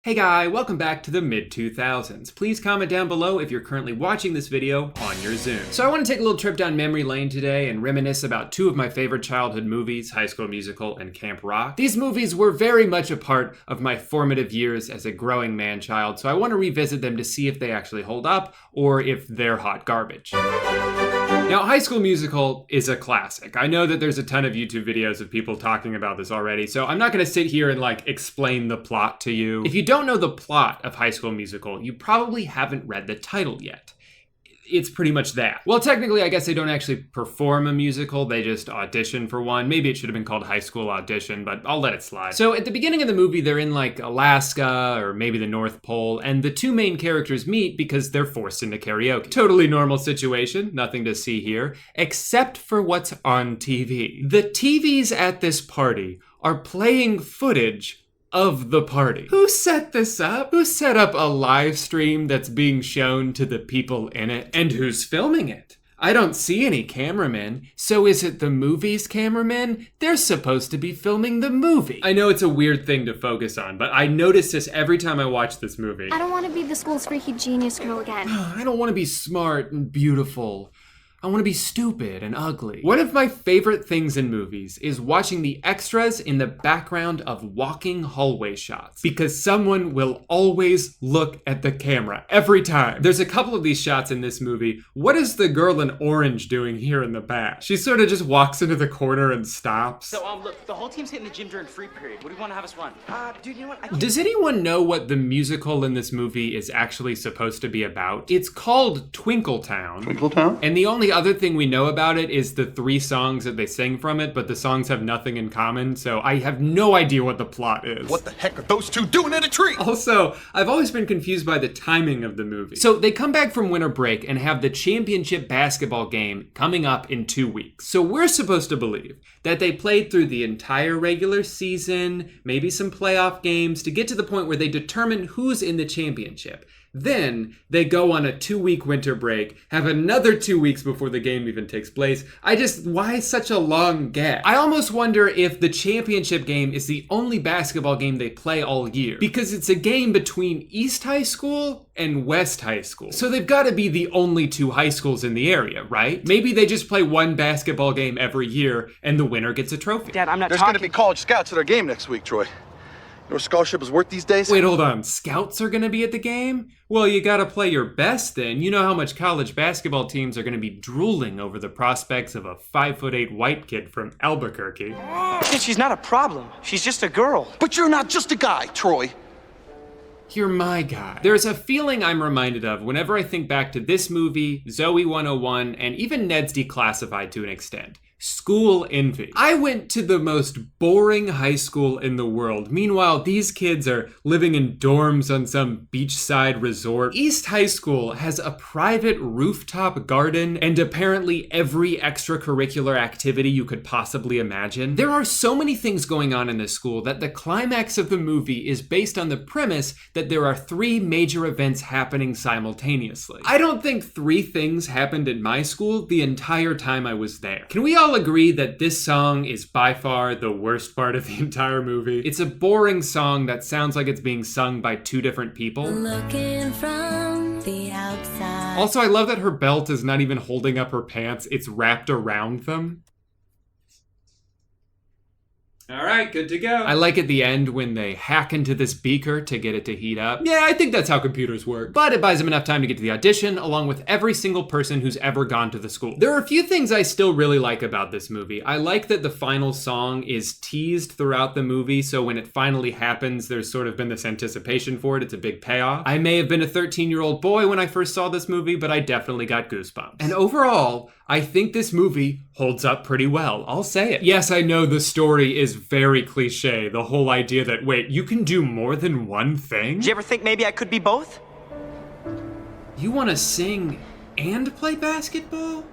Hey guy, welcome back to the mid-2000s. Please comment down below if you're currently watching this video on your Zoom. So I want to take a little trip down memory lane today and reminisce about two of my favorite childhood movies, High School Musical and Camp Rock. These movies were very much a part of my formative years as a growing man-child, so I want to revisit them to see if they actually hold up or if they're hot garbage. Now, High School Musical is a classic. I know that there's a ton of YouTube videos of people talking about this already, so I'm not gonna sit here and explain the plot to you. If you don't know the plot of High School Musical, you probably haven't read the title yet. It's pretty much that. Well, technically, I guess they don't actually perform a musical, they just audition for one. Maybe it should have been called High School Audition, but I'll let it slide. So at the beginning of the movie, they're in Alaska or maybe the North Pole, and the two main characters meet because they're forced into karaoke. Totally normal situation, nothing to see here, except for what's on TV. The TVs at this party are playing footage of the party. Who set this up? Who set up a live stream that's being shown to the people in it? And who's filming it? I don't see any cameramen. So is it the movie's cameramen? They're supposed to be filming the movie. I know it's a weird thing to focus on, but I notice this every time I watch this movie. I don't want to be the school's freaky genius girl again. I don't want to be smart and beautiful. I want to be stupid and ugly. One of my favorite things in movies is watching the extras in the background of walking hallway shots, because someone will always look at the camera every time. There's a couple of these shots in this movie. What is the girl in orange doing here in the back? She sort of just walks into the corner and stops. So, look, the whole team's hitting the gym during free period. What do you want to have us run? Dude, you know what? Does anyone know what the musical in this movie is actually supposed to be about? It's called Twinkletown. Twinkletown? And the only other thing we know about it is the 3 songs that they sing from it, but the songs have nothing in common, so I have no idea what the plot is. What the heck are those two doing in a tree? Also, I've always been confused by the timing of the movie. So they come back from winter break and have the championship basketball game coming up in 2 weeks. So we're supposed to believe that they played through the entire regular season, maybe some playoff games, to get to the point where they determine who's in the championship. Then they go on a 2-week winter break, have another 2 weeks before the game even takes place. Why such a long gap? I almost wonder if the championship game is the only basketball game they play all year, because it's a game between East High School and West High School. So they've got to be the only 2 high schools in the area, right? Maybe they just play one basketball game every year and the winner gets a trophy. Dad, I'm not There's talking. going to be college scouts at our game next week, Troy. You know what a scholarship is worth these days? Wait, hold on. Scouts are gonna be at the game? Well, you gotta play your best then. You know how much college basketball teams are gonna be drooling over the prospects of a 5'8" white kid from Albuquerque. She's not a problem. She's just a girl. But you're not just a guy, Troy. You're my guy. There's a feeling I'm reminded of whenever I think back to this movie, Zoe 101, and even Ned's Declassified to an extent. School envy. I went to the most boring high school in the world. Meanwhile, these kids are living in dorms on some beachside resort. East High School has a private rooftop garden and apparently every extracurricular activity you could possibly imagine. There are so many things going on in this school that the climax of the movie is based on the premise that there are 3 major events happening simultaneously. I don't think 3 things happened in my school the entire time I was there. Can we all agree that this song is by far the worst part of the entire movie? It's a boring song that sounds like it's being sung by 2 different people. Looking from the outside. Also, I love that her belt is not even holding up her pants, it's wrapped around them. All right, good to go. I like at the end when they hack into this beaker to get it to heat up. Yeah, I think that's how computers work. But it buys them enough time to get to the audition, along with every single person who's ever gone to the school. There are a few things I still really like about this movie. I like that the final song is teased throughout the movie, so when it finally happens, there's sort of been this anticipation for it. It's a big payoff. I may have been a 13-year-old boy when I first saw this movie, but I definitely got goosebumps. And overall, I think this movie holds up pretty well. I'll say it. Yes, I know the story is very cliche. The whole idea that, wait, you can do more than one thing? Did you ever think maybe I could be both? You want to sing and play basketball?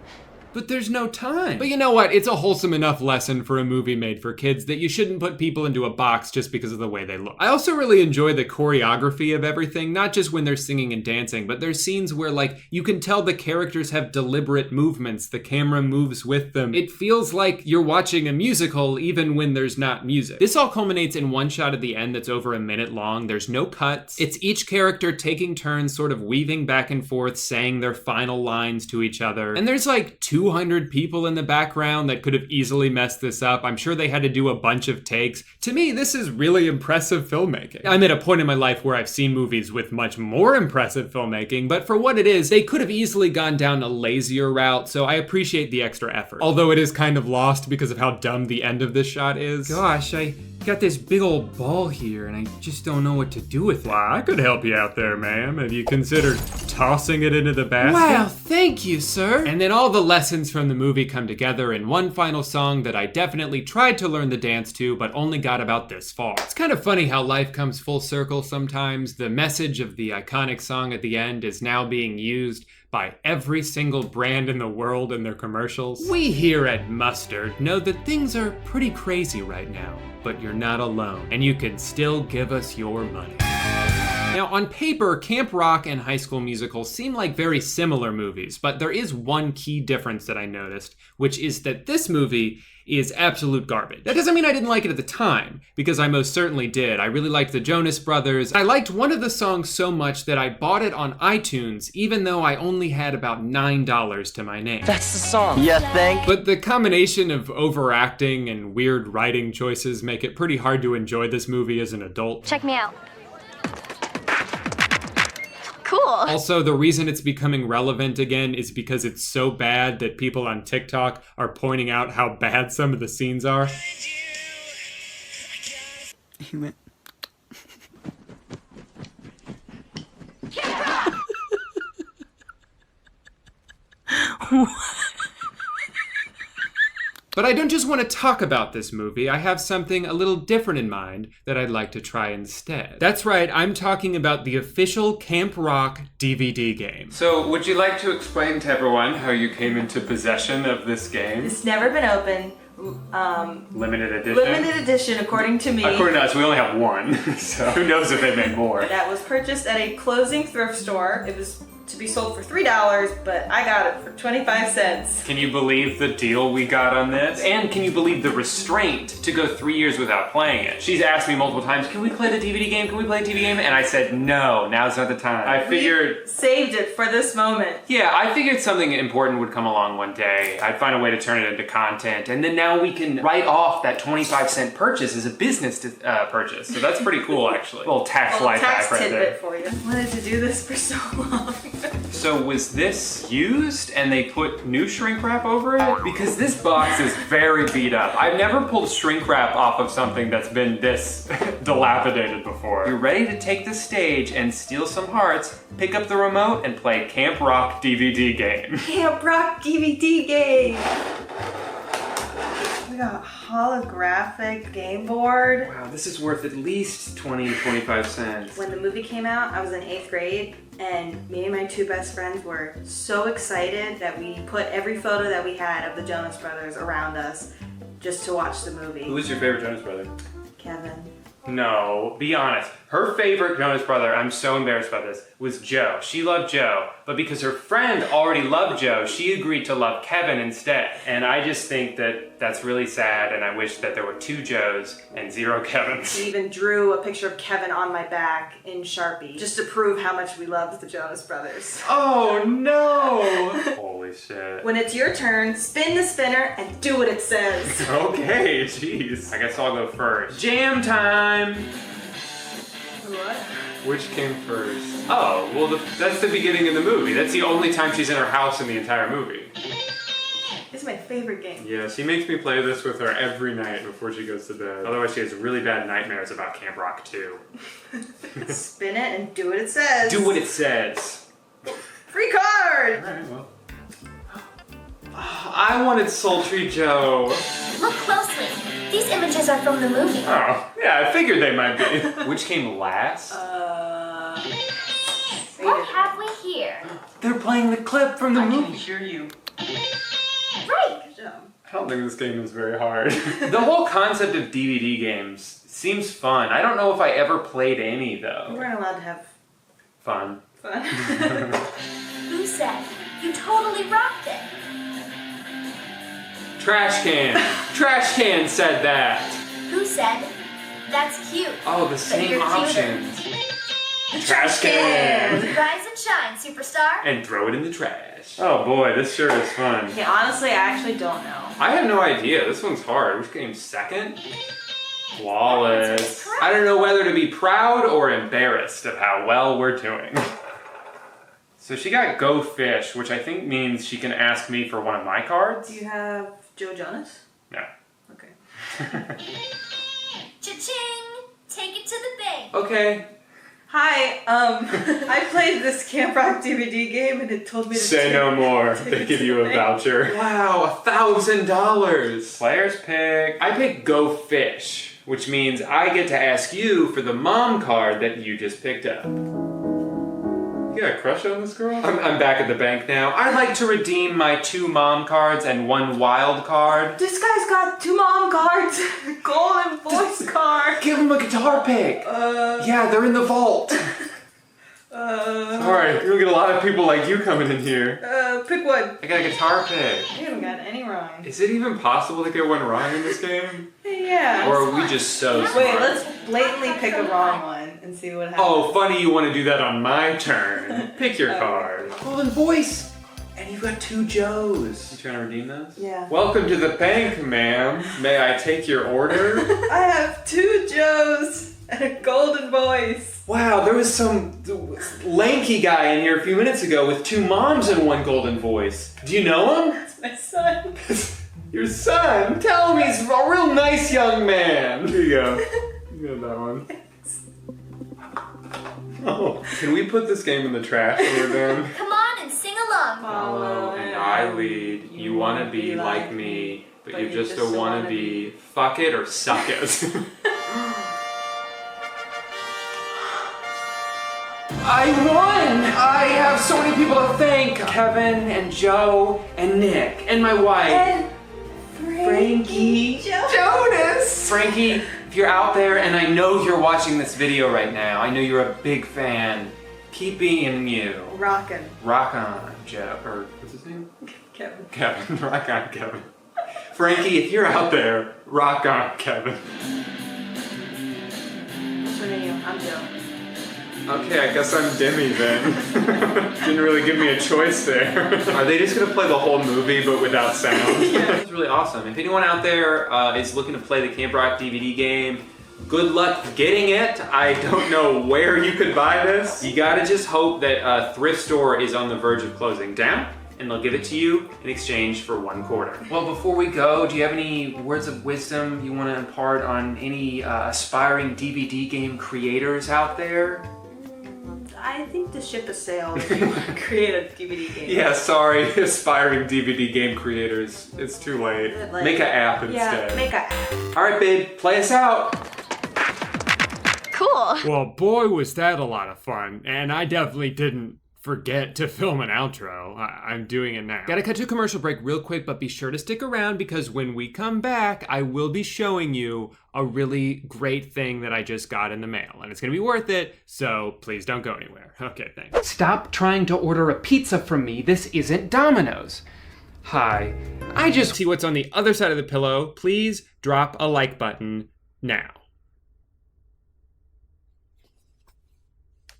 But there's no time. But you know what? It's a wholesome enough lesson for a movie made for kids that you shouldn't put people into a box just because of the way they look. I also really enjoy the choreography of everything, not just when they're singing and dancing, but there's scenes where like you can tell the characters have deliberate movements, the camera moves with them. It feels like you're watching a musical even when there's not music. This all culminates in one shot at the end that's over a minute long. There's no cuts. It's each character taking turns sort of weaving back and forth, saying their final lines to each other. And there's like 200 people in the background that could have easily messed this up. I'm sure they had to do a bunch of takes. To me, this is really impressive filmmaking. I'm at a point in my life where I've seen movies with much more impressive filmmaking, but for what it is, they could have easily gone down a lazier route, so I appreciate the extra effort. Although it is kind of lost because of how dumb the end of this shot is. Gosh, I got this big old ball here and I just don't know what to do with it. Well, I could help you out there, ma'am. Have you considered tossing it into the basket? Wow, thank you, sir. And then all the lessons from the movie come together in one final song that I definitely tried to learn the dance to, but only got about this far. It's kind of funny how life comes full circle sometimes. The message of the iconic song at the end is now being used by every single brand in the world in their commercials. We here at Mustard know that things are pretty crazy right now, but you're not alone, and you can still give us your money. Now, on paper, Camp Rock and High School Musical seem like very similar movies, but there is one key difference that I noticed, which is that this movie is absolute garbage. That doesn't mean I didn't like it at the time, because I most certainly did. I really liked the Jonas Brothers. I liked one of the songs so much that I bought it on iTunes, even though I only had about $9 to my name. That's the song. You think? But the combination of overacting and weird writing choices make it pretty hard to enjoy this movie as an adult. Check me out. Cool. Also, the reason it's becoming relevant again is because it's so bad that people on TikTok are pointing out how bad some of the scenes are. He went. But I don't just want to talk about this movie, I have something a little different in mind that I'd like to try instead. That's right, I'm talking about the official Camp Rock DVD game. So, would you like to explain to everyone how you came into possession of this game? It's never been opened. Limited edition? Limited edition, according to me. According to us, we only have one, so who knows if they made more. That was purchased at a closing thrift store. It was to be sold for $3, but I got it for 25 cents. Can you believe the deal we got on this? And can you believe the restraint to go 3 years without playing it? She's asked me multiple times, can we play the DVD game? Can we play a DVD game? And I said, no, now's not the time. I figured... We saved it for this moment. Yeah, I figured something important would come along one day. I'd find a way to turn it into content. And then now we can write off that 25-cent purchase as a business purchase. So that's pretty cool, actually. A little tax life hack right there. Tidbit for you. I wanted to do this for so long. So was this used and they put new shrink wrap over it? Because this box is very beat up. I've never pulled shrink wrap off of something that's been this dilapidated before. You're ready to take the stage and steal some hearts, pick up the remote and play Camp Rock DVD game. Camp Rock DVD game. We got a holographic game board. Wow, this is worth at least 20 to 25 cents. When the movie came out, I was in 8th grade, and me and my two best friends were so excited that we put every photo that we had of the Jonas Brothers around us just to watch the movie. Who was your favorite Jonas brother? Kevin. No, be honest. Her favorite Jonas brother, I'm so embarrassed by this, was Joe. She loved Joe, but because her friend already loved Joe, she agreed to love Kevin instead. And I just think that that's really sad, and I wish that there were 2 Joes and 0 Kevins. She even drew a picture of Kevin on my back in Sharpie, just to prove how much we loved the Jonas Brothers. Oh no! Holy shit. When it's your turn, spin the spinner and do what it says. Okay, jeez. I guess I'll go first. Jam time! What? Which came first? Oh, well that's the beginning of the movie. That's the only time she's in her house in the entire movie. It's my favorite game. Yeah, she makes me play this with her every night before she goes to bed. Otherwise she has really bad nightmares about Camp Rock 2. Spin it and do what it says. Do what it says. Free card! Alright, well. I wanted Sultry Joe. Look closely. These images are from the movie. Oh, yeah, I figured they might be. Which came last? What have we here? They're playing the clip from the movie. I can hear you. Right. Good job. I don't think this game is very hard. The whole concept of DVD games seems fun. I don't know if I ever played any, We though. weren't allowed to have Fun. fun. Who said? You totally rocked it. Trash can. Trash can said that. Who said? That's cute. Oh, the same you're cuter. options. Trash can. Rise and shine, superstar. And throw it in the trash. Oh boy, this sure is fun. Okay, honestly, I actually don't know. I have no idea. This one's hard. Which game's second? Flawless. I don't know whether to be proud or embarrassed of how well we're doing. So she got Go Fish, which I think means she can ask me for one of my cards. Do you have Joe Jonas? No. Okay. Cha-ching! Take it to the bank. Okay. Hi, I played this Camp Rock DVD game and it told me to Say no more. They give you a voucher. Wow, $1,000. Players pick. I pick Go Fish, which means I get to ask you for the mom card that you just picked up. You got a crush on this girl? I'm back at the bank now. I'd like to redeem my 2 mom cards and 1 wild card. This guy's got 2 mom cards, golden voice card. Give him a guitar pick. Yeah, they're in the vault. Alright, you're gonna get a lot of people like you coming in here. Pick one. I got a guitar pick. You haven't got any wrong. Is it even possible to get one wrong in this game? Yeah. Or are we just so smart? Wait, let's blatantly pick a wrong one and see what happens. Oh, funny you want to do that on my turn. Pick your card. Golden voice! And you've got 2 Joes. You trying to redeem those? Yeah. Welcome to the bank, ma'am. May I take your order? I have 2 Joes and a golden voice. Wow, there was some lanky guy in here a few minutes ago with 2 moms and 1 golden voice. Do you know him? That's my son. Your son? Tell him he's a real nice young man. Here you go. You got that one. Oh, can we put this game in the trash when we're done? Come on and sing along. Follow and I lead. You wanna be like me, but you're just a wannabe. Fuck it or suck it. I won! I have so many people to thank. Kevin and Joe and Nick and my wife. And Frankie Jonas! Frankie, if you're out there and I know you're watching this video right now, I know you're a big fan, keep being you. Rockin'. Rock on, Joe, or what's his name? Kevin. Kevin, rock on, Kevin. Frankie, if you're out there, rock on, Kevin. What's your name? I'm Joe. Okay, I guess I'm Demi then. Didn't really give me a choice there. Are they just gonna play the whole movie but without sound? Yeah. It's really awesome. If anyone out there is looking to play the Camp Rock DVD game, good luck getting it. I don't know where you could buy this. You gotta just hope that a thrift store is on the verge of closing down and they'll give it to you in exchange for 1 quarter. Well, before we go, do you have any words of wisdom you wanna impart on any aspiring DVD game creators out there? I think the ship has sailed if you want to create a DVD game. Yeah, sorry, aspiring DVD game creators. It's too late. Like, make an app instead. Yeah, make an app. All right, babe, play us out. Cool. Well, boy, was that a lot of fun. And I definitely didn't forget to film an outro. I'm doing it now. Gotta cut to a commercial break real quick, but be sure to stick around because when we come back, I will be showing you a really great thing that I just got in the mail. And it's gonna be worth it, so please don't go anywhere. Okay, thanks. Stop trying to order a pizza from me. This isn't Domino's. Hi, I just see what's on the other side of the pillow. Please drop a like button now.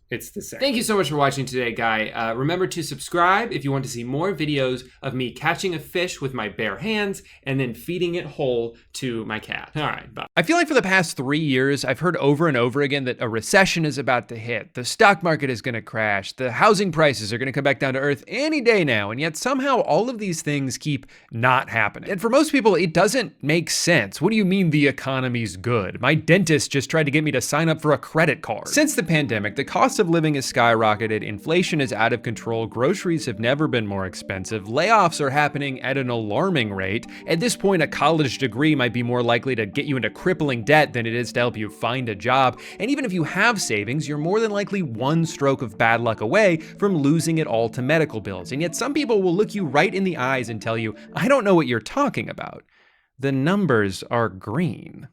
It's the same. Thank you so much for watching today, guy. Remember to subscribe if you want to see more videos of me catching a fish with my bare hands and then feeding it whole to my cat. All right, bye. I feel like for the past 3 years, I've heard over and over again that a recession is about to hit. The stock market is gonna crash. The housing prices are gonna come back down to earth any day now. And yet somehow all of these things keep not happening. And for most people, it doesn't make sense. What do you mean the economy's good? My dentist just tried to get me to sign up for a credit card. Since the pandemic, the cost cost of living has skyrocketed, inflation is out of control, groceries have never been more expensive, layoffs are happening at an alarming rate. At this point, a college degree might be more likely to get you into crippling debt than it is to help you find a job. And even if you have savings, you're more than likely one stroke of bad luck away from losing it all to medical bills. And yet some people will look you right in the eyes and tell you, I don't know what you're talking about. The numbers are green.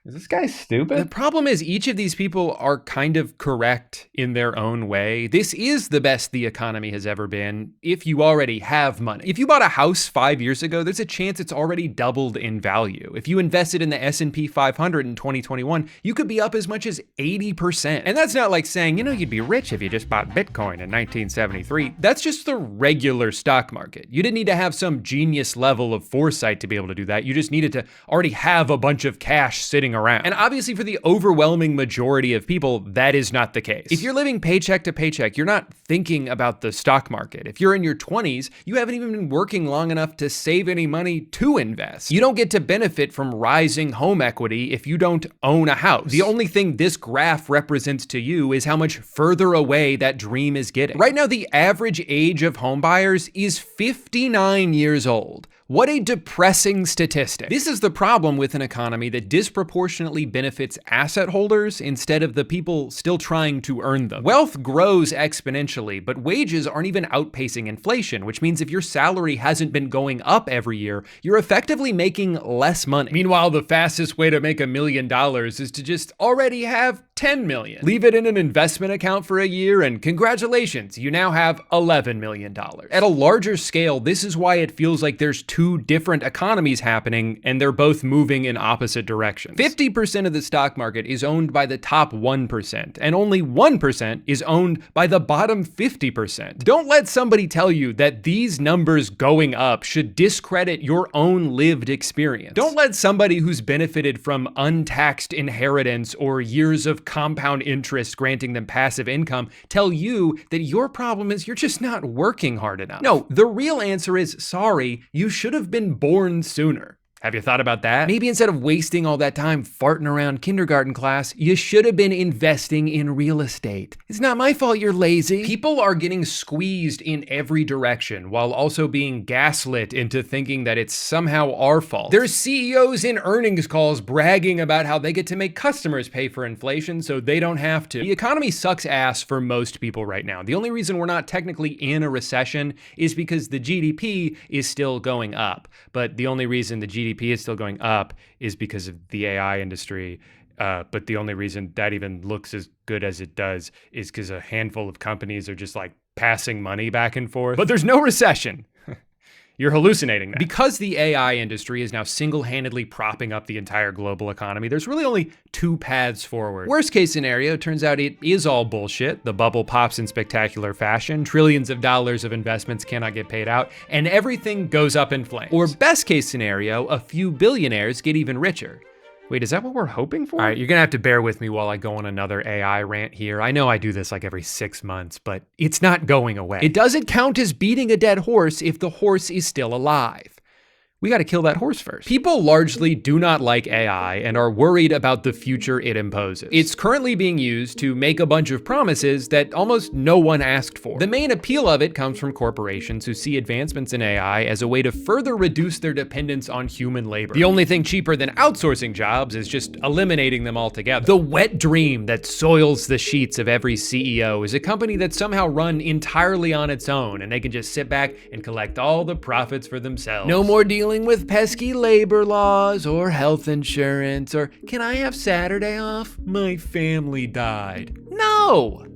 Is this guy stupid? The problem is each of these people are kind of correct in their own way. This is the best the economy has ever been if you already have money. If you bought a house 5 years ago, there's a chance it's already doubled in value. If you invested in the S&P 500 in 2021, you could be up as much as 80%. And that's not like saying, you know, you'd be rich if you just bought Bitcoin in 1973. That's just the regular stock market. You didn't need to have some genius level of foresight to be able to do that. You just needed to already have a bunch of cash sitting around. And obviously for the overwhelming majority of people, that is not the case. If you're living paycheck to paycheck, you're not thinking about the stock market. If you're in your 20s, you haven't even been working long enough to save any money to invest. You don't get to benefit from rising home equity if you don't own a house. The only thing this graph represents to you is how much further away that dream is getting. Right now, the average age of home buyers is 59 years old. What a depressing statistic. This is the problem with an economy that disproportionately benefits asset holders instead of the people still trying to earn them. Wealth grows exponentially, but wages aren't even outpacing inflation, which means if your salary hasn't been going up every year, you're effectively making less money. Meanwhile, the fastest way to make $1 million is to just already have 10 million. Leave it in an investment account for a year and congratulations, you now have $11 million. At a larger scale, this is why it feels like there's two different economies happening and they're both moving in opposite directions. 50% of the stock market is owned by the top 1% and only 1% is owned by the bottom 50%. Don't let somebody tell you that these numbers going up should discredit your own lived experience. Don't let somebody who's benefited from untaxed inheritance or years of compound interest granting them passive income tell you that your problem is you're just not working hard enough. No, the real answer is sorry, you should have been born sooner. Have you thought about that? Maybe instead of wasting all that time farting around kindergarten class, you should have been investing in real estate. It's not my fault you're lazy. People are getting squeezed in every direction while also being gaslit into thinking that it's somehow our fault. There's CEOs in earnings calls bragging about how they get to make customers pay for inflation so they don't have to. The economy sucks ass for most people right now. The only reason we're not technically in a recession is because the GDP is still going up. But the only reason the GDP is still going up is because of the AI industry. But the only reason that even looks as good as it does is because a handful of companies are just like passing money back and forth. But there's no recession. You're hallucinating that. Because the AI industry is now single-handedly propping up the entire global economy, there's really only two paths forward. Worst case scenario, turns out it is all bullshit. The bubble pops in spectacular fashion, trillions of dollars of investments cannot get paid out, and everything goes up in flames. Or best case scenario, a few billionaires get even richer. Wait, is that what we're hoping for? All right, you're gonna have to bear with me while I go on another AI rant here. I know I do this like every 6 months, but it's not going away. It doesn't count as beating a dead horse if the horse is still alive. We gotta kill that horse first. People largely do not like AI and are worried about the future it imposes. It's currently being used to make a bunch of promises that almost no one asked for. The main appeal of it comes from corporations who see advancements in AI as a way to further reduce their dependence on human labor. The only thing cheaper than outsourcing jobs is just eliminating them altogether. The wet dream that soils the sheets of every CEO is a company that's somehow run entirely on its own and they can just sit back and collect all the profits for themselves. No more dealing with pesky labor laws or health insurance or can I have Saturday off? My family died. No!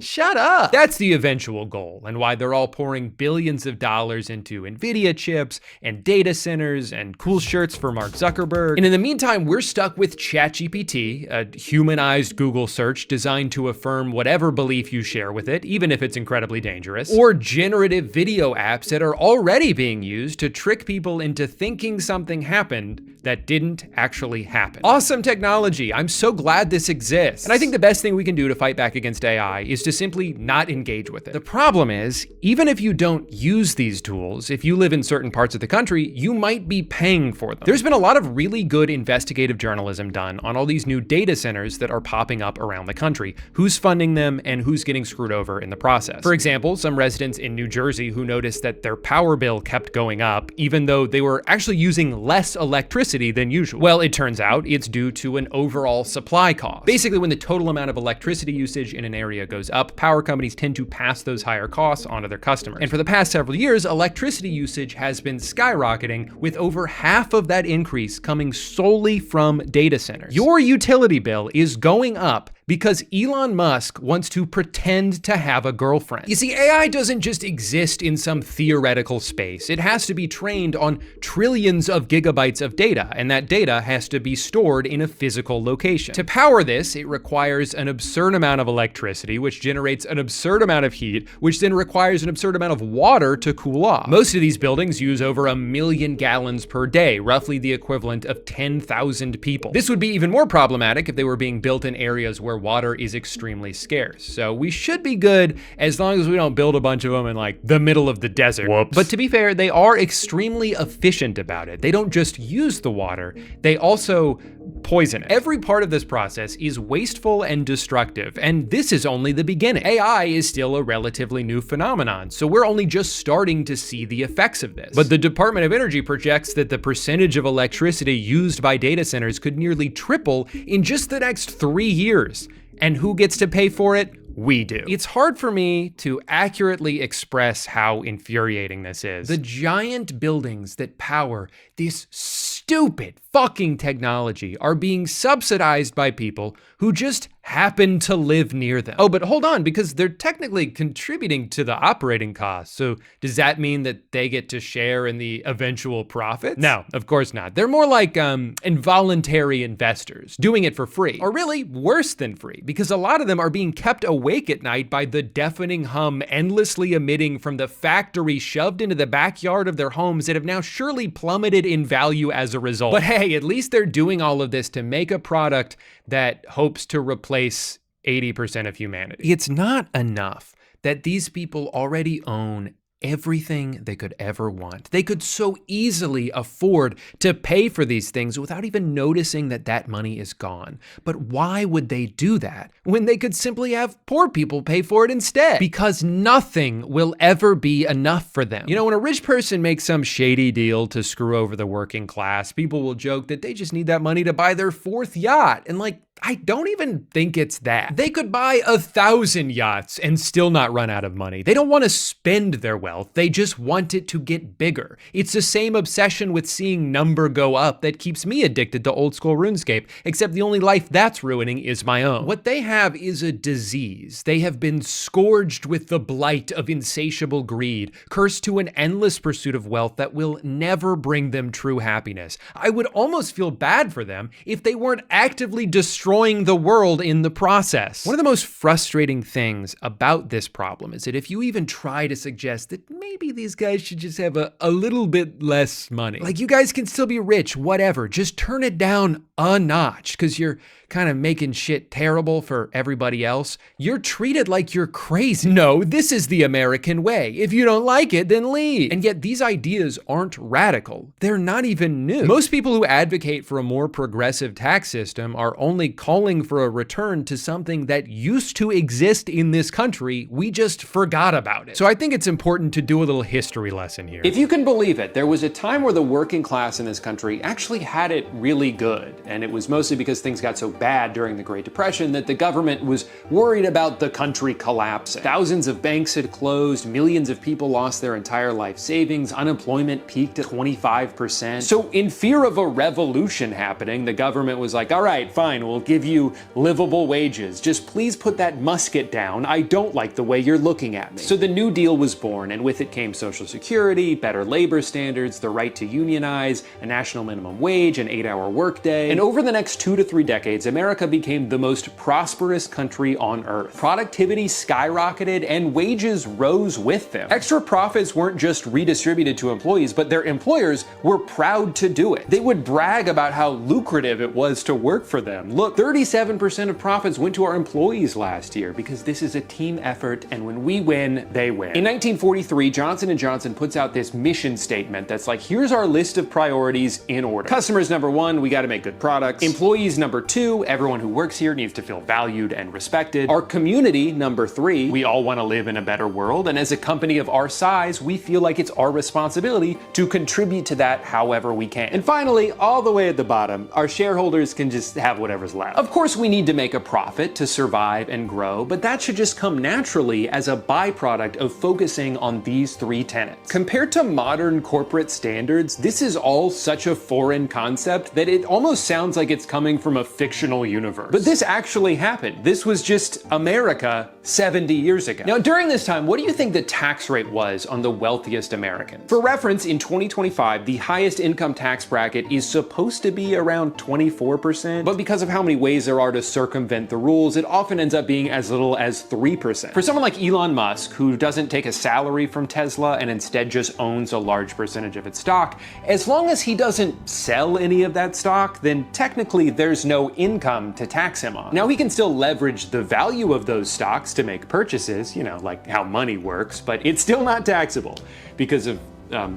Shut up. That's the eventual goal and why they're all pouring billions of dollars into NVIDIA chips and data centers and cool shirts for Mark Zuckerberg. And in the meantime, we're stuck with ChatGPT, a humanized Google search designed to affirm whatever belief you share with it, even if it's incredibly dangerous, or generative video apps that are already being used to trick people into thinking something happened that didn't actually happen. Awesome technology. I'm so glad this exists. And I think the best thing we can do to fight back against AI is to simply not engage with it. The problem is, even if you don't use these tools, if you live in certain parts of the country, you might be paying for them. There's been a lot of really good investigative journalism done on all these new data centers that are popping up around the country, who's funding them and who's getting screwed over in the process. For example, some residents in New Jersey who noticed that their power bill kept going up, even though they were actually using less electricity than usual. Well, it turns out it's due to an overall supply cost. Basically, when the total amount of electricity usage in an area goes up, power companies tend to pass those higher costs onto their customers. And for the past several years, electricity usage has been skyrocketing, with over half of that increase coming solely from data centers. Your utility bill is going up because Elon Musk wants to pretend to have a girlfriend. You see, AI doesn't just exist in some theoretical space. It has to be trained on trillions of gigabytes of data, and that data has to be stored in a physical location. To power this, it requires an absurd amount of electricity, which generates an absurd amount of heat, which then requires an absurd amount of water to cool off. Most of these buildings use over 1 million gallons per day, roughly the equivalent of 10,000 people. This would be even more problematic if they were being built in areas where water is extremely scarce. So we should be good as long as we don't build a bunch of them in like the middle of the desert. Whoops. But to be fair, they are extremely efficient about it. They don't just use the water, they also poison it. Every part of this process is wasteful and destructive, and this is only the beginning. AI is still a relatively new phenomenon, so we're only just starting to see the effects of this. But the Department of Energy projects that the percentage of electricity used by data centers could nearly triple in just the next 3 years. And who gets to pay for it? We do. It's hard for me to accurately express how infuriating this is. The giant buildings that power this stupid fucking technology are being subsidized by people who just happen to live near them. Oh, but hold on, because they're technically contributing to the operating costs. So does that mean that they get to share in the eventual profits? No, of course not. They're more like involuntary investors, doing it for free. Or really, worse than free, because a lot of them are being kept awake at night by the deafening hum endlessly emitting from the factory shoved into the backyard of their homes that have now surely plummeted in value as a result. But hey, at least they're doing all of this to make a product that hopes to replace 80% of humanity. It's not enough that these people already own everything they could ever want. They could so easily afford to pay for these things without even noticing that that money is gone. But why would they do that when they could simply have poor people pay for it instead? Because nothing will ever be enough for them. You know, when a rich person makes some shady deal to screw over the working class, people will joke that they just need that money to buy their 4th yacht. And like, I don't even think it's that. They could buy 1,000 yachts and still not run out of money. They don't want to spend their wealth. They just want it to get bigger. It's the same obsession with seeing number go up that keeps me addicted to old school RuneScape, except the only life that's ruining is my own. What they have is a disease. They have been scourged with the blight of insatiable greed, cursed to an endless pursuit of wealth that will never bring them true happiness. I would almost feel bad for them if they weren't actively destroying the world in the process. One of the most frustrating things about this problem is that if you even try to suggest that maybe these guys should just have a little bit less money, like you guys can still be rich, whatever, just turn it down a notch because you're kind of making shit terrible for everybody else, you're treated like you're crazy. No, this is the American way. If you don't like it, then leave. And yet these ideas aren't radical. They're not even new. Most people who advocate for a more progressive tax system are only calling for a return to something that used to exist in this country. We just forgot about it. So I think it's important to do a little history lesson here. If you can believe it, there was a time where the working class in this country actually had it really good. And it was mostly because things got so bad during the Great Depression that the government was worried about the country collapsing. Thousands of banks had closed, millions of people lost their entire life savings, unemployment peaked at 25%. So in fear of a revolution happening, the government was like, all right, fine, we'll give you livable wages. Just please put that musket down. I don't like the way you're looking at me. So the New Deal was born, and with it came Social Security, better labor standards, the right to unionize, a national minimum wage, an 8-hour workday. And over the next 2 to 3 decades, America became the most prosperous country on earth. Productivity skyrocketed and wages rose with them. Extra profits weren't just redistributed to employees, but their employers were proud to do it. They would brag about how lucrative it was to work for them. Look, 37% of profits went to our employees last year because this is a team effort, and when we win, they win. In 1943, Johnson & Johnson puts out this mission statement that's like, here's our list of priorities in order. Customers number 1, we gotta make good products. Employees number 2, everyone who works here needs to feel valued and respected. Our community number 3, we all wanna live in a better world, and as a company of our size, we feel like it's our responsibility to contribute to that however we can. And finally, all the way at the bottom, our shareholders can just have whatever's left. Of course, we need to make a profit to survive and grow, but that should just come naturally as a byproduct of focusing on these 3 tenets. Compared to modern corporate standards, this is all such a foreign concept that it almost sounds like it's coming from a fictional universe. But this actually happened. This was just America 70 years ago. Now, during this time, what do you think the tax rate was on the wealthiest Americans? For reference, in 2025, the highest income tax bracket is supposed to be around 24%, but because of how many ways there are to circumvent the rules, it often ends up being as little as 3%. For someone like Elon Musk, who doesn't take a salary from Tesla and instead just owns a large percentage of its stock, as long as he doesn't sell any of that stock, then technically there's no income to tax him on. Now, he can still leverage the value of those stocks to make purchases, you know, like how money works, but it's still not taxable because of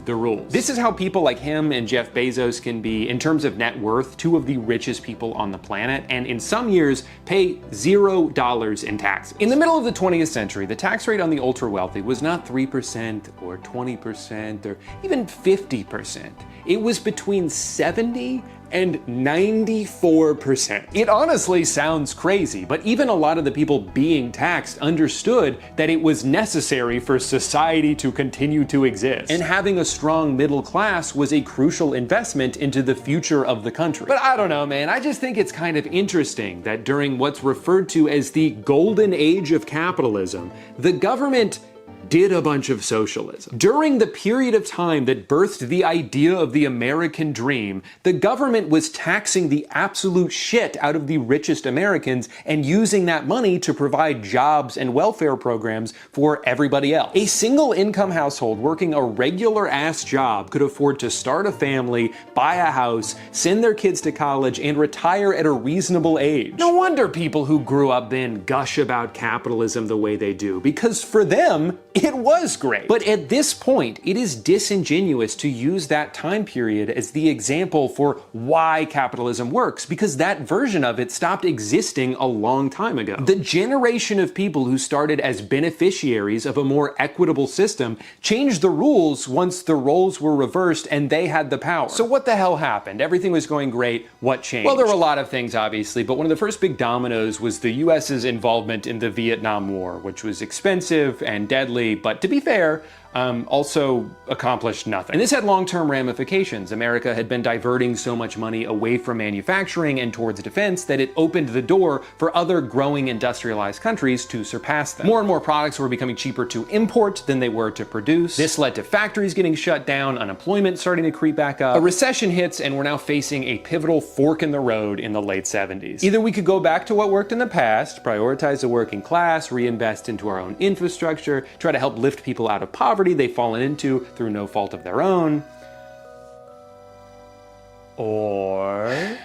the rules. This is how people like him and Jeff Bezos can be, in terms of net worth, 2 of the richest people on the planet, and in some years pay $0 in taxes. In the middle of the 20th century, the tax rate on the ultra wealthy was not 3% or 20% or even 50%. It was between 70 and 94%. It honestly sounds crazy, but even a lot of the people being taxed understood that it was necessary for society to continue to exist. And having a strong middle class was a crucial investment into the future of the country. But I don't know, man, I just think it's kind of interesting that during what's referred to as the golden age of capitalism, the government did a bunch of socialism. During the period of time that birthed the idea of the American dream, the government was taxing the absolute shit out of the richest Americans and using that money to provide jobs and welfare programs for everybody else. A single income household working a regular ass job could afford to start a family, buy a house, send their kids to college, and retire at a reasonable age. No wonder people who grew up then gush about capitalism the way they do, because for them, it was great. But at this point, it is disingenuous to use that time period as the example for why capitalism works, because that version of it stopped existing a long time ago. The generation of people who started as beneficiaries of a more equitable system changed the rules once the roles were reversed and they had the power. So what the hell happened? Everything was going great. What changed? Well, there were a lot of things, obviously, but one of the first big dominoes was the US's involvement in the Vietnam War, which was expensive and deadly, but to be fair, also accomplished nothing. And this had long-term ramifications. America had been diverting so much money away from manufacturing and towards defense that it opened the door for other growing industrialized countries to surpass them. More and more products were becoming cheaper to import than they were to produce. This led to factories getting shut down, unemployment starting to creep back up. A recession hits, and we're now facing a pivotal fork in the road in the late 70s. Either we could go back to what worked in the past, prioritize the working class, reinvest into our own infrastructure, try to help lift people out of poverty they've fallen into through no fault of their own. Or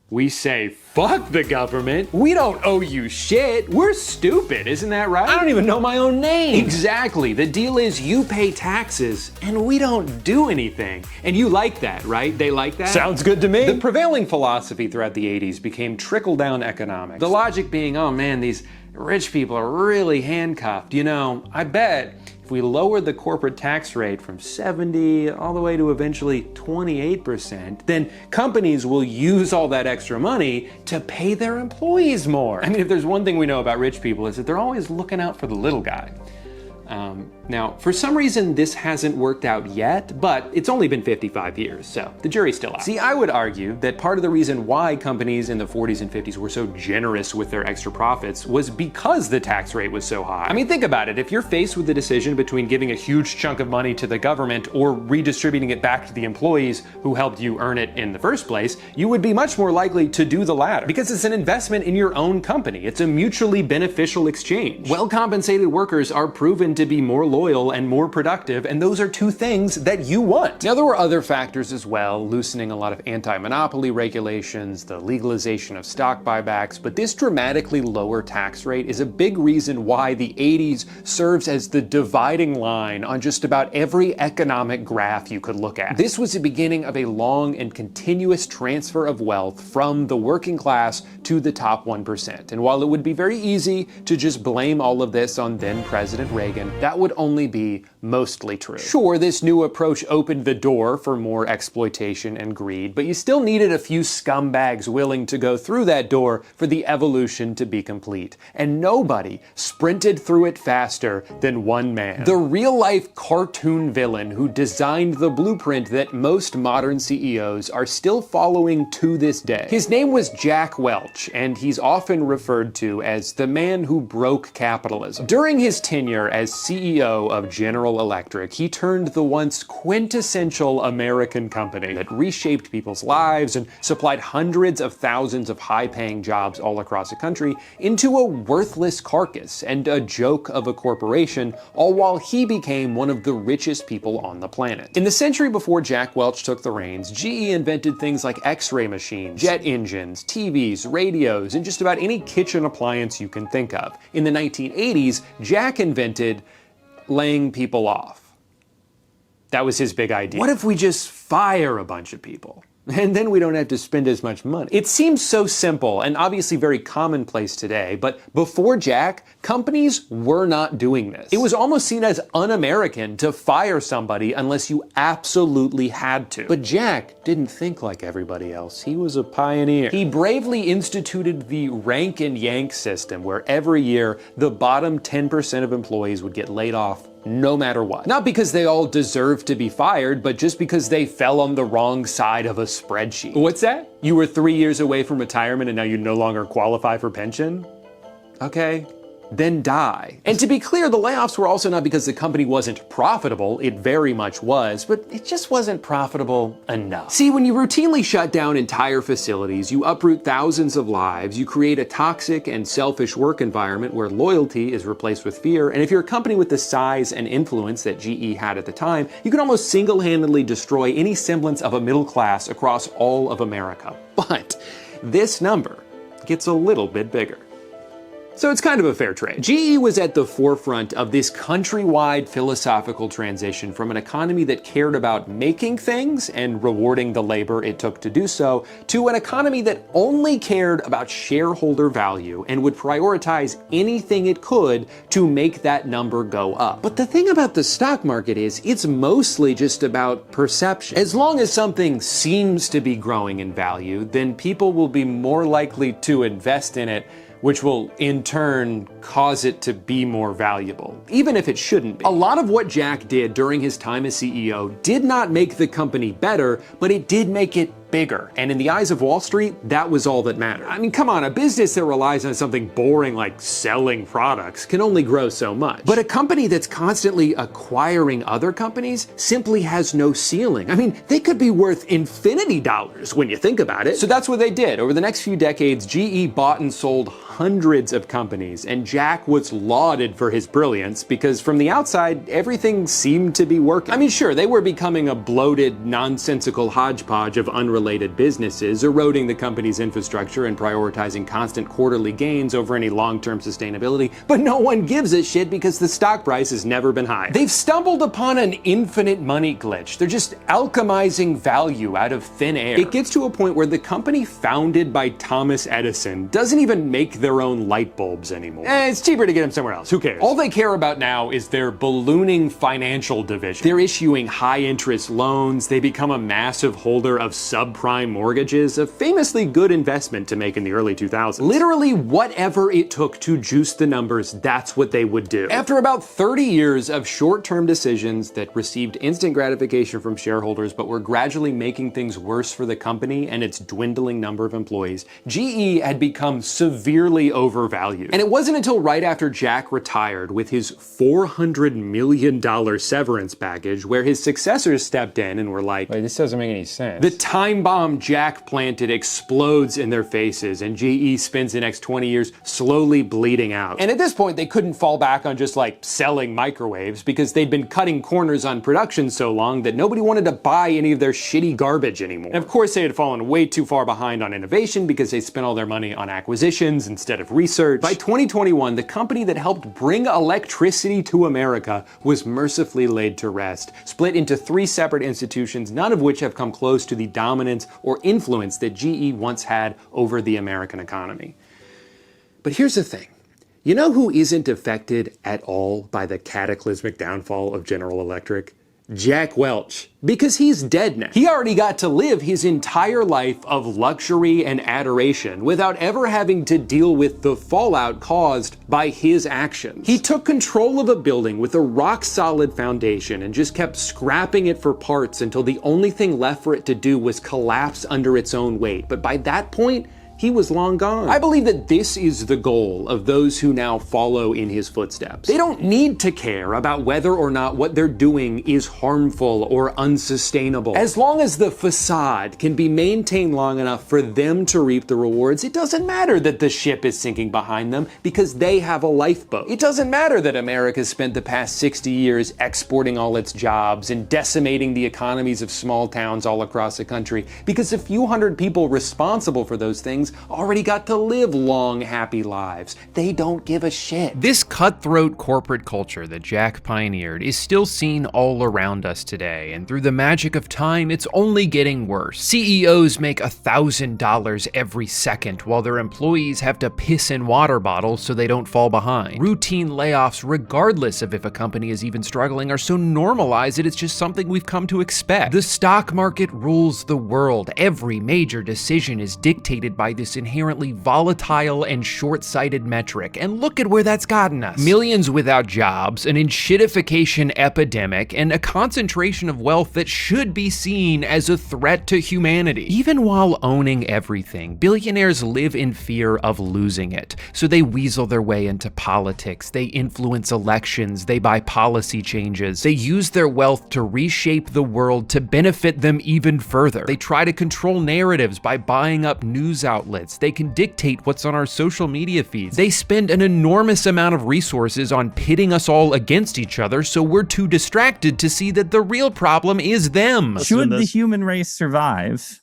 we say, fuck the government, we don't owe you shit, we're stupid, isn't that right? I don't even know my own name. Exactly, the deal is you pay taxes and we don't do anything. And you like that, right? They like that? Sounds good to me. The prevailing philosophy throughout the 80s became trickle-down economics. The logic being, oh man, these rich people are really handcuffed. You know, I bet if we lower the corporate tax rate from 70 all the way to eventually 28%, then companies will use all that extra money to pay their employees more. I mean, if there's one thing we know about rich people, is that they're always looking out for the little guy. Now, for some reason, this hasn't worked out yet, but it's only been 55 years, so the jury's still out. See, I would argue that part of the reason why companies in the 40s and 50s were so generous with their extra profits was because the tax rate was so high. I mean, think about it. If you're faced with the decision between giving a huge chunk of money to the government or redistributing it back to the employees who helped you earn it in the first place, you would be much more likely to do the latter because it's an investment in your own company. It's a mutually beneficial exchange. Well-compensated workers are proven to be more loyal and more productive, and those are two things that you want. Now, there were other factors as well, loosening a lot of anti-monopoly regulations, the legalization of stock buybacks, but this dramatically lower tax rate is a big reason why the 80s serves as the dividing line on just about every economic graph you could look at. This was the beginning of a long and continuous transfer of wealth from the working class to the top 1%. And while it would be very easy to just blame all of this on then President Reagan, that would only be mostly true. Sure, this new approach opened the door for more exploitation and greed, but you still needed a few scumbags willing to go through that door for the evolution to be complete. And nobody sprinted through it faster than one man. The real-life cartoon villain who designed the blueprint that most modern CEOs are still following to this day. His name was Jack Welch, and he's often referred to as the man who broke capitalism. During his tenure as CEO of General Electric, he turned the once quintessential American company that reshaped people's lives and supplied hundreds of thousands of high-paying jobs all across the country into a worthless carcass and a joke of a corporation, all while he became one of the richest people on the planet. In the century before Jack Welch took the reins, GE invented things like X-ray machines, jet engines, TVs, radios, and just about any kitchen appliance you can think of. In the 1980s, Jack invented laying people off. That was his big idea. What if we just fire a bunch of people? And then we don't have to spend as much money. It seems so simple and obviously very commonplace today, but before Jack, companies were not doing this. It was almost seen as un-American to fire somebody unless you absolutely had to. But Jack didn't think like everybody else. He was a pioneer. He bravely instituted the rank and yank system where every year the bottom 10% of employees would get laid off no matter what. Not because they all deserved to be fired, but just because they fell on the wrong side of a spreadsheet. What's that? You were 3 years away from retirement and now you no longer qualify for pension? Okay. Then die. And to be clear, the layoffs were also not because the company wasn't profitable. It very much was, but it just wasn't profitable enough. See, when you routinely shut down entire facilities, you uproot thousands of lives, you create a toxic and selfish work environment where loyalty is replaced with fear, and if you're a company with the size and influence that GE had at the time, you can almost single-handedly destroy any semblance of a middle class across all of America. But this number gets a little bit bigger. So it's kind of a fair trade. GE was at the forefront of this countrywide philosophical transition from an economy that cared about making things and rewarding the labor it took to do so, to an economy that only cared about shareholder value and would prioritize anything it could to make that number go up. But the thing about the stock market is, it's mostly just about perception. As long as something seems to be growing in value, then people will be more likely to invest in it, which will in turn cause it to be more valuable, even if it shouldn't be. A lot of what Jack did during his time as CEO did not make the company better, but it did make it bigger. And in the eyes of Wall Street, that was all that mattered. I mean, come on, a business that relies on something boring like selling products can only grow so much. But a company that's constantly acquiring other companies simply has no ceiling. I mean, they could be worth infinity dollars when you think about it. So that's what they did. Over the next few decades, GE bought and sold hundreds of companies, and Jack was lauded for his brilliance because from the outside, everything seemed to be working. I mean, sure, they were becoming a bloated, nonsensical hodgepodge of unrelated businesses, eroding the company's infrastructure and prioritizing constant quarterly gains over any long-term sustainability, but no one gives a shit because the stock price has never been higher. They've stumbled upon an infinite money glitch. They're just alchemizing value out of thin air. It gets to a point where the company founded by Thomas Edison doesn't even make their own light bulbs anymore. It's cheaper to get them somewhere else. Who cares? All they care about now is their ballooning financial division. They're issuing high-interest loans. They become a massive holder of sub subprime mortgages, a famously good investment to make in the early 2000s. Literally whatever it took to juice the numbers, that's what they would do. After about 30 years of short-term decisions that received instant gratification from shareholders but were gradually making things worse for the company and its dwindling number of employees, GE had become severely overvalued. And it wasn't until right after Jack retired with his $400 million severance package where his successors stepped in and were like, Wait, this doesn't make any sense. the time bomb Jack planted explodes in their faces and GE spends the next 20 years slowly bleeding out. And at this point, they couldn't fall back on just like selling microwaves because they'd been cutting corners on production so long that nobody wanted to buy any of their shitty garbage anymore. And of course, they had fallen way too far behind on innovation because they spent all their money on acquisitions instead of research. By 2021, the company that helped bring electricity to America was mercifully laid to rest, split into 3 separate institutions, none of which have come close to the dominance or influence that GE once had over the American economy. But here's the thing. You know who isn't affected at all by the cataclysmic downfall of General Electric? Jack Welch. Because he's dead now. He already got to live his entire life of luxury and adoration without ever having to deal with the fallout caused by his actions. He took control of a building with a rock-solid foundation and just kept scrapping it for parts until the only thing left for it to do was collapse under its own weight. But by that point, he was long gone. I believe that this is the goal of those who now follow in his footsteps. They don't need to care about whether or not what they're doing is harmful or unsustainable. As long as the facade can be maintained long enough for them to reap the rewards, it doesn't matter that the ship is sinking behind them because they have a lifeboat. It doesn't matter that America spent the past 60 years exporting all its jobs and decimating the economies of small towns all across the country because a few hundred people responsible for those things already got to live long, happy lives. They don't give a shit. This cutthroat corporate culture that Jack pioneered is still seen all around us today, and through the magic of time, it's only getting worse. CEOs make $1,000 every second, while their employees have to piss in water bottles so they don't fall behind. Routine layoffs, regardless of if a company is even struggling, are so normalized that it's just something we've come to expect. The stock market rules the world. Every major decision is dictated by this inherently volatile and short-sighted metric, and look at where that's gotten us. Millions without jobs, an enshittification epidemic, and a concentration of wealth that should be seen as a threat to humanity. Even while owning everything, billionaires live in fear of losing it, so they weasel their way into politics, they influence elections, they buy policy changes, they use their wealth to reshape the world to benefit them even further. They try to control narratives by buying up news outlets. They can dictate what's on our social media feeds. They spend an enormous amount of resources on pitting us all against each other, so we're too distracted to see that the real problem is them. Should the human race survive?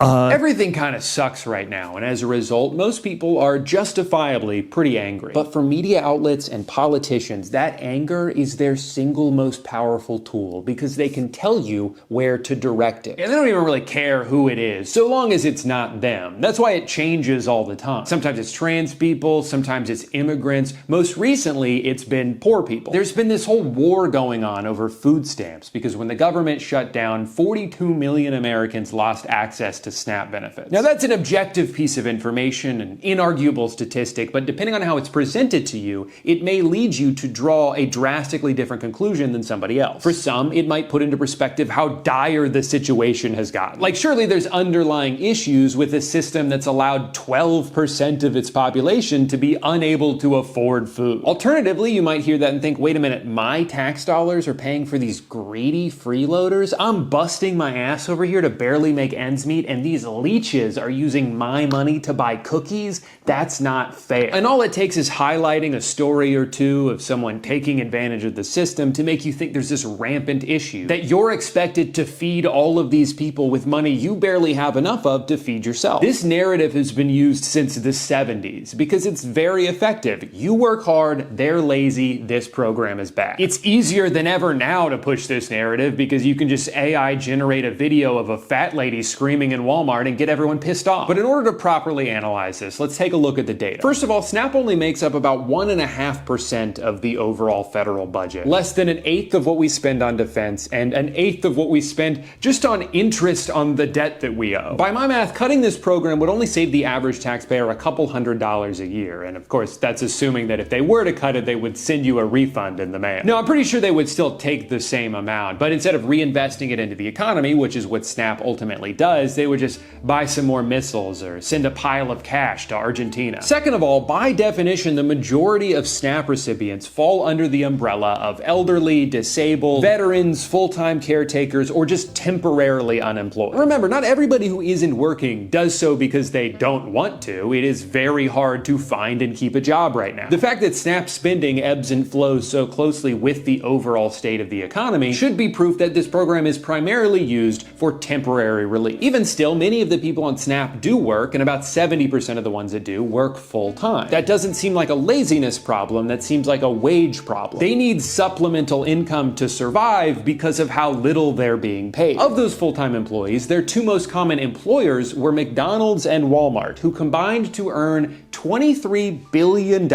Everything kind of sucks right now, and as a result, most people are justifiably pretty angry. But for media outlets and politicians, that anger is their single most powerful tool because they can tell you where to direct it. And they don't even really care who it is, so long as it's not them. That's why it changes all the time. Sometimes it's trans people, sometimes it's immigrants. Most recently, it's been poor people. There's been this whole war going on over food stamps because when the government shut down, 42 million Americans lost access to SNAP benefits. Now that's an objective piece of information, an inarguable statistic, but depending on how it's presented to you, it may lead you to draw a drastically different conclusion than somebody else. For some, it might put into perspective how dire the situation has gotten. Like surely there's underlying issues with a system that's allowed 12% of its population to be unable to afford food. Alternatively, you might hear that and think, wait a minute, my tax dollars are paying for these greedy freeloaders? I'm busting my ass over here to barely make ends meet, and these leeches are using my money to buy cookies? That's not fair. And all it takes is highlighting a story or two of someone taking advantage of the system to make you think there's this rampant issue, that you're expected to feed all of these people with money you barely have enough of to feed yourself. This narrative has been used since the 70s because it's very effective. You work hard, they're lazy, this program is bad. It's easier than ever now to push this narrative because you can just AI generate a video of a fat lady screaming in and Walmart and get everyone pissed off. But in order to properly analyze this, let's take a look at the data. First of all, SNAP only makes up about 1.5% of the overall federal budget. Less than 1/8 of what we spend on defense and 1/8 of what we spend just on interest on the debt that we owe. By my math, cutting this program would only save the average taxpayer a couple $100s a year. And of course, that's assuming that if they were to cut it, they would send you a refund in the mail. No, I'm pretty sure they would still take the same amount, but instead of reinvesting it into the economy, which is what SNAP ultimately does, they would just buy some more missiles or send a pile of cash to Argentina. Second of all, by definition, the majority of SNAP recipients fall under the umbrella of elderly, disabled, veterans, full-time caretakers, or just temporarily unemployed. Remember, not everybody who isn't working does so because they don't want to. It is very hard to find and keep a job right now. The fact that SNAP spending ebbs and flows so closely with the overall state of the economy should be proof that this program is primarily used for temporary relief. Even still, many of the people on SNAP do work, and about 70% of the ones that do work full-time. That doesn't seem like a laziness problem, that seems like a wage problem. They need supplemental income to survive because of how little they're being paid. Of those full-time employees, their two most common employers were McDonald's and Walmart, who combined to earn $23 billion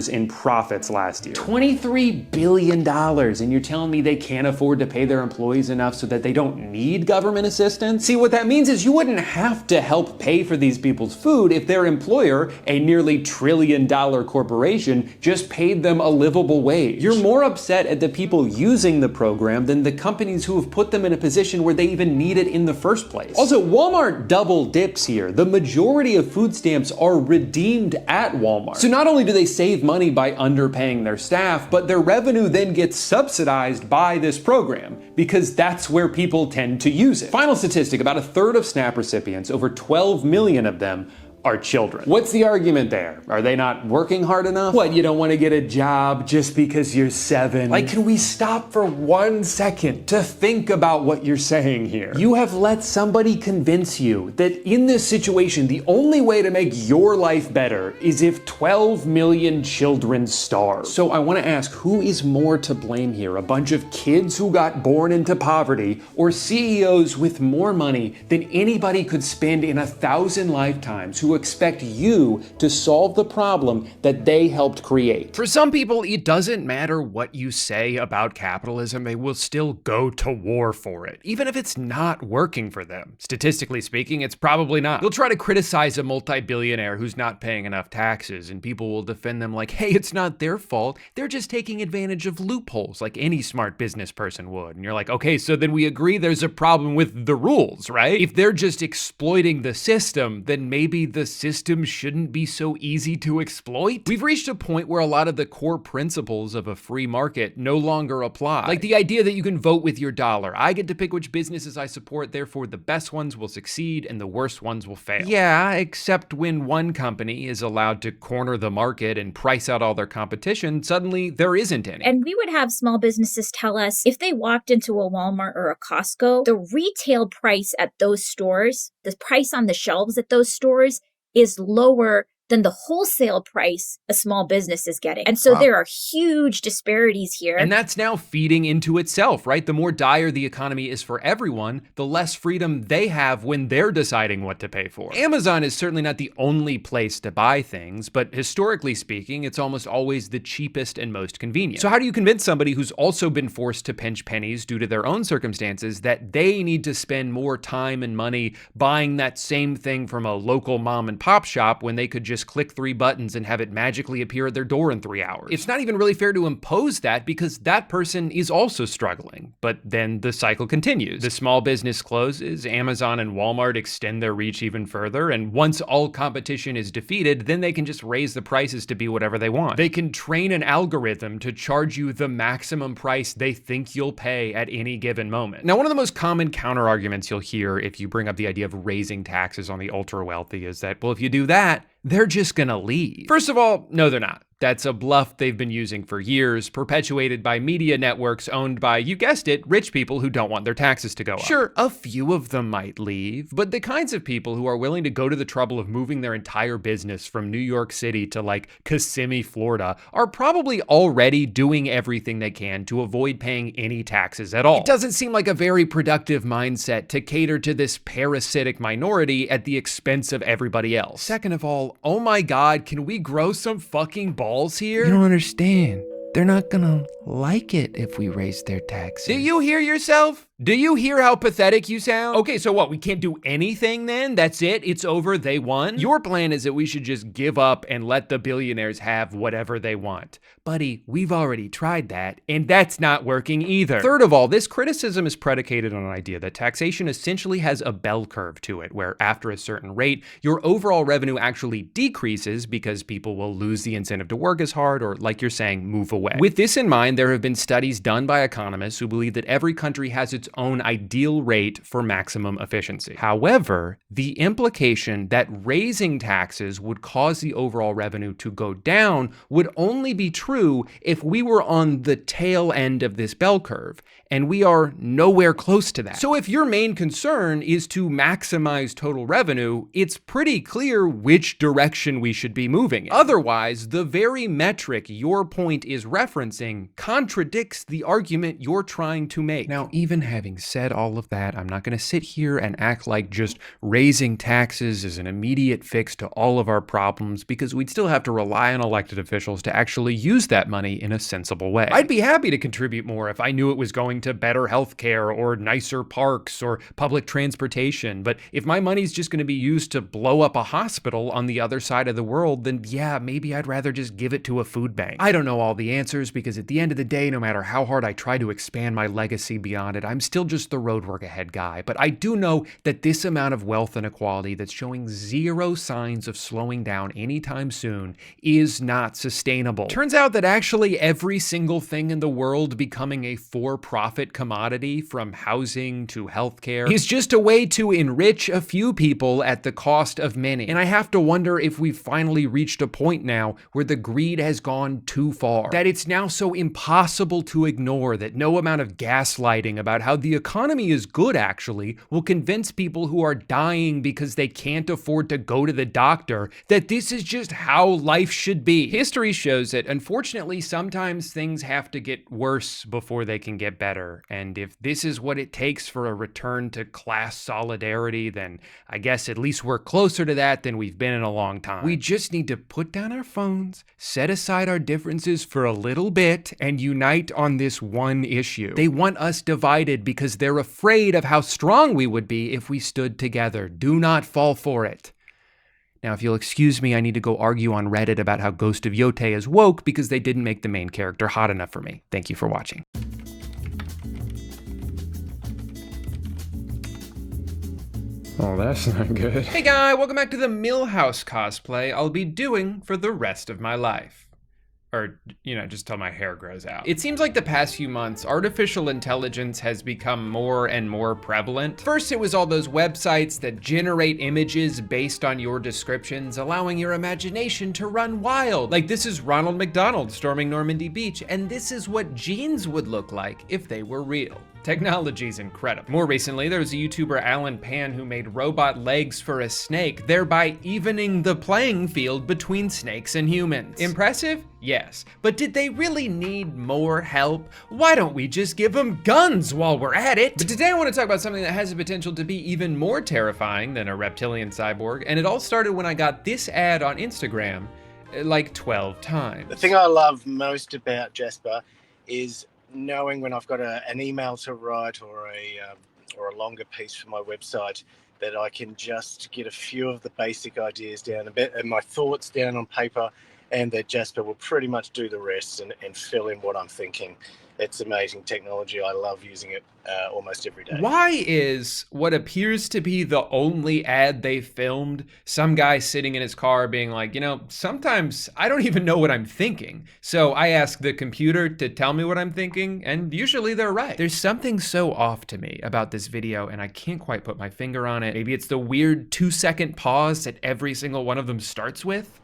in profits last year. $23 billion, and you're telling me they can't afford to pay their employees enough so that they don't need government assistance? See, what that means is you wouldn't have to help pay for these people's food if their employer, a nearly $1 trillion corporation, just paid them a livable wage. You're more upset at the people using the program than the companies who have put them in a position where they even need it in the first place. Also, Walmart double dips here. The majority of food stamps are redeemed at Walmart. So not only do they save money by underpaying their staff, but their revenue then gets subsidized by this program because that's where people tend to use it. Final statistic, about 1/3 of SNAP recipients, over 12 million of them, are children. What's the argument there? Are they not working hard enough? What, you don't want to get a job just because you're 7? Like, can we stop for 1 second to think about what you're saying here? You have let somebody convince you that in this situation, the only way to make your life better is if 12 million children starve. So I want to ask, who is more to blame here? A bunch of kids who got born into poverty, or CEOs with more money than anybody could spend in 1,000 lifetimes who expect you to solve the problem that they helped create? For some people, it doesn't matter what you say about capitalism, they will still go to war for it, even if it's not working for them. Statistically speaking, it's probably not. You'll try to criticize a multi-billionaire who's not paying enough taxes, and people will defend them like, hey, it's not their fault. They're just taking advantage of loopholes like any smart business person would. And you're like, okay, so then we agree there's a problem with the rules, right? If they're just exploiting the system, then maybe the system shouldn't be so easy to exploit. We've reached a point where a lot of the core principles of a free market no longer apply. Like the idea that you can vote with your dollar. I get to pick which businesses I support, therefore the best ones will succeed and the worst ones will fail. Yeah, except when one company is allowed to corner the market and price out all their competition, suddenly there isn't any. And we would have small businesses tell us if they walked into a Walmart or a Costco, the retail price at those stores, the price on the shelves at those stores, is lower than the wholesale price a small business is getting. And so there are huge disparities here. And that's now feeding into itself, right? The more dire the economy is for everyone, the less freedom they have when they're deciding what to pay for. Amazon is certainly not the only place to buy things, but historically speaking, it's almost always the cheapest and most convenient. So how do you convince somebody who's also been forced to pinch pennies due to their own circumstances that they need to spend more time and money buying that same thing from a local mom and pop shop when they could just click 3 buttons and have it magically appear at their door in 3 hours? It's not even really fair to impose that because that person is also struggling. But then the cycle continues. The small business closes, Amazon and Walmart extend their reach even further, and once all competition is defeated, then they can just raise the prices to be whatever they want. They can train an algorithm to charge you the maximum price they think you'll pay at any given moment. Now, one of the most common counter arguments you'll hear if you bring up the idea of raising taxes on the ultra wealthy is that, well, if you do that, they're just gonna leave. First of all, no, they're not. That's a bluff they've been using for years, perpetuated by media networks owned by, you guessed it, rich people who don't want their taxes to go up. Sure, a few of them might leave, but the kinds of people who are willing to go to the trouble of moving their entire business from New York City to like Kissimmee, Florida, are probably already doing everything they can to avoid paying any taxes at all. It doesn't seem like a very productive mindset to cater to this parasitic minority at the expense of everybody else. Second of all, oh my God, can we grow some fucking balls here? You don't understand. They're not gonna like it if we raise their taxes. Do you hear yourself? Do you hear how pathetic you sound? Okay, so what, we can't do anything then? That's it? It's over, they won? Your plan is that we should just give up and let the billionaires have whatever they want. Buddy, we've already tried that, and that's not working either. Third of all, this criticism is predicated on an idea that taxation essentially has a bell curve to it, where after a certain rate, your overall revenue actually decreases because people will lose the incentive to work as hard or, like you're saying, move away. With this in mind, there have been studies done by economists who believe that every country has its own ideal rate for maximum efficiency. However, the implication that raising taxes would cause the overall revenue to go down would only be true if we were on the tail end of this bell curve, and we are nowhere close to that. So if your main concern is to maximize total revenue, it's pretty clear which direction we should be moving in. Otherwise, the very metric your point is referencing contradicts the argument you're trying to make. Now, even having said all of that, I'm not going to sit here and act like just raising taxes is an immediate fix to all of our problems, because we'd still have to rely on elected officials to actually use that money in a sensible way. I'd be happy to contribute more if I knew it was going to better healthcare or nicer parks or public transportation, but if my money's just going to be used to blow up a hospital on the other side of the world, then yeah, maybe I'd rather just give it to a food bank. I don't know all the answers, because at the end of the day, no matter how hard I try to expand my legacy beyond it, I'm still just the road work ahead guy. But I do know that this amount of wealth inequality that's showing zero signs of slowing down anytime soon is not sustainable. Turns out that actually every single thing in the world becoming a for-profit commodity, from housing to healthcare, is just a way to enrich a few people at the cost of many. And I have to wonder if we've finally reached a point now where the greed has gone too far, that it's now so impossible to ignore that no amount of gaslighting about how the economy is good actually will convince people who are dying because they can't afford to go to the doctor that this is just how life should be. History shows that unfortunately sometimes things have to get worse before they can get better, and if this is what it takes for a return to class solidarity, then I guess at least we're closer to that than we've been in a long time. We just need to put down our phones, set aside our differences for a little bit, and unite on this one issue. They want us divided because they're afraid of how strong we would be if we stood together. Do not fall for it. Now, if you'll excuse me, I need to go argue on Reddit about how Ghost of Yote is woke because they didn't make the main character hot enough for me. Thank you for watching. Oh, that's not good. Hey guy, welcome back to the Millhouse cosplay I'll be doing for the rest of my life. Or, just till my hair grows out. It seems like the past few months, artificial intelligence has become more and more prevalent. First, it was all those websites that generate images based on your descriptions, allowing your imagination to run wild. Like, this is Ronald McDonald storming Normandy Beach, and this is what jeans would look like if they were real. Technology's incredible. More recently, there was a YouTuber, Alan Pan, who made robot legs for a snake, thereby evening the playing field between snakes and humans. Impressive? Yes. But did they really need more help? Why don't we just give them guns while we're at it? But today I want to talk about something that has the potential to be even more terrifying than a reptilian cyborg, and it all started when I got this ad on Instagram like 12 times. The thing I love most about Jasper is knowing when I've got an email to write or a longer piece for my website, that I can just get a few of the basic ideas down a bit and my thoughts down on paper, and that Jasper will pretty much do the rest and fill in what I'm thinking. It's amazing technology. I love using it almost every day. Why is what appears to be the only ad they filmed some guy sitting in his car being like, sometimes I don't even know what I'm thinking. So I ask the computer to tell me what I'm thinking, and usually they're right. There's something so off to me about this video, and I can't quite put my finger on it. Maybe it's the weird 2-second pause that every single one of them starts with.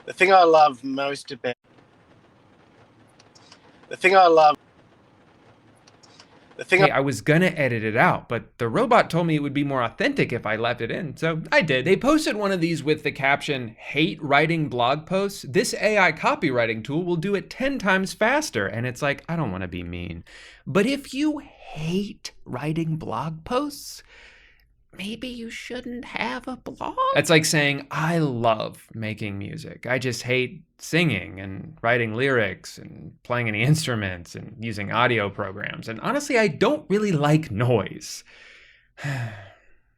The thing I love most about Hey, I was gonna edit it out, but the robot told me it would be more authentic if I left it in, so I did. They posted one of these with the caption, "Hate writing blog posts? This AI copywriting tool will do it 10 times faster." And it's like, I don't wanna be mean, but if you hate writing blog posts, maybe you shouldn't have a blog. That's like saying, I love making music. I just hate singing and writing lyrics and playing any instruments and using audio programs. And honestly, I don't really like noise.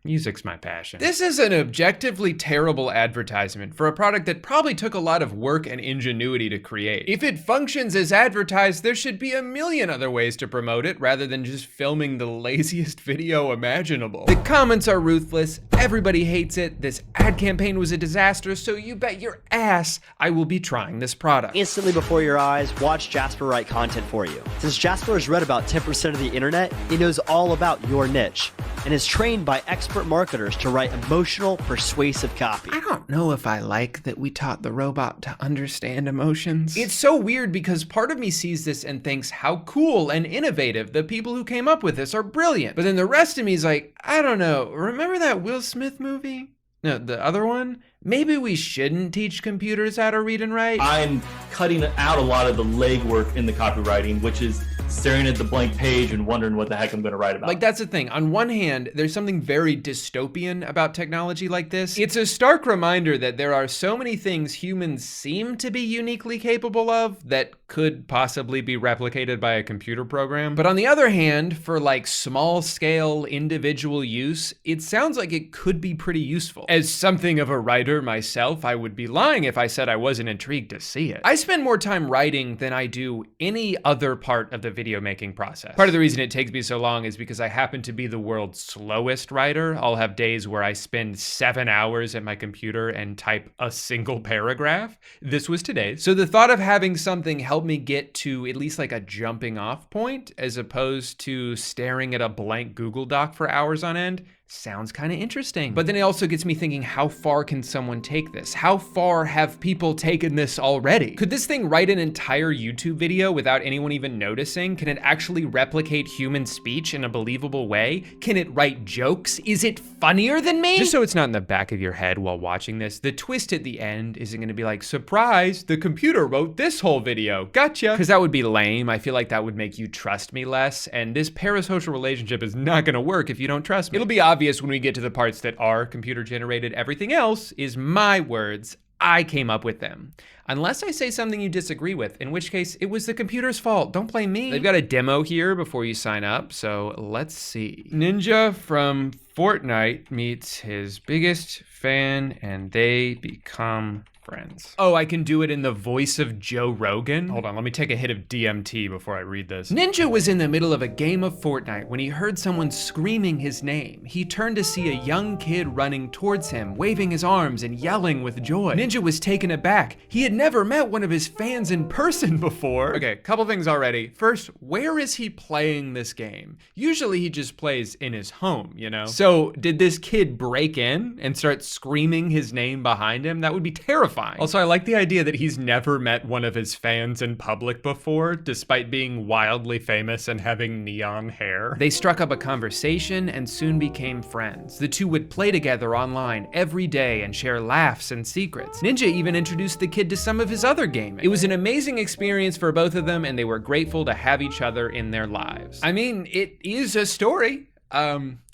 Music's my passion. This is an objectively terrible advertisement for a product that probably took a lot of work and ingenuity to create. If it functions as advertised, there should be a million other ways to promote it rather than just filming the laziest video imaginable. The comments are ruthless, everybody hates it, this ad campaign was a disaster, so you bet your ass I will be trying this product. Instantly before your eyes, watch Jasper write content for you. Since Jasper has read about 10% of the internet, he knows all about your niche and is trained by expert marketers to write emotional, persuasive copy. I don't know if I like that we taught the robot to understand emotions. It's so weird because part of me sees this and thinks how cool and innovative. The people who came up with this are brilliant. But then the rest of me is like, I don't know, remember that Will Smith movie? No, the other one? Maybe we shouldn't teach computers how to read and write? I'm cutting out a lot of the legwork in the copywriting, which is staring at the blank page and wondering what the heck I'm going to write about. Like, that's the thing. On one hand, there's something very dystopian about technology like this. It's a stark reminder that there are so many things humans seem to be uniquely capable of that could possibly be replicated by a computer program. But on the other hand, for like small scale individual use, it sounds like it could be pretty useful. As something of a writer myself, I would be lying if I said I wasn't intrigued to see it. I spend more time writing than I do any other part of the video making process. Part of the reason it takes me so long is because I happen to be the world's slowest writer. I'll have days where I spend 7 hours at my computer and type a single paragraph. This was today. So the thought of having something help me get to at least like a jumping off point as opposed to staring at a blank Google Doc for hours on end sounds kind of interesting. But then it also gets me thinking, how far can someone take this? How far have people taken this already? Could this thing write an entire YouTube video without anyone even noticing? Can it actually replicate human speech in a believable way? Can it write jokes? Is it funnier than me? Just so it's not in the back of your head while watching this, the twist at the end isn't gonna be like, surprise, the computer wrote this whole video, gotcha. Because that would be lame. I feel like that would make you trust me less, and this parasocial relationship is not gonna work if you don't trust me. It'll be obvious when we get to the parts that are computer generated. Everything else is my words. I came up with them. Unless I say something you disagree with, in which case it was the computer's fault. Don't blame me. They've got a demo here before you sign up, so let's see. Ninja from Fortnite meets his biggest fan and they become friends. Oh, I can do it in the voice of Joe Rogan? Hold on, let me take a hit of DMT before I read this. Ninja was in the middle of a game of Fortnite when he heard someone screaming his name. He turned to see a young kid running towards him, waving his arms and yelling with joy. Ninja was taken aback. He had never met one of his fans in person before. Okay, couple things already. First, where is he playing this game? Usually he just plays in his home, you know? So did this kid break in and start screaming his name behind him? That would be terrifying. Also, I like the idea that he's never met one of his fans in public before, despite being wildly famous and having neon hair. They struck up a conversation and soon became friends. The two would play together online every day and share laughs and secrets. Ninja even introduced the kid to some of his other gaming. It was an amazing experience for both of them, and they were grateful to have each other in their lives. I mean, it is a story.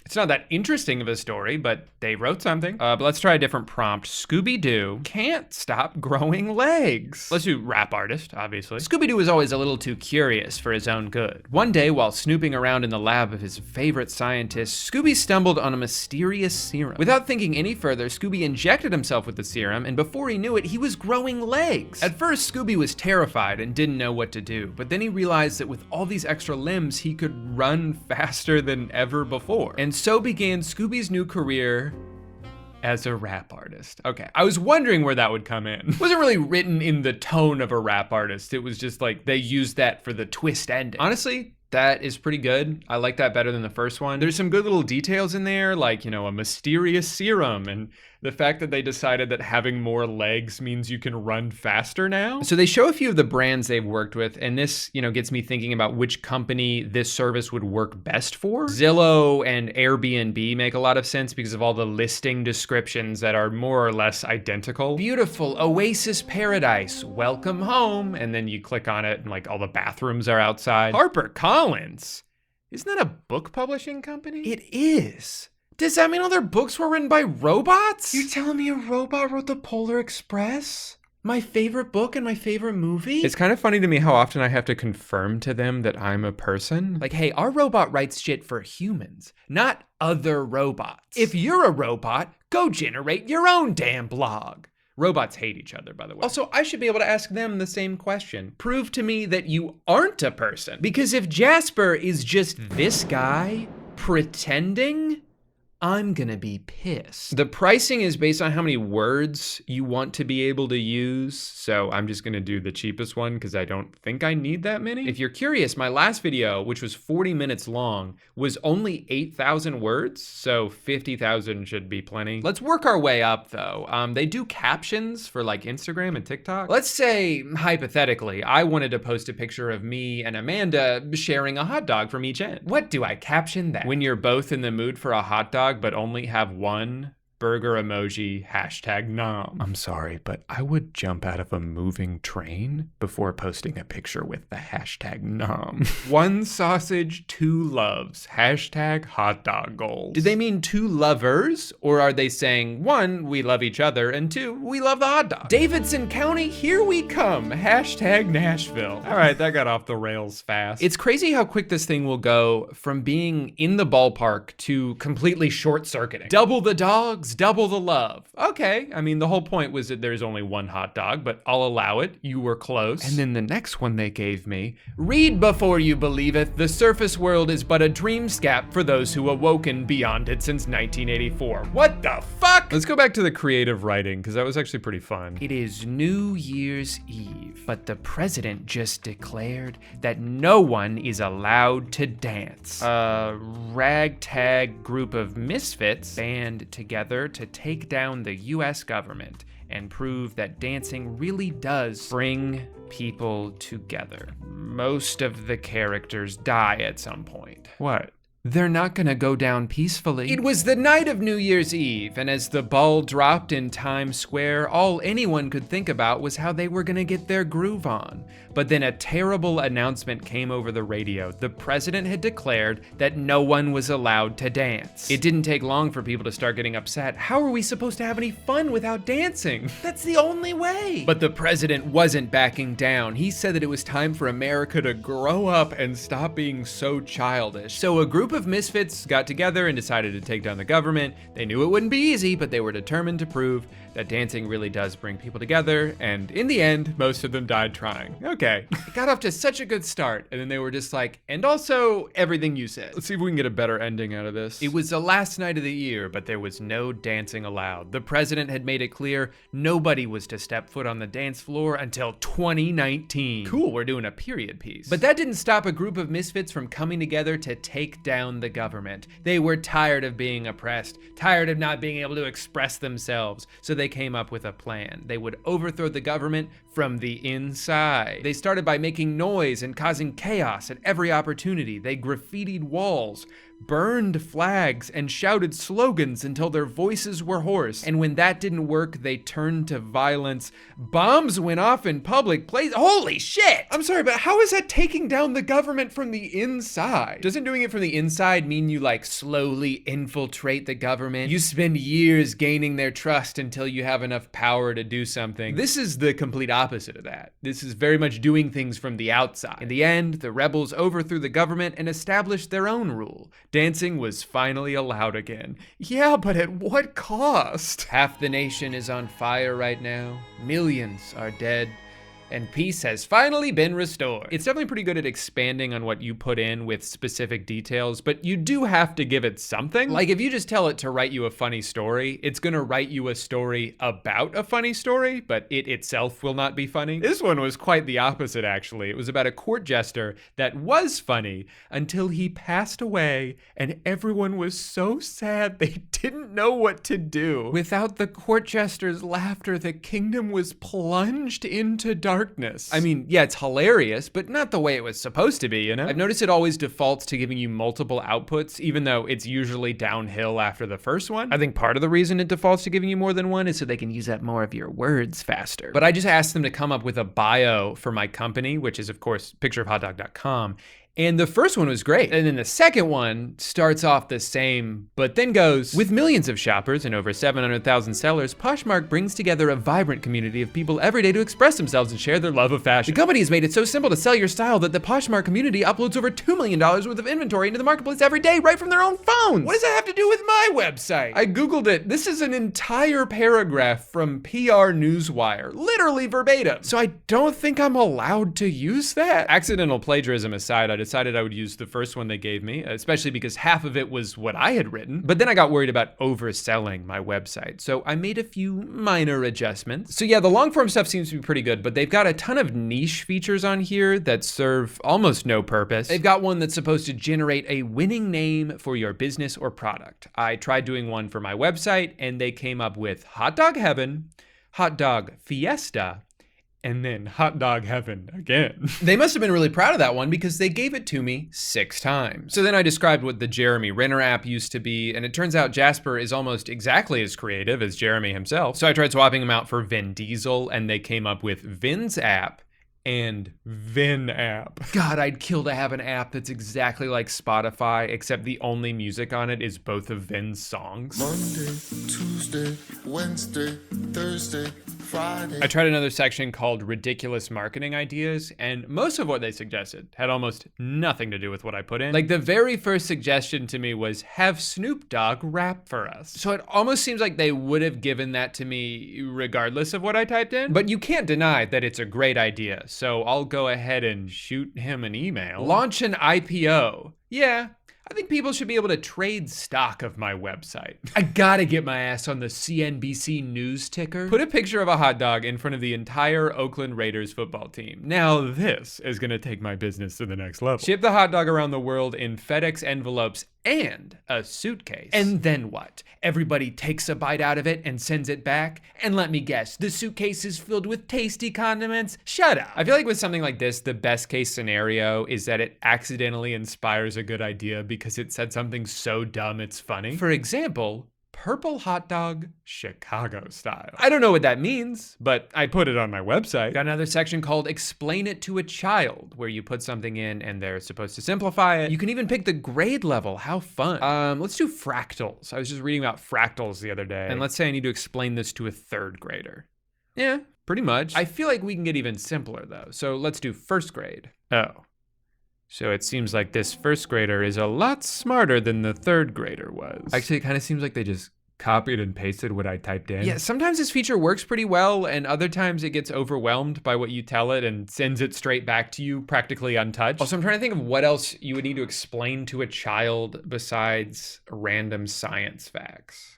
It's not that interesting of a story, but they wrote something. But let's try a different prompt. Scooby-Doo can't stop growing legs. Let's do rap artist, obviously. Scooby-Doo was always a little too curious for his own good. One day, while snooping around in the lab of his favorite scientist, Scooby stumbled on a mysterious serum. Without thinking any further, Scooby injected himself with the serum, and before he knew it, he was growing legs. At first, Scooby was terrified and didn't know what to do, but then he realized that with all these extra limbs, he could run faster than ever before. And so began Scooby's new career as a rap artist. Okay, I was wondering where that would come in. It wasn't really written in the tone of a rap artist. It was just like they used that for the twist ending. Honestly, That is pretty good. I like that better than the first one. There's some good little details in there, like, you know, a mysterious serum and the fact that they decided that having more legs means you can run faster now. So they show a few of the brands they've worked with, and this, you know, gets me thinking about which company this service would work best for. Zillow and Airbnb make a lot of sense because of all the listing descriptions that are more or less identical. Beautiful oasis paradise, welcome home. And then you click on it and like all the bathrooms are outside. HarperCollins. Isn't that a book publishing company? It is. Does that mean all their books were written by robots? You're telling me a robot wrote the Polar Express? My favorite book and my favorite movie? It's kind of funny to me how often I have to confirm to them that I'm a person. Like, hey, our robot writes shit for humans, not other robots. If you're a robot, go generate your own damn blog. Robots hate each other, by the way. Also, I should be able to ask them the same question. Prove to me that you aren't a person. Because if Jasper is just this guy pretending, I'm gonna be pissed. The pricing is based on how many words you want to be able to use, so I'm just gonna do the cheapest one because I don't think I need that many. If you're curious, my last video, which was 40 minutes long, was only 8,000 words, so 50,000 should be plenty. Let's work our way up though. They do captions for like Instagram and TikTok. Let's say, hypothetically, I wanted to post a picture of me and Amanda sharing a hot dog from each end. What do I caption that? When you're both in the mood for a hot dog, but only have one burger emoji, #nom. I'm sorry, but I would jump out of a moving train before posting a picture with the #nom. One sausage, two loves, #hotdoggoals. Did they mean two lovers? Or are they saying, one, we love each other, and two, we love the hot dog? Davidson County, here we come, #Nashville. All right, that got off the rails fast. It's crazy how quick this thing will go from being in the ballpark to completely short-circuiting. Double the dogs, double the love. Okay, I mean, the whole point was that there's only one hot dog, but I'll allow it. You were close. And then the next one they gave me, read before you believeth, the surface world is but a dreamscape for those who awoken beyond it since 1984. What the fuck? Let's go back to the creative writing, because that was actually pretty fun. It is New Year's Eve, but the president just declared that no one is allowed to dance. A ragtag group of misfits band together to take down the US government and prove that dancing really does bring people together. Most of the characters die at some point. What? They're not gonna go down peacefully. It was the night of New Year's Eve, and as the ball dropped in Times Square, all anyone could think about was how they were gonna get their groove on. But then a terrible announcement came over the radio. The president had declared that no one was allowed to dance. It didn't take long for people to start getting upset. How are we supposed to have any fun without dancing? That's the only way. But the president wasn't backing down. He said that it was time for America to grow up and stop being so childish. So a group of misfits got together and decided to take down the government. They knew it wouldn't be easy, but they were determined to prove that dancing really does bring people together, and in the end, most of them died trying. Okay, it got off to such a good start, and then they were just like, and also everything you said. Let's see if we can get a better ending out of this. It was the last night of the year, but there was no dancing allowed. The president had made it clear nobody was to step foot on the dance floor until 2019. Cool, we're doing a period piece. But that didn't stop a group of misfits from coming together to take down the government. They were tired of being oppressed, tired of not being able to express themselves, so they came up with a plan. They would overthrow the government from the inside. They started by making noise and causing chaos at every opportunity. They graffitied walls, burned flags, and shouted slogans until their voices were hoarse. And when that didn't work, they turned to violence. Bombs went off in public places. Holy shit! I'm sorry, but how is that taking down the government from the inside? Doesn't doing it from the inside mean you like slowly infiltrate the government? You spend years gaining their trust until you have enough power to do something. This is the complete opposite of that. This is very much doing things from the outside. In the end, the rebels overthrew the government and established their own rule. Dancing was finally allowed again. Yeah, but at what cost? Half the nation is on fire right now. Millions are dead. and peace has finally been restored. It's definitely pretty good at expanding on what you put in with specific details, but you do have to give it something. Like if you just tell it to write you a funny story, it's gonna write you a story about a funny story, but it itself will not be funny. This one was quite the opposite, actually. It was about a court jester that was funny until he passed away, and everyone was so sad they didn't know what to do. Without the court jester's laughter, the kingdom was plunged into darkness. I mean, yeah, it's hilarious, but not the way it was supposed to be, you know? I've noticed it always defaults to giving you multiple outputs, even though it's usually downhill after the first one. I think part of the reason it defaults to giving you more than one is so they can use up more of your words faster. But I just asked them to come up with a bio for my company, which is of course pictureofhotdog.com. And the first one was great. And then the second one starts off the same, but then goes, with millions of shoppers and over 700,000 sellers, Poshmark brings together a vibrant community of people every day to express themselves and share their love of fashion. The company has made it so simple to sell your style that the Poshmark community uploads over $2 million worth of inventory into the marketplace every day, right from their own phones. What does that have to do with my website? I Googled it. This is an entire paragraph from PR Newswire, literally verbatim. So I don't think I'm allowed to use that. Accidental plagiarism aside, I decided I would use the first one they gave me, especially because half of it was what I had written. But then I got worried about overselling my website, so I made a few minor adjustments. So yeah, the long form stuff seems to be pretty good, but they've got a ton of niche features on here that serve almost no purpose. They've got one that's supposed to generate a winning name for your business or product. I tried doing one for my website, and they came up with Hot Dog Heaven, Hot Dog Fiesta, and then Hot Dog Heaven again. They must have been really proud of that one because they gave it to me 6 times. So then I described what the Jeremy Renner app used to be, and it turns out Jasper is almost exactly as creative as Jeremy himself. So I tried swapping him out for Vin Diesel, and they came up with Vin's app and Vin app. God, I'd kill to have an app that's exactly like Spotify, except the only music on it is both of Vin's songs. Monday, Tuesday, Wednesday, Thursday, Friday. I tried another section called Ridiculous Marketing Ideas, and most of what they suggested had almost nothing to do with what I put in. Like the very first suggestion to me was have Snoop Dogg rap for us. So it almost seems like they would have given that to me regardless of what I typed in, but you can't deny that it's a great idea. So I'll go ahead and shoot him an email. Launch an IPO. Yeah, I think people should be able to trade stock of my website. I gotta get my ass on the CNBC news ticker. Put a picture of a hot dog in front of the entire Oakland Raiders football team. Now this is gonna take my business to the next level. Ship the hot dog around the world in FedEx envelopes and a suitcase. And then what? Everybody takes a bite out of it and sends it back? And let me guess, the suitcase is filled with tasty condiments? Shut up. I feel like with something like this, the best case scenario is that it accidentally inspires a good idea because it said something so dumb it's funny. For example, purple hot dog, Chicago style. I don't know what that means, but I put it on my website. Got another section called Explain It to a Child, where you put something in and they're supposed to simplify it. You can even pick the grade level. How fun. Let's do fractals. I was just reading about fractals the other day, and let's say I need to explain this to a 3rd grader. Yeah, pretty much. I feel like we can get even simpler though, so let's do 1st grade. Oh. So it seems like this 1st grader is a lot smarter than the 3rd grader was. Actually, it kind of seems like they just copied and pasted what I typed in. Yeah, sometimes this feature works pretty well, and other times it gets overwhelmed by what you tell it and sends it straight back to you, practically untouched. Also, I'm trying to think of what else you would need to explain to a child besides random science facts.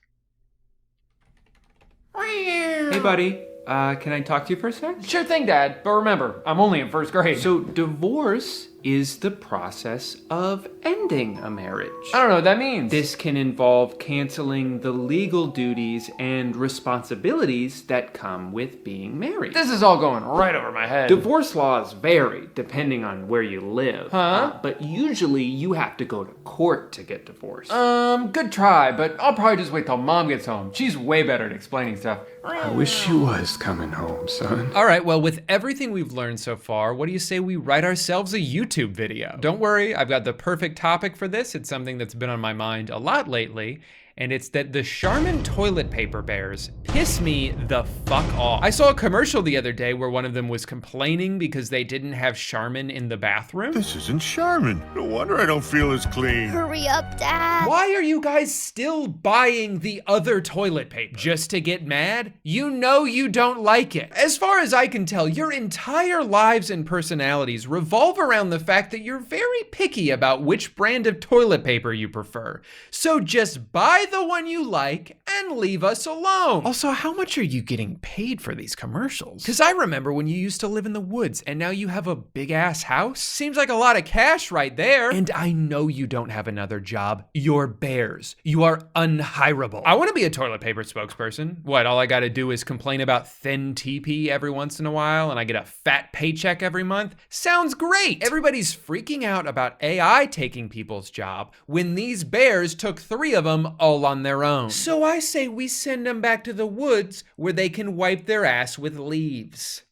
Hey, buddy. Can I talk to you for a sec? Sure thing, Dad. But remember, I'm only in 1st grade. So divorce is the process of ending a marriage. I don't know what that means. This can involve canceling the legal duties and responsibilities that come with being married. This is all going right over my head. Divorce laws vary depending on where you live. But usually you have to go to court to get divorced. Good try, but I'll probably just wait till Mom gets home. She's way better at explaining stuff. I wish she was coming home, son. All right, well, with everything we've learned so far, what do you say we write ourselves a YouTube video? Don't worry, I've got the perfect topic for this. It's something that's been on my mind a lot lately, and it's that the Charmin toilet paper bears piss me the fuck off. I saw a commercial the other day where one of them was complaining because they didn't have Charmin in the bathroom. This isn't Charmin. No wonder I don't feel as clean. Hurry up, Dad. Why are you guys still buying the other toilet paper? Just to get mad? You know you don't like it. As far as I can tell, your entire lives and personalities revolve around the fact that you're very picky about which brand of toilet paper you prefer. So just buy the one you like and leave us alone. Also, how much are you getting paid for these commercials? Because I remember when you used to live in the woods and now you have a big ass house. Seems like a lot of cash right there. And I know you don't have another job. You're bears. You are unhireable. I want to be a toilet paper spokesperson. What, all I gotta do is complain about thin TP every once in a while and I get a fat paycheck every month? Sounds great. Everybody's freaking out about AI taking people's job when these bears took 3 of them all on their own. So I say we send them back to the woods where they can wipe their ass with leaves.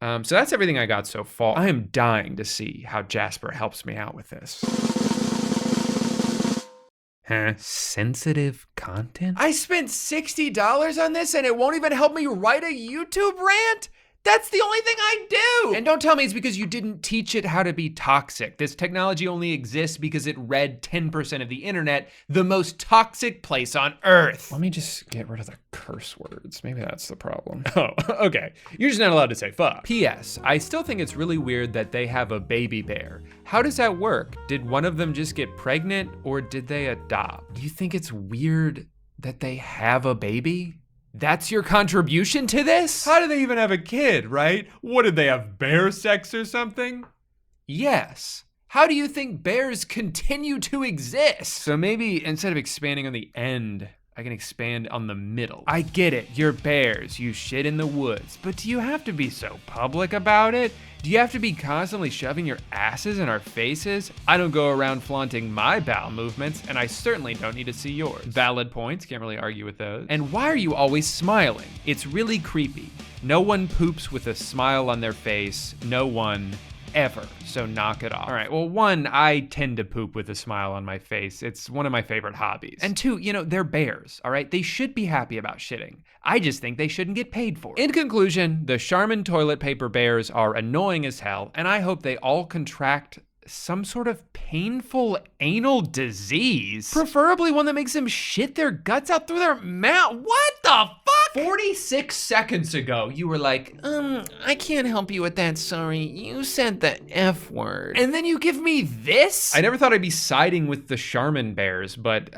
So that's everything I got so far. I am dying to see how Jasper helps me out with this. Huh? Sensitive content? I spent $60 on this and it won't even help me write a YouTube rant? That's the only thing I do! And don't tell me it's because you didn't teach it how to be toxic. This technology only exists because it read 10% of the internet, the most toxic place on earth. Let me just get rid of the curse words. Maybe that's the problem. Oh, okay. You're just not allowed to say fuck. P.S. I still think it's really weird that they have a baby bear. How does that work? Did one of them just get pregnant or did they adopt? Do you think it's weird that they have a baby? That's your contribution to this? How do they even have a kid, right? What, did they have bear sex or something? Yes. How do you think bears continue to exist? So maybe instead of expanding on the end, I can expand on the middle. I get it, you're bears, you shit in the woods, but do you have to be so public about it? Do you have to be constantly shoving your asses in our faces? I don't go around flaunting my bowel movements, and I certainly don't need to see yours. Valid points, can't really argue with those. And why are you always smiling? It's really creepy. No one poops with a smile on their face, no one ever, so knock it off. All right, well, 1, I tend to poop with a smile on my face. It's one of my favorite hobbies. And 2, you know, they're bears, all right? They should be happy about shitting. I just think they shouldn't get paid for it. In conclusion, the Charmin toilet paper bears are annoying as hell, and I hope they all contract some sort of painful anal disease. Preferably one that makes them shit their guts out through their mouth. What the fuck? 46 seconds ago, you were like, I can't help you with that, sorry. You said the F word. And then you give me this? I never thought I'd be siding with the Charmin bears, but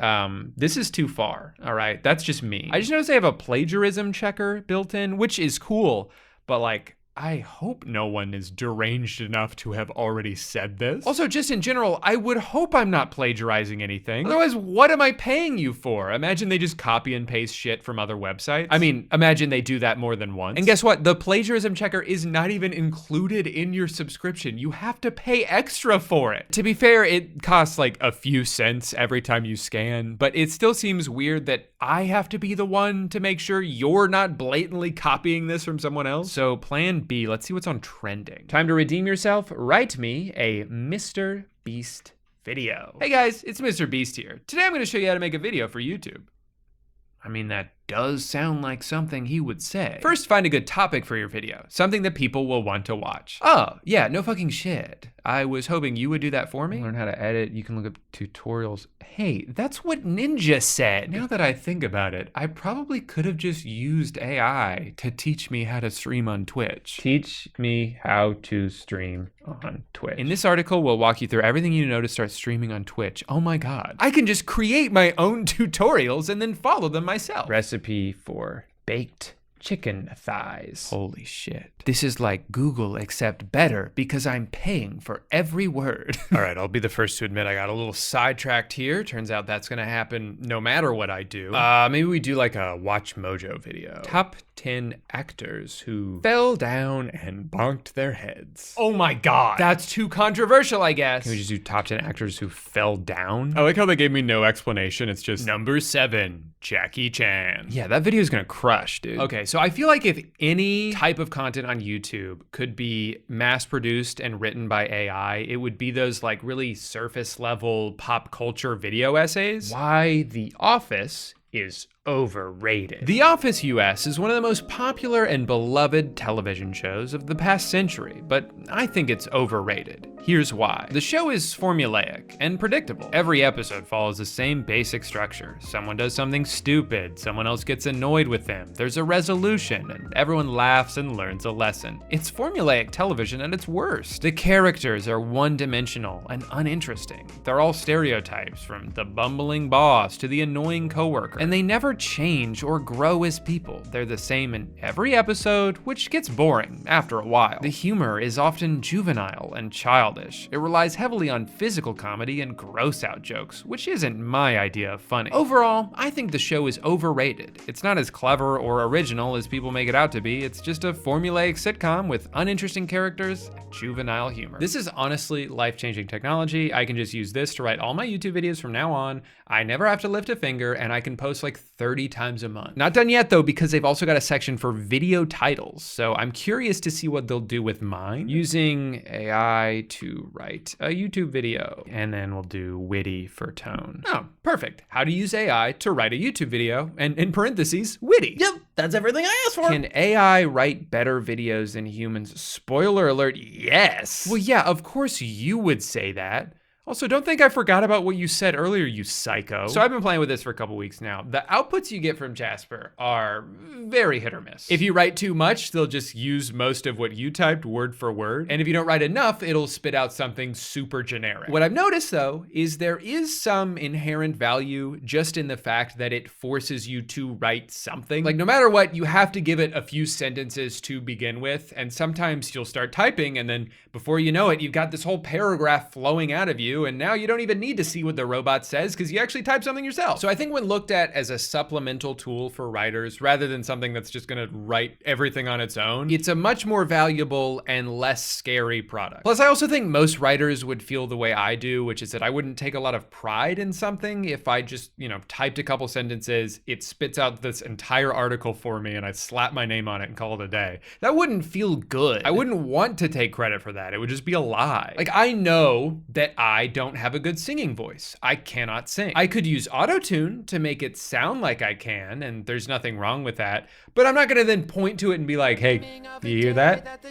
this is too far, all right? That's just me. I just noticed they have a plagiarism checker built in, which is cool, but like, I hope no one is deranged enough to have already said this. Also, just in general, I would hope I'm not plagiarizing anything. Otherwise, what am I paying you for? Imagine they just copy and paste shit from other websites. I mean, imagine they do that more than once. And guess what? The plagiarism checker is not even included in your subscription. You have to pay extra for it. To be fair, it costs like a few cents every time you scan, but it still seems weird that I have to be the one to make sure you're not blatantly copying this from someone else. So plan B, let's see what's on trending. Time to redeem yourself. Write me a Mr. Beast video. Hey guys, it's Mr. Beast here. Today I'm gonna show you how to make a video for YouTube. I mean, that does sound like something he would say. First, find a good topic for your video, something that people will want to watch. Oh, yeah, no fucking shit. I was hoping you would do that for me. Learn how to edit, you can look up tutorials. Hey, that's what Ninja said. Now that I think about it, I probably could have just used AI to teach me how to stream on Twitch. Teach me how to stream on Twitch. In this article, we'll walk you through everything you know to start streaming on Twitch. Oh my God. I can just create my own tutorials and then follow them myself. Recipe for baked chicken thighs. Holy shit. This is like Google, except better because I'm paying for every word. All right, I'll be the first to admit I got a little sidetracked here. Turns out that's gonna happen no matter what I do. Maybe we do like a Watch Mojo video. Top 10 actors who fell down and bonked their heads. Oh my God. That's too controversial, I guess. Can we just do top 10 actors who fell down? I like how they gave me no explanation. It's just number 7, Jackie Chan. Yeah, that video is gonna crush, dude. Okay, so I feel like if any type of content on YouTube could be mass produced and written by AI, it would be those like really surface level pop culture video essays. Why The Office is overrated. The Office US is one of the most popular and beloved television shows of the past century, but I think it's overrated. Here's why. The show is formulaic and predictable. Every episode follows the same basic structure. Someone does something stupid, someone else gets annoyed with them, there's a resolution, and everyone laughs and learns a lesson. It's formulaic television at its worst. The characters are one-dimensional and uninteresting. They're all stereotypes, from the bumbling boss to the annoying coworker, and they never change or grow as people. They're the same in every episode, which gets boring after a while. The humor is often juvenile and childish. It relies heavily on physical comedy and gross-out jokes, which isn't my idea of funny. Overall, I think the show is overrated. It's not as clever or original as people make it out to be. It's just a formulaic sitcom with uninteresting characters and juvenile humor. This is honestly life-changing technology. I can just use this to write all my YouTube videos from now on. I never have to lift a finger, and I can post like 30 times a month. Not done yet though, because they've also got a section for video titles. So I'm curious to see what they'll do with mine. Using AI to write a YouTube video, and then we'll do witty for tone. Oh, perfect. How to use AI to write a YouTube video, and in parentheses, witty. Yep, that's everything I asked for. Can AI write better videos than humans? Spoiler alert, yes. Well, yeah, of course you would say that. Also, don't think I forgot about what you said earlier, you psycho. So I've been playing with this for a couple weeks now. The outputs you get from Jasper are very hit or miss. If you write too much, they'll just use most of what you typed word for word. And if you don't write enough, it'll spit out something super generic. What I've noticed though, is there is some inherent value just in the fact that it forces you to write something. Like no matter what, you have to give it a few sentences to begin with. And sometimes you'll start typing, and then before you know it, you've got this whole paragraph flowing out of you. And now you don't even need to see what the robot says because you actually type something yourself. So I think when looked at as a supplemental tool for writers, rather than something that's just gonna write everything on its own, it's a much more valuable and less scary product. Plus, I also think most writers would feel the way I do, which is that I wouldn't take a lot of pride in something if I just, typed a couple sentences, it spits out this entire article for me, and I slap my name on it and call it a day. That wouldn't feel good. I wouldn't want to take credit for that. It would just be a lie. Like, I know that I don't have a good singing voice. I cannot sing. I could use auto-tune to make it sound like I can, and there's nothing wrong with that, but I'm not gonna then point to it and be like, hey, you hear that?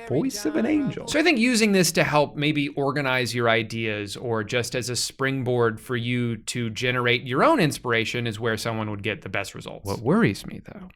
Voice of an angel. So I think using this to help maybe organize your ideas, or just as a springboard for you to generate your own inspiration, is where someone would get the best results. What worries me though,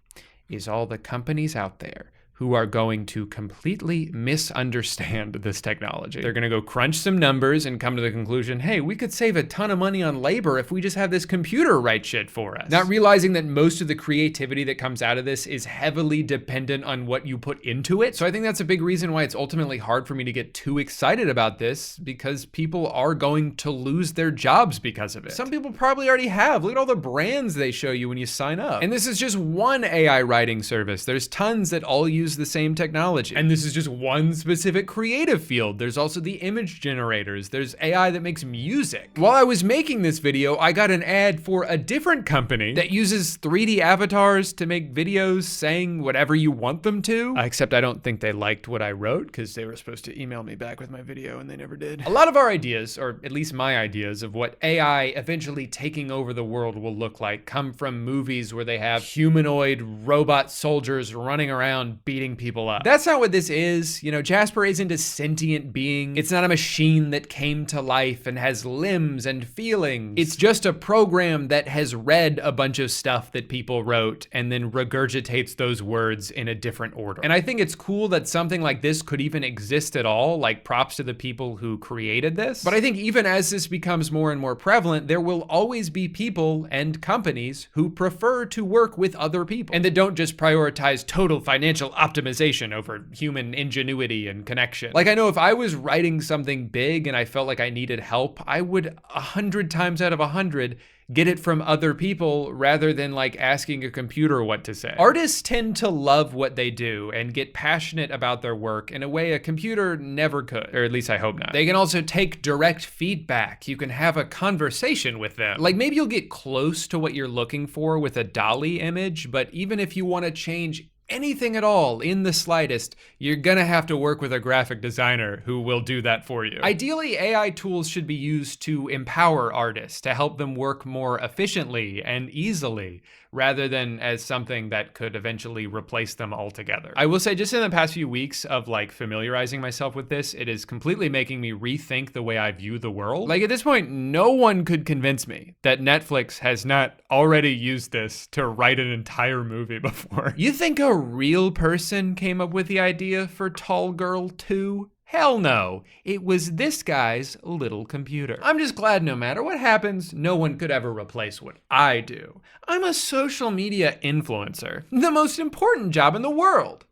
is all the companies out there who are going to completely misunderstand this technology. They're gonna go crunch some numbers and come to the conclusion, hey, we could save a ton of money on labor if we just have this computer write shit for us. Not realizing that most of the creativity that comes out of this is heavily dependent on what you put into it. So I think that's a big reason why it's ultimately hard for me to get too excited about this, because people are going to lose their jobs because of it. Some people probably already have. Look at all the brands they show you when you sign up. And this is just one AI writing service. There's tons that all use the same technology. And this is just one specific creative field. There's also the image generators. There's AI that makes music. While I was making this video, I got an ad for a different company that uses 3D avatars to make videos saying whatever you want them to. Except I don't think they liked what I wrote, because they were supposed to email me back with my video and they never did. A lot of our ideas, or at least my ideas, of what AI eventually taking over the world will look like come from movies where they have humanoid robot soldiers running around beating people up. That's not what this is. Jasper isn't a sentient being. It's not a machine that came to life and has limbs and feelings. It's just a program that has read a bunch of stuff that people wrote and then regurgitates those words in a different order. And I think it's cool that something like this could even exist at all. Like, props to the people who created this. But I think even as this becomes more and more prevalent, there will always be people and companies who prefer to work with other people and that don't just prioritize total financial optimization over human ingenuity and connection. Like, I know if I was writing something big and I felt like I needed help, I would 100 times out of 100 get it from other people rather than like asking a computer what to say. Artists tend to love what they do and get passionate about their work in a way a computer never could, or at least I hope not. They can also take direct feedback. You can have a conversation with them. Like, maybe you'll get close to what you're looking for with a DALL-E image, but even if you want to change anything at all in the slightest, you're gonna have to work with a graphic designer who will do that for you. Ideally, AI tools should be used to empower artists, to help them work more efficiently and easily, rather than as something that could eventually replace them altogether. I will say, just in the past few weeks of like familiarizing myself with this, it is completely making me rethink the way I view the world. Like, at this point, no one could convince me that Netflix has not already used this to write an entire movie before. You think a real person came up with the idea for Tall Girl 2? Hell no, it was this guy's little computer. I'm just glad no matter what happens, no one could ever replace what I do. I'm a social media influencer, the most important job in the world.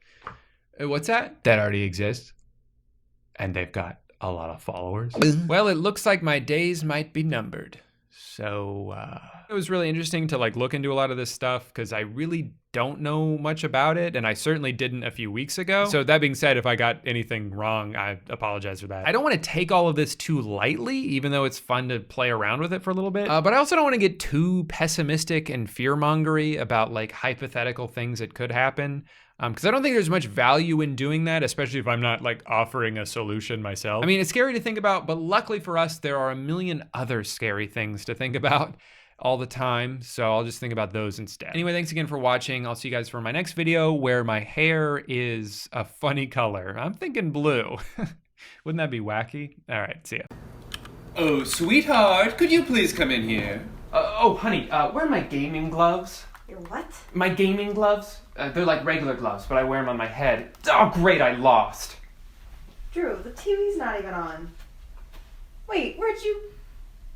What's that? That already exists. And they've got a lot of followers. Well, it looks like my days might be numbered. So, it was really interesting to like look into a lot of this stuff because I really don't know much about it, and I certainly didn't a few weeks ago. So that being said, if I got anything wrong, I apologize for that. I don't want to take all of this too lightly, even though it's fun to play around with it for a little bit. But I also don't want to get too pessimistic and fear-mongery about like hypothetical things that could happen. Because I don't think there's much value in doing that, especially if I'm not like offering a solution myself. I mean, it's scary to think about, but luckily for us, there are a million other scary things to think about all the time, so I'll just think about those instead. Anyway, thanks again for watching. I'll see you guys for my next video where my hair is a funny color. I'm thinking blue. Wouldn't that be wacky? All right, see ya. Oh, sweetheart, could you please come in here? Oh, honey, where are my gaming gloves? Your what? My gaming gloves? They're like regular gloves, but I wear them on my head. Oh, great, I lost. Drew, the TV's not even on. Wait, where'd you...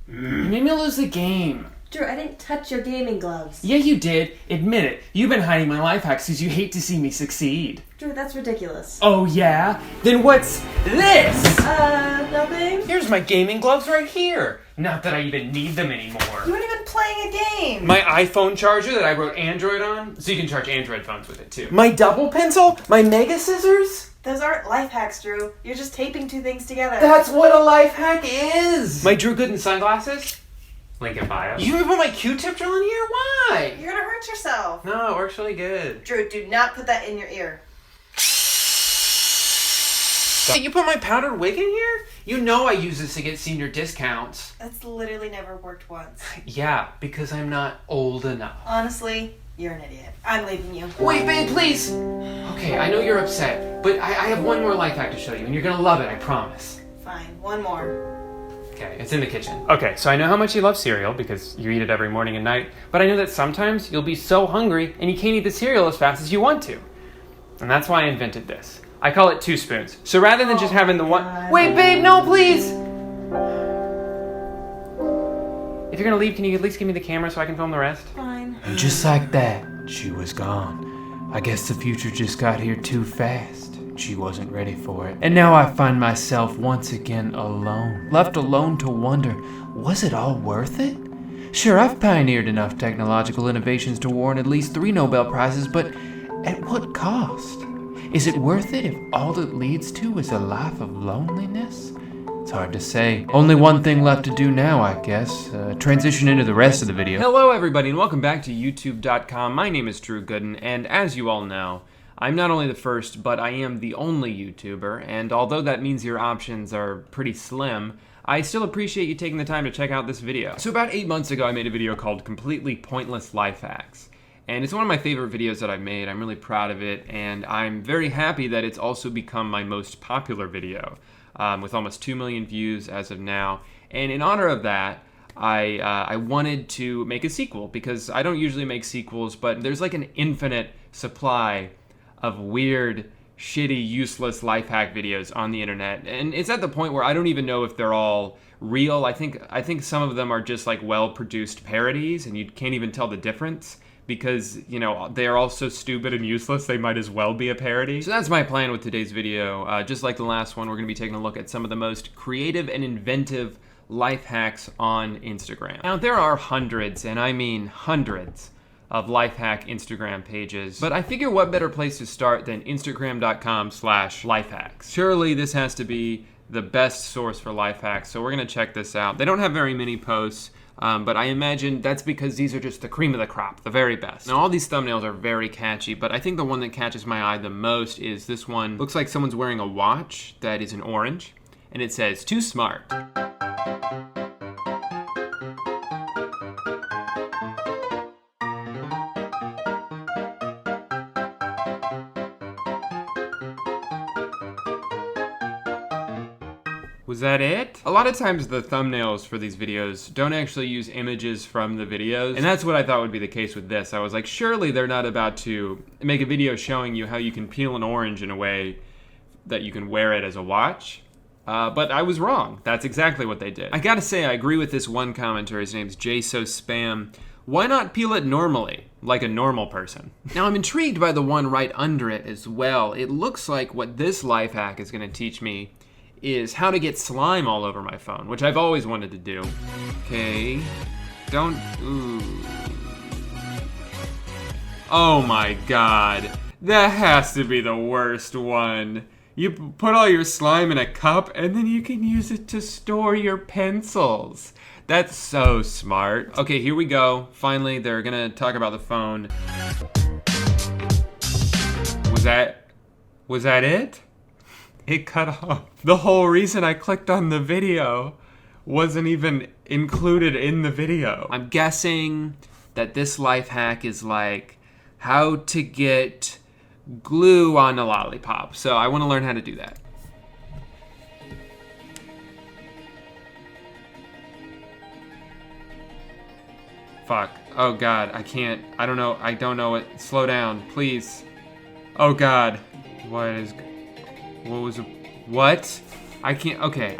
You made me lose the game. Drew, I didn't touch your gaming gloves. Yeah, you did. Admit it. You've been hiding my life hacks because you hate to see me succeed. Drew, that's ridiculous. Oh, yeah? Then what's this? Nothing. Here's my gaming gloves right here. Not that I even need them anymore. You weren't even playing a game. My iPhone charger that I wrote Android on, so you can charge Android phones with it too. My double pencil? My mega scissors? Those aren't life hacks, Drew. You're just taping two things together. That's what a life hack is! My Drew Gooden sunglasses? Link in bio. You even put my Q-tip drill in here? Why? You're gonna hurt yourself. No, it works really good. Drew, do not put that in your ear. Hey, you put my powdered wig in here? You know I use this to get senior discounts. That's literally never worked once. Yeah, because I'm not old enough. Honestly, you're an idiot. I'm leaving you. Wait, babe, please! Okay, I know you're upset, but I have one more life hack to show you, and you're gonna love it, I promise. Fine, one more. Okay, it's in the kitchen. Okay, so I know how much you love cereal because you eat it every morning and night, but I know that sometimes you'll be so hungry and you can't eat the cereal as fast as you want to. And that's why I invented this. I call it 2 spoons. So rather than just having the one... Wait, babe, no, please! If you're gonna leave, can you at least give me the camera so I can film the rest? Fine. And just like that, she was gone. I guess the future just got here too fast. She wasn't ready for it. And now I find myself once again alone. Left alone to wonder, was it all worth it? Sure, I've pioneered enough technological innovations to warrant at least 3 Nobel Prizes, but at what cost? Is it worth it if all it leads to is a life of loneliness? It's hard to say. Only one thing left to do now, I guess. Transition into the rest of the video. Hello everybody and welcome back to YouTube.com. My name is Drew Gooden, and as you all know, I'm not only the first, but I am the only YouTuber, and although that means your options are pretty slim, I still appreciate you taking the time to check out this video. So about 8 months ago, I made a video called Completely Pointless Life Hacks. And it's one of my favorite videos that I've made. I'm really proud of it, and I'm very happy that it's also become my most popular video, with almost 2 million views as of now. And in honor of that, I wanted to make a sequel, because I don't usually make sequels, but there's like an infinite supply of weird, shitty, useless life hack videos on the internet. And it's at the point where I don't even know if they're all real. I think some of them are just like well-produced parodies, and you can't even tell the difference because, you know, they're all so stupid and useless, they might as well be a parody. So that's my plan with today's video. Just like the last one, we're gonna be taking a look at some of the most creative and inventive life hacks on Instagram. Now, there are hundreds, and I mean hundreds, of life hack Instagram pages, but I figure what better place to start than Instagram.com/lifehacks. Surely this has to be the best source for life hacks, so we're gonna check this out. They don't have very many posts, but I imagine that's because these are just the cream of the crop, the very best. Now, all these thumbnails are very catchy, but I think the one that catches my eye the most is this one. Looks like someone's wearing a watch that is an orange, and it says, "Too smart." Was that it? A lot of times the thumbnails for these videos don't actually use images from the videos, and that's what I thought would be the case with this. I was like, surely they're not about to make a video showing you how you can peel an orange in a way that you can wear it as a watch. But I was wrong. That's exactly what they did. I gotta say, I agree with this one commenter. His name's JSoSpam. Why not peel it normally, like a normal person? Now, I'm intrigued by the one right under it as well. It looks like what this life hack is gonna teach me is how to get slime all over my phone, which I've always wanted to do. Okay, don't, ooh. Oh my God, that has to be the worst one. You put all your slime in a cup and then you can use it to store your pencils. That's so smart. Okay, here we go. Finally, they're gonna talk about the phone. Was that it? It cut off. The whole reason I clicked on the video wasn't even included in the video. I'm guessing that this life hack is like how to get glue on a lollipop. So I want to learn how to do that. Fuck. Oh God, I can't. I don't know. I don't know it. Slow down, please. Oh God. What was it? What? I can't. Okay,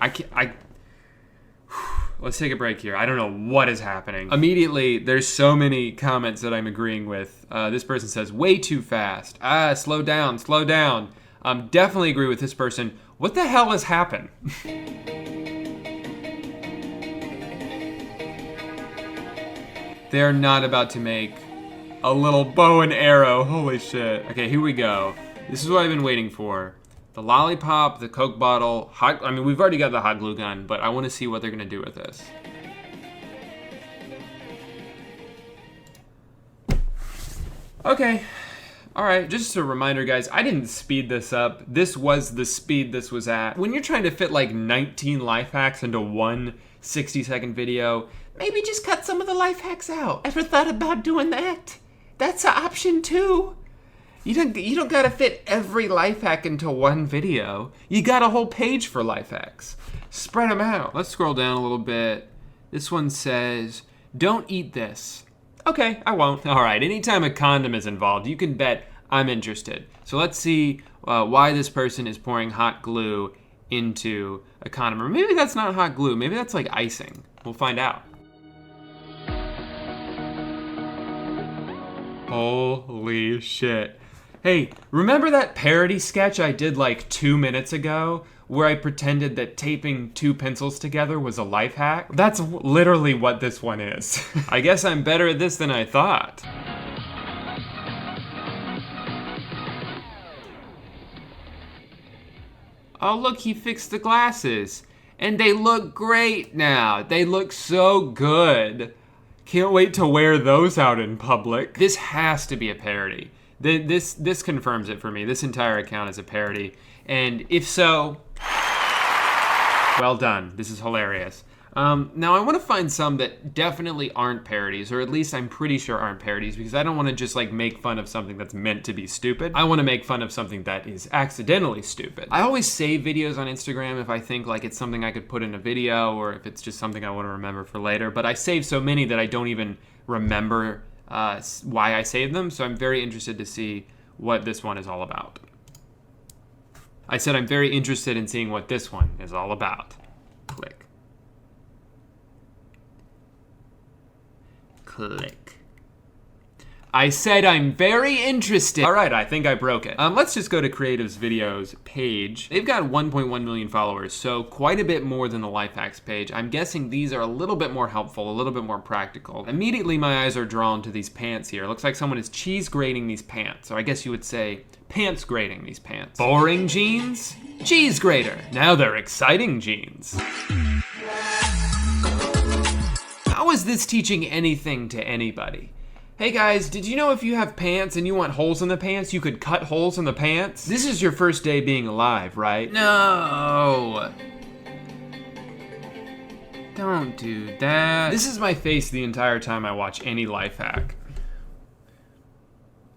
let's take a break here. I don't know what is happening. Immediately, there's so many comments that I'm agreeing with. This person says, way too fast. Slow down, slow down. Definitely agree with this person. What the hell has happened? They're not about to make a little bow and arrow. Holy shit. Okay, here we go. This is what I've been waiting for. The lollipop, the Coke bottle, I mean, we've already got the hot glue gun, but I want to see what they're going to do with this. Okay. All right, just a reminder, guys, I didn't speed this up. This was the speed this was at. When you're trying to fit like 19 life hacks into one 60-second video, maybe just cut some of the life hacks out. Ever thought about doing that? That's an option too. You don't gotta fit every life hack into one video. You got a whole page for life hacks. Spread them out. Let's scroll down a little bit. This one says, don't eat this. Okay, I won't. All right, anytime a condom is involved, you can bet I'm interested. So let's see why this person is pouring hot glue into a condom. Or maybe that's not hot glue. Maybe that's like icing. We'll find out. Holy shit. Hey, remember that parody sketch I did like 2 minutes ago where I pretended that taping two pencils together was a life hack? That's literally what this one is. I guess I'm better at this than I thought. Oh look, he fixed the glasses. And they look great now. They look so good. Can't wait to wear those out in public. This has to be a parody. This confirms it for me. This entire account is a parody. And if so, well done. This is hilarious. Now I want to find some that definitely aren't parodies, or at least I'm pretty sure aren't parodies, because I don't want to just like make fun of something that's meant to be stupid. I want to make fun of something that is accidentally stupid. I always save videos on Instagram if I think like it's something I could put in a video, or if it's just something I want to remember for later, but I save so many that I don't even remember why I saved them, so I'm very interested to see what this one is all about. I said I'm very interested in seeing what this one is all about. Click. Click. I said I'm very interested. All right, I think I broke it. Let's just go to Creative's Videos page. They've got 1.1 million followers, so quite a bit more than the life hacks page. I'm guessing these are a little bit more helpful, a little bit more practical. Immediately my eyes are drawn to these pants here. It looks like someone is cheese grating these pants, or I guess you would say pants grating these pants. Boring jeans? Cheese grater. Now they're exciting jeans. How is this teaching anything to anybody? Hey guys, did you know if you have pants and you want holes in the pants, you could cut holes in the pants? This is your first day being alive, right? No! Don't do that. This is my face the entire time I watch any life hack.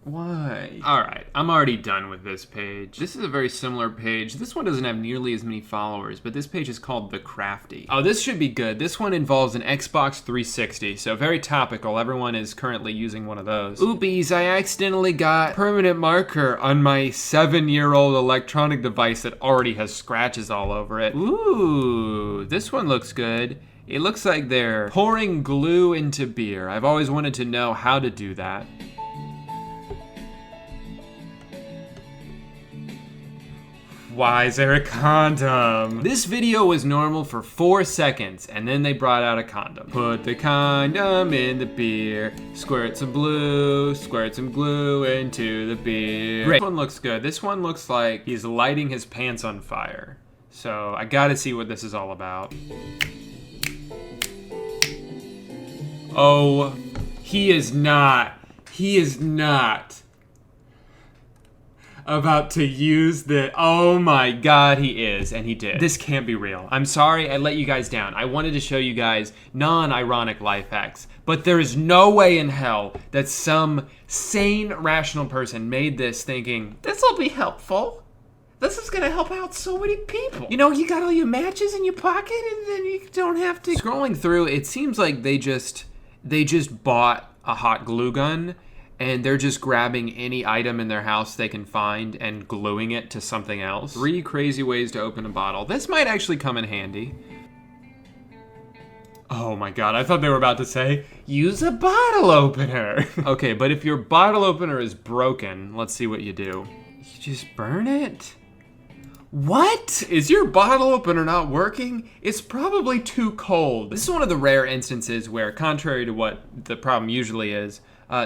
Why? All right, I'm already done with this page. This is a very similar page. This one doesn't have nearly as many followers, but this page is called The Crafty. Oh, this should be good. This one involves an Xbox 360, so very topical. Everyone is currently using one of those. Oopies, I accidentally got permanent marker on my 7-year-old electronic device that already has scratches all over it. Ooh, this one looks good. It looks like they're pouring glue into beer. I've always wanted to know how to do that. Why is there a condom? This video was normal for 4 seconds, and then they brought out a condom. Put the condom in the beer, squirt some glue into the beer. Great. This one looks good. This one looks like he's lighting his pants on fire. So I gotta see what this is all about. Oh, he is not about to use the, oh my God, he is, and he did. This can't be real. I'm sorry I let you guys down. I wanted to show you guys non-ironic life hacks, but there is no way in hell that some sane, rational person made this thinking, this'll be helpful. This is gonna help out so many people. You know, you got all your matches in your pocket and then you don't have to. Scrolling through, it seems like they just bought a hot glue gun and they're just grabbing any item in their house they can find and gluing it to something else. 3 crazy ways to open a bottle. This might actually come in handy. Oh my God, I thought they were about to say, use a bottle opener. Okay, but if your bottle opener is broken, let's see what you do. You just burn it? What? Is your bottle opener not working? It's probably too cold. This is one of the rare instances where, contrary to what the problem usually is,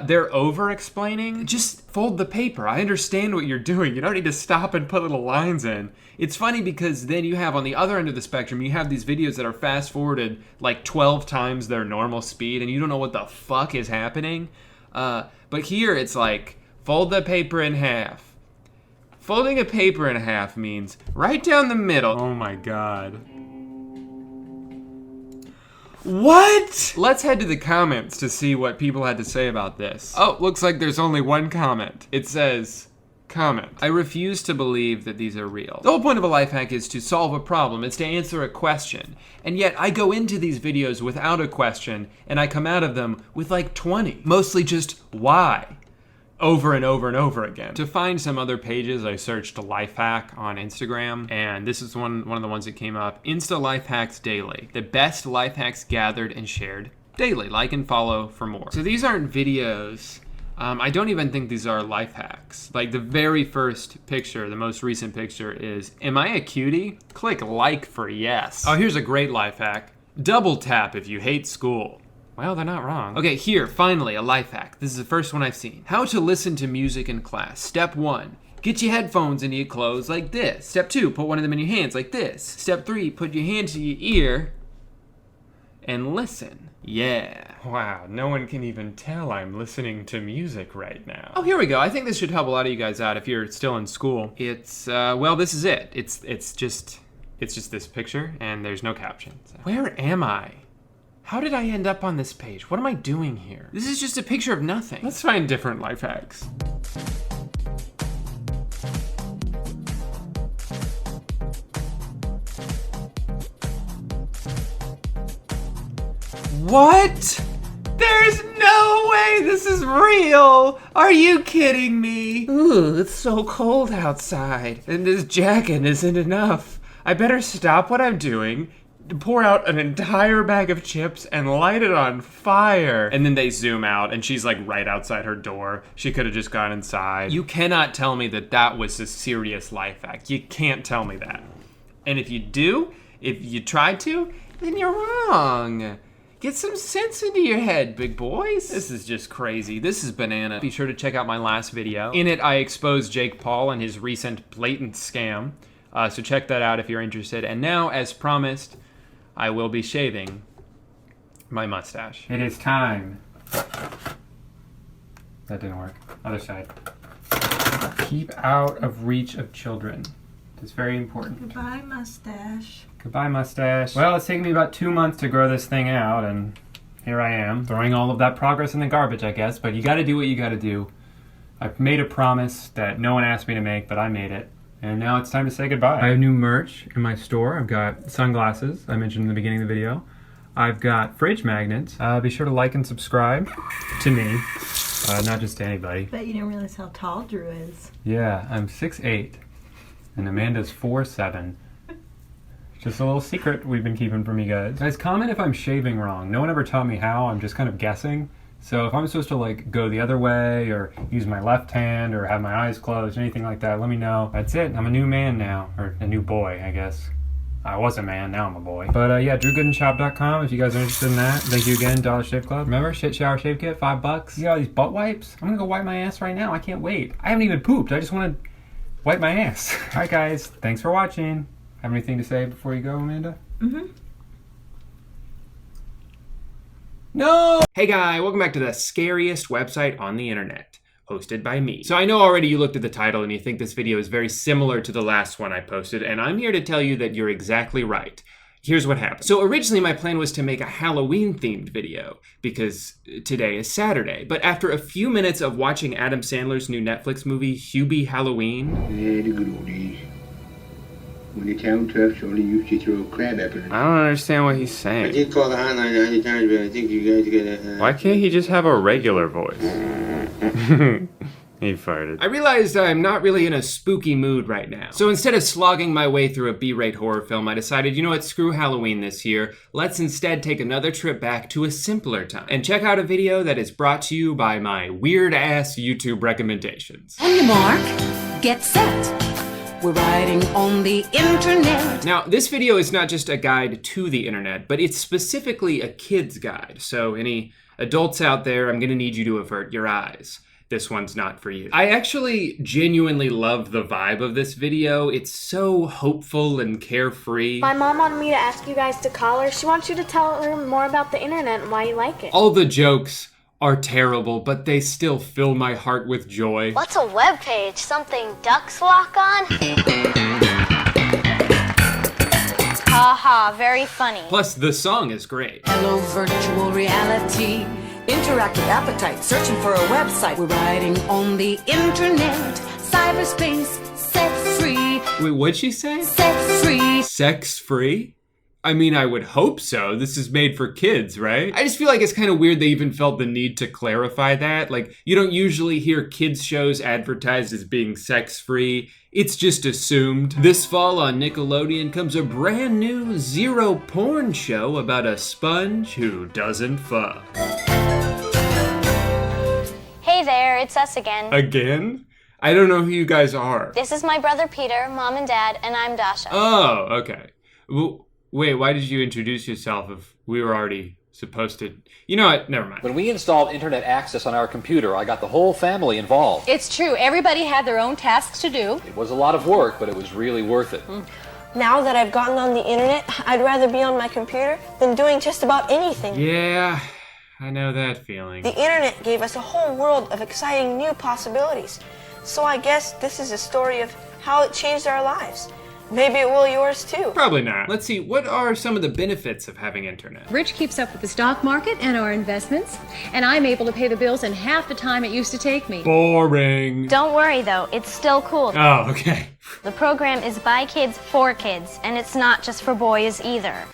they're over-explaining. Just fold the paper. I understand what you're doing. You don't need to stop and put little lines in. It's funny because then you have, on the other end of the spectrum, you have these videos that are fast-forwarded like 12 times their normal speed, and you don't know what the fuck is happening. But here it's like, fold the paper in half. Folding a paper in half means right down the middle. Oh my God. What? Let's head to the comments to see what people had to say about this. Oh, looks like there's only one comment. It says, comment. I refuse to believe that these are real. The whole point of a life hack is to solve a problem. It's to answer a question. And yet I go into these videos without a question and I come out of them with like 20. Mostly just why? Over and over and over again. To find some other pages, I searched life hack on Instagram, and this is one of the ones that came up. Insta Life Hacks Daily. The best life hacks gathered and shared daily. Like and follow for more. So these aren't videos. I don't even think these are life hacks. Like the very first picture, the most recent picture is, am I a cutie? Click like for yes. Oh, here's a great life hack. Double tap if you hate school. Well, they're not wrong. Okay, here, finally, a life hack. This is the first one I've seen. How to listen to music in class. Step 1, get your headphones into your clothes like this. Step 2, put one of them in your hands like this. Step 3, put your hand to your ear and listen. Yeah. Wow, no one can even tell I'm listening to music right now. Oh, here we go. I think this should help a lot of you guys out if you're still in school. It's, well, this is it. It's just this picture and there's no captions. Where am I? How did I end up on this page? What am I doing here? This is just a picture of nothing. Let's find different life hacks. What? There's no way this is real! Are you kidding me? Ooh, it's so cold outside, and this jacket isn't enough. I better stop what I'm doing, pour out an entire bag of chips and light it on fire. And then they zoom out and she's like right outside her door. She could have just gone inside. You cannot tell me that that was a serious life hack. You can't tell me that. And if you do, if you try to, then you're wrong. Get some sense into your head, big boys. This is just crazy. This is banana. Be sure to check out my last video. In it, I exposed Jake Paul and his recent blatant scam. So check that out if you're interested. And now, as promised, I will be shaving my mustache. It is time. That didn't work. Other side. Keep out of reach of children. It's very important. Goodbye, mustache. Goodbye, mustache. Well, it's taken me about 2 months to grow this thing out, and here I am, throwing all of that progress in the garbage, I guess, but you gotta do what you gotta do. I've made a promise that no one asked me to make, but I made it. And now it's time to say goodbye. I have new merch in my store. I've got sunglasses, I mentioned in the beginning of the video. I've got fridge magnets. Be sure to like and subscribe to me, not just to anybody. Bet you didn't realize how tall Drew is. Yeah, I'm 6'8", and Amanda's 4'7". Just a little secret we've been keeping from you guys. Guys, comment if I'm shaving wrong. No one ever taught me how, I'm just kind of guessing. So if I'm supposed to like go the other way or use my left hand or have my eyes closed, anything like that, let me know. That's it, I'm a new man now, or a new boy, I guess. I was a man, now I'm a boy. But yeah, DrewGoodenShop.com if you guys are interested in that. Thank you again, Dollar Shave Club. Remember, shit shower shave kit, $5. You got all these butt wipes? I'm gonna go wipe my ass right now, I can't wait. I haven't even pooped, I just wanna wipe my ass. All right guys, thanks for watching. Have anything to say before you go, Amanda? Mm-hmm. No! Hey guy, welcome back to the scariest website on the internet, hosted by me. So I know already you looked at the title and you think this video is very similar to the last one I posted, and I'm here to tell you that you're exactly right. Here's what happened. So originally my plan was to make a Halloween themed video because today is Saturday. But after a few minutes of watching Adam Sandler's new Netflix movie, Hubie Halloween. Yeah, the good old days. When the town toughs only used to throw crab apples. I don't understand what he's saying. I did call the hotline 90 times, but I think you guys gotta... Why can't he just have a regular voice? He farted. I realized I'm not really in a spooky mood right now. So instead of slogging my way through a B-rate horror film, I decided, you know what, screw Halloween this year. Let's instead take another trip back to a simpler time. And check out a video that is brought to you by my weird-ass YouTube recommendations. On your mark, get set. We're riding on the internet. Now, this video is not just a guide to the internet, but it's specifically a kid's guide. So any adults out there, I'm gonna need you to avert your eyes. This one's not for you. I actually genuinely love the vibe of this video. It's so hopeful and carefree. My mom wanted me to ask you guys to call her. She wants you to tell her more about the internet and why you like it. All the jokes are terrible, but they still fill my heart with joy. What's a web page? Something ducks lock on? Haha, very funny. Plus, the song is great. Hello, virtual reality. Interactive appetite, searching for a website. We're riding on the internet. Cyberspace, set free. Wait, what'd she say? Set free. Sex free? I mean, I would hope so. This is made for kids, right? I just feel like it's kind of weird they even felt the need to clarify that. Like, you don't usually hear kids shows advertised as being sex-free. It's just assumed. This fall on Nickelodeon comes a brand new zero porn show about a sponge who doesn't fuck. Hey there, it's us again. Again? I don't know who you guys are. This is my brother Peter, mom and dad, and I'm Dasha. Oh, okay. Well, wait, why did you introduce yourself if we were already supposed to? You know what? Never mind. When we installed internet access on our computer, I got the whole family involved. It's true. Everybody had their own tasks to do. It was a lot of work, but it was really worth it. Now that I've gotten on the internet, I'd rather be on my computer than doing just about anything. Yeah, I know that feeling. The internet gave us a whole world of exciting new possibilities. So I guess this is a story of how it changed our lives. Maybe it will yours too. Probably not. Let's see, what are some of the benefits of having internet? Rich keeps up with the stock market and our investments, and I'm able to pay the bills in half the time it used to take me. Boring. Don't worry though, it's still cool. Oh, okay. The program is by kids for kids, and it's not just for boys either.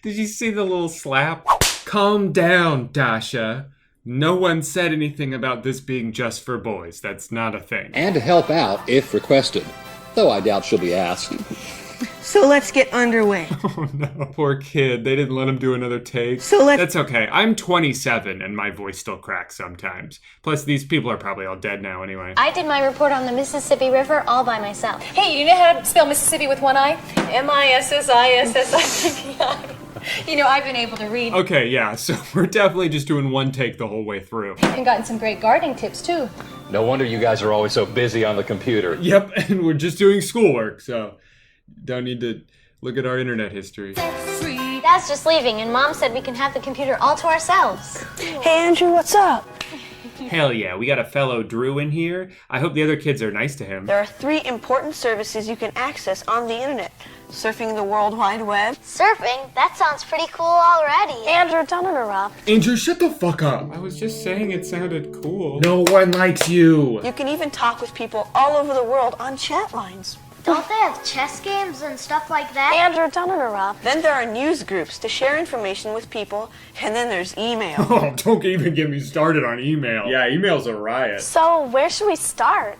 Did you see the little slap? Calm down, Dasha. No one said anything about this being just for boys. That's not a thing. And to help out if requested. Though I doubt she'll be asked. So let's get underway. Oh no, poor kid. They didn't let him do another take. So That's okay. I'm 27 and my voice still cracks sometimes. Plus, these people are probably all dead now anyway. I did my report on the Mississippi River all by myself. Hey, you know how to spell Mississippi with one I? M-I-S-S-I-S-S-I-P-I. You know, I've been able to read. Okay, yeah, so we're definitely just doing one take the whole way through. And gotten some great gardening tips, too. No wonder you guys are always so busy on the computer. Yep, and we're just doing schoolwork, so don't need to look at our internet history. Dad's just leaving, and Mom said we can have the computer all to ourselves. Hey, Andrew, what's up? Hell yeah, we got a fellow Drew in here. I hope the other kids are nice to him. There are 3 important services you can access on the internet. Surfing the World Wide Web. Surfing? That sounds pretty cool already. Andrew, don't interrupt. Andrew, shut the fuck up. I was just saying it sounded cool. No one likes you. You can even talk with people all over the world on chat lines. Don't they have chess games and stuff like that? Andrew, don't interrupt. Then there are news groups to share information with people, and then there's email. Oh, don't even get me started on email. Yeah, email's a riot. So, where should we start?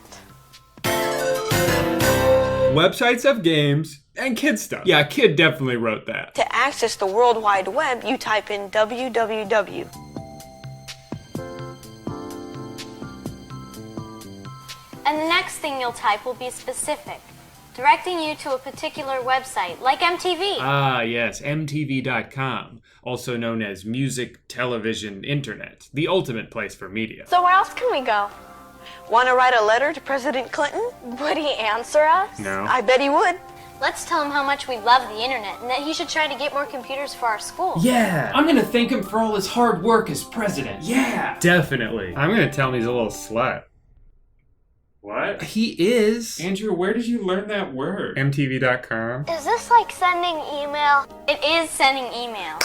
Websites have games and kid stuff. Yeah, kid definitely wrote that. To access the World Wide Web, you type in www. And the next thing you'll type will be specific, directing you to a particular website, like MTV. Ah, yes, MTV.com, also known as Music, Television, Internet, the ultimate place for media. So where else can we go? Want to write a letter to President Clinton? Would he answer us? No. I bet he would. Let's tell him how much we love the internet and that he should try to get more computers for our school. Yeah, I'm gonna thank him for all his hard work as president. Yeah. Definitely. I'm gonna tell him he's a little slut. What? He is. Andrew, where did you learn that word? MTV.com? Is this like sending email? It is sending email.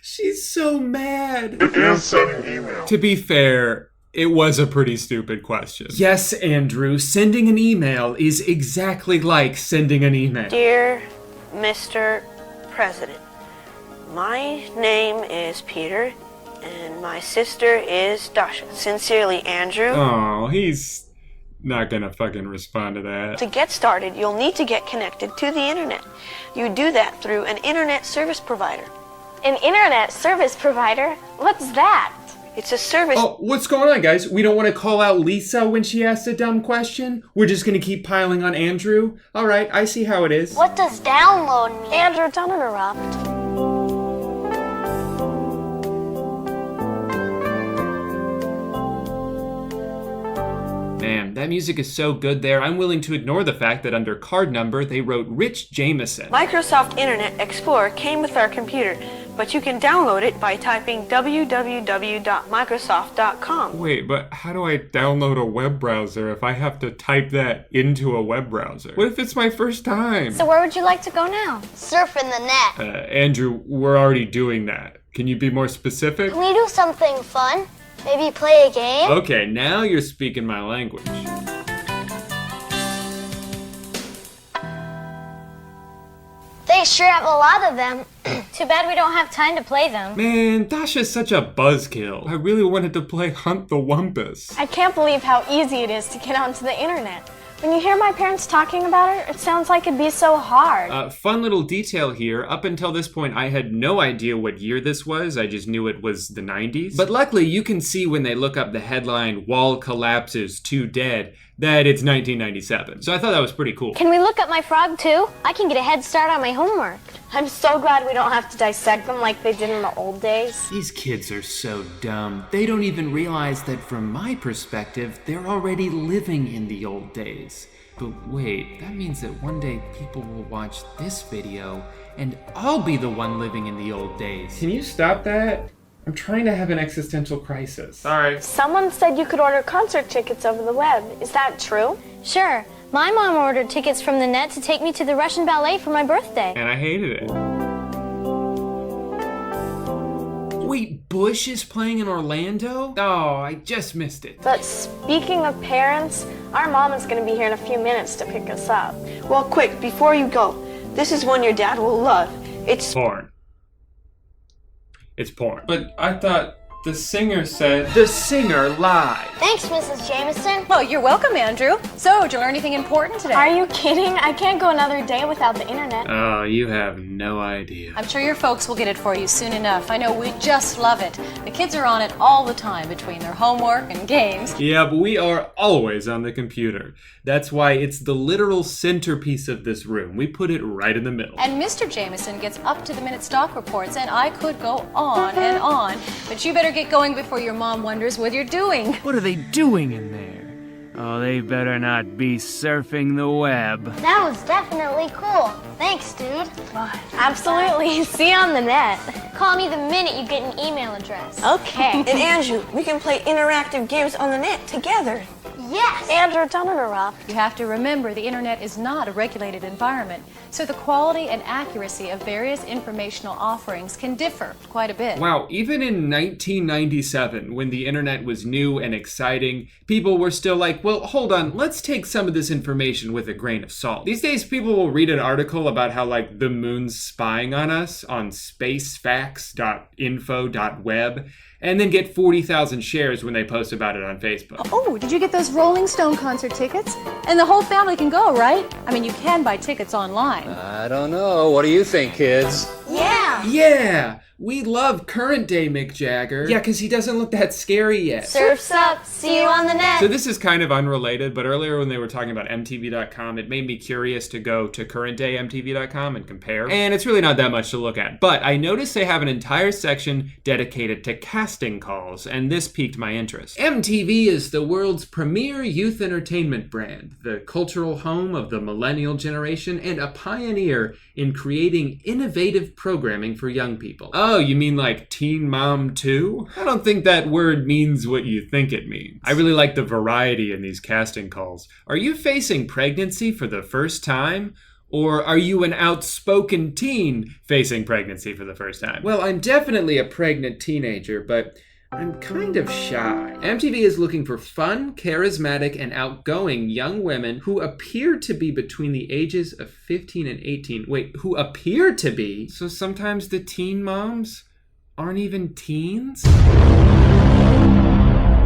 She's so mad. It is sending email. To be fair, it was a pretty stupid question. Yes, Andrew, sending an email is exactly like sending an email. Dear Mr. President, my name is Peter, and my sister is Dasha. Sincerely, Andrew. Oh, he's not gonna fucking respond to that. To get started, you'll need to get connected to the internet. You do that through an internet service provider. An internet service provider? What's that? It's a service. Oh, what's going on, guys? We don't want to call out Lisa when she asks a dumb question? We're just gonna keep piling on Andrew? Alright, I see how it is. What does download mean? Andrew, don't interrupt. Man, that music is so good there, I'm willing to ignore the fact that under card number, they wrote Rich Jameson. Microsoft Internet Explorer came with our computer, but you can download it by typing www.microsoft.com. Wait, but how do I download a web browser if I have to type that into a web browser? What if it's my first time? So where would you like to go now? Surfing the net. Andrew, we're already doing that. Can you be more specific? Can we do something fun? Maybe play a game? Okay, now you're speaking my language. They sure have a lot of them. Too bad we don't have time to play them. Man, Dasha's such a buzzkill. I really wanted to play Hunt the Wumpus. I can't believe how easy it is to get onto the internet. When you hear my parents talking about it, it sounds like it'd be so hard. Fun little detail here. Up until this point, I had no idea what year this was. I just knew it was the 90s. But luckily, you can see when they look up the headline, Wall Collapses, 2 Dead, that it's 1997. So I thought that was pretty cool. Can we look up my frog too? I can get a head start on my homework. I'm so glad we don't have to dissect them like they did in the old days. These kids are so dumb. They don't even realize that from my perspective, they're already living in the old days. But wait, that means that one day people will watch this video and I'll be the one living in the old days. Can you stop that? I'm trying to have an existential crisis. Sorry. Someone said you could order concert tickets over the web. Is that true? Sure. My mom ordered tickets from the net to take me to the Russian ballet for my birthday. And I hated it. Wait, Bush is playing in Orlando? Oh, I just missed it. But speaking of parents, our mom is going to be here in a few minutes to pick us up. Well, quick, before you go, this is one your dad will love. It's porn. It's porn. But I thought The singer said... The singer lied. Thanks, Mrs. Jameson. Oh, you're welcome, Andrew. So, did you learn anything important today? Are you kidding? I can't go another day without the internet. Oh, you have no idea. I'm sure your folks will get it for you soon enough. I know we just love it. The kids are on it all the time between their homework and games. Yeah, but we are always on the computer. That's why it's the literal centerpiece of this room. We put it right in the middle. And Mr. Jameson gets up-to-the-minute stock reports, and I could go on and on. But you better get going before your mom wonders what you're doing. What are they doing in there? Oh, they better not be surfing the web. That was definitely cool. Thanks, dude. Absolutely. See you on the net. Call me the minute you get an email address. Okay. And Andrew, we can play interactive games on the net together. Yes! Andrew, don't interrupt. You have to remember the internet is not a regulated environment, so the quality and accuracy of various informational offerings can differ quite a bit. Wow, even in 1997, when the internet was new and exciting, people were still like, well, hold on, let's take some of this information with a grain of salt. These days, people will read an article about how, like, the moon's spying on us on spacefacts.info.web, and then get 40,000 shares when they post about it on Facebook. Oh, did you get those Rolling Stone concert tickets? And the whole family can go, right? I mean, you can buy tickets online. I don't know. What do you think, kids? Yeah! Yeah! We love current day Mick Jagger. Yeah, because he doesn't look that scary yet. Surf's up. See you on the net. So this is kind of unrelated, but earlier when they were talking about MTV.com, it made me curious to go to current day MTV.com and compare. And it's really not that much to look at. But I noticed they have an entire section dedicated to casting calls, and this piqued my interest. MTV is the world's premier youth entertainment brand, the cultural home of the millennial generation, and a pioneer in creating innovative programming for young people. Oh, you mean like Teen Mom 2? I don't think that word means what you think it means. I really like the variety in these casting calls. Are you facing pregnancy for the first time? Or are you an outspoken teen facing pregnancy for the first time? Well, I'm definitely a pregnant teenager, but I'm kind of shy. MTV is looking for fun, charismatic, and outgoing young women who appear to be between the ages of 15 and 18. Wait, who appear to be? So sometimes the teen moms aren't even teens?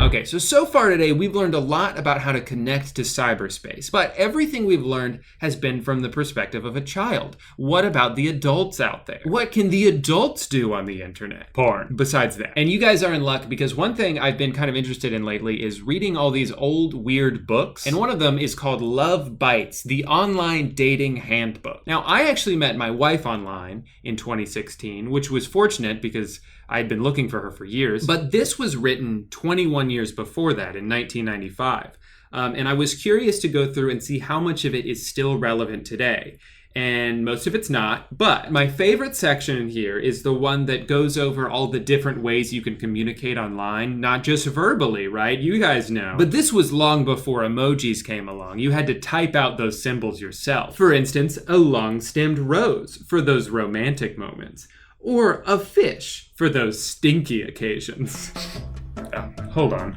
Okay, so far today, we've learned a lot about how to connect to cyberspace, but everything we've learned has been from the perspective of a child. What about the adults out there? What can the adults do on the internet? Porn, besides that. And you guys are in luck because one thing I've been kind of interested in lately is reading all these old, weird books, and one of them is called Love Bites, the Online Dating Handbook. Now, I actually met my wife online in 2016, which was fortunate because I'd been looking for her for years, but this was written 21 years before that in 1995. And I was curious to go through and see how much of it is still relevant today. And most of it's not, but my favorite section in here is the one that goes over all the different ways you can communicate online, not just verbally, right? You guys know. But this was long before emojis came along. You had to type out those symbols yourself. For instance, a long-stemmed rose for those romantic moments. Or a fish for those stinky occasions. Hold on.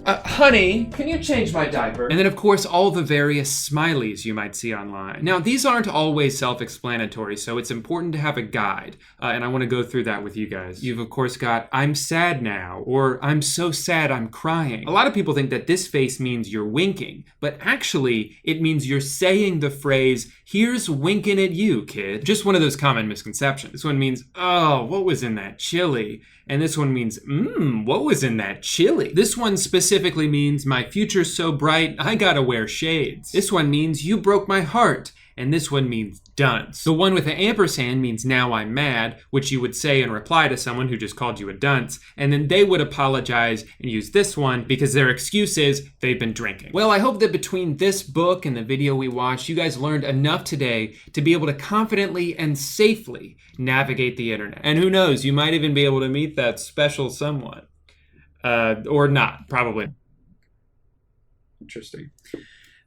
Honey, can you change my diaper? And then, of course, all the various smileys you might see online. Now, these aren't always self-explanatory, so it's important to have a guide, and I want to go through that with you guys. You've, of course, got, I'm sad now, or I'm so sad I'm crying. A lot of people think that this face means you're winking, but actually, it means you're saying the phrase, here's winking at you, kid. Just one of those common misconceptions. This one means, oh, what was in that chili? And this one means, what was in that chili? This one specifically means, my future's so bright, I gotta wear shades. This one means, you broke my heart. And this one means dunce. The one with the ampersand means now I'm mad, which you would say in reply to someone who just called you a dunce, and then they would apologize and use this one because their excuse is they've been drinking. Well, I hope that between this book and the video we watched, you guys learned enough today to be able to confidently and safely navigate the internet. And who knows, you might even be able to meet that special someone. Or not, probably. Interesting.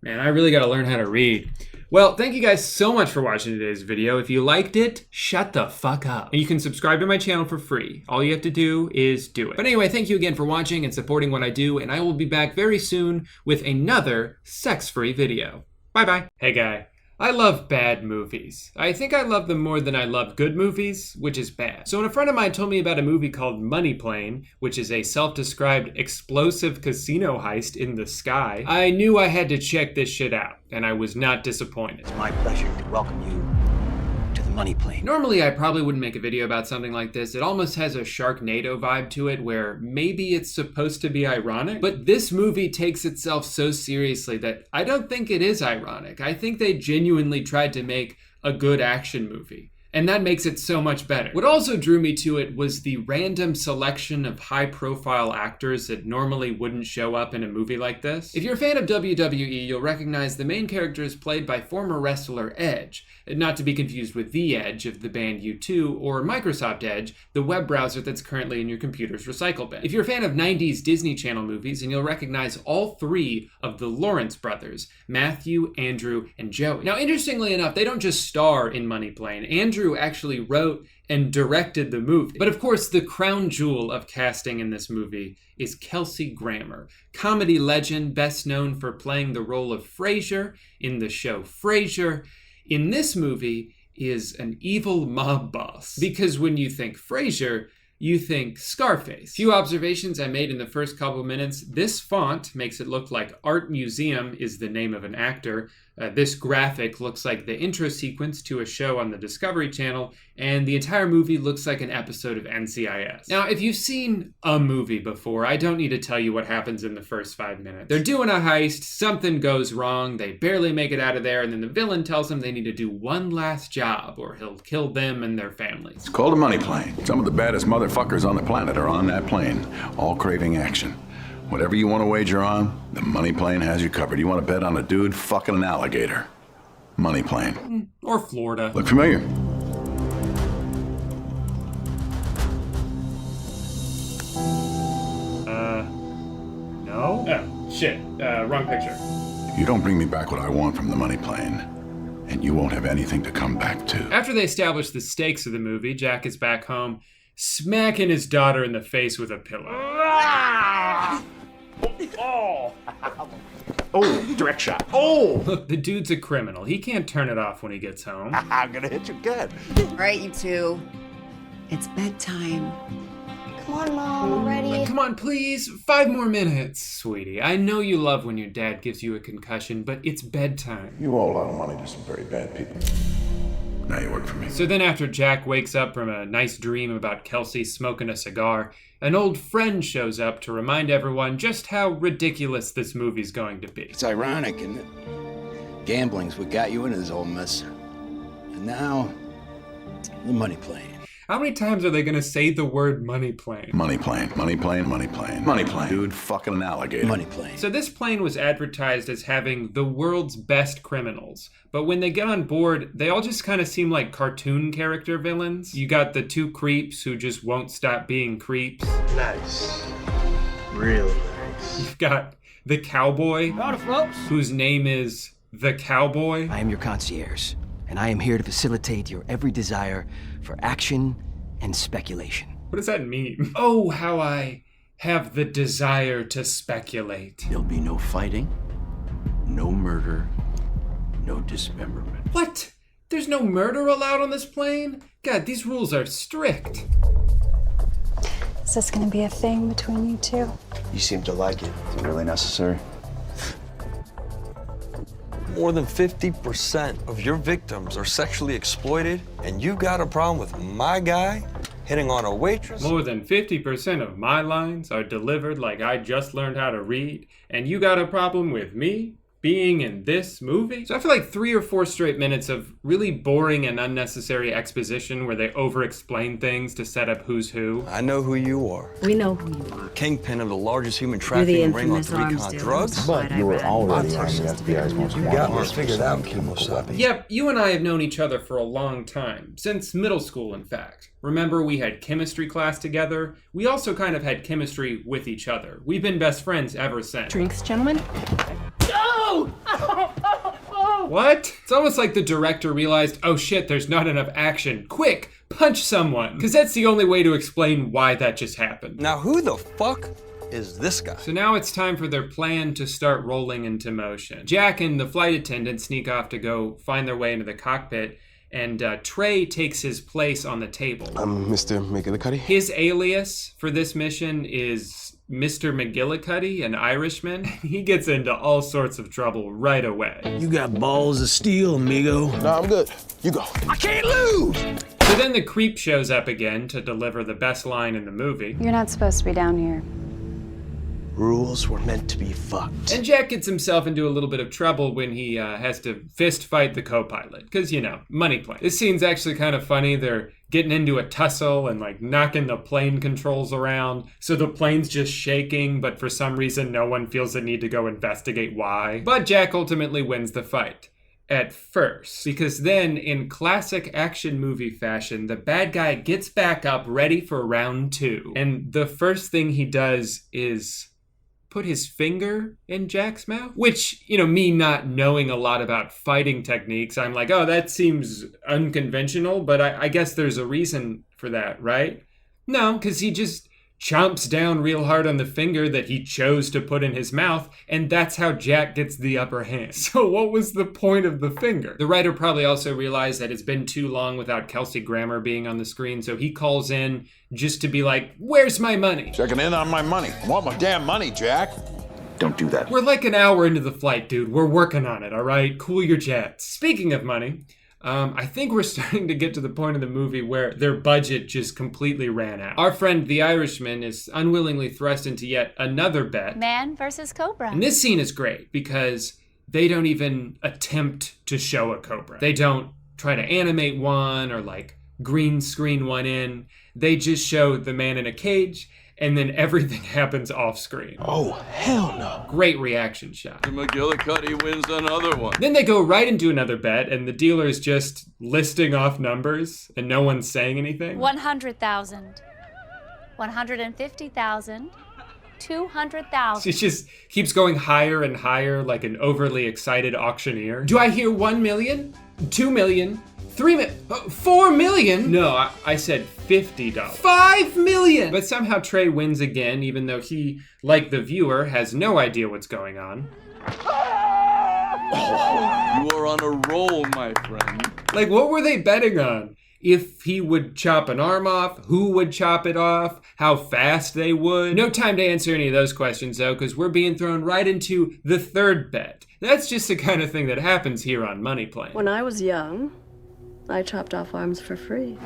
Man, I really gotta learn how to read. Well, thank you guys so much for watching today's video. If you liked it, shut the fuck up. And you can subscribe to my channel for free. All you have to do is do it. But anyway, thank you again for watching and supporting what I do, and I will be back very soon with another sex-free video. Bye-bye. Hey guy, I love bad movies. I think I love them more than I love good movies, which is bad. So when a friend of mine told me about a movie called Money Plane, which is a self-described explosive casino heist in the sky, I knew I had to check this shit out, and I was not disappointed. It's my pleasure to welcome you to the Money Plane. Normally, I probably wouldn't make a video about something like this. It almost has a Sharknado vibe to it, where maybe it's supposed to be ironic, but this movie takes itself so seriously that I don't think it is ironic. I think they genuinely tried to make a good action movie. And that makes it so much better. What also drew me to it was the random selection of high-profile actors that normally wouldn't show up in a movie like this. If you're a fan of WWE, you'll recognize the main character is played by former wrestler Edge, not to be confused with The Edge of the band U2, or Microsoft Edge, the web browser that's currently in your computer's recycle bin. If you're a fan of 90s Disney Channel movies, and you'll recognize all three of the Lawrence brothers, Matthew, Andrew, and Joey. Now, interestingly enough, they don't just star in Money Plane. Andrew actually wrote and directed the movie. But of course, the crown jewel of casting in this movie is Kelsey Grammer, comedy legend best known for playing the role of Frasier in the show Frasier. In this movie is an evil mob boss, because when you think Frasier, you think Scarface. Few observations I made in the first couple minutes. This font makes it look like Art Museum is the name of an actor. This graphic looks like the intro sequence to a show on the Discovery Channel, and the entire movie looks like an episode of NCIS. Now, if you've seen a movie before, I don't need to tell you what happens in the first 5 minutes. They're doing a heist, something goes wrong, they barely make it out of there, and then the villain tells them they need to do one last job, or he'll kill them and their families. It's called a money plane. Some of the baddest motherfuckers on the planet are on that plane, all craving action. Whatever you want to wager on, the Money Plane has you covered. You want to bet on a dude fucking an alligator? Money Plane. Or Florida. Look familiar? No? Oh, shit. Wrong picture. You don't bring me back what I want from the Money Plane, and you won't have anything to come back to. After they establish the stakes of the movie, Jack is back home, smacking his daughter in the face with a pillow. Oh, direct shot. Oh! Look, the dude's a criminal. He can't turn it off when he gets home. I'm gonna hit you good. All right, you two. It's bedtime. Come on, Mom, I'm ready. Come on, please. 5 more minutes. Sweetie, I know you love when your dad gives you a concussion, but it's bedtime. You owe a lot of money to some very bad people. Now you work for me. So then after Jack wakes up from a nice dream about Kelsey smoking a cigar, an old friend shows up to remind everyone just how ridiculous this movie's going to be. It's ironic, isn't it? Gambling's what got you into this old mess. And now, the Money Plane. How many times are they gonna say the word money plane? Money plane, money plane, money plane. Money plane. Dude fucking an alligator. Money Plane. So this plane was advertised as having the world's best criminals. But when they get on board, they all just kind of seem like cartoon character villains. You got the 2 creeps who just won't stop being creeps. Nice. Really nice. You've got the cowboy, whose name is the Cowboy. I am your concierge, and I am here to facilitate your every desire for action and speculation. What does that mean? Oh, how I have the desire to speculate. There'll be no fighting, no murder, no dismemberment. What? There's no murder allowed on this plane? God, these rules are strict. Is this gonna be a thing between you two? You seem to like it. Is it really necessary? More than 50% of your victims are sexually exploited, and you got a problem with my guy hitting on a waitress? More than 50% of my lines are delivered like I just learned how to read, and you got a problem with me being in this movie? So I feel like 3 or 4 straight minutes of really boring and unnecessary exposition where they over-explain things to set up who's who. I know who you are. We know who you are. Kingpin of the largest human You're the trafficking ring on infamous arms 3-con dealer. drugs. But you were already on the FBI's most You wanted got me list for figured out, selling chemical weapons. Yep, you and I have known each other for a long time, since middle school in fact. Remember, we had chemistry class together? We also kind of had chemistry with each other. We've been best friends ever since. Drinks, gentlemen? What? It's almost like the director realized, oh shit, there's not enough action. Quick, punch someone. Because that's the only way to explain why that just happened. Now who the fuck is this guy. So now it's time for their plan to start rolling into motion. Jack and the flight attendant sneak off to go find their way into the cockpit, and Trey takes his place on the table. I'm Mr. McGillicuddy. His alias for this mission is Mr. McGillicuddy, an Irishman. He gets into all sorts of trouble right away. You got balls of steel, amigo. No, I'm good. You go. I can't lose! So then the creep shows up again to deliver the best line in the movie. You're not supposed to be down here. Rules were meant to be fucked. And Jack gets himself into a little bit of trouble when he has to fist fight the co-pilot. Because, you know, money plane. This scene's actually kind of funny. They're getting into a tussle and like knocking the plane controls around. So the plane's just shaking, but for some reason no one feels the need to go investigate why. But Jack ultimately wins the fight. At first, because then in classic action movie fashion, the bad guy gets back up ready for round 2. And the first thing he does is put his finger in Jack's mouth, which, you know, me not knowing a lot about fighting techniques, I'm like, oh, that seems unconventional, but I guess there's a reason for that, right? No, because he just chomps down real hard on the finger that he chose to put in his mouth, and that's how Jack gets the upper hand. So what was the point of the finger? The writer probably also realized that it's been too long without Kelsey Grammer being on the screen, so he calls in just to be like, where's my money? Checking in on my money. I want my damn money, Jack. Don't do that. We're like an hour into the flight, dude. We're working on it, all right? Cool your jets. Speaking of money, I think we're starting to get to the point of the movie where their budget just completely ran out. Our friend, the Irishman, is unwillingly thrust into yet another bet. Man versus Cobra. And this scene is great because they don't even attempt to show a cobra. They don't try to animate one or like green screen one in. They just show the man in a cage, and then everything happens off screen. Oh, hell no. Great reaction shot. McGillicuddy wins another one. Then they go right into another bet, and the dealer's just listing off numbers, and no one's saying anything. 100,000. 150,000. 200,000. She just keeps going higher and higher like an overly excited auctioneer. Do I hear 1 million? 2 million? 3 million? 4 million? No, I said $50. 5 million! But somehow Trey wins again, even though he, like the viewer, has no idea what's going on. Oh, you are on a roll, my friend. Like, what were they betting on? If he would chop an arm off, who would chop it off, how fast they would. No time to answer any of those questions, though, because we're being thrown right into the third bet. That's just the kind of thing that happens here on Money Plane. When I was young, I chopped off arms for free.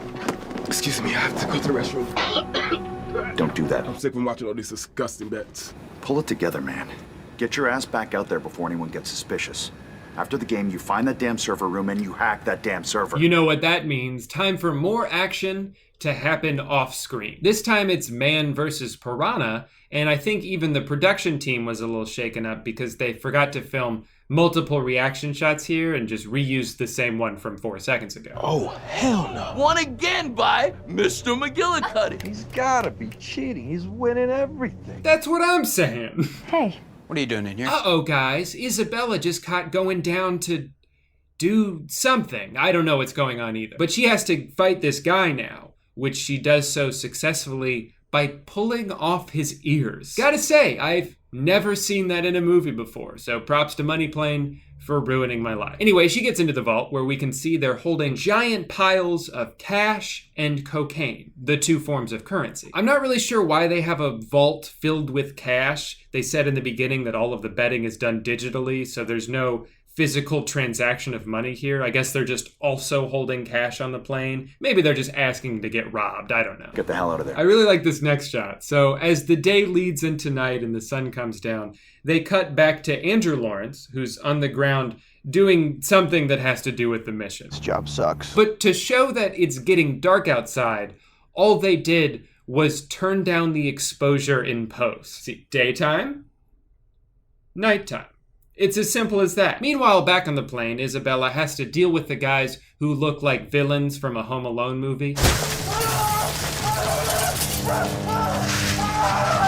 Excuse me, I have to go to the restroom. Don't do that. I'm sick of watching all these disgusting bets. Pull it together, man. Get your ass back out there before anyone gets suspicious. After the game, you find that damn server room and you hack that damn server. You know what that means. Time for more action to happen off screen. This time it's Man versus Piranha, and I think even the production team was a little shaken up because they forgot to film multiple reaction shots here and just reused the same one from 4 seconds ago. Oh, hell no. Won again by Mr. McGillicuddy. He's gotta be cheating. He's winning everything. That's what I'm saying. Hey. What are you doing in here? Uh-oh, guys. Isabella just caught going down to do something. I don't know what's going on either. But she has to fight this guy now, which she does so successfully by pulling off his ears. Gotta say, I've never seen that in a movie before, so props to Money Plane for ruining my life. Anyway, she gets into the vault where we can see they're holding giant piles of cash and cocaine, the two forms of currency. I'm not really sure why they have a vault filled with cash. They said in the beginning that all of the betting is done digitally, so there's no physical transaction of money here. I guess they're just also holding cash on the plane. Maybe they're just asking to get robbed. I don't know. Get the hell out of there. I really like this next shot. So as the day leads into night and the sun comes down, they cut back to Andrew Lawrence, who's on the ground doing something that has to do with the mission. This job sucks. But to show that it's getting dark outside, all they did was turn down the exposure in post. See, daytime, nighttime. It's as simple as that. Meanwhile, back on the plane, Isabella has to deal with the guys who look like villains from a Home Alone movie.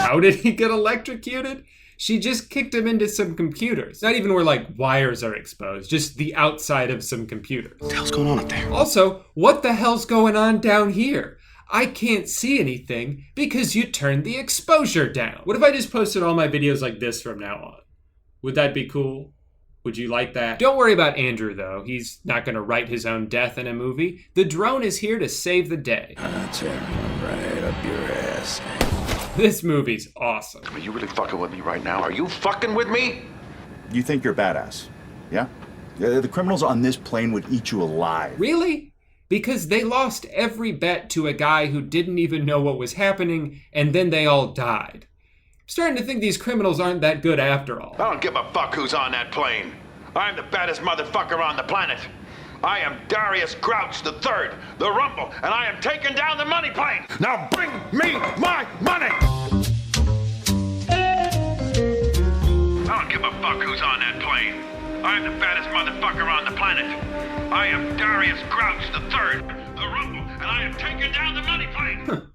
How did he get electrocuted? She just kicked him into some computers. Not even where like wires are exposed, just the outside of some computers. What the hell's going on up there? Also, what the hell's going on down here? I can't see anything because you turned the exposure down. What if I just posted all my videos like this from now on? Would that be cool? Would you like that? Don't worry about Andrew though. He's not gonna write his own death in a movie. The drone is here to save the day. That's it. Right up your ass. This movie's awesome. Are you really fucking with me right now? Are you fucking with me? You think you're badass, yeah? The criminals on this plane would eat you alive. Really? Because they lost every bet to a guy who didn't even know what was happening, and then they all died. I'm starting to think these criminals aren't that good after all. I don't give a fuck who's on that plane. I'm the baddest motherfucker on the planet. I am Darius Grouch III, the Rumble, and I am taking down the money plane. Now bring me my money! I don't give a fuck who's on that plane. I'm the baddest motherfucker on the planet. I am Darius Grouch III, the Rumble, and I am taking down the money plane.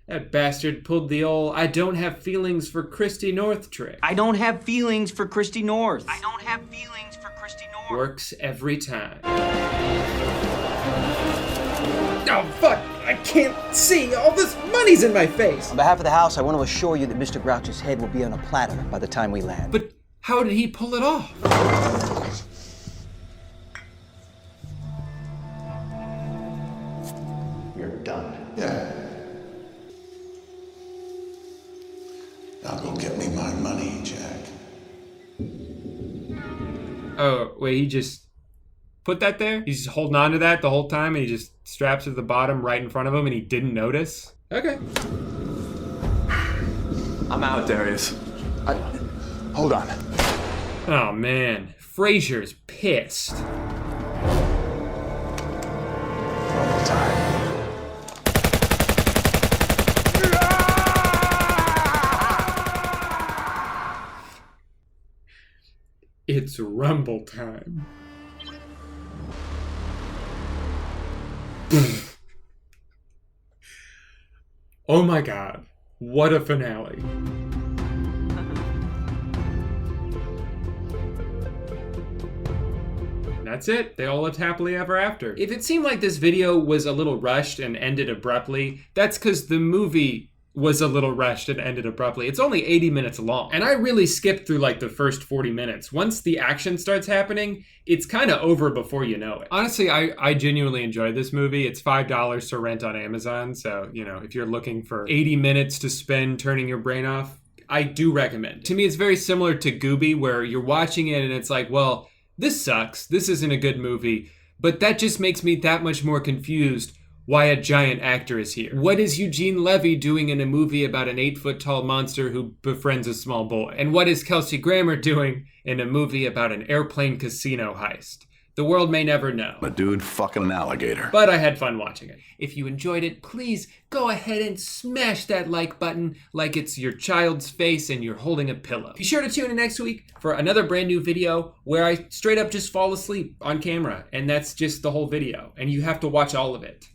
That bastard pulled the old I don't have feelings for Christy North trick. I don't have feelings for Christy North. I don't have feelings for Christy North. Works every time. Oh, fuck! I can't see! All this money's in my face! On behalf of the house, I want to assure you that Mr. Grouch's head will be on a platter by the time we land. But how did he pull it off? You're done. Yeah. Now go get me my money, Jack. Oh, wait, he just put that there? He's just holding on to that the whole time and he just straps it to the bottom right in front of him and he didn't notice? Okay. I'm out, Darius. Hold on. Oh, man. Fraser's pissed. Rumble time. It's Rumble time. Oh my god. What a finale. That's it. They all lived happily ever after. If it seemed like this video was a little rushed and ended abruptly, that's because the movie was a little rushed and ended abruptly. It's only 80 minutes long. And I really skipped through like the first 40 minutes. Once the action starts happening, it's kind of over before you know it. Honestly, I genuinely enjoyed this movie. It's $5 to rent on Amazon. So, you know, if you're looking for 80 minutes to spend turning your brain off, I do recommend it. To me, it's very similar to Gooby, where you're watching it and it's like, well, this sucks. This isn't a good movie. But that just makes me that much more confused why a giant actor is here. What is Eugene Levy doing in a movie about an 8-foot-tall monster who befriends a small boy? And what is Kelsey Grammer doing in a movie about an airplane casino heist? The world may never know. A dude fucking an alligator. But I had fun watching it. If you enjoyed it, please go ahead and smash that like button like it's your child's face and you're holding a pillow. Be sure to tune in next week for another brand new video where I straight up just fall asleep on camera. And that's just the whole video. And you have to watch all of it.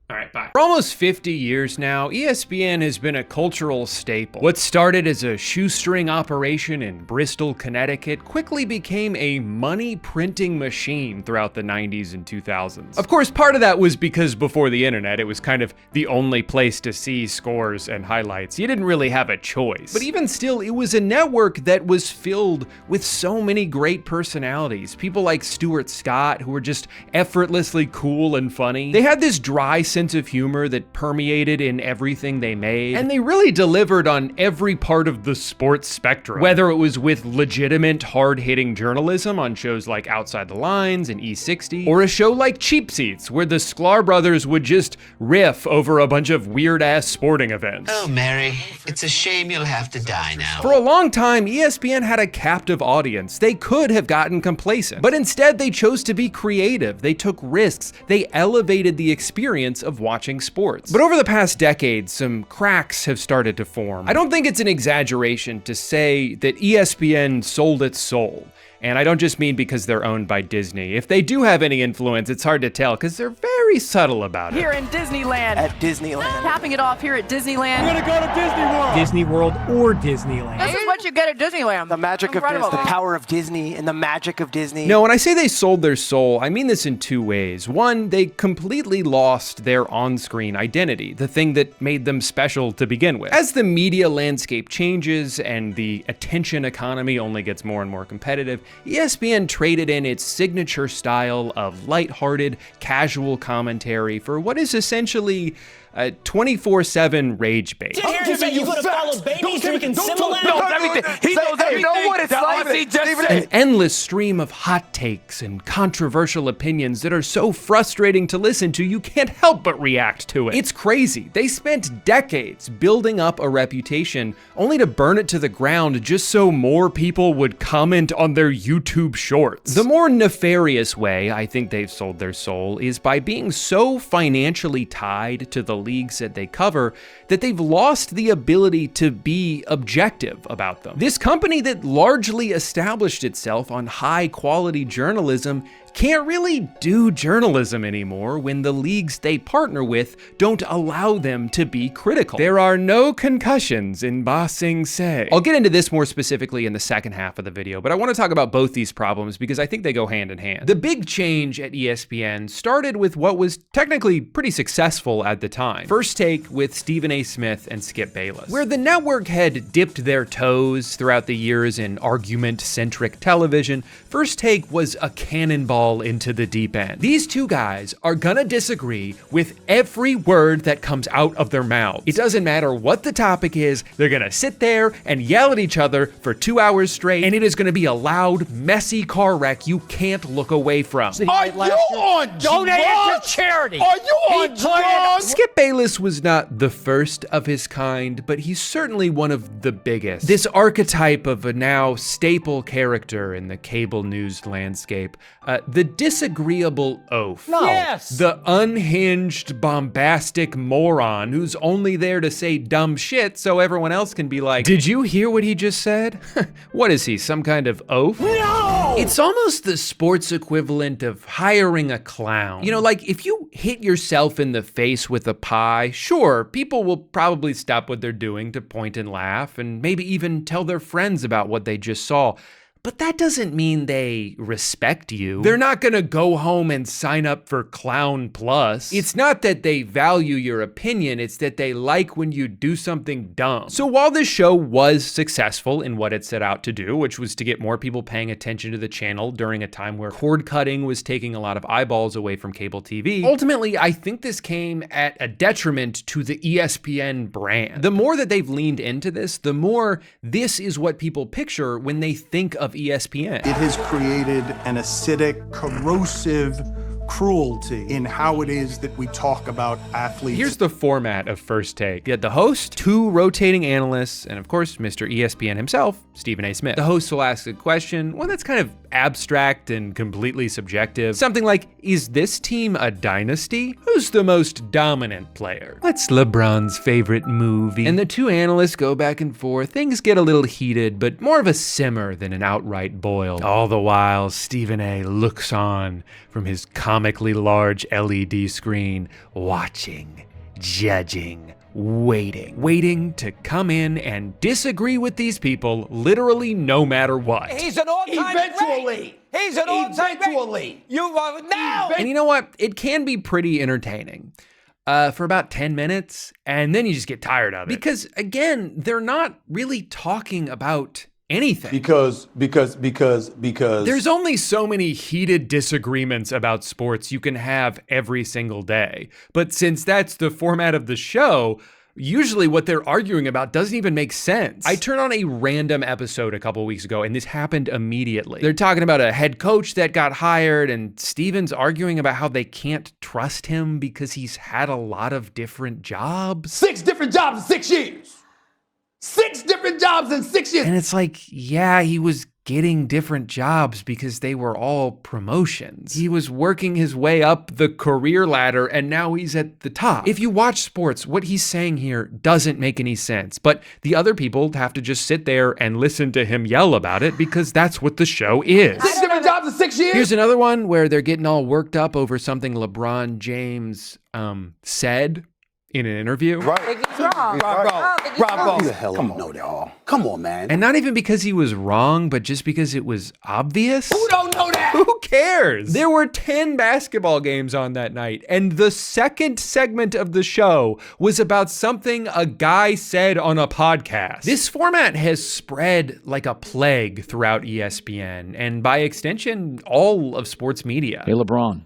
All right, bye. For almost 50 years now, ESPN has been a cultural staple. What started as a shoestring operation in Bristol, Connecticut, quickly became a money printing machine throughout the 90s and 2000s. Of course, part of that was because before the internet, it was kind of the only place to see scores and highlights. You didn't really have a choice. But even still, it was a network that was filled with so many great personalities. People like Stuart Scott, who were just effortlessly cool and funny. They had this dry sense of humor that permeated in everything they made, and they really delivered on every part of the sports spectrum, whether it was with legitimate hard-hitting journalism on shows like Outside the Lines and E60, or a show like Cheap Seats, where the Sklar brothers would just riff over a bunch of weird-ass sporting events. Oh, Mary, it's a shame you'll have to die now. For a long time, ESPN had a captive audience. They could have gotten complacent, but instead they chose to be creative. They took risks. They elevated the experience of watching sports. But over the past decade, some cracks have started to form. I don't think it's an exaggeration to say that ESPN sold its soul. And I don't just mean because they're owned by Disney. If they do have any influence, it's hard to tell because they're very subtle about it. Here in Disneyland. At Disneyland. Capping it off here at Disneyland. We're gonna go to Disney World. Disney World or Disneyland. This is what you get at Disneyland. The magic of Disney. The power of Disney and the magic of Disney. No, when I say they sold their soul, I mean this in two ways. One, they completely lost their on-screen identity, the thing that made them special to begin with. As the media landscape changes and the attention economy only gets more and more competitive, ESPN traded in its signature style of lighthearted, casual commentary for what is essentially a 24/7 rage bait. Don't give me you follow babies drinking Similac. He knows everything. He knows everything. You know what it's like. He just said. An endless stream of hot takes and controversial opinions that are so frustrating to listen to, you can't help but react to it. It's crazy. They spent decades building up a reputation only to burn it to the ground just so more people would comment on their YouTube shorts. The more nefarious way I think they've sold their soul is by being so financially tied to the leagues that they cover that they've lost the ability to be objective about them. This company that largely established itself on high quality journalism can't really do journalism anymore when the leagues they partner with don't allow them to be critical. There are no concussions in Ba Sing Se. I'll get into this more specifically in the second half of the video, but I want to talk about both these problems because I think they go hand in hand. The big change at ESPN started with what was technically pretty successful at the time. First Take with Stephen A. Smith and Skip Bayless. Where the network had dipped their toes throughout the years in argument-centric television, First Take was a cannonball into the deep end. These two guys are gonna disagree with every word that comes out of their mouths. It doesn't matter what the topic is, they're gonna sit there and yell at each other for 2 hours straight, and it is gonna be a loud, messy car wreck you can't look away from. Are you on drugs? Donate it to charity. Are you on drugs? Skip Bayless was not the first of his kind, but he's certainly one of the biggest. This archetype of a now staple character in the cable news landscape, the disagreeable oaf. No. Yes. The unhinged, bombastic moron who's only there to say dumb shit so everyone else can be like, did you hear what he just said? What is he, some kind of oaf? No! It's almost the sports equivalent of hiring a clown. You know, like if you hit yourself in the face with a pie, sure, people will probably stop what they're doing to point and laugh and maybe even tell their friends about what they just saw. But that doesn't mean they respect you. They're not gonna go home and sign up for Clown Plus. It's not that they value your opinion, it's that they like when you do something dumb. So while this show was successful in what it set out to do, which was to get more people paying attention to the channel during a time where cord cutting was taking a lot of eyeballs away from cable TV, ultimately, I think this came at a detriment to the ESPN brand. The more that they've leaned into this, the more this is what people picture when they think of ESPN. It has created an acidic, corrosive cruelty in how it is that we talk about athletes. Here's the format of First Take. You had the host, two rotating analysts, and of course, Mr. ESPN himself, Stephen A. Smith. The host will ask a question, one that's kind of abstract and completely subjective. Something like, is this team a dynasty? Who's the most dominant player? What's LeBron's favorite movie? And the two analysts go back and forth. Things get a little heated, but more of a simmer than an outright boil. All the while, Stephen A. looks on from his comically large LED screen, watching, judging, waiting to come in and disagree with these people literally no matter what. He's an all-time great. He's an all-time great. You are now. And you know what? It can be pretty entertaining for about 10 minutes, and then you just get tired of it. Because again, they're not really talking about anything. Because there's only so many heated disagreements about sports you can have every single day. But since that's the format of the show, usually what they're arguing about doesn't even make sense. I turned on a random episode a couple weeks ago and this happened immediately. They're talking about a head coach that got hired and Steven's arguing about how they can't trust him because he's had a lot of different jobs. 6 different jobs in 6 years. 6 different jobs in 6 years. And it's like, yeah, he was getting different jobs because they were all promotions. He was working his way up the career ladder and now he's at the top. If you watch sports, what he's saying here doesn't make any sense, but the other people have to just sit there and listen to him yell about it because that's what the show is. 6 different jobs in 6 years? Here's another one where they're getting all worked up over something LeBron James said in an interview. Bravo. Who the hell don't know that all? Come on, man. And not even because he was wrong, but just because it was obvious. Who don't know that? Who cares? There were 10 basketball games on that night, and the second segment of the show was about something a guy said on a podcast. This format has spread like a plague throughout ESPN, and by extension, all of sports media. Hey, LeBron.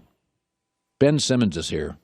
Ben Simmons is here.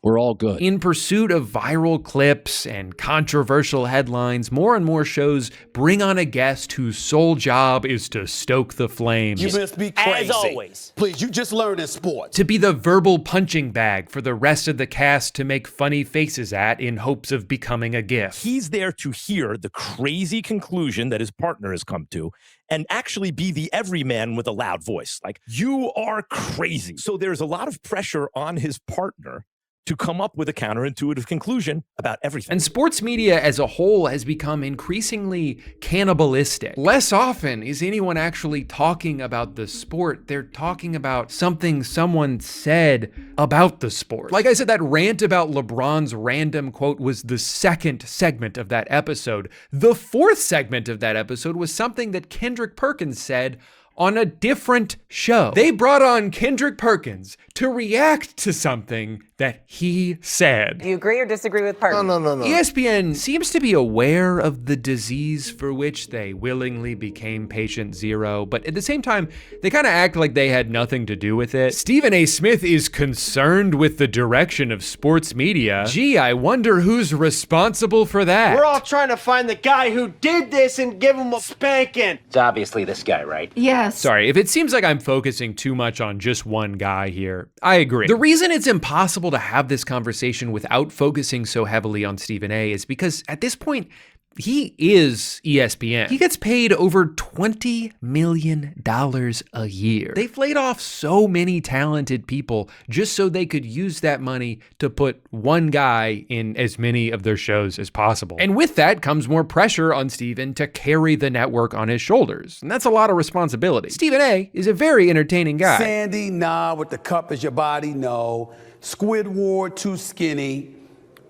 We're all good. In pursuit of viral clips and controversial headlines, more and more shows bring on a guest whose sole job is to stoke the flames. You must be crazy. As always. Please, you just learned in sports. To be the verbal punching bag for the rest of the cast to make funny faces at in hopes of becoming a gif. He's there to hear the crazy conclusion that his partner has come to and actually be the everyman with a loud voice. Like, you are crazy. So there's a lot of pressure on his partner to come up with a counterintuitive conclusion about everything. And sports media as a whole has become increasingly cannibalistic. Less often is anyone actually talking about the sport. They're talking about something someone said about the sport. Like I said, that rant about LeBron's random quote was the second segment of that episode. The fourth segment of that episode was something that Kendrick Perkins said on a different show. They brought on Kendrick Perkins to react to something that he said. Do you agree or disagree with Perkins? No. ESPN seems to be aware of the disease for which they willingly became patient zero, but at the same time, they kind of act like they had nothing to do with it. Stephen A. Smith is concerned with the direction of sports media. Gee, I wonder who's responsible for that. We're all trying to find the guy who did this and give him a spanking. It's obviously this guy, right? Yes. Sorry, if it seems like I'm focusing too much on just one guy here, I agree. The reason it's impossible to have this conversation without focusing so heavily on Stephen A. is because at this point, he is ESPN. He gets paid over $20 million a year. They've laid off so many talented people just so they could use that money to put one guy in as many of their shows as possible. And with that comes more pressure on Stephen to carry the network on his shoulders. And that's a lot of responsibility. Stephen A. is a very entertaining guy. Sandy, nah, with the cup as your body, no. Squidward, too skinny.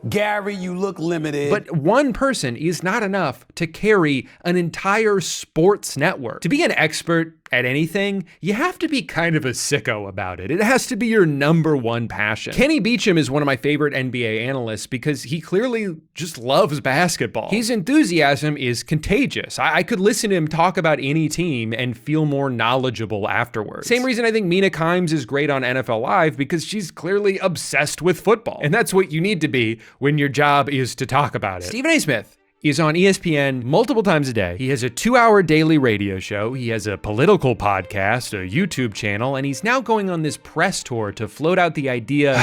Gary, you look limited. But one person is not enough to carry an entire sports network. To be an expert at anything, you have to be kind of a sicko about it. It has to be your number one passion. Kenny Beecham is one of my favorite NBA analysts because he clearly just loves basketball. His enthusiasm is contagious. I could listen to him talk about any team and feel more knowledgeable afterwards. Same reason I think Mina Kimes is great on NFL Live, because she's clearly obsessed with football. And that's what you need to be when your job is to talk about it. Stephen A. Smith is on ESPN multiple times a day. He has a 2-hour daily radio show. He has a political podcast, a YouTube channel, and he's now going on this press tour to float out the idea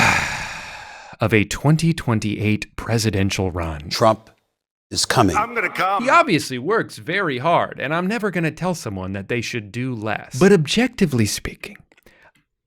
of a 2028 presidential run. Trump is coming. I'm gonna come. He obviously works very hard, and I'm never gonna tell someone that they should do less. But objectively speaking,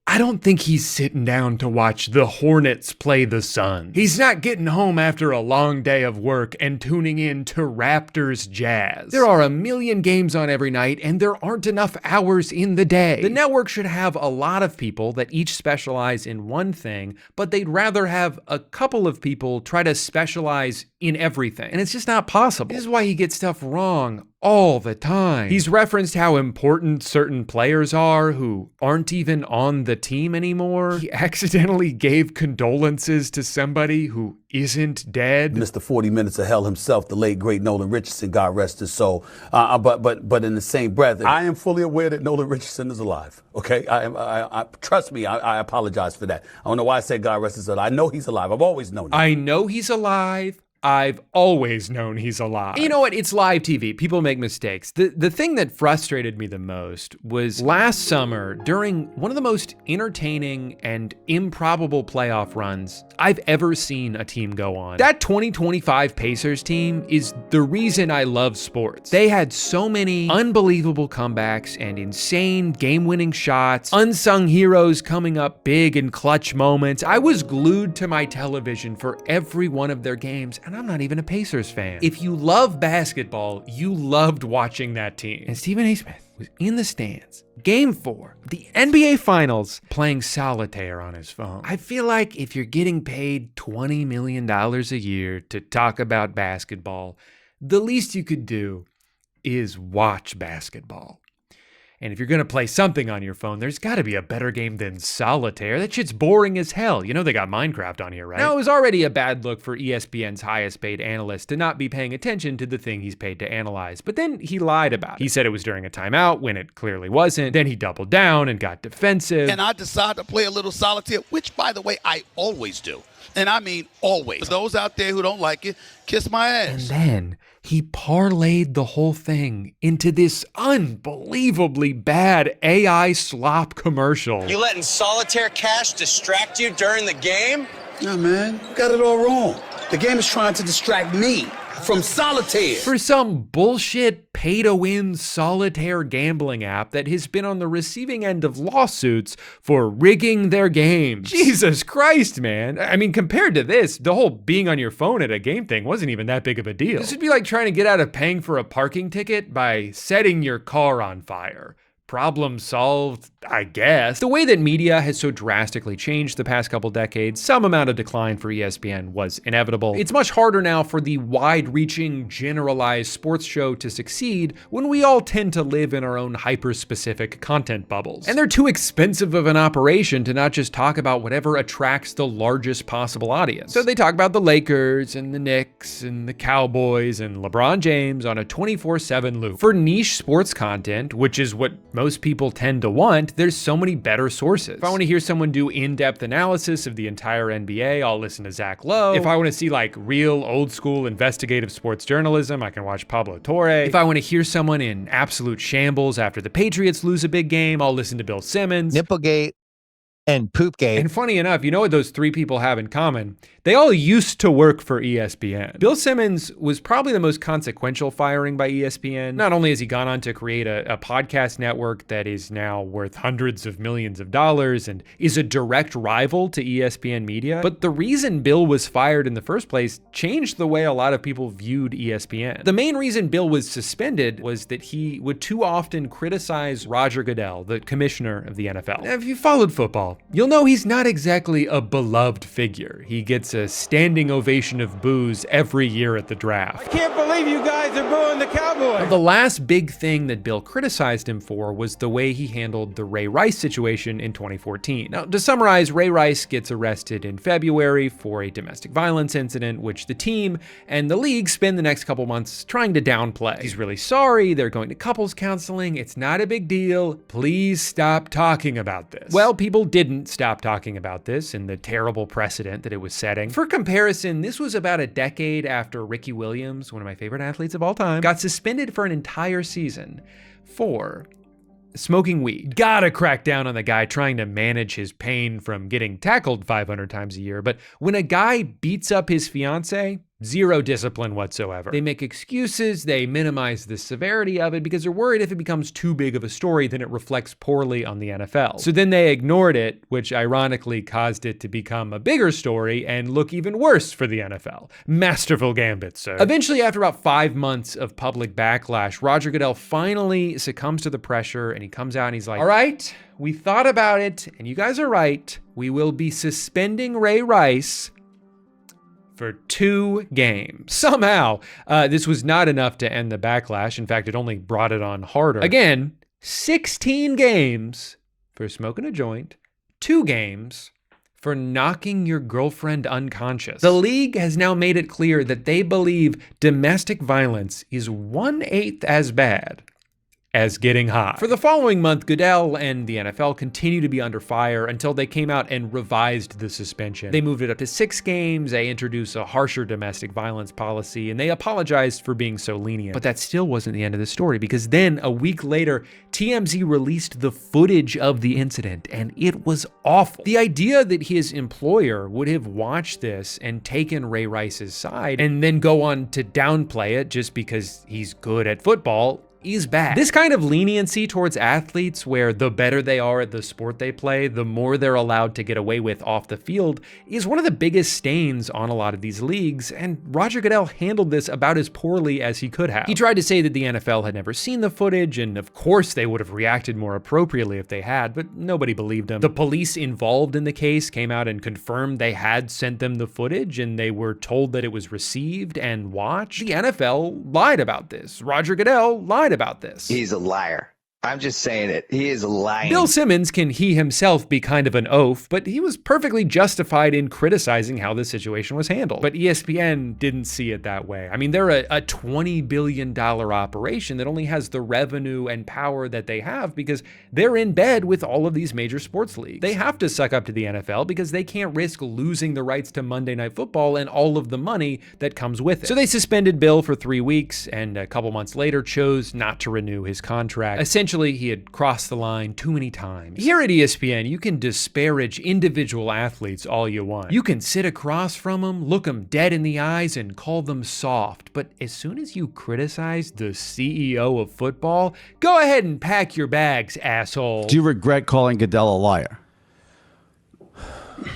I don't think he's sitting down to watch the Hornets play the Suns. He's not getting home after a long day of work and tuning in to Raptors Jazz. There are a million games on every night, and there aren't enough hours in the day. The network should have a lot of people that each specialize in one thing, but they'd rather have a couple of people try to specialize in everything. And it's just not possible. This is why he gets stuff wrong all the time. He's referenced how important certain players are who aren't even on the team anymore. He accidentally gave condolences to somebody who isn't dead. Mr. 40 Minutes of Hell himself, the late great Nolan Richardson, God rest his soul. But in the same breath, I am fully aware that Nolan Richardson is alive. Okay, I trust me. I apologize for that. I don't know why I said God rest his soul. I know he's alive. I've always known it. I know he's alive. I've always known he's alive. And you know what? It's live TV. People make mistakes. The thing that frustrated me the most was last summer during one of the most entertaining and improbable playoff runs I've ever seen a team go on. That 2025 Pacers team is the reason I love sports. They had so many unbelievable comebacks and insane game-winning shots, unsung heroes coming up big and clutch moments. I was glued to my television for every one of their games, and I'm not even a Pacers fan. If you love basketball, you loved watching that team. And Stephen A. Smith was in the stands, Game 4 of the NBA Finals, playing solitaire on his phone. I feel like if you're getting paid $20 million a year to talk about basketball, the least you could do is watch basketball. And if you're gonna play something on your phone, there's gotta be a better game than solitaire. That shit's boring as hell. You know they got Minecraft on here, right? Now, it was already a bad look for ESPN's highest paid analyst to not be paying attention to the thing he's paid to analyze. But then he lied about it. He said it was during a timeout when it clearly wasn't. Then he doubled down and got defensive. And I decided to play a little solitaire, which, by the way, I always do. And I mean always. For those out there who don't like it, kiss my ass. And then he parlayed the whole thing into this unbelievably bad AI slop commercial. You letting solitaire cash distract you during the game? Yeah, man, you got it all wrong. The game is trying to distract me from solitaire. For some bullshit pay-to-win solitaire gambling app that has been on the receiving end of lawsuits for rigging their games. Jesus Christ, man. I mean, compared to this, the whole being on your phone at a game thing wasn't even that big of a deal. This would be like trying to get out of paying for a parking ticket by setting your car on fire. Problem solved, I guess. The way that media has so drastically changed the past couple decades, some amount of decline for ESPN was inevitable. It's much harder now for the wide-reaching, generalized sports show to succeed when we all tend to live in our own hyper-specific content bubbles. And they're too expensive of an operation to not just talk about whatever attracts the largest possible audience. So they talk about the Lakers and the Knicks and the Cowboys and LeBron James on a 24/7 loop. For niche sports content, which is what most people tend to want, there's so many better sources. If I want to hear someone do in-depth analysis of the entire NBA, I'll listen to Zach Lowe. If I want to see like real old school investigative sports journalism, I can watch Pablo Torre. If I want to hear someone in absolute shambles after the Patriots lose a big game, I'll listen to Bill Simmons. Nipplegate and Poopgate. And funny enough, you know what those three people have in common? They all used to work for ESPN. Bill Simmons was probably the most consequential firing by ESPN. Not only has he gone on to create a podcast network that is now worth hundreds of millions of dollars and is a direct rival to ESPN Media, but the reason Bill was fired in the first place changed the way a lot of people viewed ESPN. The main reason Bill was suspended was that he would too often criticize Roger Goodell, the commissioner of the NFL. Now, if you followed football, you'll know he's not exactly a beloved figure. He gets a standing ovation of boos every year at the draft. I can't believe you guys are booing the Cowboys. Now, the last big thing that Bill criticized him for was the way he handled the Ray Rice situation in 2014. Now, to summarize, Ray Rice gets arrested in February for a domestic violence incident, which the team and the league spend the next couple months trying to downplay. He's really sorry, they're going to couples counseling, it's not a big deal, please stop talking about this. Well, people didn't stop talking about this and the terrible precedent that it was setting. For comparison, this was about a decade after Ricky Williams, one of my favorite athletes of all time, got suspended for an entire season for smoking weed. Gotta crack down on the guy trying to manage his pain from getting tackled 500 times a year, but when a guy beats up his fiance, zero discipline whatsoever. They make excuses, they minimize the severity of it because they're worried if it becomes too big of a story, then it reflects poorly on the NFL. So then they ignored it, which ironically caused it to become a bigger story and look even worse for the NFL. Masterful gambit, sir. Eventually, after about 5 months of public backlash, Roger Goodell finally succumbs to the pressure and he comes out and he's like, all right, we thought about it and you guys are right. We will be suspending Ray Rice for 2 games. Somehow, this was not enough to end the backlash. In fact, it only brought it on harder. Again, 16 games for smoking a joint, 2 games for knocking your girlfriend unconscious. The league has now made it clear that they believe domestic violence is 1/8 as bad as getting high. For the following month, Goodell and the NFL continued to be under fire until they came out and revised the suspension. They moved it up to 6 games, they introduced a harsher domestic violence policy, and they apologized for being so lenient. But that still wasn't the end of the story, because then a week later, TMZ released the footage of the incident, and it was awful. The idea that his employer would have watched this and taken Ray Rice's side and then go on to downplay it just because he's good at football is bad. This kind of leniency towards athletes, where the better they are at the sport they play, the more they're allowed to get away with off the field, is one of the biggest stains on a lot of these leagues, and Roger Goodell handled this about as poorly as he could have. He tried to say that the NFL had never seen the footage, and of course they would have reacted more appropriately if they had, but nobody believed him. The police involved in the case came out and confirmed they had sent them the footage, and they were told that it was received and watched. The NFL lied about this. Roger Goodell lied about this. He's a liar. I'm just saying it. He is lying. Bill Simmons can he himself be kind of an oaf, but he was perfectly justified in criticizing how the situation was handled. But ESPN didn't see it that way. I mean, they're a $20 billion operation that only has the revenue and power that they have because they're in bed with all of these major sports leagues. They have to suck up to the NFL because they can't risk losing the rights to Monday Night Football and all of the money that comes with it. So they suspended Bill for 3 weeks, and a couple months later chose not to renew his contract. Essentially, he had crossed the line too many times. Here at ESPN, you can disparage individual athletes all you want. You can sit across from them, look them dead in the eyes, and call them soft. But as soon as you criticize the CEO of football, go ahead and pack your bags, asshole. Do you regret calling Goodell a liar?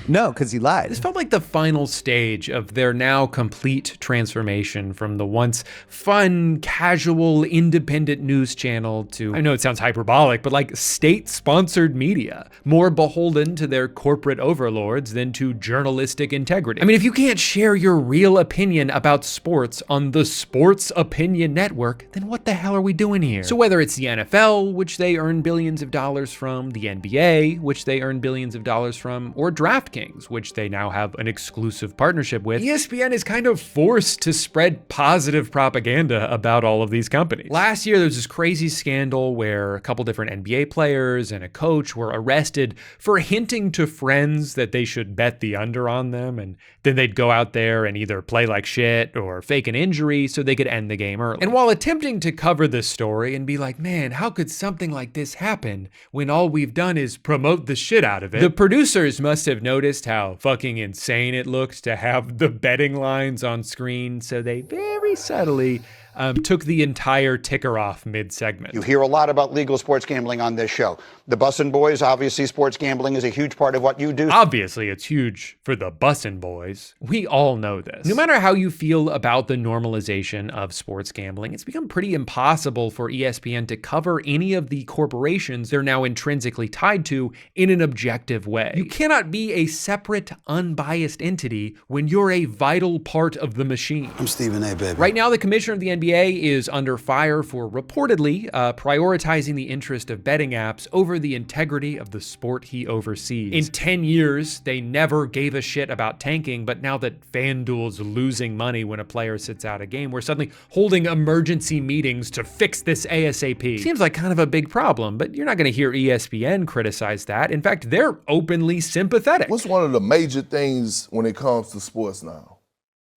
No, because he lied. This felt like the final stage of their now complete transformation from the once fun, casual, independent news channel to, I know it sounds hyperbolic, but like state-sponsored media, more beholden to their corporate overlords than to journalistic integrity. I mean, if you can't share your real opinion about sports on the Sports Opinion Network, then what the hell are we doing here? So whether it's the NFL, which they earn billions of dollars from, the NBA, which they earn billions of dollars from, or DraftKings, which they now have an exclusive partnership with, ESPN is kind of forced to spread positive propaganda about all of these companies. Last year, there was this crazy scandal where a couple different NBA players and a coach were arrested for hinting to friends that they should bet the under on them, and then they'd go out there and either play like shit or fake an injury so they could end the game early. And while attempting to cover this story and be like, man, how could something like this happen when all we've done is promote the shit out of it? The producers must have noticed how fucking insane it looked to have the betting lines on screen, so they very subtly took the entire ticker off mid-segment. You hear a lot about legal sports gambling on this show. The Bussin' Boys, obviously sports gambling is a huge part of what you do. Obviously, it's huge for the Bussin' Boys. We all know this. No matter how you feel about the normalization of sports gambling, it's become pretty impossible for ESPN to cover any of the corporations they're now intrinsically tied to in an objective way. You cannot be a separate, unbiased entity when you're a vital part of the machine. I'm Stephen A, baby. Right now, the commissioner of the NBA is under fire for reportedly prioritizing the interest of betting apps over the integrity of the sport he oversees. In 10 years, they never gave a shit about tanking, but now that FanDuel's losing money when a player sits out a game, we're suddenly holding emergency meetings to fix this ASAP. Seems like kind of a big problem, but you're not going to hear ESPN criticize that. In fact, they're openly sympathetic. What's one of the major things when it comes to sports now?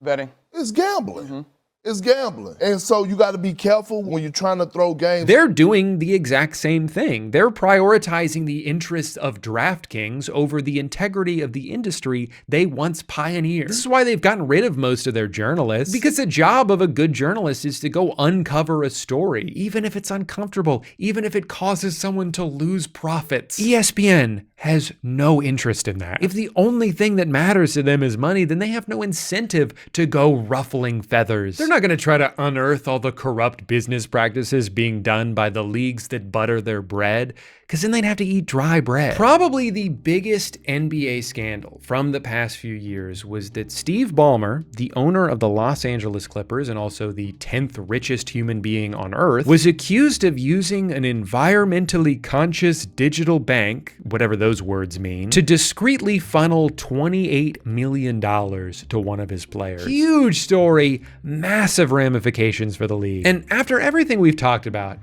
Betting. It's gambling. It's gambling. And so you got to be careful when you're trying to throw games. They're doing the exact same thing. They're prioritizing the interests of DraftKings over the integrity of the industry they once pioneered. This is why they've gotten rid of most of their journalists, because the job of a good journalist is to go uncover a story, even if it's uncomfortable, even if it causes someone to lose profits. ESPN has no interest in that. If the only thing that matters to them is money, then they have no incentive to go ruffling feathers. They're not going to try to unearth all the corrupt business practices being done by the leagues that butter their bread, because then they'd have to eat dry bread. Probably the biggest NBA scandal from the past few years was that Steve Ballmer, the owner of the Los Angeles Clippers and also the 10th richest human being on earth, was accused of using an environmentally conscious digital bank, whatever those words mean, to discreetly funnel $28 million to one of his players. Huge story, massive ramifications for the league. And after everything we've talked about,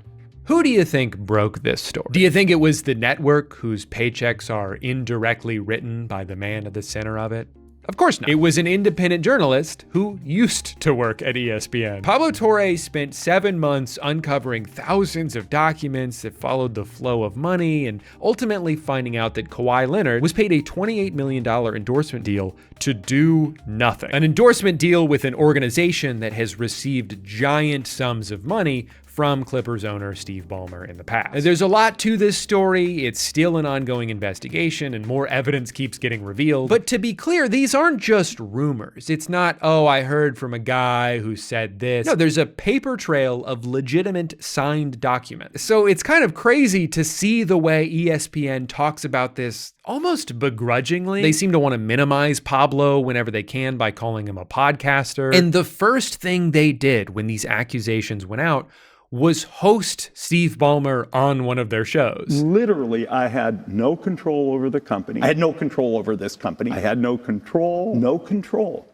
Who do you think broke this story? Do you think it was the network whose paychecks are indirectly written by the man at the center of it? Of course not. It was an independent journalist who used to work at ESPN. Pablo Torre spent 7 months uncovering thousands of documents that followed the flow of money and ultimately finding out that Kawhi Leonard was paid a $28 million endorsement deal to do nothing. An endorsement deal with an organization that has received giant sums of money from Clippers owner Steve Ballmer in the past. There's a lot to this story. It's still an ongoing investigation and more evidence keeps getting revealed. But to be clear, these aren't just rumors. It's not, oh, I heard from a guy who said this. No, there's a paper trail of legitimate signed documents. So it's kind of crazy to see the way ESPN talks about this almost begrudgingly. They seem to want to minimize Pablo whenever they can by calling him a podcaster. And the first thing they did when these accusations went out was host Steve Ballmer on one of their shows. Literally, I had no control over the company. I had no control over this company. I had no control.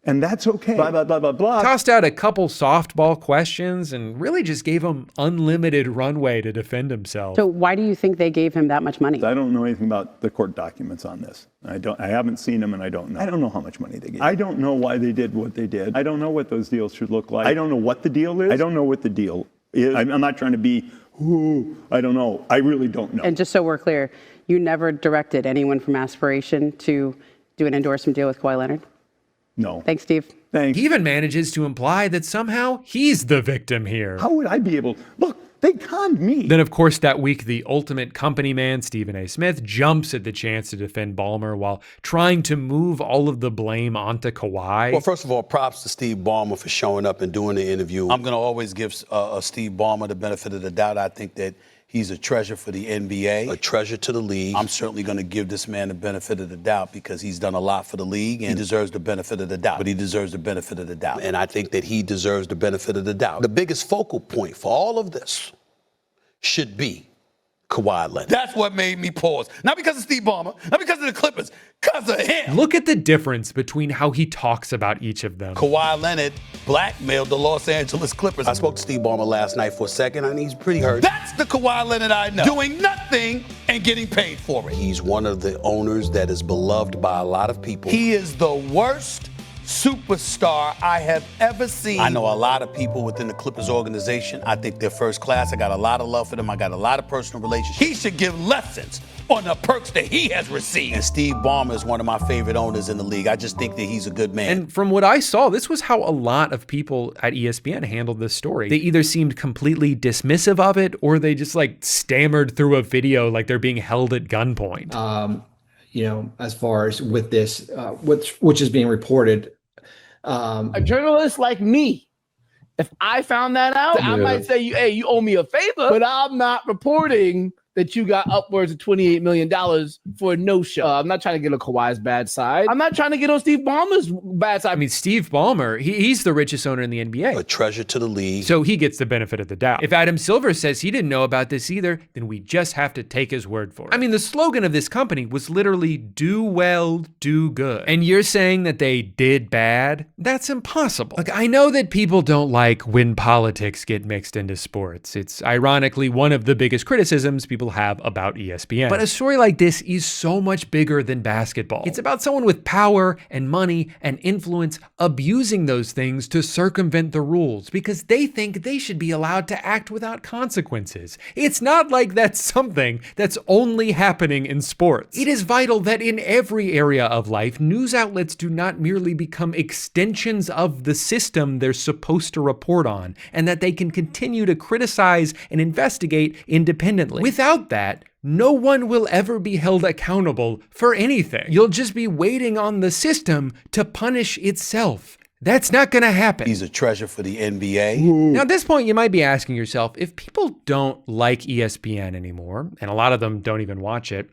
And that's okay. Blah, blah, blah, blah, blah. Tossed out a couple softball questions and really just gave him unlimited runway to defend himself. So why do you think they gave him that much money? I don't know anything about the court documents on this. I haven't seen them and I don't know. I don't know how much money they gave. I don't know why they did what they did. I don't know what those deals should look like. I don't know what the deal is. I don't know what the deal is. I'm not trying to be, I don't know. I really don't know. And just so we're clear, you never directed anyone from Aspiration to do an endorsement deal with Kawhi Leonard? No. Thanks, Steve. Thanks. He even manages to imply that somehow he's the victim here. How would I be able? Look, they conned me. Then, of course, that week, the ultimate company man, Stephen A. Smith, jumps at the chance to defend Ballmer while trying to move all of the blame onto Kawhi. Well, first of all, props to Steve Ballmer for showing up and doing the interview. I'm going to always give Steve Ballmer the benefit of the doubt. I think that he's a treasure for the NBA, a treasure to the league. I'm certainly going to give this man the benefit of the doubt because he's done a lot for the league and he deserves the benefit of the doubt. But he deserves the benefit of the doubt. And I think that he deserves the benefit of the doubt. The biggest focal point for all of this should be Kawhi Leonard. That's what made me pause. Not because of Steve Ballmer, not because of the Clippers, because of him. Look at the difference between how he talks about each of them. Kawhi Leonard blackmailed the Los Angeles Clippers. I spoke to Steve Ballmer last night for a second, and he's pretty hurt. That's the Kawhi Leonard I know. Doing nothing and getting paid for it. He's one of the owners that is beloved by a lot of people. He is the worst superstar I have ever seen. I know a lot of people within the Clippers organization. I think they're first class. I got a lot of love for them. I got a lot of personal relationships. He should give lessons on the perks that he has received. And Steve Ballmer is one of my favorite owners in the league. I just think that he's a good man. And from what I saw, this was how a lot of people at ESPN handled this story. They either seemed completely dismissive of it or they just like stammered through a video like they're being held at gunpoint. You know, as far as with this, which is being reported. A journalist like me, if I found that out, I might say, hey, you owe me a favor, but I'm not reporting that you got upwards of $28 million for a no-show. I'm not trying to get on Kawhi's bad side. I'm not trying to get on Steve Ballmer's bad side. I mean, Steve Ballmer, he's the richest owner in the NBA. A treasure to the league. So he gets the benefit of the doubt. If Adam Silver says he didn't know about this either, then we just have to take his word for it. I mean, the slogan of this company was literally do well, do good. And you're saying that they did bad? That's impossible. Look, I know that people don't like when politics get mixed into sports. It's ironically one of the biggest criticisms people have about ESPN. But a story like this is so much bigger than basketball. It's about someone with power and money and influence abusing those things to circumvent the rules because they think they should be allowed to act without consequences. It's not like that's something that's only happening in sports. It is vital that in every area of life, news outlets do not merely become extensions of the system they're supposed to report on, and that they can continue to criticize and investigate independently. Without that, no one will ever be held accountable for anything. You'll just be waiting on the system to punish itself. That's not going to happen. He's a treasure for the NBA. Now, at this point, you might be asking yourself, if people don't like ESPN anymore, and a lot of them don't even watch it,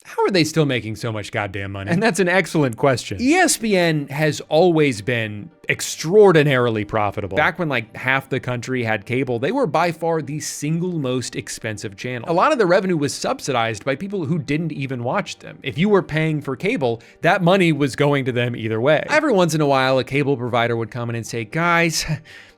how are they still making so much goddamn money? And that's an excellent question. ESPN has always been extraordinarily profitable. Back when like half the country had cable, they were by far the single most expensive channel. A lot of the revenue was subsidized by people who didn't even watch them. If you were paying for cable, that money was going to them either way. Every once in a while, a cable provider would come in and say, guys,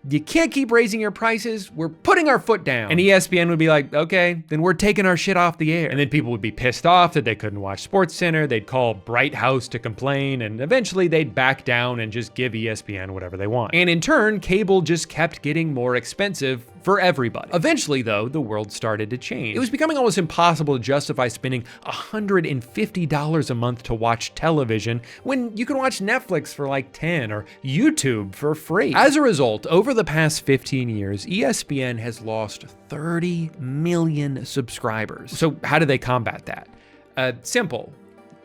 you can't keep raising your prices. We're putting our foot down. And ESPN would be like, okay, then we're taking our shit off the air. And then people would be pissed off that they couldn't watch SportsCenter. They'd call Bright House to complain. And eventually they'd back down and just give ESPN whatever they want. And in turn, cable just kept getting more expensive for everybody. Eventually, though, the world started to change. It was becoming almost impossible to justify spending $150 a month to watch television when you can watch Netflix for like 10 or YouTube for free. As a result, over the past 15 years, ESPN has lost 30 million subscribers. So how do they combat that? Simple.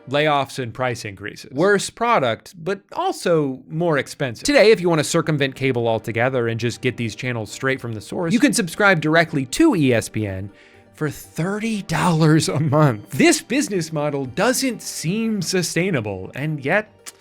Layoffs and price increases. Worse product, but also more expensive. Today, if you want to circumvent cable altogether and just get these channels straight from the source, you can subscribe directly to ESPN for $30 a month. This business model doesn't seem sustainable, and yet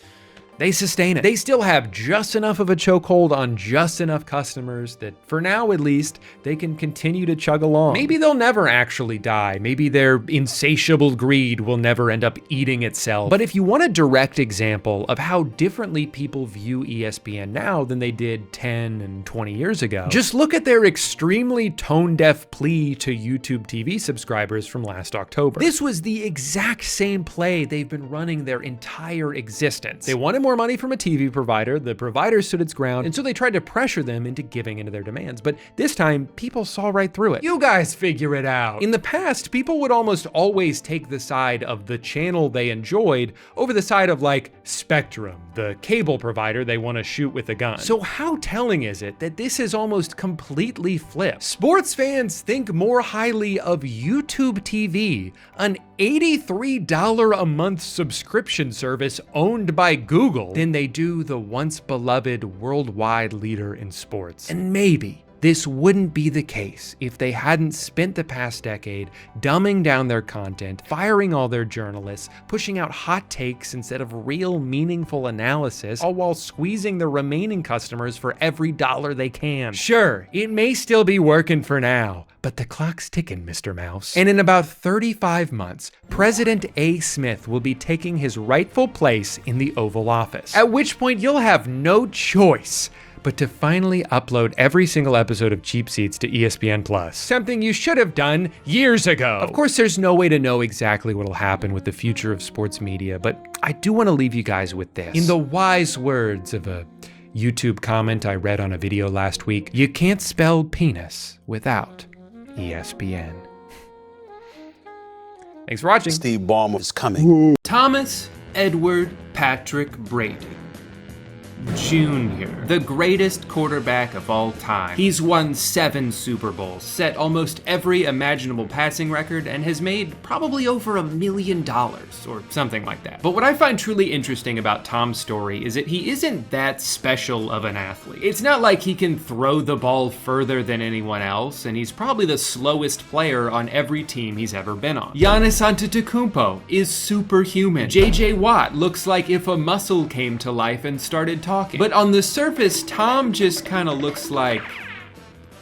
they sustain it. They still have just enough of a chokehold on just enough customers that, for now at least, they can continue to chug along. Maybe they'll never actually die. Maybe their insatiable greed will never end up eating itself. But if you want a direct example of how differently people view ESPN now than they did 10 and 20 years ago, just look at their extremely tone-deaf plea to YouTube TV subscribers from last October. This was the exact same play they've been running their entire existence. They wanted more money from a TV provider, the provider stood its ground, and so they tried to pressure them into giving into their demands. But this time, people saw right through it. You guys figure it out. In the past, people would almost always take the side of the channel they enjoyed over the side of like Spectrum, the cable provider they want to shoot with a gun. So how telling is it that this is almost completely flipped? Sports fans think more highly of YouTube TV, an $83 a month subscription service owned by Google, than they do the once beloved worldwide leader in sports. And maybe this wouldn't be the case if they hadn't spent the past decade dumbing down their content, firing all their journalists, pushing out hot takes instead of real meaningful analysis, all while squeezing the remaining customers for every dollar they can. Sure, it may still be working for now, but the clock's ticking, Mr. Mouse. And in about 35 months, President A. Smith will be taking his rightful place in the Oval Office, at which point you'll have no choice but to finally upload every single episode of Cheap Seats to ESPN+. Something you should have done years ago. Of course, there's no way to know exactly what'll happen with the future of sports media, but I do want to leave you guys with this. In the wise words of a YouTube comment I read on a video last week, you can't spell penis without ESPN. Thanks for watching. Steve Ballmer is coming. Thomas Edward Patrick Brady Jr., the greatest quarterback of all time. He's won 7 Super Bowls, set almost every imaginable passing record, and has made probably over $1 million or something like that. But what I find truly interesting about Tom's story is that he isn't that special of an athlete. It's not like he can throw the ball further than anyone else, and he's probably the slowest player on every team he's ever been on. Giannis Antetokounmpo is superhuman. JJ Watt looks like if a muscle came to life and started talking. But on the surface, Tom just kind of looks like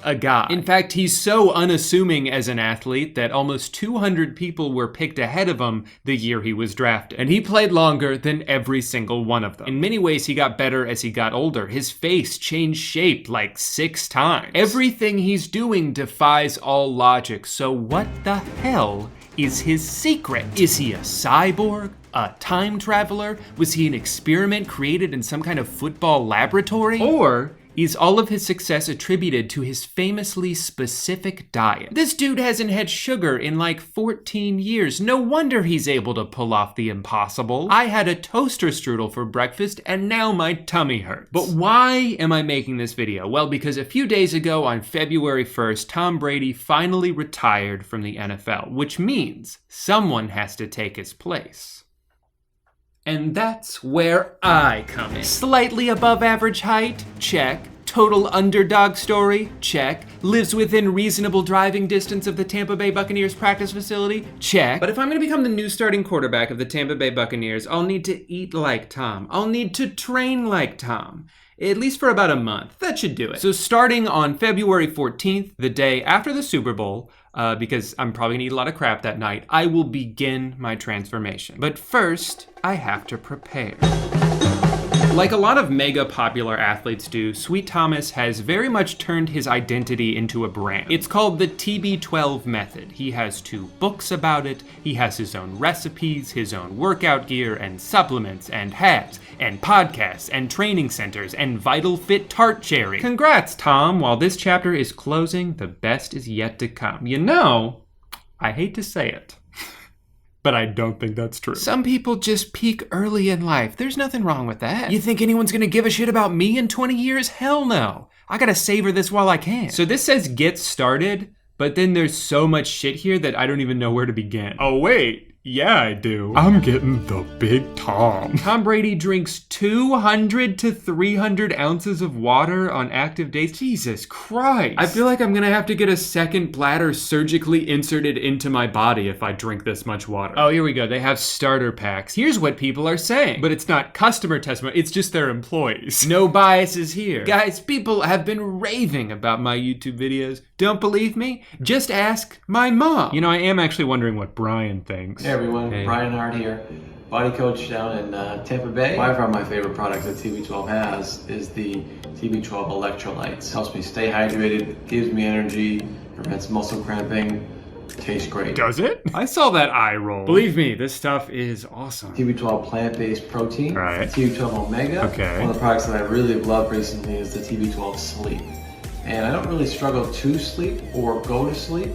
a guy. In fact, he's so unassuming as an athlete that almost 200 people were picked ahead of him the year he was drafted. And he played longer than every single one of them. In many ways, he got better as he got older. His face changed shape like 6 times. Everything he's doing defies all logic. So what the hell is his secret? Is he a cyborg? A time traveler? Was he an experiment created in some kind of football laboratory? Or is all of his success attributed to his famously specific diet? This dude hasn't had sugar in like 14 years. No wonder he's able to pull off the impossible. I had a toaster strudel for breakfast and now my tummy hurts. But why am I making this video? Well, because a few days ago on February 1st, Tom Brady finally retired from the NFL, which means someone has to take his place. And that's where I come in. Slightly above average height? Check. Total underdog story? Check. Lives within reasonable driving distance of the Tampa Bay Buccaneers practice facility? Check. But if I'm gonna become the new starting quarterback of the Tampa Bay Buccaneers, I'll need to eat like Tom. I'll need to train like Tom. At least for about a month. That should do it. So starting on February 14th, the day after the Super Bowl, because I'm probably gonna eat a lot of crap that night, I will begin my transformation. But first, I have to prepare. Like a lot of mega popular athletes do, Sweet Thomas has very much turned his identity into a brand. It's called the TB12 method. He has 2 books about it. He has his own recipes, his own workout gear and supplements and hats and podcasts and training centers and Vital Fit tart cherry. Congrats, Tom. While this chapter is closing, the best is yet to come. You know, I hate to say it, but I don't think that's true. Some people just peak early in life. There's nothing wrong with that. You think anyone's gonna give a shit about me in 20 years? Hell no. I gotta savor this while I can. So this says get started, but then there's so much shit here that I don't even know where to begin. Oh wait, yeah I do. I'm getting the Big Tom. Tom Brady drinks 200 to 300 ounces of water on active days. Jesus Christ. I feel like I'm gonna have to get a second bladder surgically inserted into my body if I drink this much water. Oh, here we go. They have starter packs. Here's what people are saying. But it's not customer testimony, it's just their employees. No biases here. Guys, people have been raving about my YouTube videos. Don't believe me? Just ask my mom. You know, I am actually wondering what Brian thinks. Hey everyone, Brian Hart here, body coach down in Tampa Bay. By far my favorite product that TB12 has is the TB12 electrolytes. Helps me stay hydrated, gives me energy, prevents muscle cramping, tastes great. Does it? I saw that eye roll. Believe me, this stuff is awesome. TB12 plant-based protein, right. TB12 Omega. Okay. One of the products that I really have loved recently is the TB12 Sleep. And I don't really struggle to sleep or go to sleep.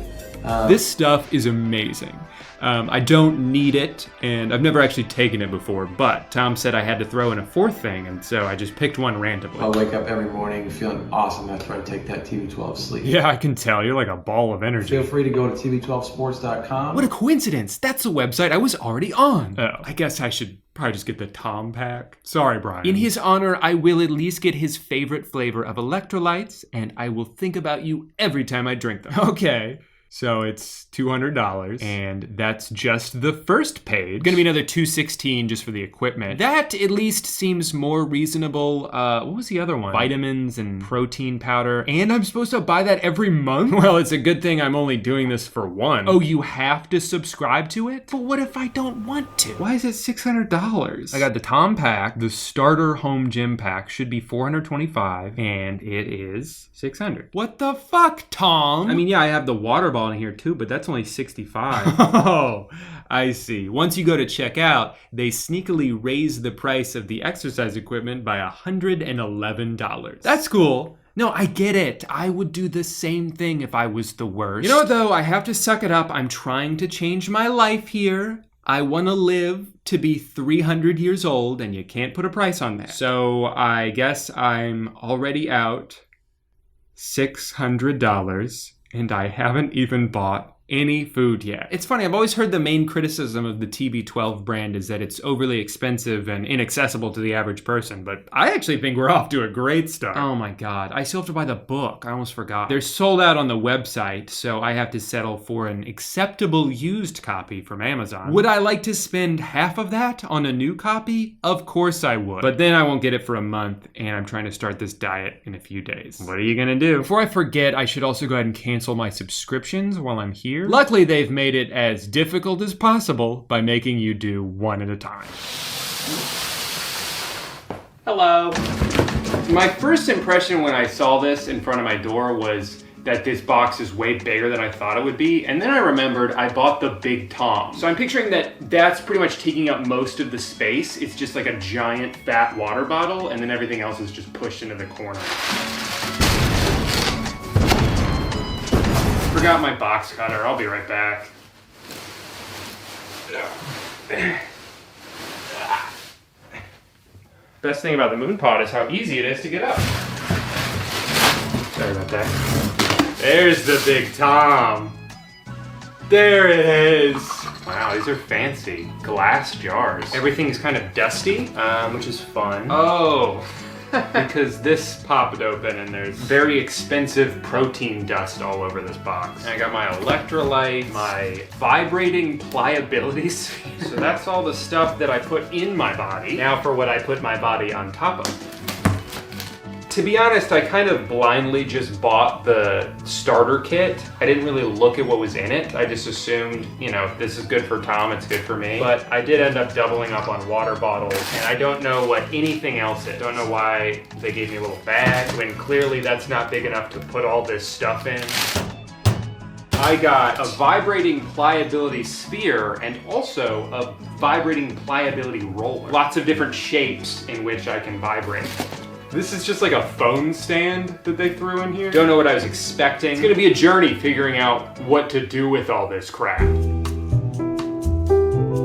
This stuff is amazing. I don't need it, and I've never actually taken it before, but Tom said I had to throw in a 4th thing, and so I just picked one randomly. I wake up every morning feeling awesome after I take that TB12 Sleep. Yeah, I can tell. You're like a ball of energy. Feel free to go to tb12sports.com. What a coincidence. That's a website I was already on. Oh, I guess I should probably just get the Tom pack. Sorry, Brian. In his honor, I will at least get his favorite flavor of electrolytes, and I will think about you every time I drink them. Okay. So it's $200, and that's just the first page. Gonna be another $216 just for the equipment. That at least seems more reasonable. What was the other one? Vitamins and protein powder. And I'm supposed to buy that every month? Well, it's a good thing I'm only doing this for one. Oh, you have to subscribe to it? But what if I don't want to? Why is it $600? I got the Tom pack. The starter home gym pack should be $425, and it is $600. What the fuck, Tom? I mean, yeah, I have the water bottle in here too, but that's only $65. Oh, I see. Once you go to check out, they sneakily raise the price of the exercise equipment by $111. That's cool. No, I get it. I would do the same thing if I was the worst. You know what though? I have to suck it up. I'm trying to change my life here. I want to live to be 300 years old, and you can't put a price on that. So I guess I'm already out $600. And I haven't even bought any food yet. It's funny, I've always heard the main criticism of the TB12 brand is that it's overly expensive and inaccessible to the average person, but I actually think we're off to a great start. Oh my God, I still have to buy the book. I almost forgot. They're sold out on the website, so I have to settle for an acceptable used copy from Amazon. Would I like to spend half of that on a new copy? Of course I would. But then I won't get it for a month, and I'm trying to start this diet in a few days. What are you gonna do? Before I forget, I should also go ahead and cancel my subscriptions while I'm here. Luckily, they've made it as difficult as possible by making you do one at a time. Hello. My first impression when I saw this in front of my door was that this box is way bigger than I thought it would be. And then I remembered I bought the Big Tom. So I'm picturing that that's pretty much taking up most of the space. It's just like a giant fat water bottle, and then everything else is just pushed into the corner. Forgot my box cutter. I'll be right back. Best thing about the moon pod is how easy it is to get up. Sorry about that. There's the Big Tom. There it is. Wow, these are fancy. Glass jars. Everything is kind of dusty, which is fun. Oh, because this popped open and there's very expensive protein dust all over this box. And I got my electrolyte, my vibrating pliability sphere. So that's all the stuff that I put in my body. Now for what I put my body on top of. To be honest, I kind of blindly just bought the starter kit. I didn't really look at what was in it. I just assumed, you know, this is good for Tom, it's good for me. But I did end up doubling up on water bottles, and I don't know what anything else is. Don't know why they gave me a little bag, when clearly that's not big enough to put all this stuff in. I got a vibrating pliability sphere and also a vibrating pliability roller. Lots of different shapes in which I can vibrate. This is just like a phone stand that they threw in here. Don't know what I was expecting. It's gonna be a journey figuring out what to do with all this crap.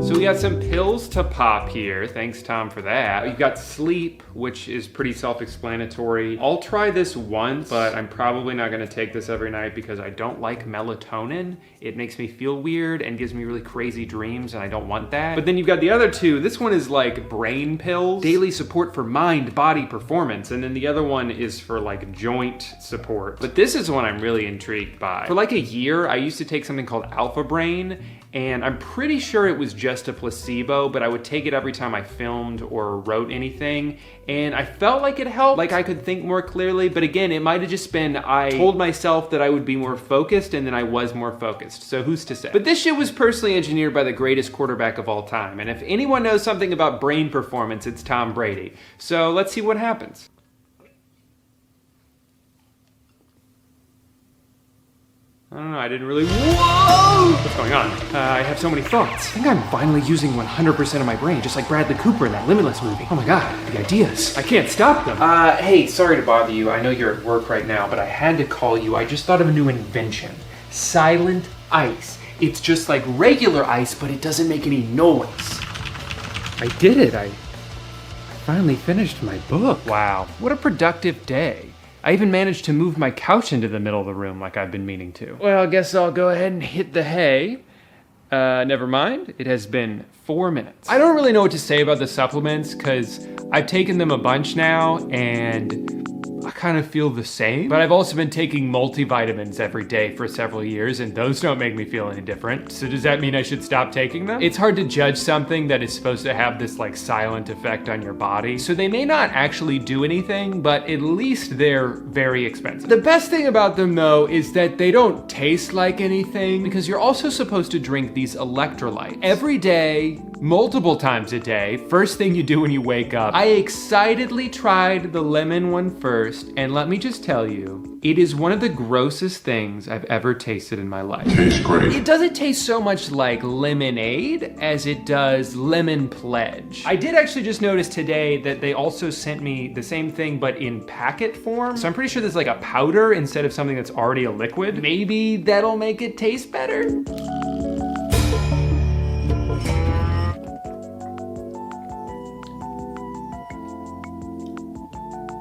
So we got some pills to pop here. Thanks, Tom, for that. We've got sleep, which is pretty self-explanatory. I'll try this once, but I'm probably not gonna take this every night because I don't like melatonin. It makes me feel weird and gives me really crazy dreams, and I don't want that. But then you've got the other two. This one is like brain pills, daily support for mind, body performance, and then the other one is for like joint support. But this is one I'm really intrigued by. For like a year, I used to take something called Alpha Brain, and I'm pretty sure it was just a placebo, but I would take it every time I filmed or wrote anything, and I felt like it helped, like I could think more clearly, but again, it might have just been I told myself that I would be more focused, and then I was more focused, so who's to say? But this shit was personally engineered by the greatest quarterback of all time, and if anyone knows something about brain performance, it's Tom Brady. So let's see what happens. I don't know, I didn't really, whoa! What's going on? I have so many thoughts. I think I'm finally using 100% of my brain, just like Bradley Cooper in that Limitless movie. Oh my God, the ideas. I can't stop them. Hey, sorry to bother you. I know you're at work right now, but I had to call you. I just thought of a new invention. Silent ice. It's just like regular ice, but it doesn't make any noise. I did it. I finally finished my book. Wow, what a productive day. I even managed to move my couch into the middle of the room like I've been meaning to. Well, I guess I'll go ahead and hit the hay. Never mind, it has been 4 minutes. I don't really know what to say about the supplements because I've taken them a bunch now and I kind of feel the same, but I've also been taking multivitamins every day for several years and those don't make me feel any different. So does that mean I should stop taking them? It's hard to judge something that is supposed to have this like silent effect on your body. So they may not actually do anything, but at least they're very expensive. The best thing about them though is that they don't taste like anything because you're also supposed to drink these electrolytes every day, multiple times a day. First thing you do when you wake up. I excitedly tried the lemon one first, and let me just tell you, it is one of the grossest things I've ever tasted in my life. Tastes great. It doesn't taste so much like lemonade as it does lemon pledge. I did actually just notice today that they also sent me the same thing but in packet form. So I'm pretty sure there's like a powder instead of something that's already a liquid. Maybe that'll make it taste better?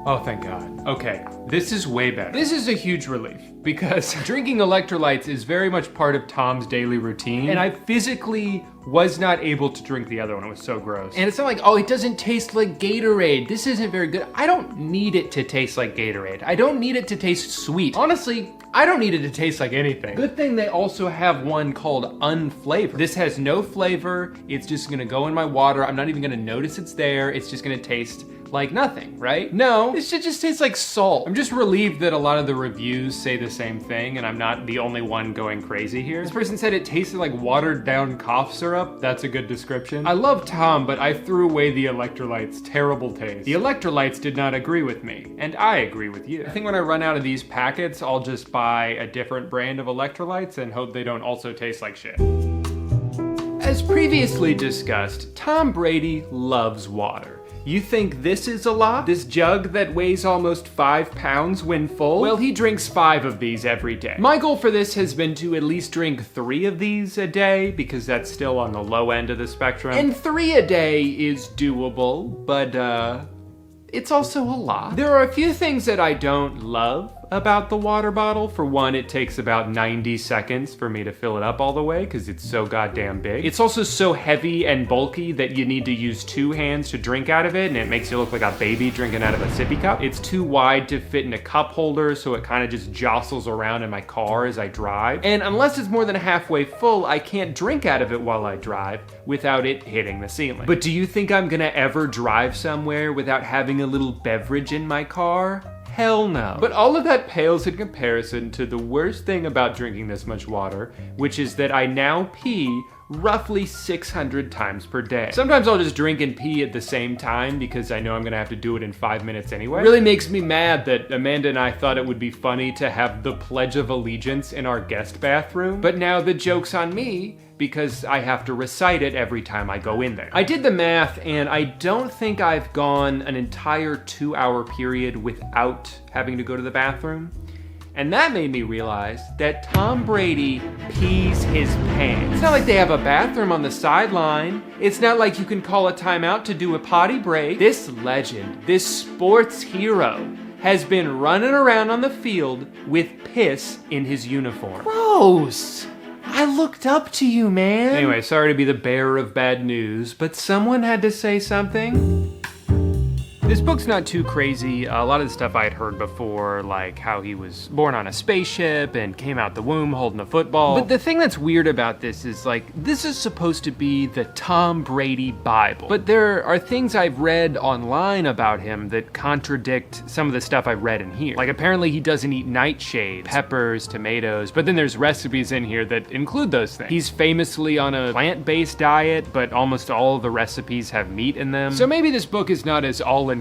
Oh, thank God. Okay, this is way better. This is a huge relief because drinking electrolytes is very much part of Tom's daily routine, and I physically was not able to drink the other one. It was so gross. And it's not like, oh, it doesn't taste like Gatorade. This isn't very good. I don't need it to taste like Gatorade. I don't need it to taste sweet. Honestly, I don't need it to taste like anything. Good thing they also have one called unflavored. This has no flavor. It's just gonna go in my water. I'm not even gonna notice it's there. It's just gonna taste like nothing, right? No, this shit just tastes like salt. I'm just relieved that a lot of the reviews say the same thing and I'm not the only one going crazy here. This person said it tasted like watered down cough syrup. That's a good description. I love Tom, but I threw away the electrolytes. Terrible taste. The electrolytes did not agree with me, and I agree with you. I think when I run out of these packets, I'll just buy a different brand of electrolytes and hope they don't also taste like shit. As previously discussed, Tom Brady loves water. You think this is a lot? This jug that weighs almost 5 pounds when full? Well, he drinks 5 of these every day. My goal for this has been to at least drink 3 of these a day because that's still on the low end of the spectrum. And 3 a day is doable, but it's also a lot. There are a few things that I don't love about the water bottle. For one, it takes about 90 seconds for me to fill it up all the way because it's so goddamn big. It's also so heavy and bulky that you need to use 2 hands to drink out of it, and it makes you look like a baby drinking out of a sippy cup. It's too wide to fit in a cup holder, so it kind of just jostles around in my car as I drive. And unless it's more than halfway full, I can't drink out of it while I drive without it hitting the ceiling. But do you think I'm gonna ever drive somewhere without having a little beverage in my car? Hell no. But all of that pales in comparison to the worst thing about drinking this much water, which is that I now pee roughly 600 times per day. Sometimes I'll just drink and pee at the same time because I know I'm gonna have to do it in 5 minutes anyway. It really makes me mad that Amanda and I thought it would be funny to have the Pledge of Allegiance in our guest bathroom, but now the joke's on me because I have to recite it every time I go in there. I did the math and I don't think I've gone an entire 2-hour period without having to go to the bathroom. And that made me realize that Tom Brady pees his pants. It's not like they have a bathroom on the sideline. It's not like you can call a timeout to do a potty break. This legend, this sports hero, has been running around on the field with piss in his uniform. Gross! I looked up to you, man. Anyway, sorry to be the bearer of bad news, but someone had to say something. This book's not too crazy. A lot of the stuff I had heard before, like how he was born on a spaceship and came out the womb holding a football. But the thing that's weird about this is this is supposed to be the Tom Brady Bible. But there are things I've read online about him that contradict some of the stuff I've read in here. Like apparently he doesn't eat nightshades, peppers, tomatoes, but then there's recipes in here that include those things. He's famously on a plant-based diet, but almost all of the recipes have meat in them. So maybe this book is not as all-encompassing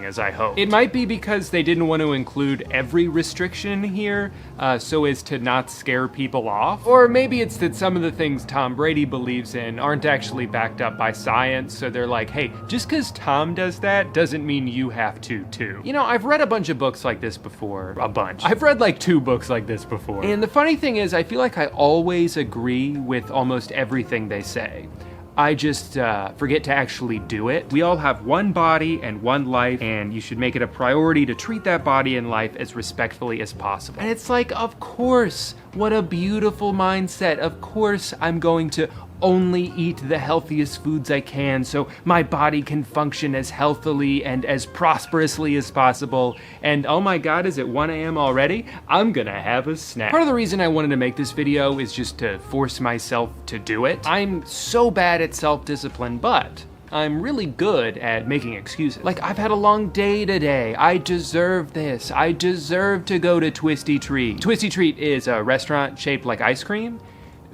as I hope. It might be because they didn't want to include every restriction here so as to not scare people off. Or maybe it's that some of the things Tom Brady believes in aren't actually backed up by science, so they're like, hey, just because Tom does that doesn't mean you have to too. You know, I've read a bunch of books like this before. A bunch. I've read like 2 books like this before. And the funny thing is, I feel like I always agree with almost everything they say. I just forget to actually do it. We all have one body and one life, and you should make it a priority to treat that body and life as respectfully as possible. And it's like, of course, what a beautiful mindset. Of course, I'm going to only eat the healthiest foods I can so my body can function as healthily and as prosperously as possible. And oh my God, is it 1 a.m. already? I'm gonna have a snack. Part of the reason I wanted to make this video is just to force myself to do it. I'm so bad at self-discipline, but I'm really good at making excuses. Like, I've had a long day today. I deserve this. I deserve to go to Twisty Treat. Twisty Treat is a restaurant shaped like ice cream,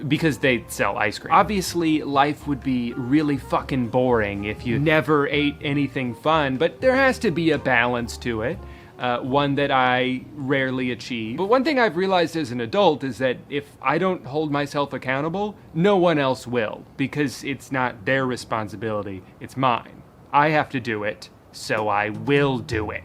because they sell ice cream. Obviously, life would be really fucking boring if you never ate anything fun, but there has to be a balance to it, one that I rarely achieve. But one thing I've realized as an adult is that if I don't hold myself accountable, no one else will, because it's not their responsibility, it's mine. I have to do it, so I will do it.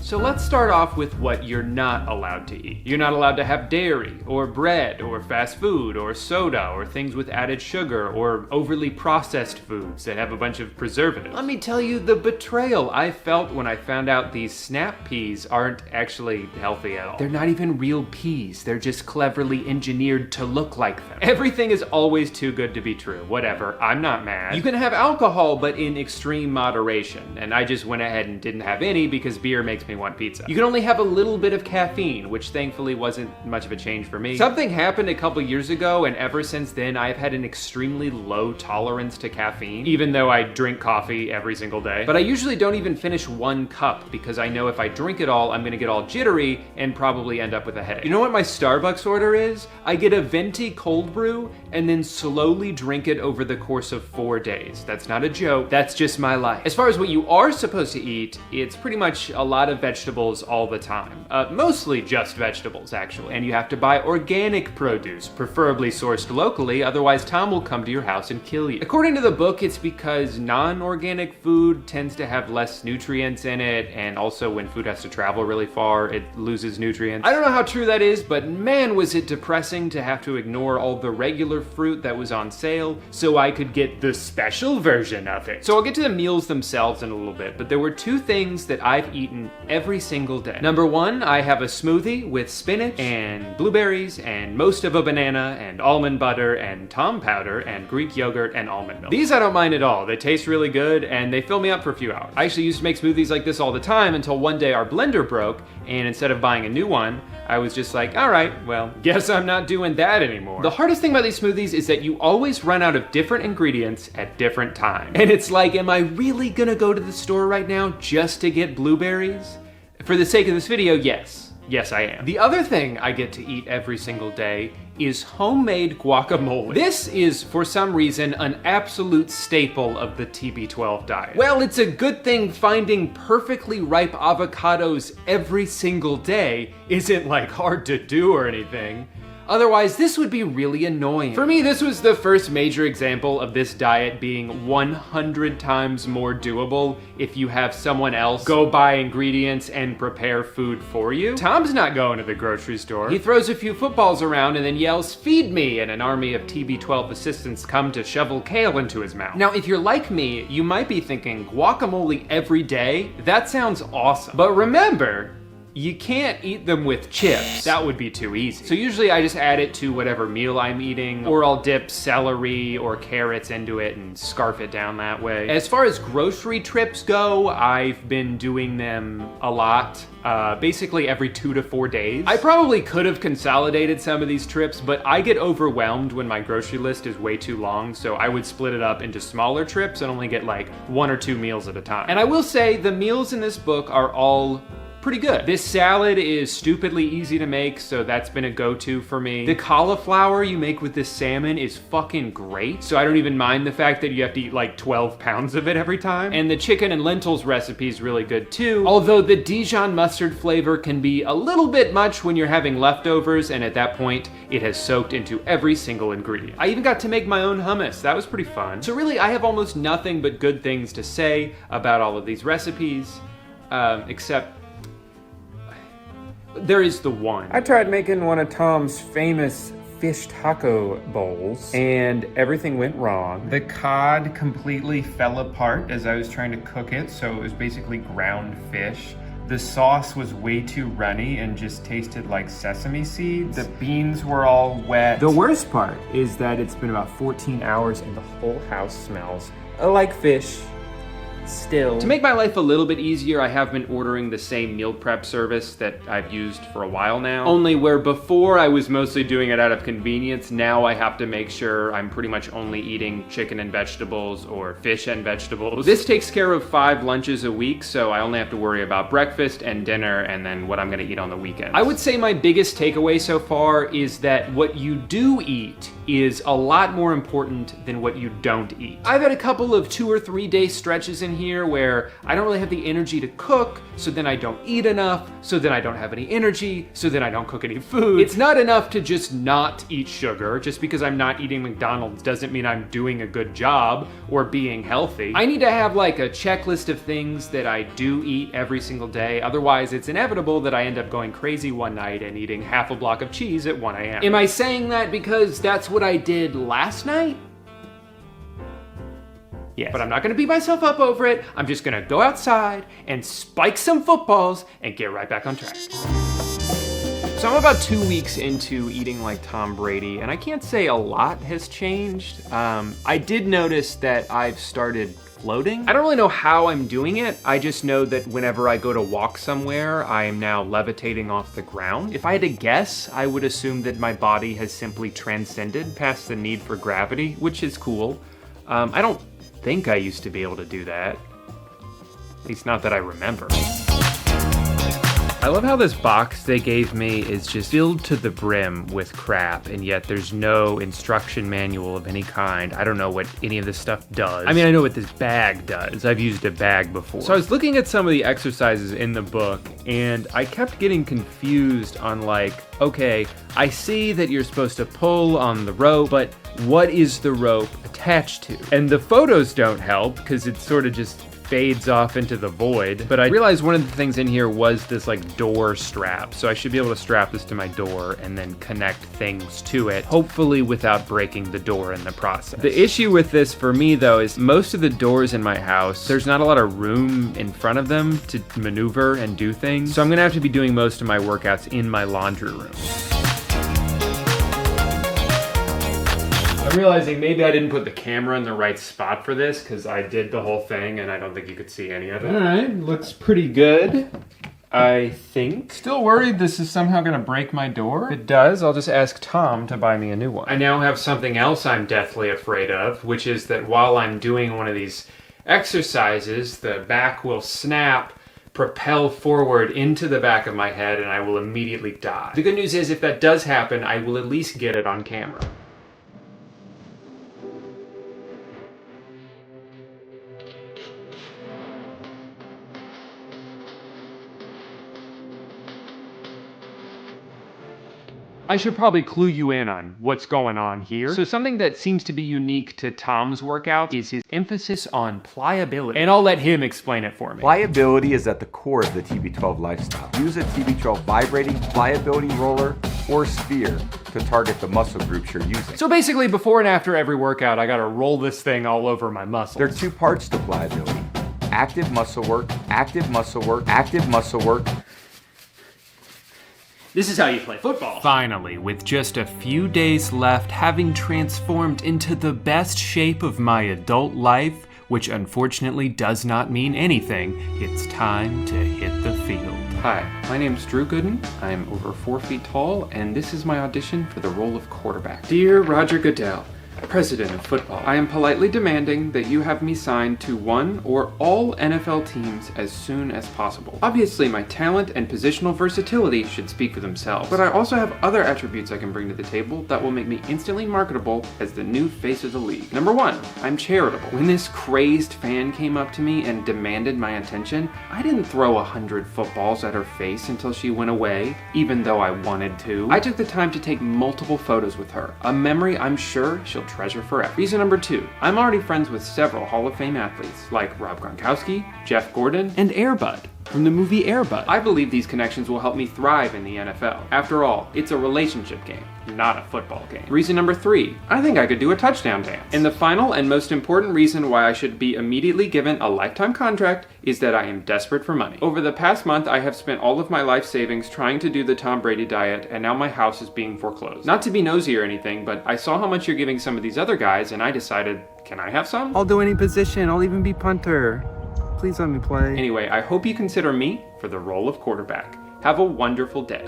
So let's start off with what you're not allowed to eat. You're not allowed to have dairy, or bread, or fast food, or soda, or things with added sugar, or overly processed foods that have a bunch of preservatives. Let me tell you the betrayal I felt when I found out these snap peas aren't actually healthy at all. They're not even real peas. They're just cleverly engineered to look like them. Everything is always too good to be true. Whatever, I'm not mad. You can have alcohol, but in extreme moderation, and I just went ahead and didn't have any because beer makes me want pizza. You can only have a little bit of caffeine, which thankfully wasn't much of a change for me. Something happened a couple years ago, and ever since then, I've had an extremely low tolerance to caffeine, even though I drink coffee every single day. But I usually don't even finish 1 cup because I know if I drink it all, I'm gonna get all jittery and probably end up with a headache. You know what my Starbucks order is? I get a venti cold brew and then slowly drink it over the course of 4 days. That's not a joke, that's just my life. As far as what you are supposed to eat, it's pretty much a lot of vegetables all the time. Mostly just vegetables, actually. And you have to buy organic produce, preferably sourced locally, otherwise Tom will come to your house and kill you. According to the book, it's because non-organic food tends to have less nutrients in it, and also when food has to travel really far, it loses nutrients. I don't know how true that is, but man, was it depressing to have to ignore all the regular fruit that was on sale so I could get the special version of it. So I'll get to the meals themselves in a little bit, but there were 2 things that I've eaten every single day. Number one, I have a smoothie with spinach and blueberries and most of a banana and almond butter and Tom powder and Greek yogurt and almond milk. These I don't mind at all. They taste really good and they fill me up for a few hours. I actually used to make smoothies like this all the time until one day our blender broke, and instead of buying a new one, I was just like, all right, well, guess I'm not doing that anymore. The hardest thing about these smoothies is that you always run out of different ingredients at different times. And it's like, am I really gonna go to the store right now just to get blueberries? For the sake of this video, yes. Yes, I am. The other thing I get to eat every single day is homemade guacamole. This is, for some reason, an absolute staple of the TB12 diet. Well, it's a good thing finding perfectly ripe avocados every single day isn't like hard to do or anything. Otherwise, this would be really annoying. For me, this was the first major example of this diet being 100 times more doable if you have someone else go buy ingredients and prepare food for you. Tom's not going to the grocery store. He throws a few footballs around and then yells, "Feed me," and an army of TB12 assistants come to shovel kale into his mouth. Now, if you're like me, you might be thinking, guacamole every day? That sounds awesome. But remember, you can't eat them with chips. That would be too easy. So usually I just add it to whatever meal I'm eating, or I'll dip celery or carrots into it and scarf it down that way. As far as grocery trips go, I've been doing them a lot. Basically every 2 to 4 days. I probably could have consolidated some of these trips, but I get overwhelmed when my grocery list is way too long, so I would split it up into smaller trips and only get like 1 or 2 meals at a time. And I will say, the meals in this book are all pretty good. This salad is stupidly easy to make, so that's been a go-to for me. The cauliflower you make with this salmon is fucking great, so I don't even mind the fact that you have to eat like 12 pounds of it every time. And the chicken and lentils recipe is really good too, although the Dijon mustard flavor can be a little bit much when you're having leftovers, and at that point, it has soaked into every single ingredient. I even got to make my own hummus. That was pretty fun. So really, I have almost nothing but good things to say about all of these recipes, except there is the one. I tried making one of Tom's famous fish taco bowls and everything went wrong. The cod completely fell apart as I was trying to cook it, so it was basically ground fish. The sauce was way too runny and just tasted like sesame seeds. The beans were all wet. The worst part is that it's been about 14 hours and the whole house smells like fish. Still. To make my life a little bit easier, I have been ordering the same meal prep service that I've used for a while now. Only where before I was mostly doing it out of convenience, now I have to make sure I'm pretty much only eating chicken and vegetables or fish and vegetables. This takes care of 5 lunches a week, so I only have to worry about breakfast and dinner and then what I'm gonna eat on the weekends. I would say my biggest takeaway so far is that what you do eat is a lot more important than what you don't eat. I've had a couple of 2 or 3 day stretches in here where I don't really have the energy to cook, so then I don't eat enough, so then I don't have any energy, so then I don't cook any food. It's not enough to just not eat sugar. Just because I'm not eating McDonald's doesn't mean I'm doing a good job or being healthy. I need to have like a checklist of things that I do eat every single day, otherwise it's inevitable that I end up going crazy one night and eating half a block of cheese at 1 a.m. Am I saying that because that's what I did last night? Yes. But I'm not gonna beat myself up over it. I'm just gonna go outside and spike some footballs and get right back on track. So I'm about 2 weeks into eating like Tom Brady, and I can't say a lot has changed. I did notice that I've started floating. I don't really know how I'm doing it. I just know that whenever I go to walk somewhere, I am now levitating off the ground. If I had to guess, I would assume that my body has simply transcended past the need for gravity, which is cool. I don't think I used to be able to do that. At least not that I remember. I love how this box they gave me is just filled to the brim with crap, and yet there's no instruction manual of any kind. I don't know what any of this stuff does. I mean, I know what this bag does. I've used a bag before. So I was looking at some of the exercises in the book, and I kept getting confused on like, okay, I see that you're supposed to pull on the rope, but what is the rope attached to? And the photos don't help because it's sort of just fades off into the void. But I realized one of the things in here was this like door strap. So I should be able to strap this to my door and then connect things to it, hopefully without breaking the door in the process. The issue with this for me though is most of the doors in my house, there's not a lot of room in front of them to maneuver and do things. So I'm gonna have to be doing most of my workouts in my laundry room. I'm realizing maybe I didn't put the camera in the right spot for this because I did the whole thing and I don't think you could see any of it. All right, looks pretty good, I think. Still worried this is somehow gonna break my door? If it does, I'll just ask Tom to buy me a new one. I now have something else I'm deathly afraid of, which is that while I'm doing one of these exercises, the back will snap, propel forward into the back of my head, and I will immediately die. The good news is if that does happen, I will at least get it on camera. I should probably clue you in on what's going on here. So something that seems to be unique to Tom's workout is his emphasis on pliability. And I'll let him explain it for me. Pliability is at the core of the TB12 lifestyle. Use a TB12 vibrating pliability roller or sphere to target the muscle groups you're using. So basically before and after every workout, I gotta roll this thing all over my muscles. There are two parts to pliability. Active muscle work, active muscle work, active muscle work. This is how you play football. Finally, with just a few days left, having transformed into the best shape of my adult life, which unfortunately does not mean anything, it's time to hit the field. Hi, my name's Drew Gooden. I'm over 4 feet tall, and this is my audition for the role of quarterback. Dear Roger Goodell, President of Football, I am politely demanding that you have me signed to one or all NFL teams as soon as possible. Obviously, my talent and positional versatility should speak for themselves, but I also have other attributes I can bring to the table that will make me instantly marketable as the new face of the league. Number one, I'm charitable. When this crazed fan came up to me and demanded my attention, I didn't throw 100 footballs at her face until she went away, even though I wanted to. I took the time to take multiple photos with her, a memory I'm sure she'll treasure forever. Reason number two, I'm already friends with several Hall of Fame athletes like Rob Gronkowski, Jeff Gordon, and Air Bud from the movie Air Bud. I believe these connections will help me thrive in the NFL. After all, it's a relationship game, not a football game. Reason number three, I think I could do a touchdown dance. And the final and most important reason why I should be immediately given a lifetime contract is that I am desperate for money. Over the past month, I have spent all of my life savings trying to do the Tom Brady diet, and now my house is being foreclosed. Not to be nosy or anything, but I saw how much you're giving some of these other guys, and I decided, can I have some? I'll do any position. I'll even be punter. Please let me play. Anyway, I hope you consider me for the role of quarterback. Have a wonderful day.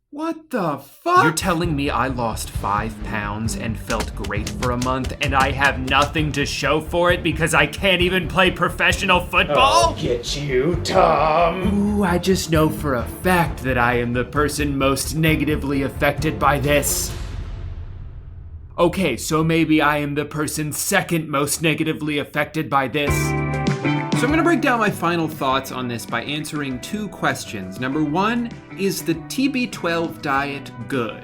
What the fuck? You're telling me I lost 5 pounds and felt great for a month and I have nothing to show for it because I can't even play professional football? I'll get you, Tom. Ooh, I just know for a fact that I am the person most negatively affected by this. Okay, so maybe I am the person second most negatively affected by this. So I'm gonna break down my final thoughts on this by answering 2 questions. Number 1, is the TB12 diet good?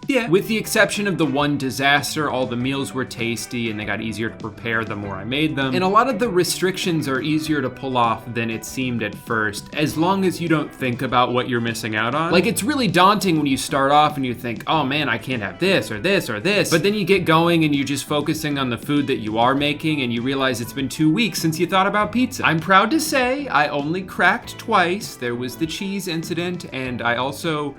Yeah. With the exception of the one disaster, all the meals were tasty and they got easier to prepare the more I made them. And a lot of the restrictions are easier to pull off than it seemed at first, as long as you don't think about what you're missing out on. Like, it's really daunting when you start off and you think, oh man, I can't have this or this or this. But then you get going and you're just focusing on the food that you are making and you realize it's been 2 weeks since you thought about pizza. I'm proud to say I only cracked twice. There was the cheese incident, and I also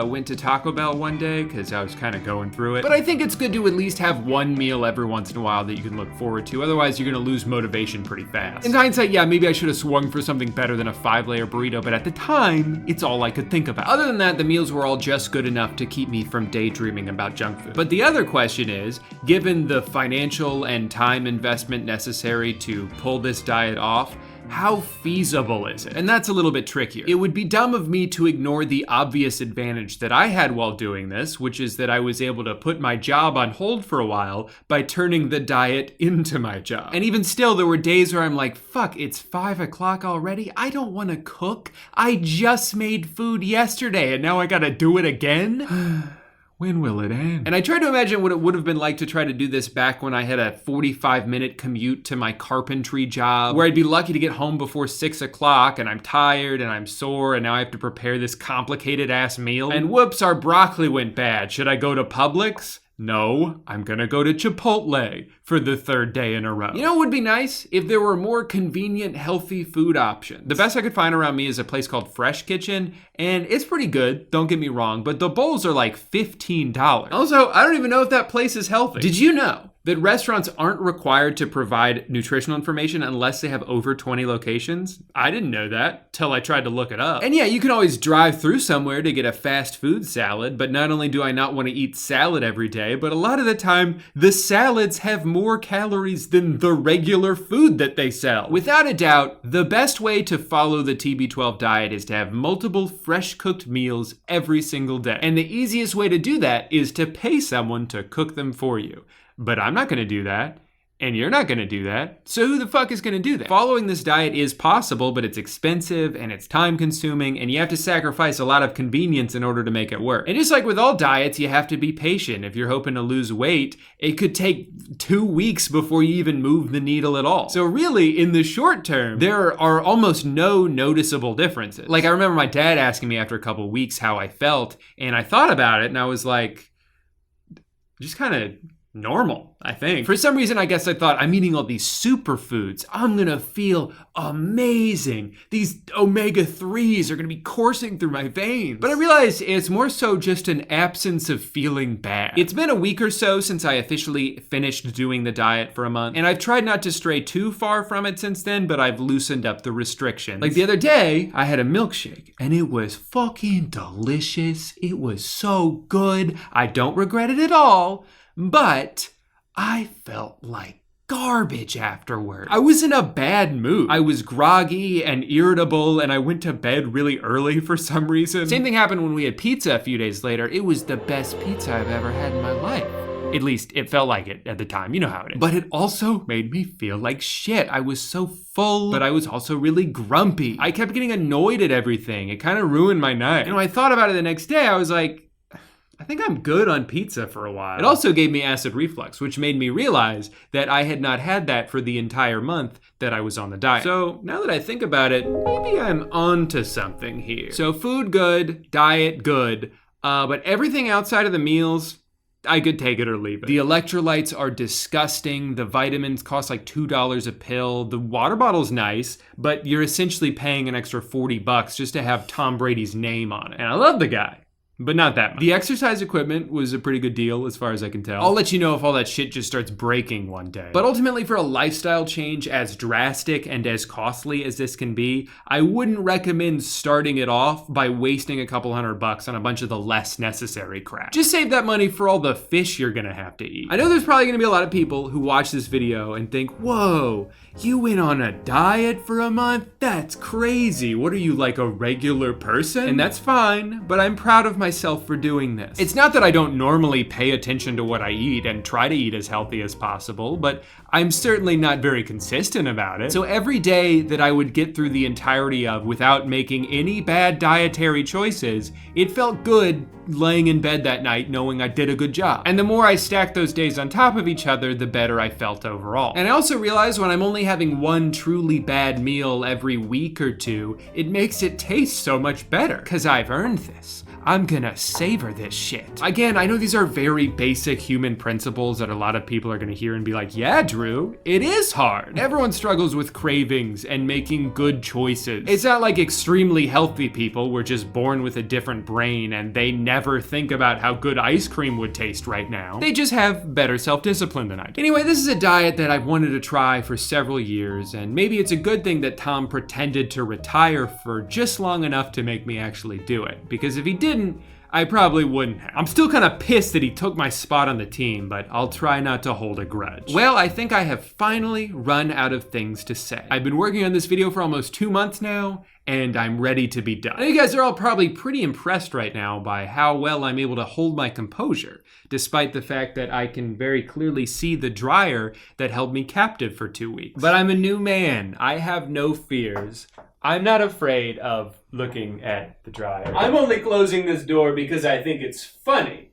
went to Taco Bell one day because I was kind of going through it. But I think it's good to at least have one meal every once in a while that you can look forward to. Otherwise, you're gonna lose motivation pretty fast. In hindsight, yeah, maybe I should have swung for something better than a 5-layer burrito, but at the time, it's all I could think about. Other than that, the meals were all just good enough to keep me from daydreaming about junk food. But the other question is, given the financial and time investment necessary to pull this diet off, how feasible is it? And that's a little bit trickier. It would be dumb of me to ignore the obvious advantage that I had while doing this, which is that I was able to put my job on hold for a while by turning the diet into my job. And even still, there were days where I'm like, fuck, it's 5 o'clock already? I don't want to cook. I just made food yesterday and now I gotta do it again? When will it end? And I tried to imagine what it would have been like to try to do this back when I had a 45-minute commute to my carpentry job, where I'd be lucky to get home before 6 o'clock, and I'm tired and I'm sore, and now I have to prepare this complicated ass meal. And whoops, our broccoli went bad. Should I go to Publix? No, I'm gonna go to Chipotle for the 3rd day in a row. You know what would be nice? If there were more convenient, healthy food options. The best I could find around me is a place called Fresh Kitchen, and it's pretty good, don't get me wrong, but the bowls are like $15. Also, I don't even know if that place is healthy. Did you know that restaurants aren't required to provide nutritional information unless they have over 20 locations? I didn't know that till I tried to look it up. And yeah, you can always drive through somewhere to get a fast food salad, but not only do I not want to eat salad every day, but a lot of the time, the salads have more calories than the regular food that they sell. Without a doubt, the best way to follow the TB12 diet is to have multiple fresh cooked meals every single day. And the easiest way to do that is to pay someone to cook them for you. But I'm not gonna do that, and you're not gonna do that, so who the fuck is gonna do that? Following this diet is possible, but it's expensive and it's time consuming, and you have to sacrifice a lot of convenience in order to make it work. And just like with all diets, you have to be patient. If you're hoping to lose weight, it could take 2 weeks before you even move the needle at all. So really, in the short term, there are almost no noticeable differences. Like I remember my dad asking me after a couple weeks how I felt, and I thought about it, and I was like, just kind of normal, I think. For some reason, I guess I thought, I'm eating all these superfoods. I'm gonna feel amazing. These omega-3s are gonna be coursing through my veins. But I realized it's more so just an absence of feeling bad. It's been a week or so since I officially finished doing the diet for a month, and I've tried not to stray too far from it since then, but I've loosened up the restrictions. Like the other day, I had a milkshake, and it was fucking delicious. It was so good. I don't regret it at all. But I felt like garbage afterward. I was in a bad mood. I was groggy and irritable, and I went to bed really early for some reason. Same thing happened when we had pizza a few days later. It was the best pizza I've ever had in my life. At least it felt like it at the time, you know how it is. But it also made me feel like shit. I was so full, but I was also really grumpy. I kept getting annoyed at everything. It kind of ruined my night. And when I thought about it the next day, I was like, I think I'm good on pizza for a while. It also gave me acid reflux, which made me realize that I had not had that for the entire month that I was on the diet. So now that I think about it, maybe I'm onto something here. So food good, diet good, but everything outside of the meals, I could take it or leave it. The electrolytes are disgusting. The vitamins cost like $2 a pill. The water bottle's nice, but you're essentially paying an extra $40 just to have Tom Brady's name on it. And I love the guy, but not that much. The exercise equipment was a pretty good deal as far as I can tell. I'll let you know if all that shit just starts breaking one day. But ultimately, for a lifestyle change as drastic and as costly as this can be, I wouldn't recommend starting it off by wasting a couple $100 on a bunch of the less necessary crap. Just save that money for all the fish you're gonna have to eat. I know there's probably gonna be a lot of people who watch this video and think, whoa, you went on a diet for a month? That's crazy. What are you, like a regular person? And that's fine, but I'm proud of myself for doing this. It's not that I don't normally pay attention to what I eat and try to eat as healthy as possible, but I'm certainly not very consistent about it. So every day that I would get through the entirety of without making any bad dietary choices, it felt good laying in bed that night knowing I did a good job. And the more I stacked those days on top of each other, the better I felt overall. And I also realized when I'm only having one truly bad meal every week or two, it makes it taste so much better, because I've earned this. I'm gonna savor this shit. Again, I know these are very basic human principles that a lot of people are gonna hear and be like, yeah, Drew, it is hard. Everyone struggles with cravings and making good choices. It's not like extremely healthy people were just born with a different brain and they never think about how good ice cream would taste right now. They just have better self-discipline than I do. Anyway, this is a diet that I've wanted to try for several years, and maybe it's a good thing that Tom pretended to retire for just long enough to make me actually do it, because if he didn't, I probably wouldn't have. I'm still kind of pissed that he took my spot on the team, but I'll try not to hold a grudge. Well, I think I have finally run out of things to say. I've been working on this video for almost 2 months now, and I'm ready to be done. I know you guys are all probably pretty impressed right now by how well I'm able to hold my composure, despite the fact that I can very clearly see the dryer that held me captive for 2 weeks. But I'm a new man. I have no fears. I'm not afraid of looking at the dryer. I'm only closing this door because I think it's funny.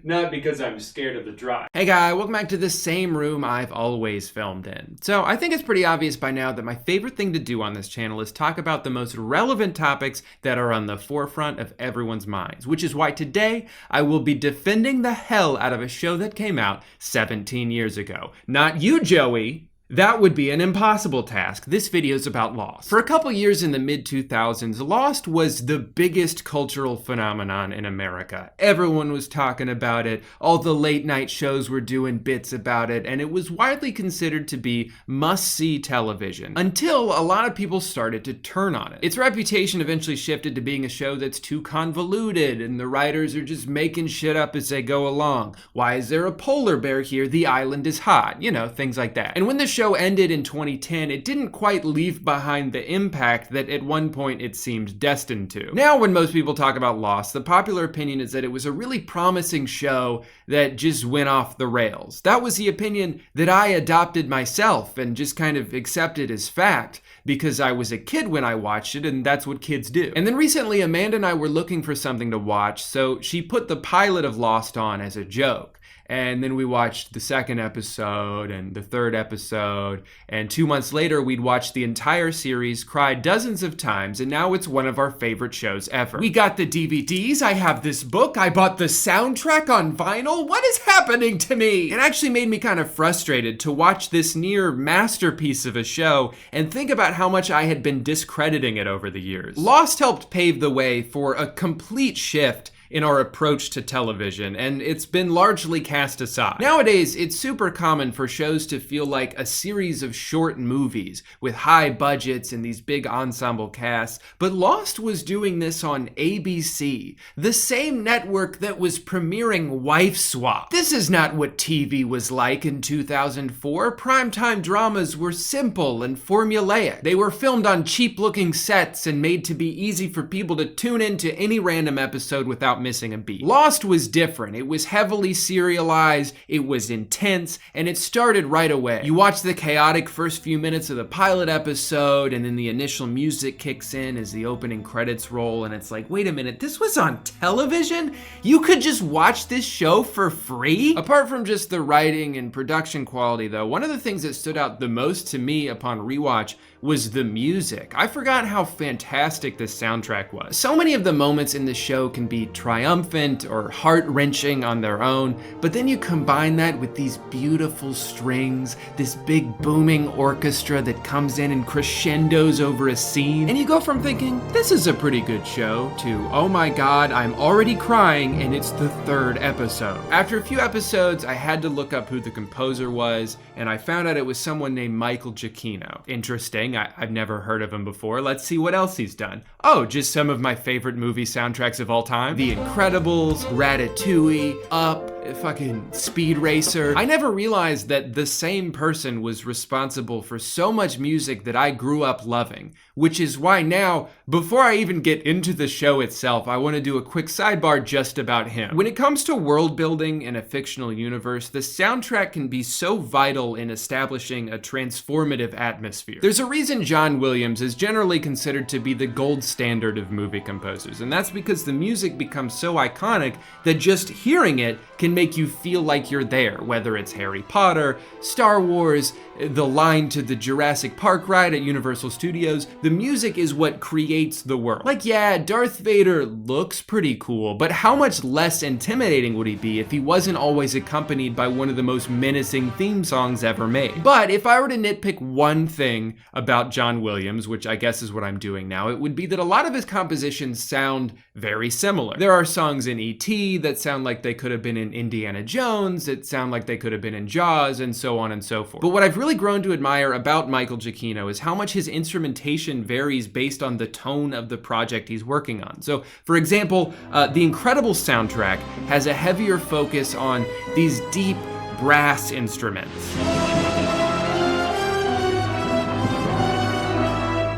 Not because I'm scared of the drive. Hey guy, welcome back to the same room I've always filmed in. So I think it's pretty obvious by now that my favorite thing to do on this channel is talk about the most relevant topics that are on the forefront of everyone's minds, which is why today I will be defending the hell out of a show that came out 17 years ago. Not you, Joey. That would be an impossible task. This video is about Lost. For a couple years in the mid-2000s, Lost was the biggest cultural phenomenon in America. Everyone was talking about it, all the late night shows were doing bits about it, and it was widely considered to be must-see television, until a lot of people started to turn on it. Its reputation eventually shifted to being a show that's too convoluted, and the writers are just making shit up as they go along. Why is there a polar bear here? The island is hot. You know, things like that. And when the show ended in 2010, it didn't quite leave behind the impact that at one point it seemed destined to. Now, when most people talk about Lost, the popular opinion is that it was a really promising show that just went off the rails. That was the opinion that I adopted myself and just kind of accepted as fact because I was a kid when I watched it, and that's what kids do. And then recently, Amanda and I were looking for something to watch, so she put the pilot of Lost on as a joke. And then we watched the second episode and the third episode. And 2 months later, we'd watched the entire series, cried dozens of times, and now it's one of our favorite shows ever. We got the DVDs, I have this book, I bought the soundtrack on vinyl. What is happening to me? It actually made me kind of frustrated to watch this near masterpiece of a show and think about how much I had been discrediting it over the years. Lost helped pave the way for a complete shift in our approach to television, and it's been largely cast aside. Nowadays, it's super common for shows to feel like a series of short movies with high budgets and these big ensemble casts, but Lost was doing this on ABC, the same network that was premiering Wife Swap. This is not what TV was like in 2004. Primetime dramas were simple and formulaic. They were filmed on cheap-looking sets and made to be easy for people to tune into any random episode without missing a beat. Lost was different. It was heavily serialized, it was intense, and it started right away. You watch the chaotic first few minutes of the pilot episode, and then the initial music kicks in as the opening credits roll, and it's like, wait a minute, this was on television? You could just watch this show for free? Apart from just the writing and production quality though, one of the things that stood out the most to me upon rewatch was the music. I forgot how fantastic this soundtrack was. So many of the moments in the show can be triumphant or heart-wrenching on their own, but then you combine that with these beautiful strings, this big booming orchestra that comes in and crescendos over a scene, and you go from thinking, this is a pretty good show, to, oh my god, I'm already crying and it's the third episode. After a few episodes, I had to look up who the composer was, and I found out it was someone named Michael Giacchino. Interesting. I've never heard of him before. Let's see what else he's done. Oh, just some of my favorite movie soundtracks of all time. The Incredibles, Ratatouille, Up, fucking Speed Racer. I never realized that the same person was responsible for so much music that I grew up loving, which is why now, before I even get into the show itself, I want to do a quick sidebar just about him. When it comes to world building in a fictional universe, the soundtrack can be so vital in establishing a transformative atmosphere. There's a reason John Williams is generally considered to be the gold standard of movie composers, and that's because the music becomes so iconic that just hearing it can make you feel like you're there, whether it's Harry Potter, Star Wars, the line to the Jurassic Park ride at Universal Studios. The music is what creates the world. Like, yeah, Darth Vader looks pretty cool, but how much less intimidating would he be if he wasn't always accompanied by one of the most menacing theme songs ever made? But if I were to nitpick one thing about John Williams, which I guess is what I'm doing now, it would be that a lot of his compositions sound very similar. There are songs in E.T. that sound like they could have been in Indiana Jones, that sound like they could have been in Jaws, and so on and so forth. But what I've really grown to admire about Michael Giacchino is how much his instrumentation varies based on the tone of the project he's working on. So, for example, the Incredibles soundtrack has a heavier focus on these deep brass instruments.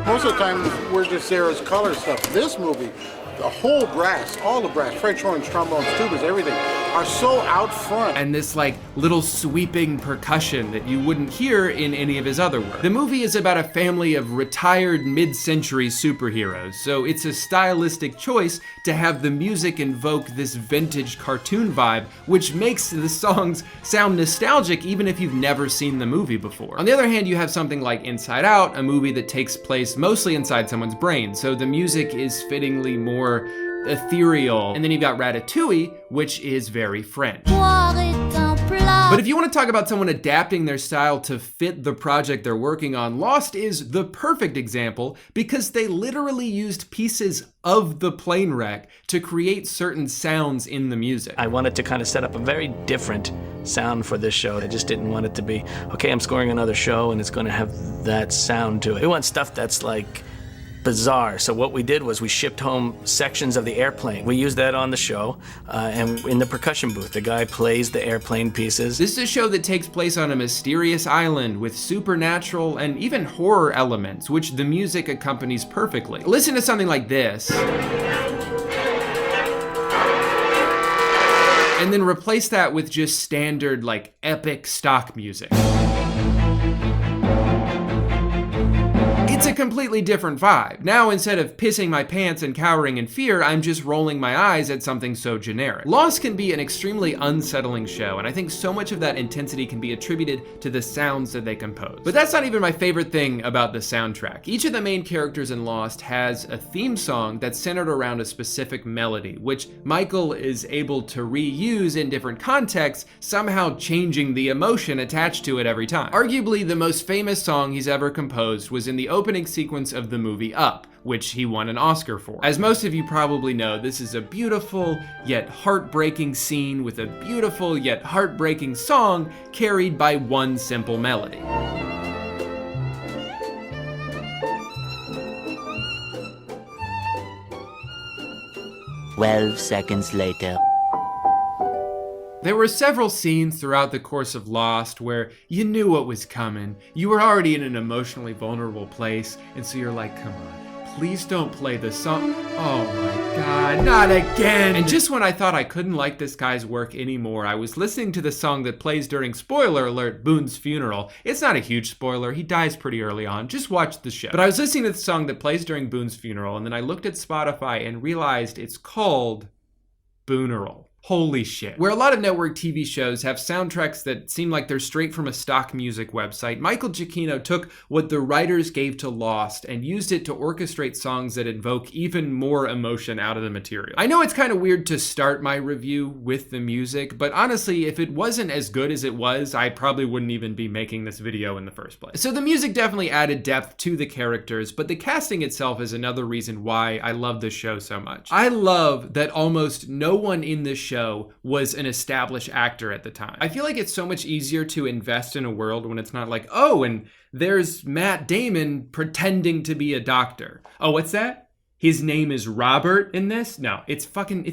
Most of the time, we're just there as color stuff. This movie, the whole brass, all the brass, French horns, trombones, tubas, everything, are so out front. And this like little sweeping percussion that you wouldn't hear in any of his other work. The movie is about a family of retired mid-century superheroes, so it's a stylistic choice to have the music invoke this vintage cartoon vibe, which makes the songs sound nostalgic even if you've never seen the movie before. On the other hand, you have something like Inside Out, a movie that takes place mostly inside someone's brain, so the music is fittingly more ethereal. And then you've got Ratatouille, which is very French. But if you want to talk about someone adapting their style to fit the project they're working on, Lost is the perfect example because they literally used pieces of the plane wreck to create certain sounds in the music. I wanted to kind of set up a very different sound for this show. I just didn't want it to be, okay, I'm scoring another show and it's going to have that sound to it. We want stuff that's like bizarre. So what we did was we shipped home sections of the airplane. We used that on the show, and in the percussion booth, the guy plays the airplane pieces. This is a show that takes place on a mysterious island with supernatural and even horror elements, which the music accompanies perfectly. Listen to something like this. And then replace that with just standard, like, epic stock music. It's a completely different vibe. Now, instead of pissing my pants and cowering in fear, I'm just rolling my eyes at something so generic. Lost can be an extremely unsettling show, and I think so much of that intensity can be attributed to the sounds that they compose. But that's not even my favorite thing about the soundtrack. Each of the main characters in Lost has a theme song that's centered around a specific melody, which Michael is able to reuse in different contexts, somehow changing the emotion attached to it every time. Arguably, the most famous song he's ever composed was in the opening sequence of the movie Up, which he won an Oscar for. As most of you probably know, this is a beautiful yet heartbreaking scene with a beautiful yet heartbreaking song carried by one simple melody. 12 seconds later. There were several scenes throughout the course of Lost where you knew what was coming. You were already in an emotionally vulnerable place, and so you're like, come on, please don't play the song. Oh my God, not again! And just when I thought I couldn't like this guy's work anymore, I was listening to the song that plays during, spoiler alert, Boone's funeral. It's not a huge spoiler, he dies pretty early on, just watch the show. But I was listening to the song that plays during Boone's funeral, and then I looked at Spotify and realized it's called Booneral. Holy shit. Where a lot of network TV shows have soundtracks that seem like they're straight from a stock music website, Michael Giacchino took what the writers gave to Lost and used it to orchestrate songs that invoke even more emotion out of the material. I know it's kind of weird to start my review with the music, but honestly, if it wasn't as good as it was, I probably wouldn't even be making this video in the first place. So the music definitely added depth to the characters, but the casting itself is another reason why I love this show so much. I love that almost no one in this show was an established actor at the time. I feel like it's so much easier to invest in a world when it's not like, oh, and there's Matt Damon pretending to be a doctor. Oh, what's that? His name is Robert in this? No, it's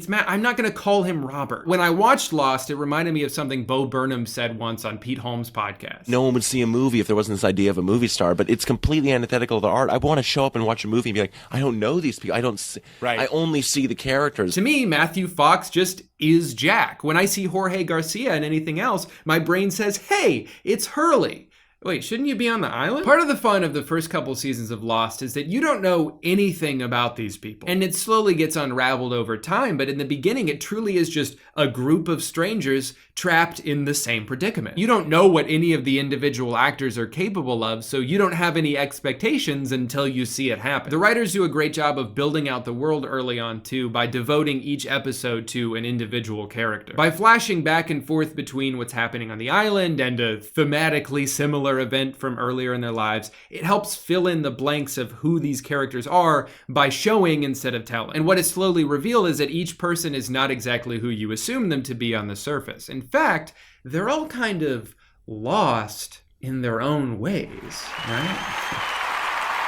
Matt. I'm not gonna call him Robert. When I watched Lost, it reminded me of something Bo Burnham said once on Pete Holmes' podcast. No one would see a movie if there wasn't this idea of a movie star, but it's completely antithetical to art. I want to show up and watch a movie and be like, I don't know these people. I don't see, right. I only see the characters. To me, Matthew Fox just is Jack. When I see Jorge Garcia and anything else, my brain says, hey, it's Hurley. Wait, shouldn't you be on the island? Part of the fun of the first couple seasons of Lost is that you don't know anything about these people. And it slowly gets unraveled over time, but in the beginning, it truly is just a group of strangers trapped in the same predicament. You don't know what any of the individual actors are capable of, so you don't have any expectations until you see it happen. The writers do a great job of building out the world early on too, by devoting each episode to an individual character. By flashing back and forth between what's happening on the island and a thematically similar event from earlier in their lives, it helps fill in the blanks of who these characters are by showing instead of telling. And what is slowly revealed is that each person is not exactly who you assume them to be on the surface. In fact, they're all kind of lost in their own ways, right?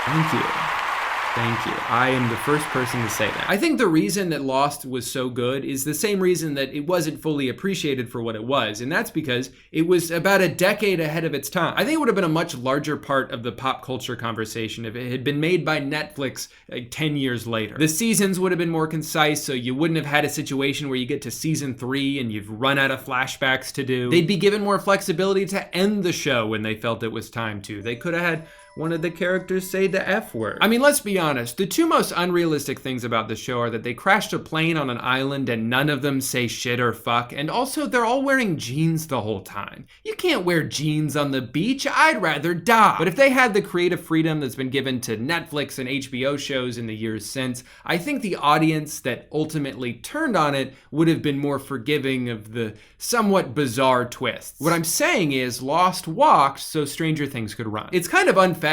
Thank you. Thank you. I am the first person to say that. I think the reason that Lost was so good is the same reason that it wasn't fully appreciated for what it was, and that's because it was about a decade ahead of its time. I think it would have been a much larger part of the pop culture conversation if it had been made by Netflix like 10 years later. The seasons would have been more concise, so you wouldn't have had a situation where you get to season 3 and you've run out of flashbacks to do. They'd be given more flexibility to end the show when they felt it was time to. They could have had one of the characters say the F word. I mean, let's be honest. The two most unrealistic things about the show are that they crashed a plane on an island and none of them say shit or fuck, and also they're all wearing jeans the whole time. You can't wear jeans on the beach. I'd rather die. But if they had the creative freedom that's been given to Netflix and HBO shows in the years since, I think the audience that ultimately turned on it would have been more forgiving of the somewhat bizarre twists. What I'm saying is Lost walked so Stranger Things could run. It's kind of unfathomable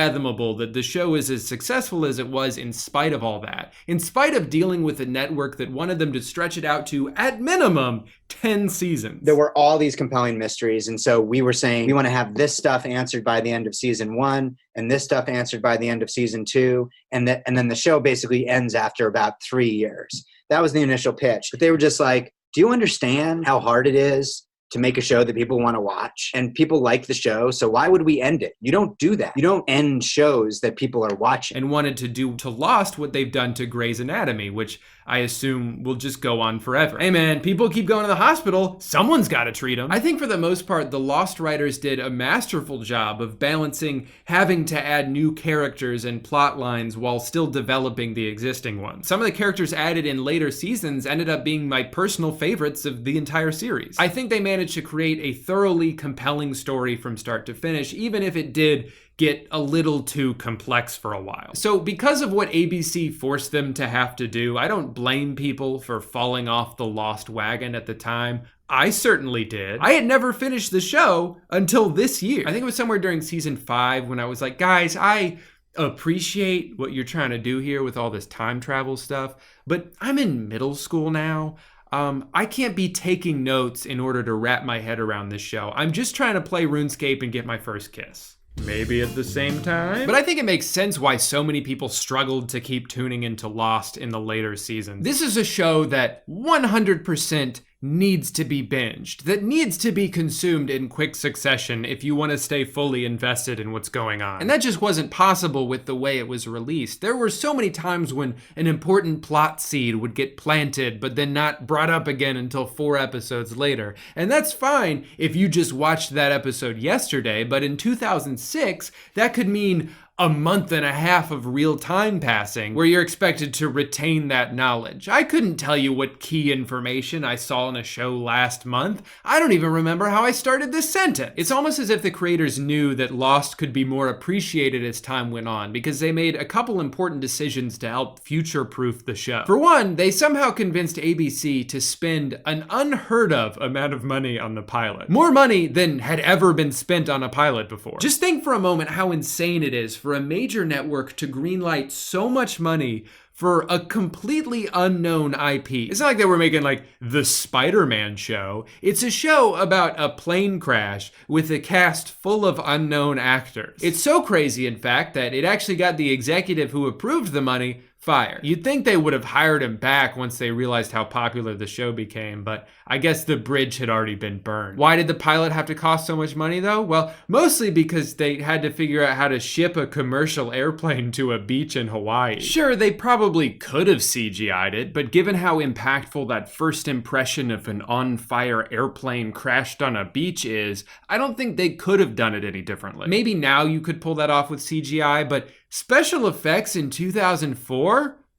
that the show is as successful as it was in spite of all that, in spite of dealing with a network that wanted them to stretch it out to, at minimum, 10 seasons. There were all these compelling mysteries, and so we were saying we want to have this stuff answered by the end of season 1 and this stuff answered by the end of season 2, and then the show basically ends after about 3 years. That was the initial pitch. But they were just like, do you understand how hard it is to make a show that people want to watch? And people like the show, so why would we end it? You don't do that. You don't end shows that people are watching. And wanted to do to Lost what they've done to Grey's Anatomy, which I assume will just go on forever. Hey man, people keep going to the hospital. Someone's got to treat them. I think for the most part, the Lost writers did a masterful job of balancing having to add new characters and plot lines while still developing the existing ones. Some of the characters added in later seasons ended up being my personal favorites of the entire series. I think they managed to create a thoroughly compelling story from start to finish, even if it did get a little too complex for a while. So because of what ABC forced them to have to do, I don't blame people for falling off the Lost wagon at the time. I certainly did. I had never finished the show until this year. I think it was somewhere during season 5 when I was like, guys, I appreciate what you're trying to do here with all this time travel stuff, but I'm in middle school now. I can't be taking notes in order to wrap my head around this show. I'm just trying to play RuneScape and get my first kiss. Maybe at the same time. But I think it makes sense why so many people struggled to keep tuning into Lost in the later seasons. This is a show that 100% needs to be binged, that needs to be consumed in quick succession if you want to stay fully invested in what's going on. And that just wasn't possible with the way it was released. There were so many times when an important plot seed would get planted but then not brought up again until 4 episodes later. And that's fine if you just watched that episode yesterday, but in 2006, that could mean a month and a half of real time passing where you're expected to retain that knowledge. I couldn't tell you what key information I saw in a show last month. I don't even remember how I started this sentence. It's almost as if the creators knew that Lost could be more appreciated as time went on because they made a couple important decisions to help future-proof the show. For one, they somehow convinced ABC to spend an unheard of amount of money on the pilot. More money than had ever been spent on a pilot before. Just think for a moment how insane it is for a major network to greenlight so much money for a completely unknown IP. It's not like they were making like the Spider-Man show. It's a show about a plane crash with a cast full of unknown actors. It's so crazy, in fact, that it actually got the executive who approved the money fired. You'd think they would have hired him back once they realized how popular the show became, but I guess the bridge had already been burned. Why did the pilot have to cost so much money though? Well, mostly because they had to figure out how to ship a commercial airplane to a beach in Hawaii. Sure, they probably could have CGI'd it, but given how impactful that first impression of an on-fire airplane crashed on a beach is, I don't think they could have done it any differently. Maybe now you could pull that off with CGI, but special effects in 2004?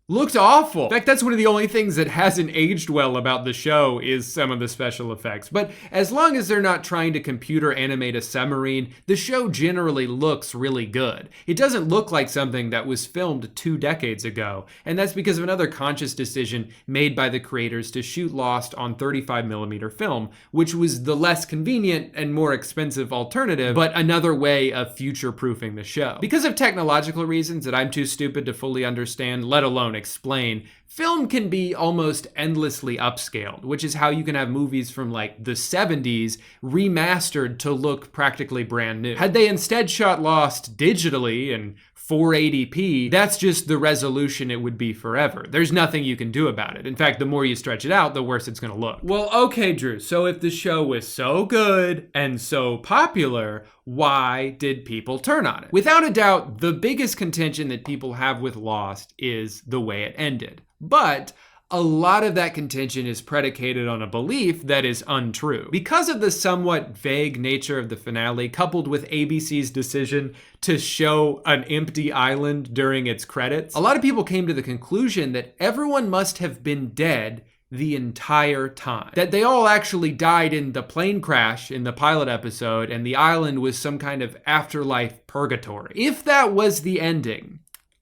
Looked awful. In fact, that's one of the only things that hasn't aged well about the show is some of the special effects. But as long as they're not trying to computer animate a submarine, the show generally looks really good. It doesn't look like something that was filmed 2 decades ago. And that's because of another conscious decision made by the creators to shoot Lost on 35mm film, which was the less convenient and more expensive alternative, but another way of future-proofing the show. Because of technological reasons that I'm too stupid to fully understand, let alone explain, film can be almost endlessly upscaled, which is how you can have movies from like the 70s remastered to look practically brand new. Had they instead shot Lost digitally and 480p, that's just the resolution it would be forever. There's nothing you can do about it. In fact, the more you stretch it out, the worse it's gonna look. Well, okay, Drew, so if the show was so good and so popular, why did people turn on it? Without a doubt, the biggest contention that people have with Lost is the way it ended. But a lot of that contention is predicated on a belief that is untrue. Because of the somewhat vague nature of the finale, coupled with ABC's decision to show an empty island during its credits, a lot of people came to the conclusion that everyone must have been dead the entire time. That they all actually died in the plane crash in the pilot episode, and the island was some kind of afterlife purgatory. If that was the ending,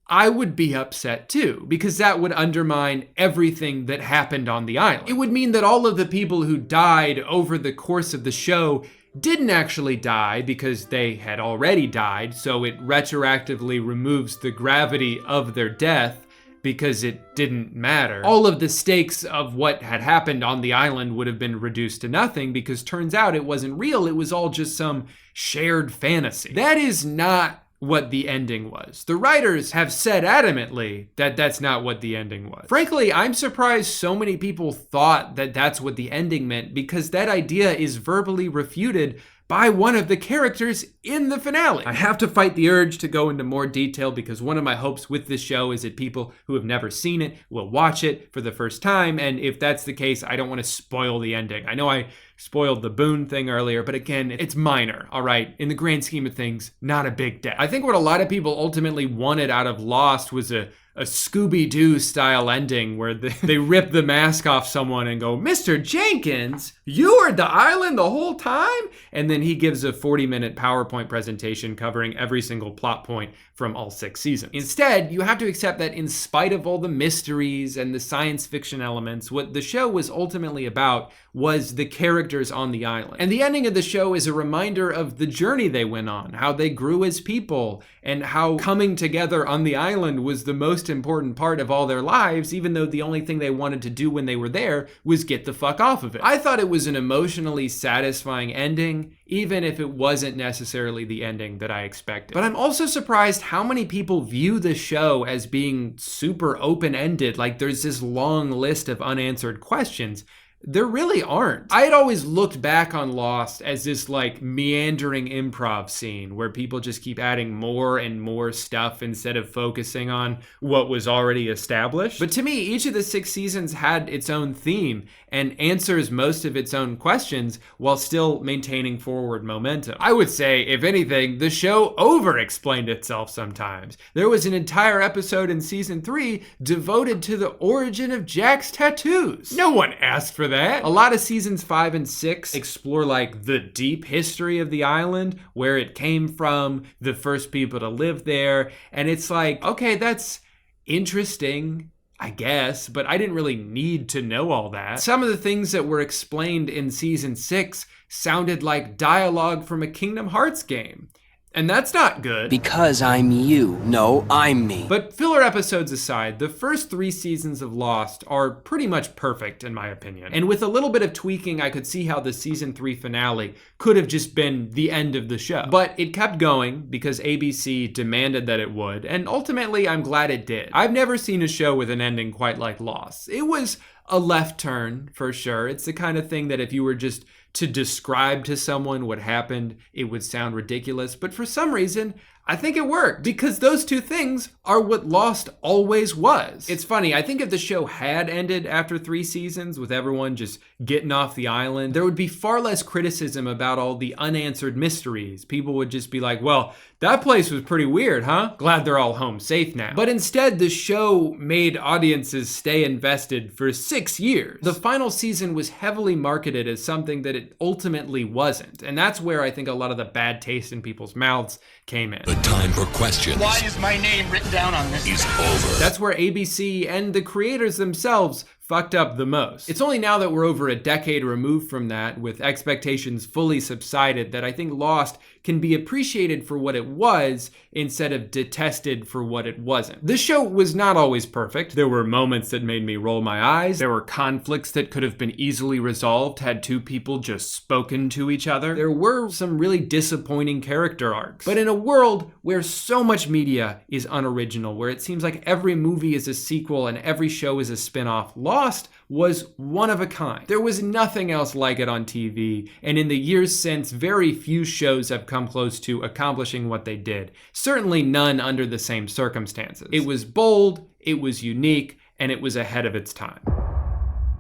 I would be upset too, because that would undermine everything that happened on the island. It would mean that all of the people who died over the course of the show didn't actually die because they had already died, so it retroactively removes the gravity of their death because it didn't matter. All of the stakes of what had happened on the island would have been reduced to nothing because turns out it wasn't real, it was all just some shared fantasy. That is not what the ending was. The writers have said adamantly that that's not what the ending was. Frankly, I'm surprised so many people thought that that's what the ending meant, because that idea is verbally refuted by one of the characters in the finale. I have to fight the urge to go into more detail because one of my hopes with this show is that people who have never seen it will watch it for the first time, and if that's the case, I don't want to spoil the ending. I know I spoiled the Boone thing earlier, but again, it's minor, all right? In the grand scheme of things, not a big deal. I think what a lot of people ultimately wanted out of Lost was a Scooby-Doo style ending where they rip the mask off someone and go, "Mr. Jenkins, you were the island the whole time?" And then he gives a 40-minute PowerPoint presentation covering every single plot point from all 6 seasons. Instead, you have to accept that in spite of all the mysteries and the science fiction elements, what the show was ultimately about was the characters on the island. And the ending of the show is a reminder of the journey they went on, how they grew as people, and how coming together on the island was the most important part of all their lives, even though the only thing they wanted to do when they were there was get the fuck off of it. I thought it was an emotionally satisfying ending, even if it wasn't necessarily the ending that I expected. But I'm also surprised how many people view the show as being super open-ended, like there's this long list of unanswered questions. There really aren't. I had always looked back on Lost as this like meandering improv scene where people just keep adding more and more stuff instead of focusing on what was already established. But to me, each of the 6 seasons had its own theme and answers most of its own questions while still maintaining forward momentum. I would say, if anything, the show over-explained itself sometimes. There was an entire episode in season 3 devoted to the origin of Jack's tattoos. No one asked for that. A lot of seasons 5 and 6 explore like the deep history of the island, where it came from, the first people to live there, and it's like, okay, that's interesting, I guess, but I didn't really need to know all that. Some of the things that were explained in season 6 sounded like dialogue from a Kingdom Hearts game. And that's not good. Because I'm you. No, I'm me. But filler episodes aside, the first 3 seasons of Lost are pretty much perfect in my opinion. And with a little bit of tweaking, I could see how the season 3 finale could have just been the end of the show. But it kept going because ABC demanded that it would, and ultimately I'm glad it did. I've never seen a show with an ending quite like Lost. It was a left turn for sure. It's the kind of thing that if you were just to describe to someone what happened, it would sound ridiculous. But for some reason, I think it worked because those 2 things are what Lost always was. It's funny, I think if the show had ended after 3 seasons with everyone just getting off the island, there would be far less criticism about all the unanswered mysteries. People would just be like, well, that place was pretty weird, huh? Glad they're all home safe now. But instead, the show made audiences stay invested for 6 years. The final season was heavily marketed as something that it ultimately wasn't. And that's where I think a lot of the bad taste in people's mouths came in. The time for questions. Why is my name written down on this? Is over. That's where ABC and the creators themselves fucked up the most. It's only now that we're over a decade removed from that, with expectations fully subsided, that I think Lost can be appreciated for what it was instead of detested for what it wasn't. This show was not always perfect. There were moments that made me roll my eyes. There were conflicts that could have been easily resolved had two people just spoken to each other. There were some really disappointing character arcs. But in a world where so much media is unoriginal, where it seems like every movie is a sequel and every show is a spin-off, Lost was one of a kind. There was nothing else like it on TV, and in the years since, very few shows have come close to accomplishing what they did. Certainly none under the same circumstances. It was bold, it was unique, and it was ahead of its time.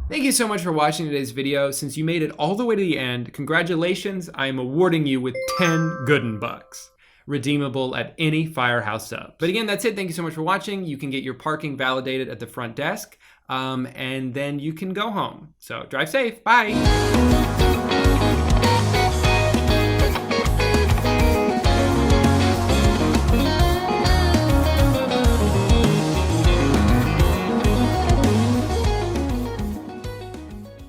Thank you so much for watching today's video. Since you made it all the way to the end, congratulations, I am awarding you with 10 Gooden bucks. Redeemable at any Firehouse sub. But again, that's it. Thank you so much for watching. You can get your parking validated at the front desk, and then you can go home. So drive safe. Bye.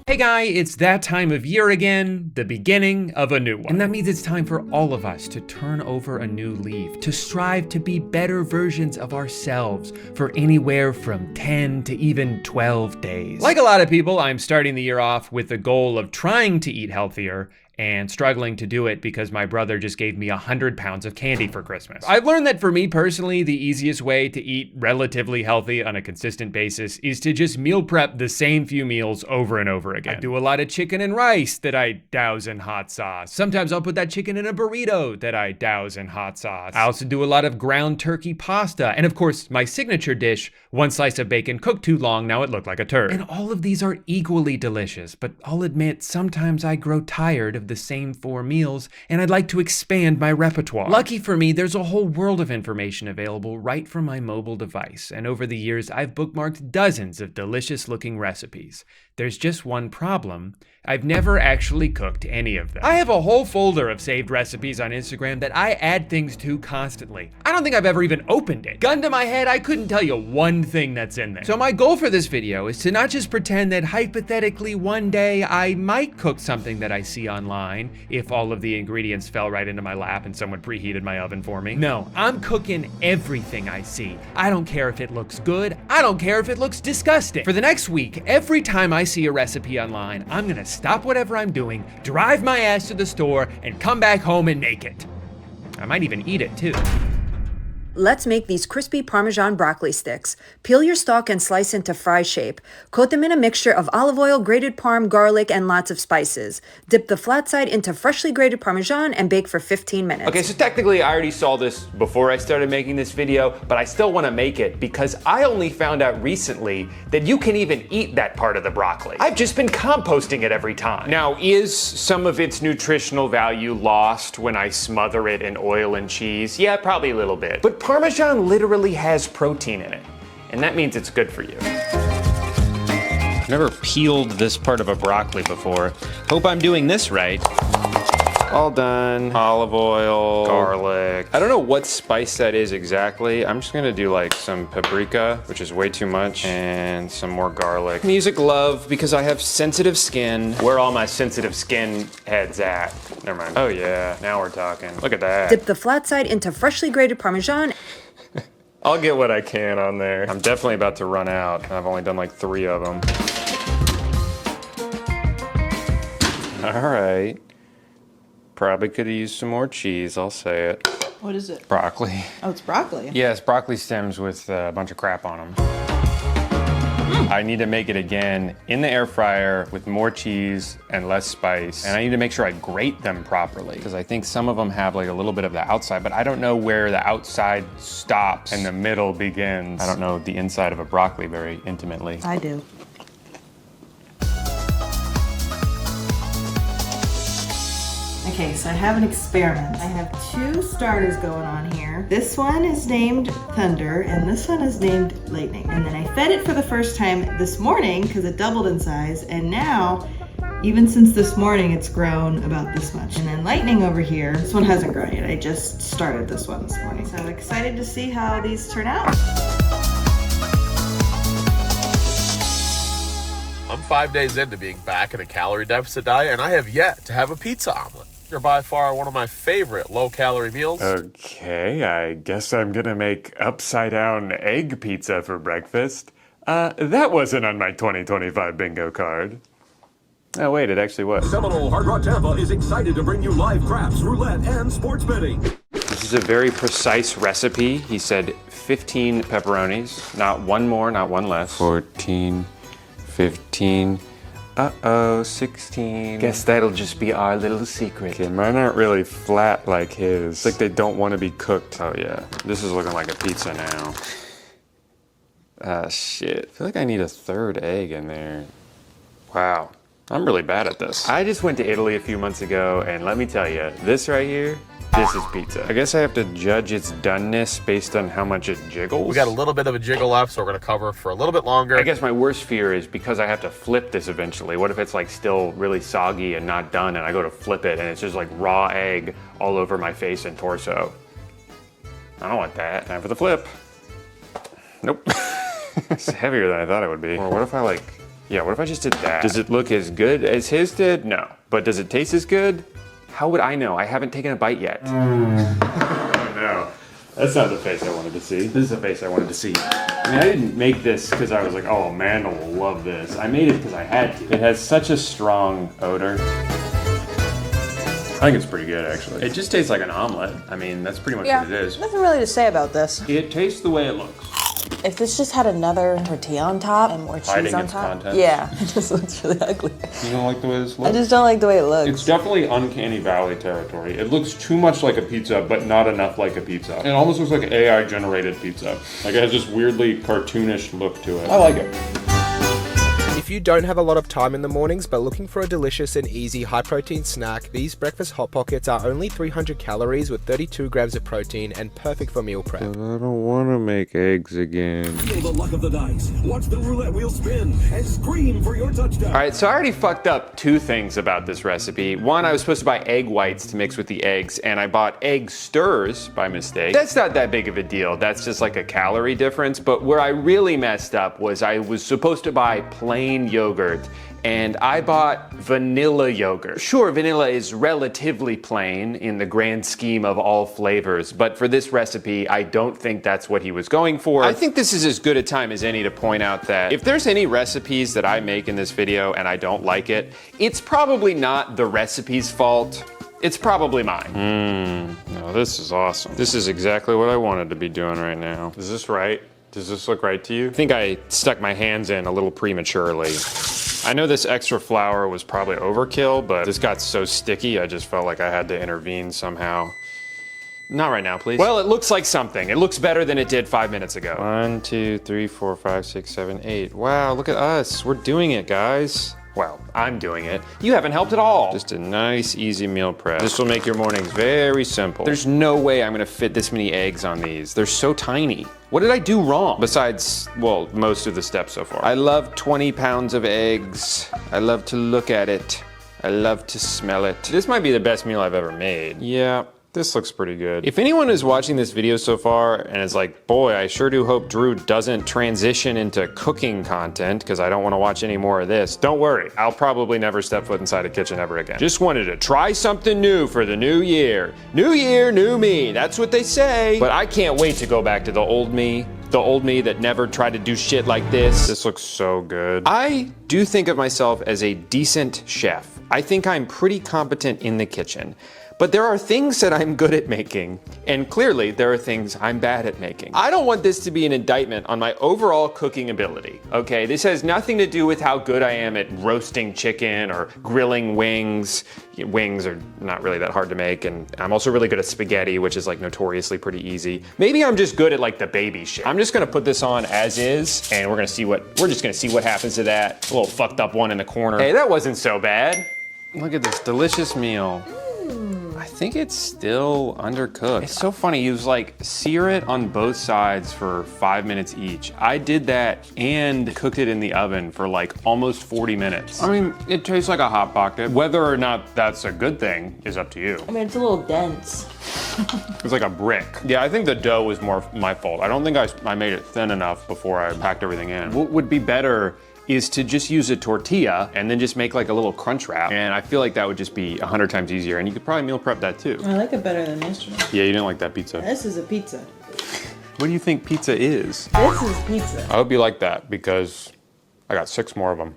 Hey guy, it's that time of year again, the beginning of a new one. And that means it's time for all of us to turn over a new leaf, to strive to be better versions of ourselves for anywhere from 10 to even 12 days. Like a lot of people, I'm starting the year off with the goal of trying to eat healthier and struggling to do it because my brother just gave me 100 pounds of candy for Christmas. I've learned that for me personally, the easiest way to eat relatively healthy on a consistent basis is to just meal prep the same few meals over and over again. I do a lot of chicken and rice that I douse in hot sauce. Sometimes I'll put that chicken in a burrito that I douse in hot sauce. I also do a lot of ground turkey pasta. And of course, my signature dish, one slice of bacon cooked too long, now it looked like a turd. And all of these are equally delicious, but I'll admit, sometimes I grow tired of the same 4 meals, and I'd like to expand my repertoire. Lucky for me, there's a whole world of information available right from my mobile device, and over the years, I've bookmarked dozens of delicious-looking recipes. There's just one problem. I've never actually cooked any of them. I have a whole folder of saved recipes on Instagram that I add things to constantly. I don't think I've ever even opened it. Gun to my head, I couldn't tell you one thing that's in there. So my goal for this video is to not just pretend that hypothetically one day I might cook something that I see online if all of the ingredients fell right into my lap and someone preheated my oven for me. No, I'm cooking everything I see. I don't care if it looks good. I don't care if it looks disgusting. For the next week, every time I see a recipe online, I'm gonna stop whatever I'm doing, drive my ass to the store, and come back home and make it. I might even eat it too. Let's make these crispy Parmesan broccoli sticks. Peel your stalk and slice into fry shape. Coat them in a mixture of olive oil, grated parm, garlic, and lots of spices. Dip the flat side into freshly grated Parmesan and bake for 15 minutes. Okay, so technically I already saw this before I started making this video, but I still want to make it because I only found out recently that you can even eat that part of the broccoli. I've just been composting it every time. Now, is some of its nutritional value lost when I smother it in oil and cheese? Yeah, probably a little bit. But Parmesan literally has protein in it, and that means it's good for you. I've never peeled this part of a broccoli before. Hope I'm doing this right. All done. Olive oil, garlic. I don't know what spice that is exactly. I'm just gonna do like some paprika, which is way too much, and some more garlic. I'm gonna use a glove because I have sensitive skin. Where are all my sensitive skin heads at? Never mind. Oh yeah, now we're talking. Look at that. Dip the flat side into freshly grated Parmesan. I'll get what I can on there. I'm definitely about to run out. I've only done like 3 of them. All right. Probably could have used some more cheese, I'll say it. What is it? Broccoli. Oh, it's broccoli. Yes, broccoli stems with a bunch of crap on them. I need to make it again in the air fryer with more cheese and less spice. And I need to make sure I grate them properly because I think some of them have like a little bit of the outside, but I don't know where the outside stops and the middle begins. I don't know the inside of a broccoli very intimately. I do. Okay, so I have an experiment. I have 2 starters going on here. This one is named Thunder, and this one is named Lightning. And then I fed it for the first time this morning because it doubled in size, and now, even since this morning, it's grown about this much. And then Lightning over here, this one hasn't grown yet. I just started this one this morning. So I'm excited to see how these turn out. I'm 5 days into being back in a calorie deficit diet, and I have yet to have a pizza omelet. You're by far one of my favorite low-calorie meals. Okay, I guess I'm gonna make upside-down egg pizza for breakfast. That wasn't on my 2025 bingo card. Oh wait, it actually was. Seminole Hard Rock Tampa is excited to bring you live craps, roulette, and sports betting. This is a very precise recipe. He said 15 pepperonis, not one more, not one less. 14, 15, 16. Guess that'll just be our little secret. Okay, mine aren't really flat like his. It's like they don't want to be cooked. Oh yeah, this is looking like a pizza now. Shit. I feel like I need a third egg in there. Wow, I'm really bad at this. I just went to Italy a few months ago, and let me tell you, this right here, this is pizza. I guess I have to judge its doneness based on how much it jiggles. We got a little bit of a jiggle left, so we're gonna cover for a little bit longer. I guess my worst fear is because I have to flip this eventually. What if it's like still really soggy and not done, and I go to flip it, and it's just like raw egg all over my face and torso? I don't want that. Time for the flip. Nope. It's heavier than I thought it would be. Or what if I what if I just did that? Does it look as good as his did? No. But does it taste as good? How would I know? I haven't taken a bite yet. No, that's not the face I wanted to see. This is the face I wanted to see. I mean, I didn't make this because I was like, oh, Amanda will love this. I made it because I had to. It has such a strong odor. I think it's pretty good, actually. It just tastes like an omelet. I mean, that's pretty much what it is. Nothing really to say about this. It tastes the way it looks. If this just had another tortilla on top and more cheese on top, yeah, it just looks really ugly. You don't like the way this looks? I just don't like the way it looks. It's definitely uncanny valley territory. It looks too much like a pizza, but not enough like a pizza. It almost looks like an AI-generated pizza. Like it has this weirdly cartoonish look to it. I like it. If you don't have a lot of time in the mornings but looking for a delicious and easy high-protein snack, these breakfast Hot Pockets are only 300 calories with 32 grams of protein and perfect for meal prep. But I don't want to make eggs again. Feel the luck of the dice. Watch the roulette wheel spin and scream for your touchdown. All right, so I already fucked up two things about this recipe. One, I was supposed to buy egg whites to mix with the eggs, and I bought egg stirs by mistake. That's not that big of a deal. That's just like a calorie difference. But where I really messed up was I was supposed to buy plain yogurt, and I bought vanilla yogurt. Sure, vanilla is relatively plain in the grand scheme of all flavors, but for this recipe, I don't think that's what he was going for. I think this is as good a time as any to point out that if there's any recipes that I make in this video and I don't like it, it's probably not the recipe's fault. It's probably mine. No, this is awesome. This is exactly what I wanted to be doing right now. Is this right? Does this look right to you? I think I stuck my hands in a little prematurely. I know this extra flour was probably overkill, but this got so sticky, I just felt like I had to intervene somehow. Not right now, please. Well, it looks like something. It looks better than it did 5 minutes ago. 1, 2, 3, 4, 5, 6, 7, 8. Wow, look at us. We're doing it, guys. Well, I'm doing it. You haven't helped at all. Just a nice, easy meal prep. This will make your mornings very simple. There's no way I'm gonna fit this many eggs on these. They're so tiny. What did I do wrong? Besides, well, most of the steps so far. I love 20 pounds of eggs. I love to look at it. I love to smell it. This might be the best meal I've ever made. Yeah. This looks pretty good. If anyone is watching this video so far and is like, boy, I sure do hope Drew doesn't transition into cooking content because I don't want to watch any more of this, don't worry. I'll probably never step foot inside a kitchen ever again. Just wanted to try something new for the new year. New year, new me. That's what they say. But I can't wait to go back to the old me. The old me that never tried to do shit like this. This looks so good. I do think of myself as a decent chef. I think I'm pretty competent in the kitchen. But there are things that I'm good at making, and clearly there are things I'm bad at making. I don't want this to be an indictment on my overall cooking ability, okay? This has nothing to do with how good I am at roasting chicken or grilling wings. Wings are not really that hard to make, and I'm also really good at spaghetti, which is like notoriously pretty easy. Maybe I'm just good at like the baby shit. I'm just gonna put this on as is, and we're just gonna see what happens to that little fucked up one in the corner. Hey, that wasn't so bad. Look at this delicious meal. I think it's still undercooked. It's so funny, he was like, sear it on both sides for 5 minutes each. I did that and cooked it in the oven for like almost 40 minutes. I mean, it tastes like a Hot Pocket. Whether or not that's a good thing is up to you. I mean, it's a little dense. It's like a brick. Yeah, I think the dough was more my fault. I don't think I made it thin enough before I packed everything in. What would be better is to just use a tortilla and then just make like a little crunch wrap. And I feel like that would just be 100 times easier. And you could probably meal prep that too. I like it better than yesterday. Yeah, you didn't like that pizza. This is a pizza. What do you think pizza is? This is pizza. I hope you like that because I got 6 more of them.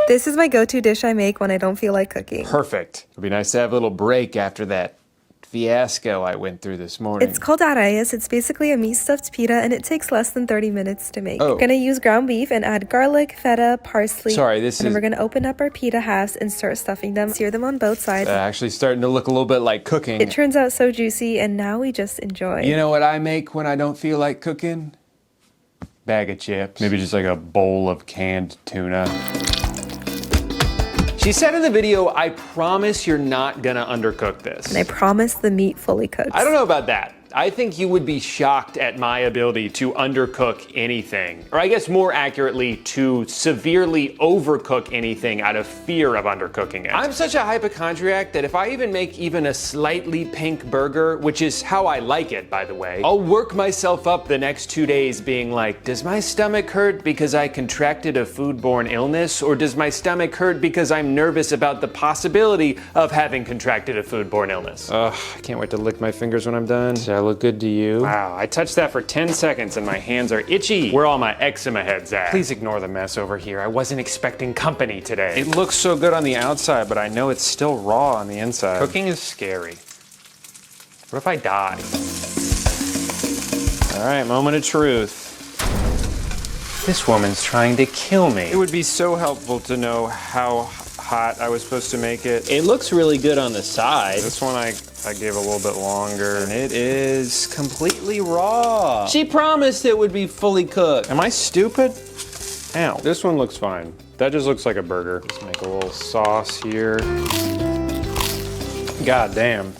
This is my go-to dish I make when I don't feel like cooking. Perfect. It'd be nice to have a little break after that fiasco I went through this morning. It's called arrayas. It's basically a meat stuffed pita, and it takes less than 30 minutes to make. Oh. We're gonna use ground beef and add garlic, feta, parsley. Sorry, and then we're gonna open up our pita halves and start stuffing them. Sear them on both sides. Actually starting to look a little bit like cooking. It turns out so juicy, and now we just enjoy. You know what I make when I don't feel like cooking? Bag of chips. Maybe just like a bowl of canned tuna. She said in the video, I promise you're not gonna undercook this. And I promise the meat fully cooks. I don't know about that. I think you would be shocked at my ability to undercook anything. Or I guess more accurately, to severely overcook anything out of fear of undercooking it. I'm such a hypochondriac that if I even make even a slightly pink burger, which is how I like it, by the way, I'll work myself up the next 2 days being like, does my stomach hurt because I contracted a foodborne illness? Or does my stomach hurt because I'm nervous about the possibility of having contracted a foodborne illness? Ugh, I can't wait to lick my fingers when I'm done. Look good to you? Wow, I touched that for 10 seconds and my hands are itchy. Where all my eczema heads at? Please ignore the mess over here. I wasn't expecting company today. It looks so good on the outside, but I know it's still raw on the inside. Cooking is scary. What if I die? All right, moment of truth. This woman's trying to kill me. It would be so helpful to know how hot I was supposed to make it. It looks really good on the side. This one I gave a little bit longer, and it is completely raw. She promised it would be fully cooked. Am I stupid? Ow. This one looks fine. That just looks like a burger. Let's make a little sauce here. God damn.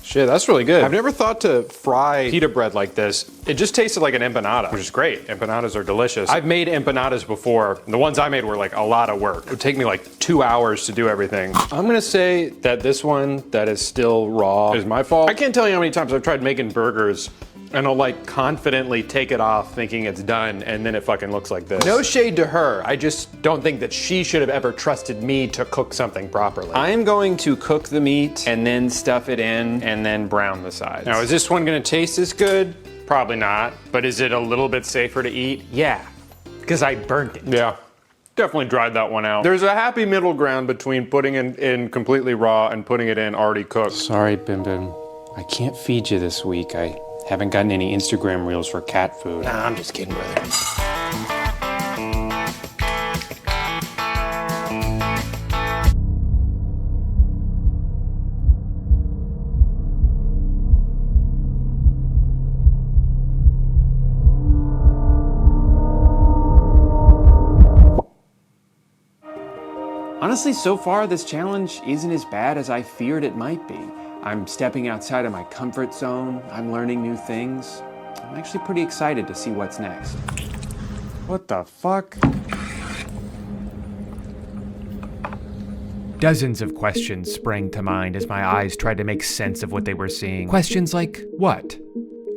Shit, that's really good. I've never thought to fry pita bread like this. It just tasted like an empanada, which is great. Empanadas are delicious. I've made empanadas before. The ones I made were like a lot of work. It would take me like 2 hours to do everything. I'm gonna say that this one that is still raw is my fault. I can't tell you how many times I've tried making burgers and I'll like confidently take it off thinking it's done and then it fucking looks like this. No shade to her. I just don't think that she should have ever trusted me to cook something properly. I am going to cook the meat and then stuff it in and then brown the sides. Now, is this one gonna taste as good? Probably not, but is it a little bit safer to eat? Yeah, because I burnt it. Yeah. Definitely dried that one out. There's a happy middle ground between putting it in completely raw and putting it in already cooked. Sorry, Bim Bim. I can't feed you this week. I haven't gotten any Instagram reels for cat food. Nah, I'm just kidding, brother. Honestly, so far, this challenge isn't as bad as I feared it might be. I'm stepping outside of my comfort zone. I'm learning new things. I'm actually pretty excited to see what's next. What the fuck? Dozens of questions sprang to mind as my eyes tried to make sense of what they were seeing. Questions like, what?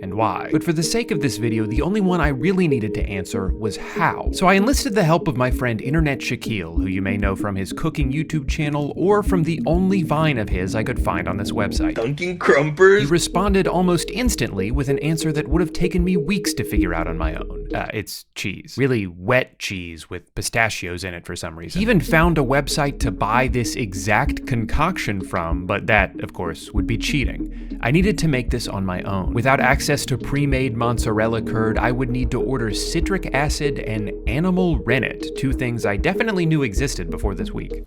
And why? But for the sake of this video, the only one I really needed to answer was how. So I enlisted the help of my friend Internet Shaquille, who you may know from his cooking YouTube channel or from the only Vine of his I could find on this website. Dunkin' Crumpers? He responded almost instantly with an answer that would have taken me weeks to figure out on my own. It's cheese. Really wet cheese with pistachios in it for some reason. He even found a website to buy this exact concoction from, but that, of course, would be cheating. I needed to make this on my own. Without access to pre-made mozzarella curd, I would need to order citric acid and animal rennet, 2 things I definitely knew existed before this week.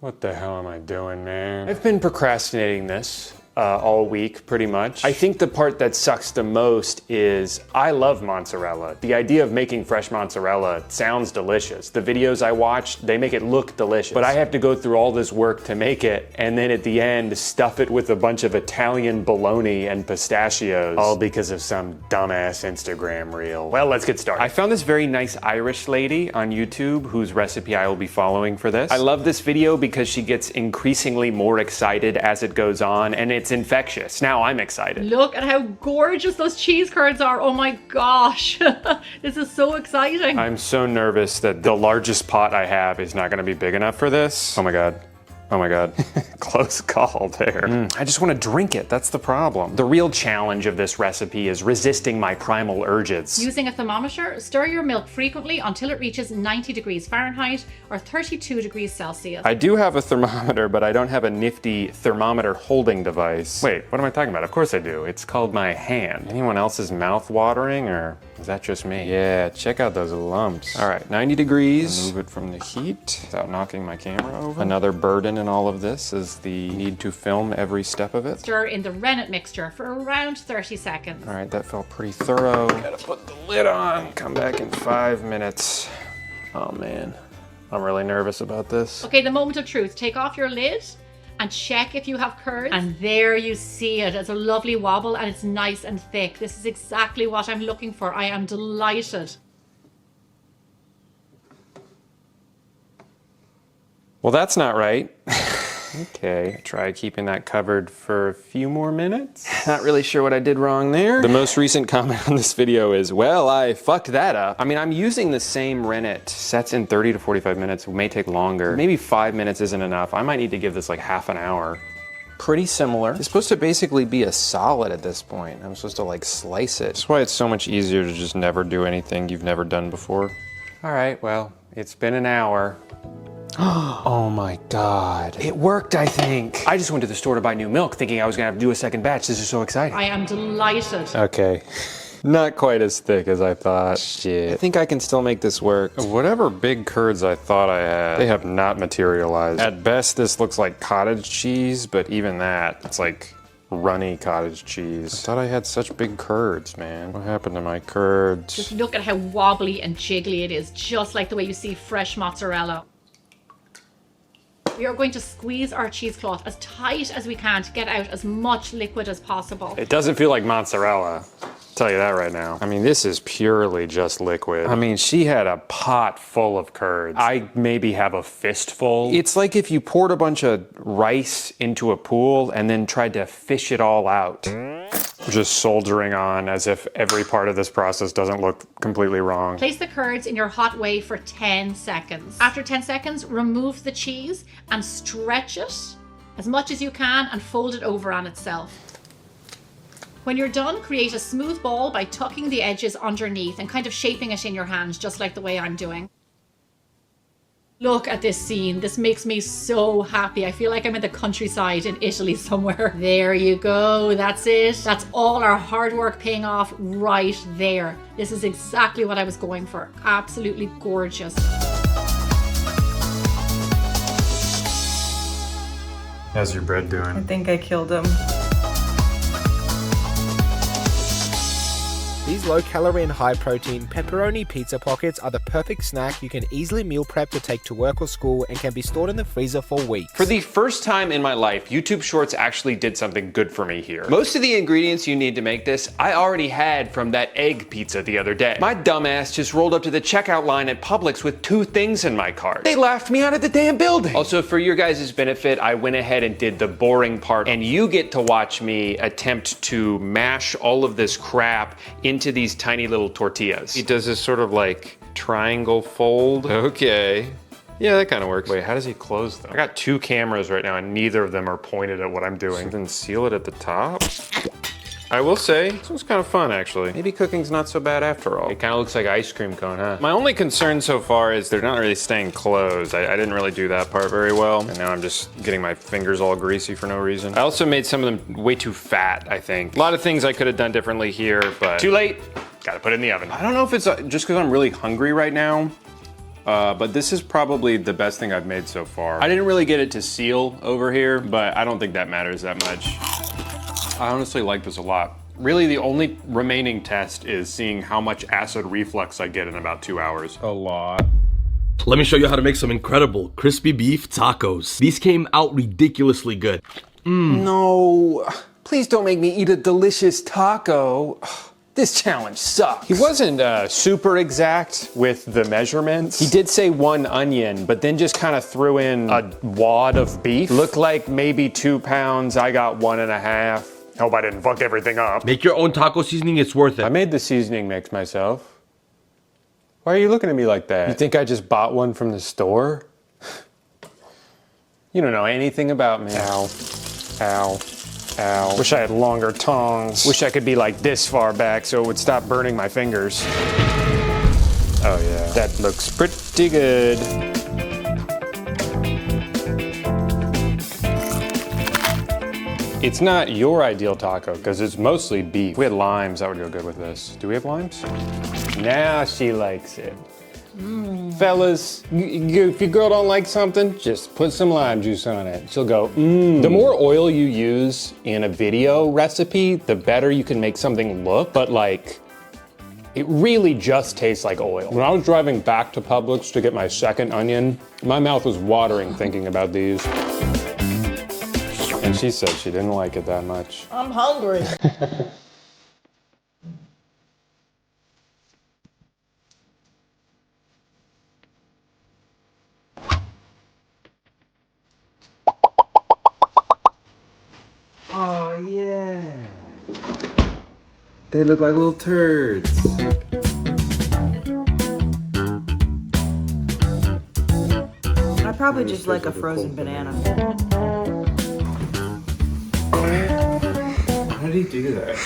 What the hell am I doing, man? I've been procrastinating this all week, pretty much. I think the part that sucks the most is I love mozzarella. The idea of making fresh mozzarella sounds delicious. The videos I watched, they make it look delicious. But I have to go through all this work to make it, and then at the end, stuff it with a bunch of Italian bologna and pistachios, all because of some dumbass Instagram reel. Well, let's get started. I found this very nice Irish lady on YouTube whose recipe I will be following for this. I love this video because she gets increasingly more excited as it goes on, and it's It's infectious. Now I'm excited. Look at how gorgeous those cheese curds are. Oh my gosh. This is so exciting. I'm so nervous that the largest pot I have is not gonna be big enough for this. Oh my God. Oh my God, close call there. I just want to drink it, that's the problem. The real challenge of this recipe is resisting my primal urges. Using a thermometer, stir your milk frequently until it reaches 90 degrees Fahrenheit or 32 degrees Celsius. I do have a thermometer, but I don't have a nifty thermometer holding device. Wait, what am I talking about? Of course I do. It's called my hand. Anyone else's mouth watering, or is that just me? Yeah, check out those lumps. All right, 90 degrees. Remove it from the heat without knocking my camera over. Another burden in all of this is the need to film every step of it. Stir in the rennet mixture for around 30 seconds. All right, that felt pretty thorough. Gotta put the lid on. Come back in 5 minutes. Oh man, I'm really nervous about this. Okay, the moment of truth. Take off your lid and check if you have curds. And there you see it. It's a lovely wobble and it's nice and thick. This is exactly what I'm looking for. I am delighted. Well, that's not right. Okay, try keeping that covered for a few more minutes. Not really sure what I did wrong there. The most recent comment on this video is, well, I fucked that up. I mean, I'm using the same rennet. Sets in 30 to 45 minutes. It may take longer. Maybe 5 minutes isn't enough. I might need to give this like half an hour. Pretty similar. It's supposed to basically be a solid at this point. I'm supposed to like slice it. That's why it's so much easier to just never do anything you've never done before. All right, well, it's been an hour. Oh my God. It worked, I think. I just went to the store to buy new milk thinking I was gonna have to do a second batch. This is so exciting. I am delighted. Okay. Not quite as thick as I thought. Shit. I think I can still make this work. Whatever big curds I thought I had, they have not materialized. At best, this looks like cottage cheese, but even that, it's like runny cottage cheese. I thought I had such big curds, man. What happened to my curds? Just look at how wobbly and jiggly it is, just like the way you see fresh mozzarella. We are going to squeeze our cheesecloth as tight as we can to get out as much liquid as possible. It doesn't feel like mozzarella. I'll tell you that right now. I mean, this is purely just liquid. I mean, she had a pot full of curds. I maybe have a fistful. It's like if you poured a bunch of rice into a pool and then tried to fish it all out. Just soldiering on as if every part of this process doesn't look completely wrong. Place the curds in your hot whey for 10 seconds. After 10 seconds, remove the cheese and stretch it as much as you can and fold it over on itself. When you're done, create a smooth ball by tucking the edges underneath and kind of shaping it in your hands, just like the way I'm doing. Look at this scene. This makes me so happy. I feel like I'm in the countryside in Italy somewhere. There you go. That's it. That's all our hard work paying off right there. This is exactly what I was going for. Absolutely gorgeous. How's your bread doing? I think I killed him. These low-calorie and high-protein pepperoni pizza pockets are the perfect snack you can easily meal prep to take to work or school and can be stored in the freezer for weeks. For the first time in my life, YouTube Shorts actually did something good for me here. Most of the ingredients you need to make this, I already had from that egg pizza the other day. My dumbass just rolled up to the checkout line at Publix with 2 things in my cart. They laughed me out of the damn building. Also, for your guys' benefit, I went ahead and did the boring part, and you get to watch me attempt to mash all of this crap into these tiny little tortillas. He does this sort of like triangle fold. Okay. Yeah, that kind of works. Wait, how does he close them? I got 2 cameras right now and neither of them are pointed at what I'm doing. So then seal it at the top. I will say, this was kind of fun actually. Maybe cooking's not so bad after all. It kind of looks like ice cream cone, huh? My only concern so far is they're not really staying closed. I didn't really do that part very well. And now I'm just getting my fingers all greasy for no reason. I also made some of them way too fat, I think. A lot of things I could have done differently here, but too late. Gotta put it in the oven. I don't know if it's just because I'm really hungry right now, but this is probably the best thing I've made so far. I didn't really get it to seal over here, but I don't think that matters that much. I honestly like this a lot. Really, the only remaining test is seeing how much acid reflux I get in about 2 hours. A lot. Let me show you how to make some incredible crispy beef tacos. These came out ridiculously good. No, please don't make me eat a delicious taco. This challenge sucks. He wasn't super exact with the measurements. He did say 1 onion, but then just kind of threw in a wad of beef. Looked like maybe 2 pounds. I got 1.5. Hope I didn't fuck everything up. Make your own taco seasoning, it's worth it. I made the seasoning mix myself. Why are you looking at me like that? You think I just bought one from the store? You don't know anything about me. Ow. Ow. Ow. Wish I had longer tongs. Wish I could be like this far back so it would stop burning my fingers. Oh yeah, that looks pretty good. It's not your ideal taco because it's mostly beef. If we had limes, that would go good with this. Do we have limes? Now she likes it. Fellas, if your girl don't like something, just put some lime juice on it. She'll go, The more oil you use in a video recipe, the better you can make something look, but like, it really just tastes like oil. When I was driving back to Publix to get my second onion, my mouth was watering thinking about these. And she said she didn't like it that much. I'm hungry. Oh yeah. They look like little turds. I probably just like a frozen banana. How did he do that?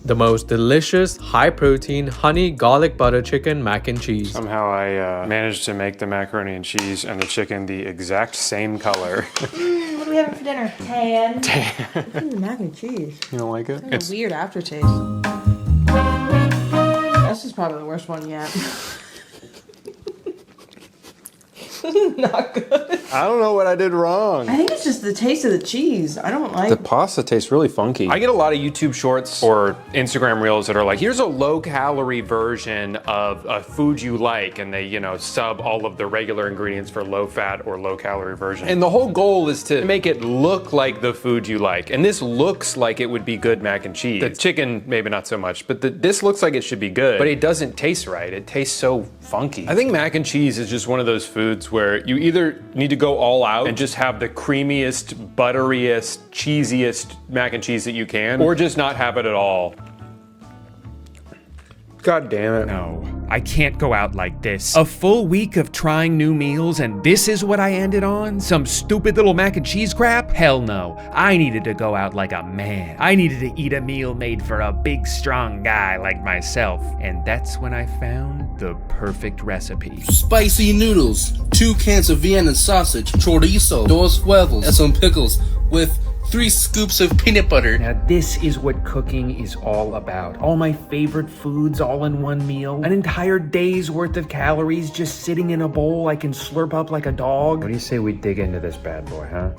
The most delicious, high-protein, honey garlic butter chicken mac and cheese. Somehow I managed to make the macaroni and cheese and the chicken the exact same color. What are we having for dinner? Tan. Mac and cheese. You don't like it? It's a weird aftertaste. This is probably the worst one yet. Not good. I don't know what I did wrong. I think it's just the taste of the cheese. I don't like. The pasta tastes really funky. I get a lot of YouTube shorts or Instagram reels that are like, here's a low-calorie version of a food you like, and they, sub all of the regular ingredients for low-fat or low-calorie version. And the whole goal is to make it look like the food you like. And this looks like it would be good mac and cheese. The chicken, maybe not so much, but this looks like it should be good, but it doesn't taste right. It tastes so funky. I think mac and cheese is just one of those foods where you either need to go all out and just have the creamiest, butteriest, cheesiest mac and cheese that you can, or just not have it at all. God damn it. No, I can't go out like this. A full week of trying new meals and this is what I ended on? Some stupid little mac and cheese crap? Hell no. I needed to go out like a man. I needed to eat a meal made for a big, strong guy like myself. And that's when I found the perfect recipe. Spicy noodles, 2 cans of Vienna sausage, chorizo, 2 huevos, and some pickles with 3 scoops of peanut butter. Now this is what cooking is all about. All my favorite foods all in one meal. An entire day's worth of calories just sitting in a bowl I can slurp up like a dog. What do you say we dig into this bad boy, huh?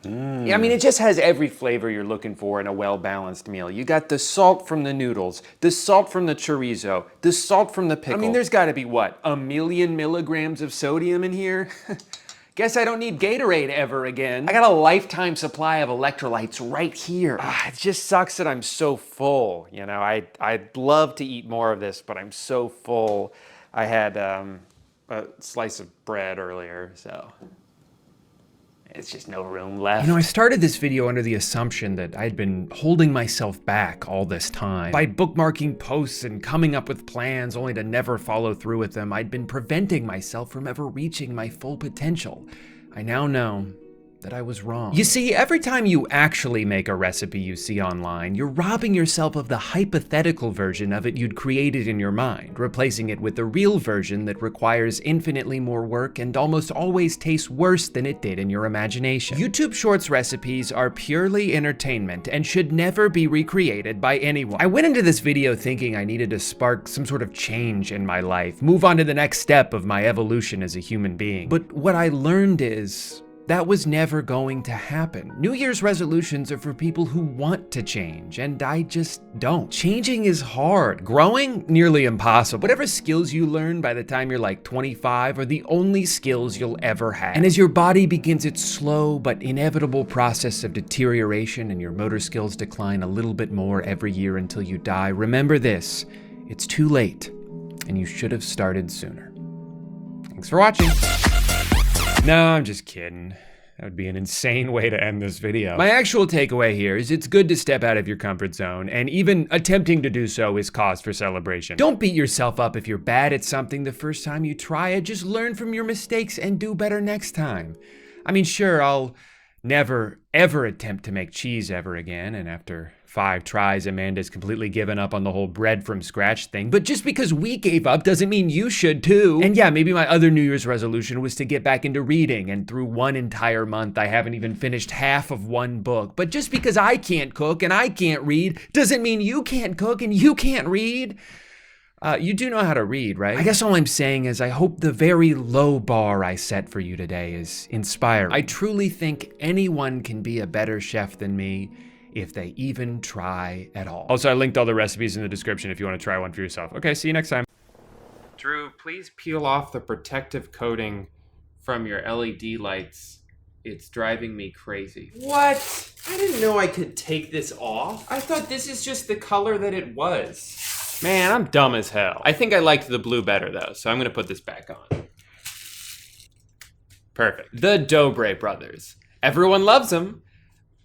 Yeah, I mean, it just has every flavor you're looking for in a well-balanced meal. You got the salt from the noodles, the salt from the chorizo, the salt from the pickle. I mean, there's gotta be, what, 1,000,000 milligrams of sodium in here? Guess I don't need Gatorade ever again. I got a lifetime supply of electrolytes right here. It just sucks that I'm so full. I'd love to eat more of this, but I'm so full. I had a slice of bread earlier, so it's just no room left. I started this video under the assumption that I'd been holding myself back all this time. By bookmarking posts and coming up with plans only to never follow through with them, I'd been preventing myself from ever reaching my full potential. I now know that I was wrong. You see, every time you actually make a recipe you see online, you're robbing yourself of the hypothetical version of it you'd created in your mind, replacing it with the real version that requires infinitely more work and almost always tastes worse than it did in your imagination. YouTube Shorts recipes are purely entertainment and should never be recreated by anyone. I went into this video thinking I needed to spark some sort of change in my life, move on to the next step of my evolution as a human being. But what I learned is that was never going to happen. New Year's resolutions are for people who want to change, and I just don't. Changing is hard. Growing, nearly impossible. Whatever skills you learn by the time you're like 25 are the only skills you'll ever have. And as your body begins its slow but inevitable process of deterioration and your motor skills decline a little bit more every year until you die, remember this: it's too late, and you should have started sooner. Thanks for watching. No, I'm just kidding. That would be an insane way to end this video. My actual takeaway here is it's good to step out of your comfort zone, and even attempting to do so is cause for celebration. Don't beat yourself up if you're bad at something the first time you try it. Just learn from your mistakes and do better next time. I mean, sure, I'll never, ever attempt to make cheese ever again, and after 5 tries, Amanda's completely given up on the whole bread from scratch thing. But just because we gave up doesn't mean you should too. And yeah, maybe my other New Year's resolution was to get back into reading, and through 1 entire month, I haven't even finished half of 1 book. But just because I can't cook and I can't read doesn't mean you can't cook and you can't read. You do know how to read, right? I guess all I'm saying is I hope the very low bar I set for you today is inspiring. I truly think anyone can be a better chef than me if they even try at all. Also, I linked all the recipes in the description if you want to try one for yourself. Okay, see you next time. Drew, please peel off the protective coating from your LED lights. It's driving me crazy. What? I didn't know I could take this off. I thought this is just the color that it was. Man, I'm dumb as hell. I think I liked the blue better though, so I'm gonna put this back on. Perfect. The Dobre brothers. Everyone loves them,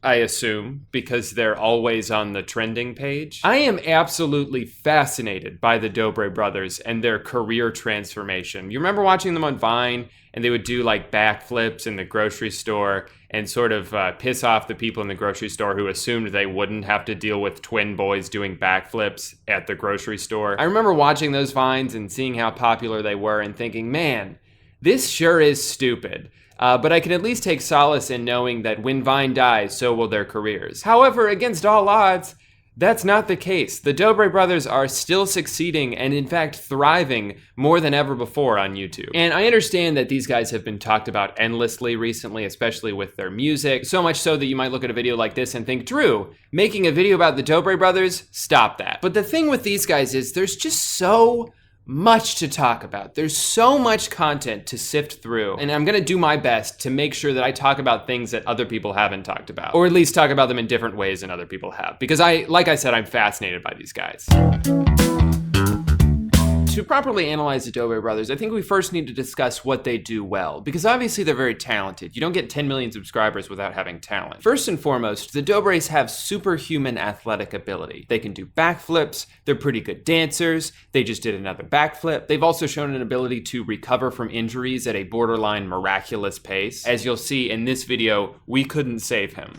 I assume, because they're always on the trending page. I am absolutely fascinated by the Dobre brothers and their career transformation. You remember watching them on Vine, and they would do like backflips in the grocery store and sort of piss off the people in the grocery store who assumed they wouldn't have to deal with twin boys doing backflips at the grocery store. I remember watching those Vines and seeing how popular they were and thinking, man, this sure is stupid. But I can at least take solace in knowing that when Vine dies, so will their careers. However, against all odds, that's not the case. The Dobre brothers are still succeeding and in fact thriving more than ever before on YouTube. And I understand that these guys have been talked about endlessly recently, especially with their music. So much so that you might look at a video like this and think, Drew, making a video about the Dobre brothers? Stop that. But the thing with these guys is there's just so much to talk about. There's so much content to sift through, and I'm gonna do my best to make sure that I talk about things that other people haven't talked about, or at least talk about them in different ways than other people have, because like I said, I'm fascinated by these guys. To properly analyze the Dobre brothers, I think we first need to discuss what they do well, because obviously they're very talented. You don't get 10 million subscribers without having talent. First and foremost, the Dobres have superhuman athletic ability. They can do backflips, they're pretty good dancers, they just did another backflip. They've also shown an ability to recover from injuries at a borderline miraculous pace. As you'll see in this video, we couldn't save him.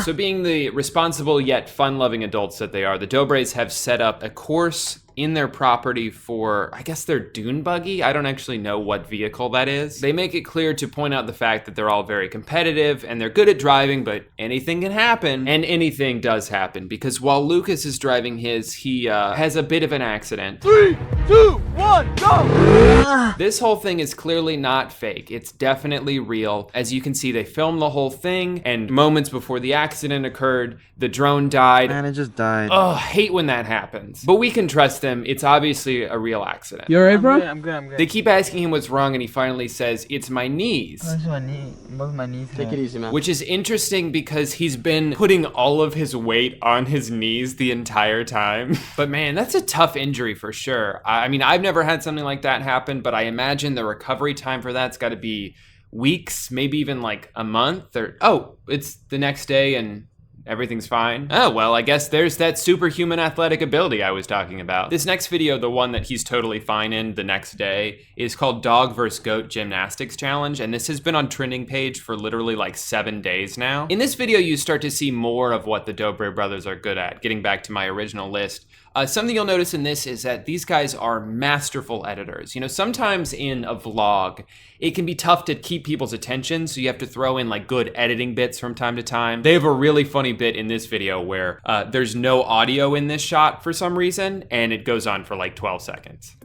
So being the responsible yet fun-loving adults that they are, the Dobres have set up a course in their property for, I guess, their dune buggy. I don't actually know what vehicle that is. They make it clear to point out the fact that they're all very competitive and they're good at driving, but anything can happen. And anything does happen, because while Lucas is driving his, he has a bit of an accident. 3, 2, 1, go! This whole thing is clearly not fake. It's definitely real. As you can see, they filmed the whole thing, and moments before the accident occurred, the drone died. Man, it just died. Ugh, hate when that happens. But we can trust them. It's obviously a real accident. You alright, bro? I'm good. They keep asking him what's wrong, and he finally says, it's my knees. What's my knee? Both my knees. Take it easy, man. Which is interesting because he's been putting all of his weight on his knees the entire time. But man, that's a tough injury for sure. I mean, I've never had something like that happen, but I imagine the recovery time for that's got to be weeks, maybe even like a month, or, oh, it's the next day and everything's fine. Oh, well, I guess there's that superhuman athletic ability I was talking about. This next video, the one that he's totally fine in the next day, is called Dog vs. Goat Gymnastics Challenge, and this has been on trending page for literally like 7 days now. In this video, you start to see more of what the Dobre brothers are good at, getting back to my original list. Something you'll notice in this is that these guys are masterful editors. You know, sometimes in a vlog, it can be tough to keep people's attention, so you have to throw in like good editing bits from time to time. They have a really funny bit in this video where there's no audio in this shot for some reason, and it goes on for like 12 seconds.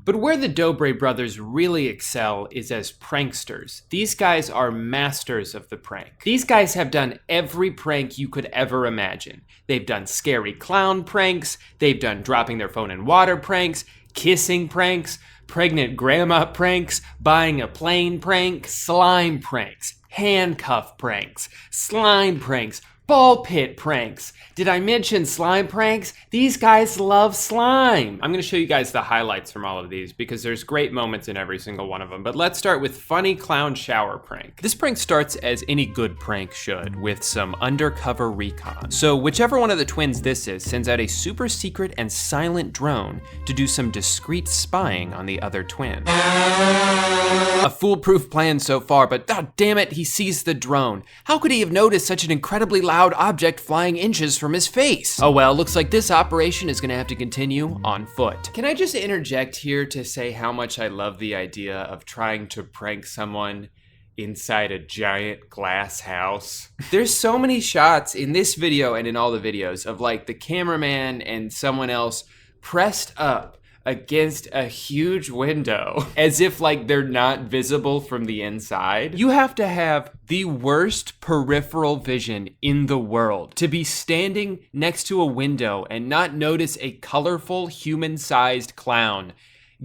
But where the Dobre brothers really excel is as pranksters. These guys are masters of the prank. These guys have done every prank you could ever imagine. They've done scary clown pranks, they've done dropping their phone in water pranks, kissing pranks, pregnant grandma pranks, buying a plane prank, slime pranks, handcuff pranks, slime pranks, ball pit pranks. Did I mention slime pranks? These guys love slime. I'm gonna show you guys the highlights from all of these because there's great moments in every single one of them. But let's start with funny clown shower prank. This prank starts as any good prank should, with some undercover recon. So whichever one of the twins this is sends out a super secret and silent drone to do some discreet spying on the other twin. A foolproof plan so far, but god damn it, he sees the drone. How could he have noticed such an incredibly loud object flying inches from his face? Oh well, looks like this operation is gonna have to continue on foot. Can I just interject here to say how much I love the idea of trying to prank someone inside a giant glass house? There's so many shots in this video and in all the videos of like the cameraman and someone else pressed up against a huge window as if like they're not visible from the inside. You have to have the worst peripheral vision in the world to be standing next to a window and not notice a colorful human-sized clown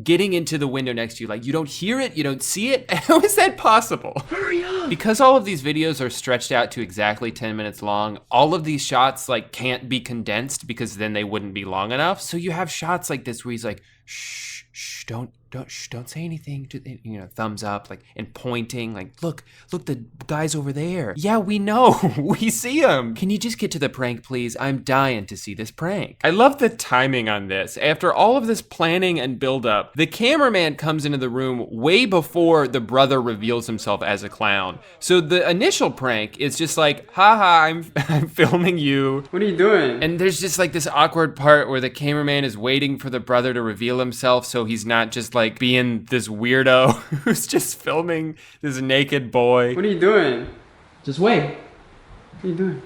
getting into the window next to you. Like, you don't hear it, you don't see it. How is that possible? Hurry up! Because all of these videos are stretched out to exactly 10 minutes long, all of these shots like can't be condensed because then they wouldn't be long enough. So you have shots like this where he's like, shh, don't say anything, you know, thumbs up, like, and pointing, like, look, the guy's over there. Yeah, we know, we see him. Can you just get to the prank, please? I'm dying to see this prank. I love the timing on this. After all of this planning and buildup, the cameraman comes into the room way before the brother reveals himself as a clown. So the initial prank is just like, haha, I'm filming you. What are you doing? And there's just like this awkward part where the cameraman is waiting for the brother to reveal himself so he's not just like being this weirdo who's just filming this naked boy. What are you doing? Just wait. What are you doing?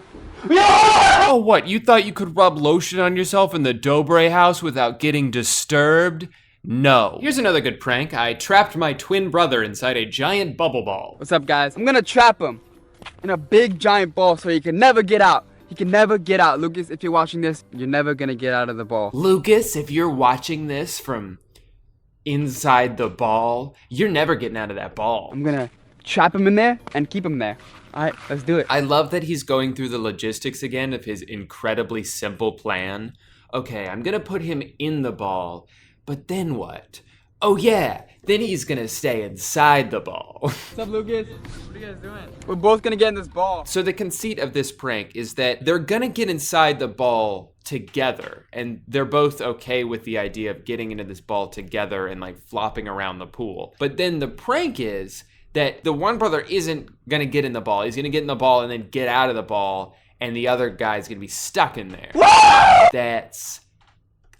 Oh, what? You thought you could rub lotion on yourself in the Dobre house without getting disturbed? No. Here's another good prank. I trapped my twin brother inside a giant bubble ball. What's up, guys? I'm gonna trap him in a big giant ball so he can never get out. He can never get out. Lucas, if you're watching this, you're never gonna get out of the ball. Lucas, if you're watching this from inside the ball, you're never getting out of that ball. I'm gonna trap him in there and keep him there. All right, let's do it. I love that he's going through the logistics again of his incredibly simple plan. Okay, I'm gonna put him in the ball, but then what? Oh yeah, then he's gonna stay inside the ball. What's up, Lucas? What are you guys doing? We're both gonna get in this ball. So the conceit of this prank is that they're gonna get inside the ball together, and they're both okay with the idea of getting into this ball together and like flopping around the pool. But then the prank is that the one brother isn't gonna get in the ball. He's gonna get in the ball and then get out of the ball, and the other guy's gonna be stuck in there. That's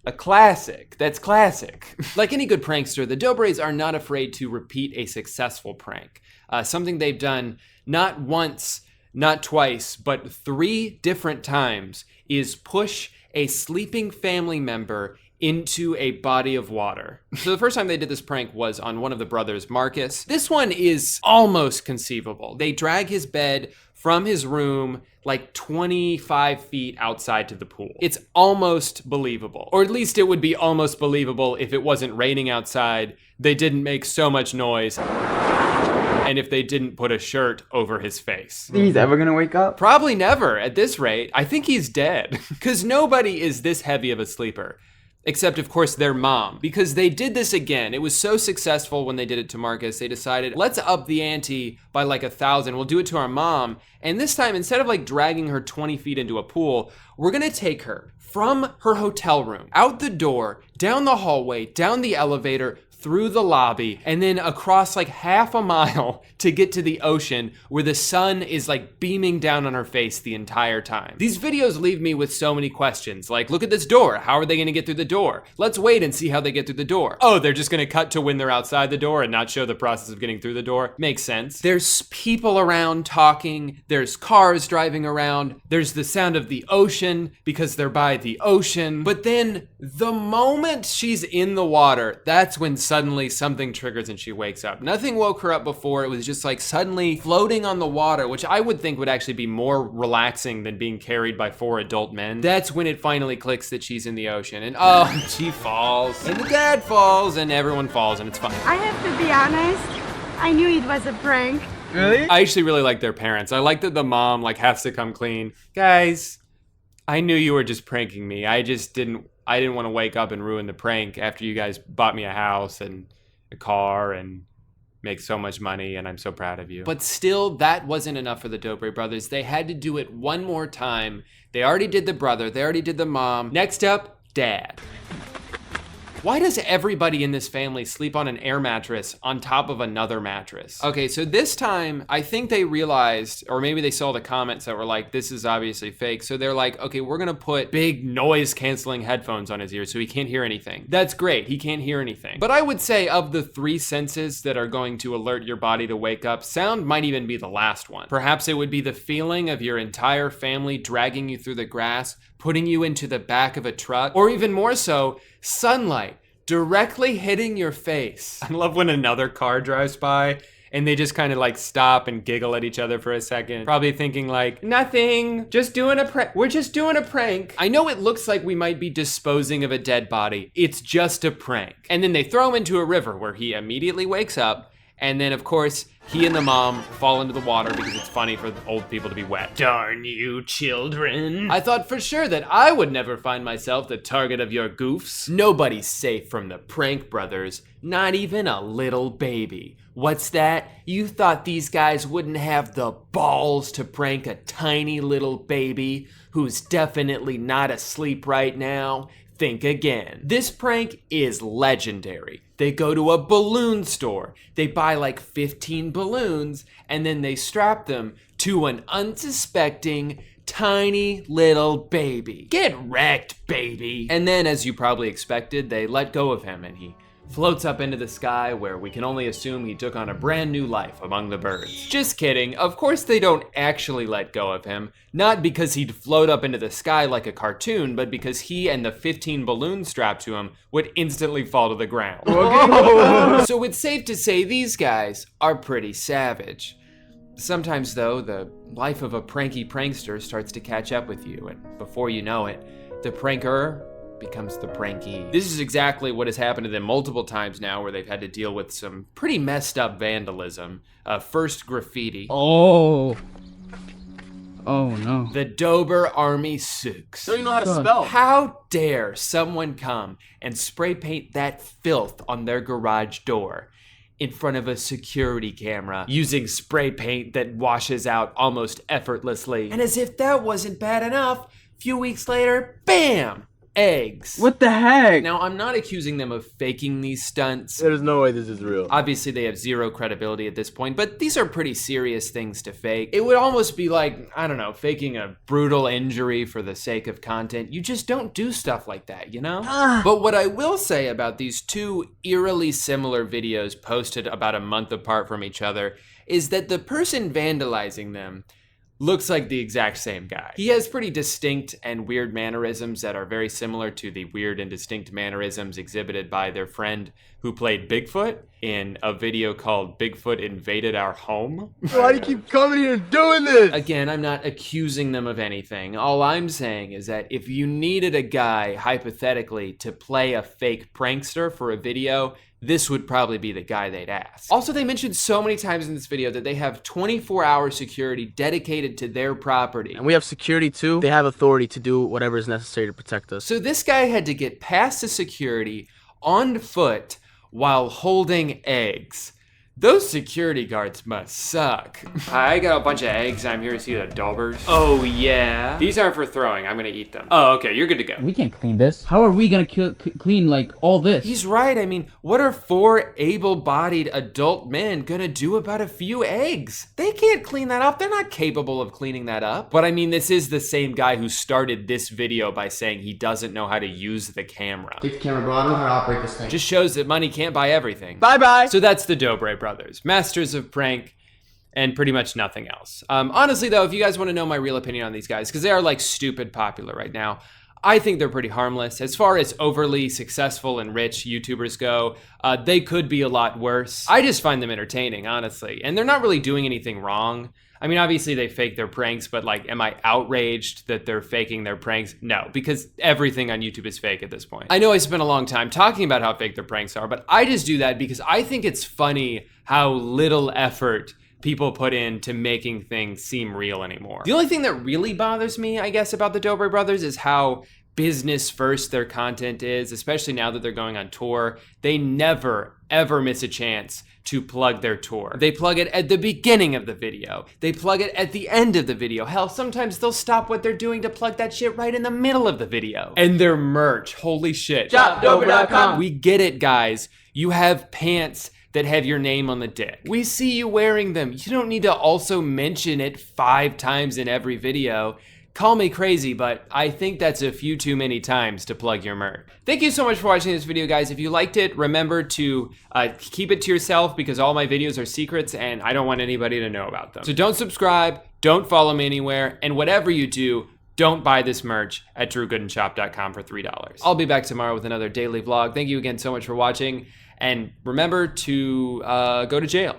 a classic. That's classic. Like any good prankster, the Dobres are not afraid to repeat a successful prank. Something they've done not once, not twice, but 3 different times is push a sleeping family member into a body of water. So the first time they did this prank was on one of the brothers, Marcus. This one is almost conceivable. They drag his bed from his room like 25 feet outside to the pool. It's almost believable, or at least it would be almost believable if it wasn't raining outside, they didn't make so much noise, and if they didn't put a shirt over his face. Think he's ever gonna wake up? Probably never at this rate. I think he's dead, because nobody is this heavy of a sleeper. Except, of course, their mom, because they did this again. It was so successful when they did it to Marcus, they decided, let's up the ante by like 1,000. We'll do it to our mom. And this time, instead of like dragging her 20 feet into a pool, we're gonna take her from her hotel room, out the door, down the hallway, down the elevator, through the lobby, and then across like half a mile to get to the ocean where the sun is like beaming down on her face the entire time. These videos leave me with so many questions, like, look at this door. How are they gonna get through the door? Let's wait and see how they get through the door. Oh, they're just gonna cut to when they're outside the door and not show the process of getting through the door? Makes sense. There's people around talking, there's cars driving around, there's the sound of the ocean because they're by the ocean. But then the moment she's in the water, that's when suddenly something triggers and she wakes up. Nothing woke her up before. It was just like suddenly floating on the water, which I would think would actually be more relaxing than being carried by 4 adult men. That's when it finally clicks that she's in the ocean, and oh, she falls, and the dad falls, and everyone falls, and it's fine. I have to be honest, I knew it was a prank. Really? I actually really like their parents. I like that the mom like has to come clean. Guys, I knew you were just pranking me. I didn't want to wake up and ruin the prank after you guys bought me a house and a car and make so much money, and I'm so proud of you. But still, that wasn't enough for the Dobre brothers. They had to do it one more time. They already did the brother, they already did the mom. Next up, dad. Why does everybody in this family sleep on an air mattress on top of another mattress? Okay, so this time, I think they realized, or maybe they saw the comments that were like, this is obviously fake. So they're like, okay, we're gonna put big noise canceling headphones on his ears so he can't hear anything. That's great, he can't hear anything. But I would say of the 3 senses that are going to alert your body to wake up, sound might even be the last one. Perhaps it would be the feeling of your entire family dragging you through the grass, putting you into the back of a truck, or even more so, sunlight directly hitting your face. I love when another car drives by and they just kind of like stop and giggle at each other for a second. Probably thinking like, nothing, just doing a prank. We're just doing a prank. I know it looks like we might be disposing of a dead body. It's just a prank. And then they throw him into a river where he immediately wakes up. And then of course, he and the mom fall into the water because it's funny for old people to be wet. Darn you, children. I thought for sure that I would never find myself the target of your goofs. Nobody's safe from the prank brothers, not even a little baby. What's that? You thought these guys wouldn't have the balls to prank a tiny little baby who's definitely not asleep right now? Think again. This prank is legendary. They go to a balloon store, they buy like 15 balloons, and then they strap them to an unsuspecting tiny little baby. Get wrecked, baby. And then, as you probably expected, they let go of him and he floats up into the sky where we can only assume he took on a brand new life among the birds. Just kidding, of course they don't actually let go of him, not because he'd float up into the sky like a cartoon, but because he and the 15 balloons strapped to him would instantly fall to the ground. So it's safe to say these guys are pretty savage. Sometimes though, the life of a pranky prankster starts to catch up with you, and before you know it, the pranker becomes the pranky. This is exactly what has happened to them multiple times now, where they've had to deal with some pretty messed up vandalism. First graffiti. Oh no. The Dober Army Sooks. Don't you know how to spell? How dare someone come and spray paint that filth on their garage door in front of a security camera using spray paint that washes out almost effortlessly. And as if that wasn't bad enough, a few weeks later, bam! Eggs. What the heck? Now, I'm not accusing them of faking these stunts. There's no way this is real. Obviously, they have zero credibility at this point, but these are pretty serious things to fake. It would almost be like, I don't know, faking a brutal injury for the sake of content. You just don't do stuff like that, you know? But what I will say about these 2 eerily similar videos posted about a month apart from each other is that the person vandalizing them looks like the exact same guy. He has pretty distinct and weird mannerisms that are very similar to the weird and distinct mannerisms exhibited by their friend who played Bigfoot in a video called Bigfoot Invaded Our Home. Why do you keep coming here and doing this? Again, I'm not accusing them of anything. All I'm saying is that if you needed a guy, hypothetically, to play a fake prankster for a video, this would probably be the guy they'd ask. Also, they mentioned so many times in this video that they have 24-hour security dedicated to their property. And we have security too. They have authority to do whatever is necessary to protect us. So this guy had to get past the security on foot while holding eggs. Those security guards must suck. Hi, I got a bunch of eggs. I'm here to see the Dobers. Oh, yeah? These aren't for throwing. I'm gonna eat them. Oh, okay, you're good to go. We can't clean this. How are we gonna clean, like, all this? He's right. I mean, what are 4 able-bodied adult men gonna do about a few eggs? They can't clean that up. They're not capable of cleaning that up. But I mean, this is the same guy who started this video by saying he doesn't know how to use the camera. Take the camera, bro. I don't know how to operate this thing. Just shows that money can't buy everything. Bye-bye. So that's the Dobre brothers, masters of prank and pretty much nothing else. Honestly though, if you guys want to know my real opinion on these guys, because they are like stupid popular right now, I think they're pretty harmless. As far as overly successful and rich YouTubers go, they could be a lot worse. I just find them entertaining, honestly. And they're not really doing anything wrong. I mean, obviously they fake their pranks, but like, am I outraged that they're faking their pranks? No, because everything on YouTube is fake at this point. I know I spent a long time talking about how fake their pranks are, but I just do that because I think it's funny how little effort people put into making things seem real anymore. The only thing that really bothers me, I guess, about the Dobre brothers is how business first their content is, especially now that they're going on tour. They never, ever miss a chance to plug their tour. They plug it at the beginning of the video. They plug it at the end of the video. Hell, sometimes they'll stop what they're doing to plug that shit right in the middle of the video. And their merch, holy shit. ShopDobre.com. We get it, guys. You have pants that have your name on the dick. We see you wearing them. You don't need to also mention it 5 times in every video. Call me crazy, but I think that's a few too many times to plug your merch. Thank you so much for watching this video, guys. If you liked it, remember to keep it to yourself because all my videos are secrets and I don't want anybody to know about them. So don't subscribe, don't follow me anywhere, and whatever you do, don't buy this merch at drewgoodenshop.com for $3. I'll be back tomorrow with another daily vlog. Thank you again so much for watching, and remember to go to jail.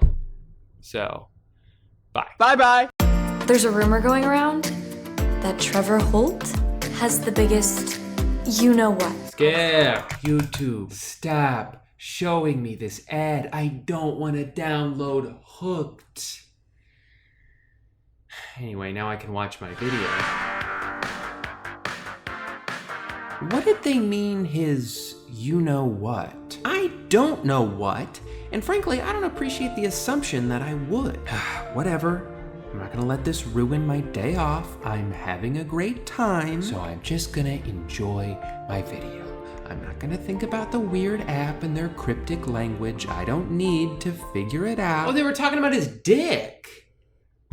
So, bye. Bye-bye. There's a rumor going around that Trevor Holt has the biggest you-know-what. Scare, YouTube, stop showing me this ad. I don't want to download Hooked. Anyway, now I can watch my video. What did they mean his you-know-what? I don't know what, and frankly, I don't appreciate the assumption that I would. Whatever. I'm not gonna let this ruin my day off. I'm having a great time, so I'm just gonna enjoy my video. I'm not gonna think about the weird app and their cryptic language. I don't need to figure it out. Oh, they were talking about his dick.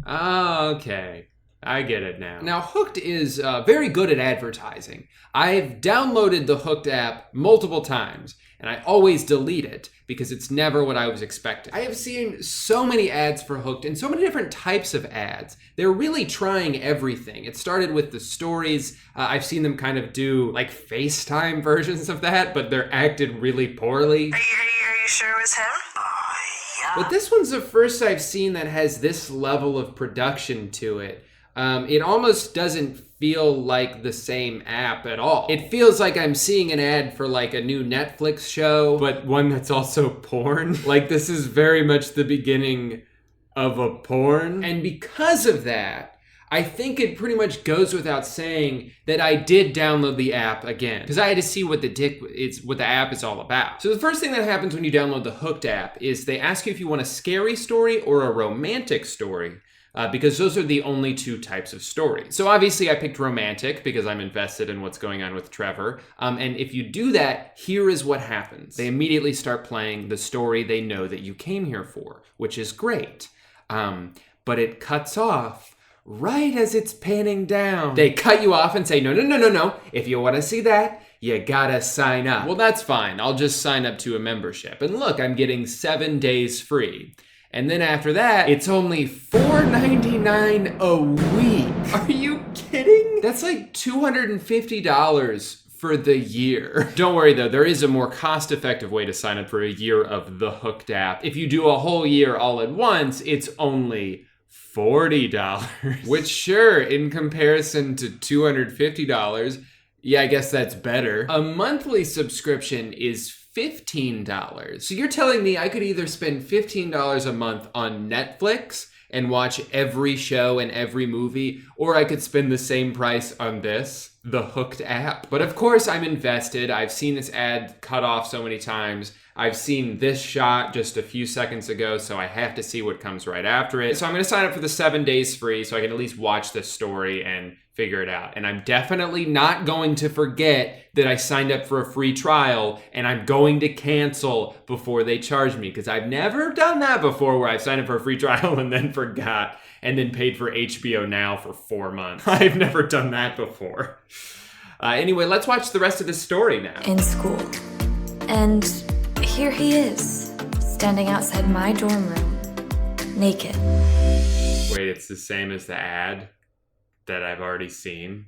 Oh, okay. I get it now. Now, Hooked is very good at advertising. I've downloaded the Hooked app multiple times, and I always delete it because it's never what I was expecting. I have seen so many ads for Hooked and so many different types of ads. They're really trying everything. It started with the stories. I've seen them kind of do like FaceTime versions of that, but they're acted really poorly. Are you sure it was him? But this one's the first I've seen that has this level of production to it. It almost doesn't feel like the same app at all. It feels like I'm seeing an ad for like a new Netflix show, but one that's also porn. Like this is very much the beginning of a porn. And because of that, I think it pretty much goes without saying that I did download the app again because I had to see what the app is all about. So the first thing that happens when you download the Hooked app is they ask you if you want a scary story or a romantic story. Because those are the only 2 types of stories. So obviously I picked romantic because I'm invested in what's going on with Trevor. And if you do that, here is what happens. They immediately start playing the story they know that you came here for, which is great. But it cuts off right as it's panning down. They cut you off and say, no. If you want to see that, you gotta sign up. Well, that's fine. I'll just sign up to a membership. And look, I'm getting 7 days free. And then after that, it's only $4.99 a week. Are you kidding? That's like $250 for the year. Don't worry though, there is a more cost-effective way to sign up for a year of the Hooked app. If you do a whole year all at once, it's only $40. Which sure, in comparison to $250, yeah, I guess that's better. A monthly subscription is $15. So you're telling me I could either spend $15 a month on Netflix and watch every show and every movie, or I could spend the same price on this, the Hooked app. But of course I'm invested. I've seen this ad cut off so many times. I've seen this shot just a few seconds ago, so I have to see what comes right after it. So I'm gonna sign up for the 7 days free so I can at least watch this story and figure it out. And I'm definitely not going to forget that I signed up for a free trial and I'm going to cancel before they charge me because I've never done that before where I've signed up for a free trial and then forgot and then paid for HBO Now for 4 months. I've never done that before. Anyway, let's watch the rest of this story now. In school. And here he is, standing outside my dorm room, naked. Wait, it's the same as the ad that I've already seen?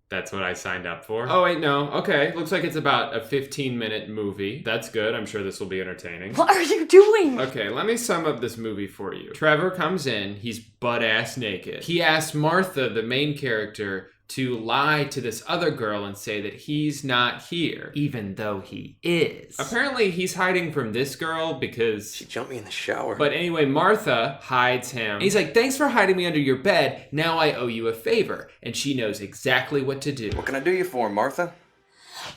That's what I signed up for. Oh, wait, no. Okay. Looks like it's about a 15-minute movie. That's good. I'm sure this will be entertaining. What are you doing? Okay, let me sum up this movie for you. Trevor comes in. He's butt-ass naked. He asks Martha, the main character, to lie to this other girl and say that he's not here, even though he is. Apparently, he's hiding from this girl because She jumped me in the shower. But anyway, Martha hides him. And he's like, thanks for hiding me under your bed. Now I owe you a favor. And she knows exactly what to do. What can I do you for, Martha?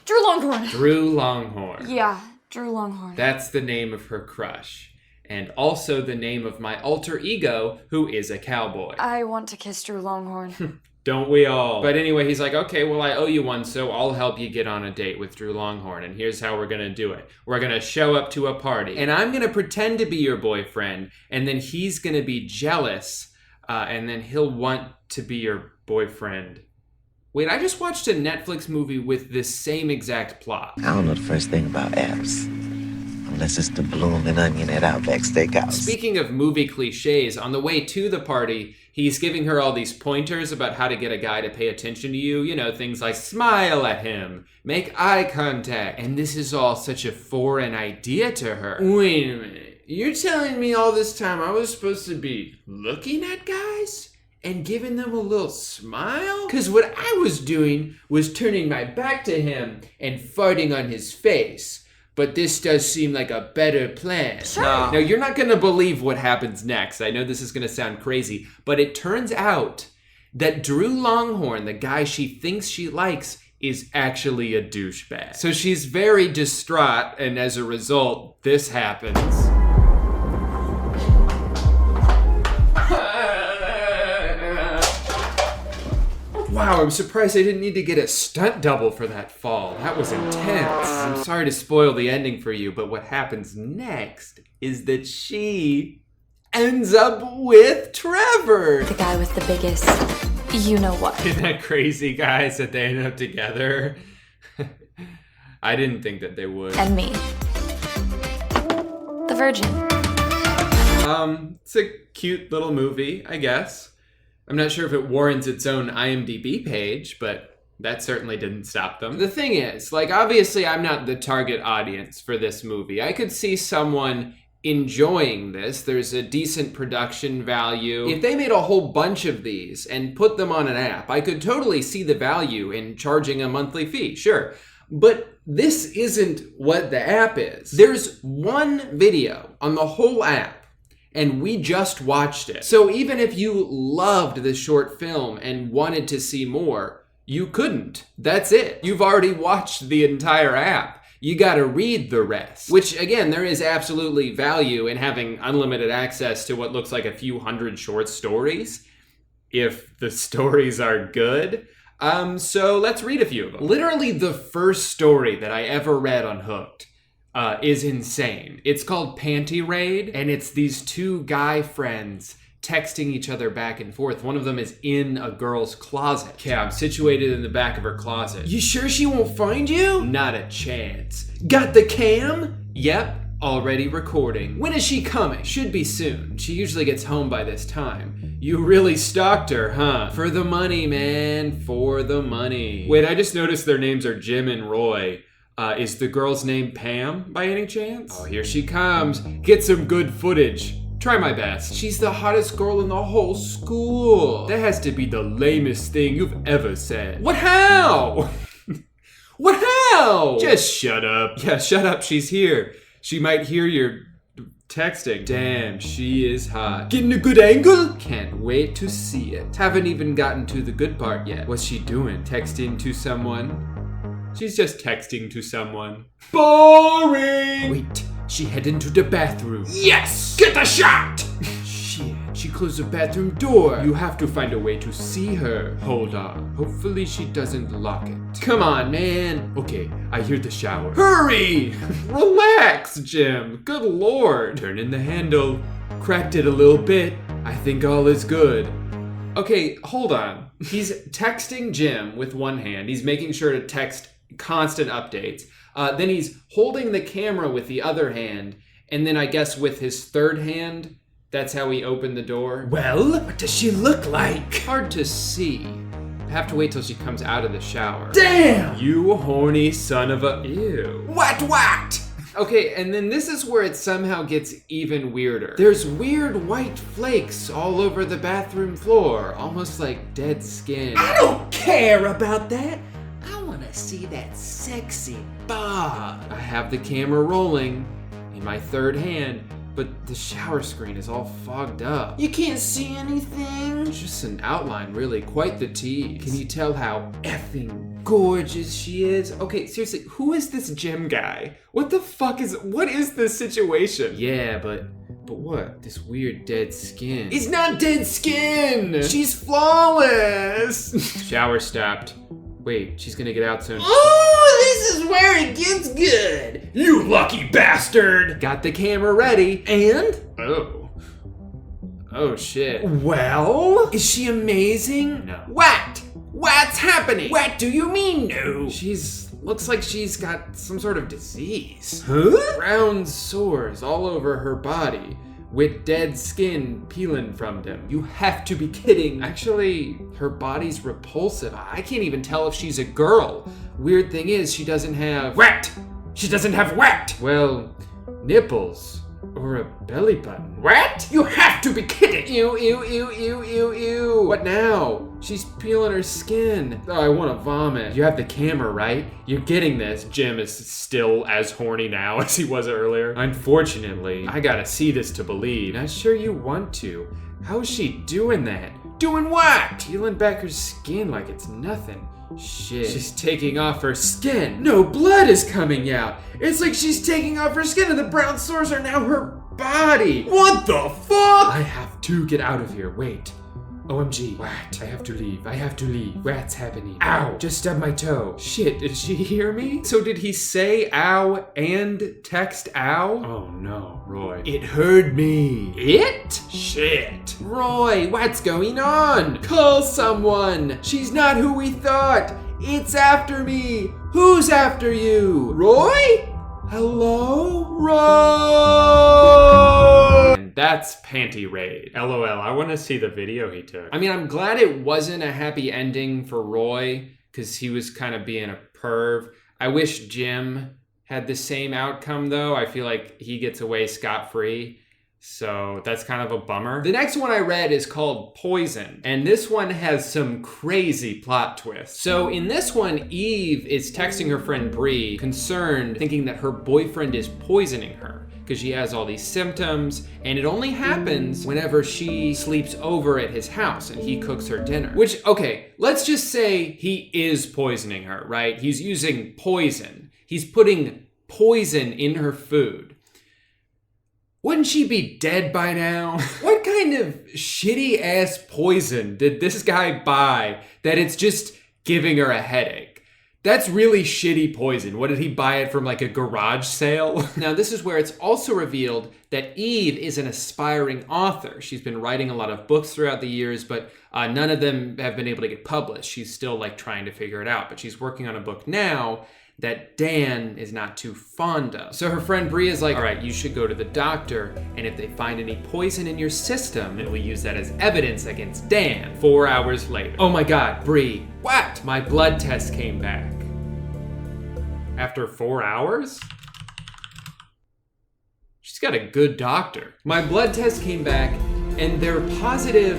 Drew Longhorn. Drew Longhorn. Yeah, Drew Longhorn. That's the name of her crush. And also the name of my alter ego, who is a cowboy. I want to kiss Drew Longhorn. Don't we all? But anyway, he's like, okay, well, I owe you one, so I'll help you get on a date with Drew Longhorn. And here's how we're going to do it. We're going to show up to a party. And I'm going to pretend to be your boyfriend. And then he's going to be jealous. And then he'll want to be your boyfriend. Wait, I just watched a Netflix movie with this same exact plot. I don't know the first thing about apps. Unless it's the bloom and onion at Outback Steakhouse. Speaking of movie cliches, on the way to the party, he's giving her all these pointers about how to get a guy to pay attention to you. You know, things like smile at him, make eye contact. And this is all such a foreign idea to her. Wait a minute. You're telling me all this time I was supposed to be looking at guys? And giving them a little smile? Because what I was doing was turning my back to him and farting on his face. But this does seem like a better plan. Sure. Now, you're not going to believe what happens next. I know this is going to sound crazy, but it turns out that Drew Longhorn, the guy she thinks she likes, is actually a douchebag. So she's very distraught, and as a result, this happens. Wow, I'm surprised I didn't need to get a stunt double for that fall. That was intense. I'm sorry to spoil the ending for you, but what happens next is that she ends up with Trevor. The guy with the biggest, you know what. Isn't that crazy, guys, that they ended up together? I didn't think that they would. And me. The Virgin. It's a cute little movie, I guess. I'm not sure if it warrants its own IMDb page, but that certainly didn't stop them. The thing is, like, obviously I'm not the target audience for this movie. I could see someone enjoying this. There's a decent production value. If they made a whole bunch of these and put them on an app, I could totally see the value in charging a monthly fee, sure. But this isn't what the app is. There's one video on the whole app, and we just watched it. So even if you loved the short film and wanted to see more, you couldn't. That's it. You've already watched the entire app. You gotta read the rest. Which, again, there is absolutely value in having unlimited access to what looks like a few hundred short stories, if the stories are good. So let's read a few of them. Literally the first story that I ever read on Hooked is insane. It's called Panty Raid, and it's these two guy friends texting each other back and forth. One of them is in a girl's closet. Okay, I'm situated in the back of her closet. You sure she won't find you? Not a chance. Got the cam? Yep, already recording. When is she coming? Should be soon. She usually gets home by this time. You really stalked her, huh? For the money, man, for the money. Wait, I just noticed their names are Jim and Roy. Is the girl's name Pam, by any chance? Oh, here she comes. Get some good footage. Try my best. She's the hottest girl in the whole school. That has to be the lamest thing you've ever said. What, how? What, how? Just shut up. Yeah, shut up, she's here. She might hear your texting. Damn, she is hot. Getting a good angle? Can't wait to see it. Haven't even gotten to the good part yet. What's she doing? Texting to someone? She's just texting to someone. Boring! Wait, she headed into the bathroom. Yes! Get the shot! Shit, she closed the bathroom door. You have to find a way to see her. Hold on. Hopefully she doesn't lock it. Come on, man. Okay, I hear the shower. Hurry! Relax, Jim. Good lord. Turn in the handle. Cracked it a little bit. I think all is good. Okay, hold on. He's texting Jim with one hand. He's making sure to text constant updates. Then he's holding the camera with the other hand. And then I guess with his third hand, that's how he opened the door. Well, what does she look like? Hard to see. have to wait till she comes out of the shower. Damn! You horny son of a... Ew. What? Okay, and then this is where it somehow gets even weirder. There's weird white flakes all over the bathroom floor, almost like dead skin. I don't care about that. I want to see that sexy bod. I have the camera rolling in my third hand, but the shower screen is all fogged up. You can't see anything? Just an outline, really, quite the tease. Can you tell how effing gorgeous she is? Okay, seriously, who is this gym guy? What is this situation? Yeah, but what? This weird dead skin. It's not dead skin! She's flawless! Shower stopped. Wait, she's gonna get out soon. Oh, this is where it gets good! You lucky bastard! Got the camera ready, and... Oh shit. Well? Is she amazing? No. What? What's happening? What do you mean, no? Looks like she's got some sort of disease. Huh? Round sores all over her body, with dead skin peeling from them. You have to be kidding. Actually, her body's repulsive. I can't even tell if she's a girl. Weird thing is, she doesn't have... Wet! She doesn't have wet! Well, nipples. Or a belly button. What? You have to be kidding! Ew. What now? She's peeling her skin. Oh, I want to vomit. You have the camera, right? You're getting this. Jim is still as horny now as he was earlier. Unfortunately, I gotta see this to believe. Not sure you want to. How is she doing that? Doing what? Peeling back her skin like it's nothing. Shit. She's taking off her skin. No blood is coming out. It's like she's taking off her skin and the brown sores are now her body. What the fuck? I have to get out of here. Wait. OMG. What? I have to leave. What's happening? Ow. Just stubbed my toe. Shit, did she hear me? So did he say ow and text ow? Oh no, Roy. It heard me. It? Shit. Roy, what's going on? Call someone. She's not who we thought. It's after me. Who's after you? Roy? Hello? Roy! And that's Panty Raid. LOL, I want to see the video he took. I mean, I'm glad it wasn't a happy ending for Roy, because he was kind of being a perv. I wish Jim had the same outcome, though. I feel like he gets away scot-free. So that's kind of a bummer. The next one I read is called Poison, and this one has some crazy plot twists. So in this one, Eve is texting her friend Bree, concerned, thinking that her boyfriend is poisoning her because she has all these symptoms, and it only happens whenever she sleeps over at his house and he cooks her dinner. Which, okay, let's just say he is poisoning her, right? He's using poison. He's putting poison in her food. Wouldn't she be dead by now? What kind of shitty ass poison did this guy buy that it's just giving her a headache? That's really shitty poison. What, did he buy it from like a garage sale? Now this is where it's also revealed that Eve is an aspiring author. She's been writing a lot of books throughout the years, but none of them have been able to get published. She's still like trying to figure it out, but she's working on a book now that Dan is not too fond of. So her friend Bree is like, all right, you should go to the doctor, and if they find any poison in your system, then we use that as evidence against Dan. 4 hours later. Oh my God, Bree, what? My blood test came back. After 4 hours? She's got a good doctor. My blood test came back, and they're positive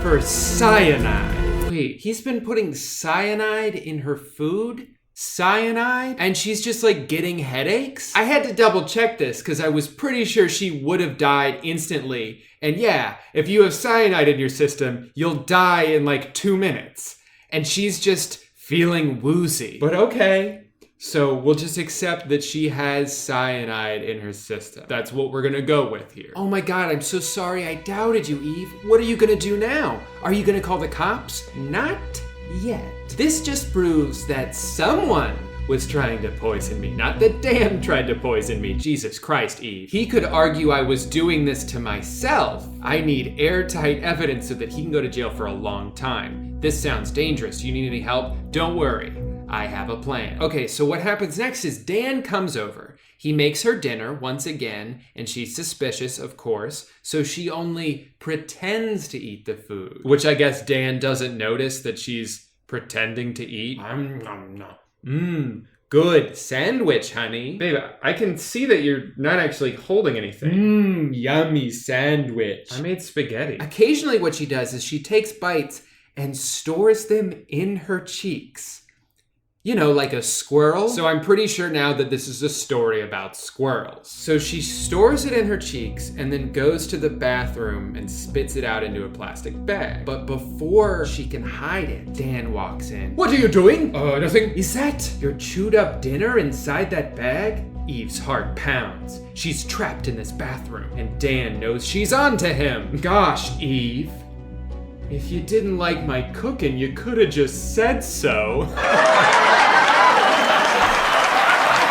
for cyanide. Wait, he's been putting cyanide in her food? Cyanide? And she's just like getting headaches? I had to double check this because I was pretty sure she would have died instantly. And yeah, if you have cyanide in your system, you'll die in like 2 minutes. And she's just feeling woozy. But okay. So we'll just accept that she has cyanide in her system. That's what we're gonna go with here. Oh my God, I'm so sorry I doubted you, Eve. What are you gonna do now? Are you gonna call the cops? Not yet. This just proves that someone was trying to poison me, not that Dan tried to poison me. Jesus Christ, Eve. He could argue I was doing this to myself. I need airtight evidence so that he can go to jail for a long time. This sounds dangerous. You need any help? Don't worry. I have a plan. Okay, so what happens next is Dan comes over. He makes her dinner once again, and she's suspicious, of course, so she only pretends to eat the food. Which I guess Dan doesn't notice that she's pretending to eat. Good sandwich, honey. Babe, I can see that you're not actually holding anything. Yummy sandwich. I made spaghetti. Occasionally what she does is she takes bites and stores them in her cheeks. You know, like a squirrel. So I'm pretty sure now that this is a story about squirrels. So she stores it in her cheeks and then goes to the bathroom and spits it out into a plastic bag. But before she can hide it, Dan walks in. What are you doing? Nothing. Is that your chewed up dinner inside that bag? Eve's heart pounds. She's trapped in this bathroom and Dan knows she's onto him. Gosh, Eve. If you didn't like my cooking, you could have just said so.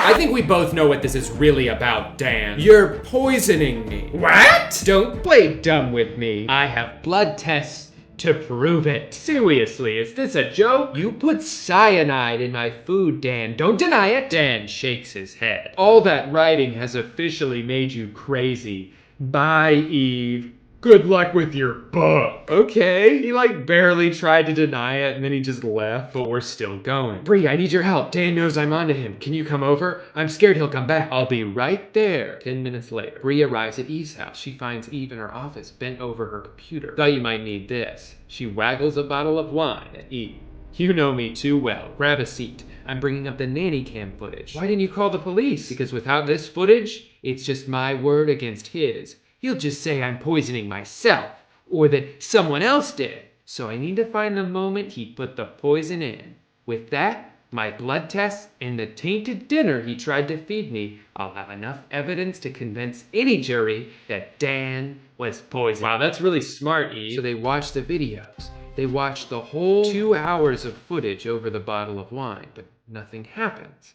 I think we both know what this is really about, Dan. You're poisoning me. What? Don't play dumb with me. I have blood tests to prove it. Seriously, is this a joke? You put cyanide in my food, Dan. Don't deny it. Dan shakes his head. All that writing has officially made you crazy. Bye, Eve. Good luck with your book. Okay. He barely tried to deny it and then he just left, but we're still going. Bree, I need your help. Dan knows I'm onto him. Can you come over? I'm scared he'll come back. I'll be right there. 10 minutes later, Bree arrives at Eve's house. She finds Eve in her office, bent over her computer. Thought you might need this. She waggles a bottle of wine at Eve. You know me too well. Grab a seat. I'm bringing up the nanny cam footage. Why didn't you call the police? Because without this footage, it's just my word against his. He'll just say I'm poisoning myself, or that someone else did. So I need to find the moment he put the poison in. With that, my blood tests, and the tainted dinner he tried to feed me, I'll have enough evidence to convince any jury that Dan was poisoned. Wow, that's really smart, Eve. So they watched the videos. They watched the whole 2 hours of footage over the bottle of wine, but nothing happens.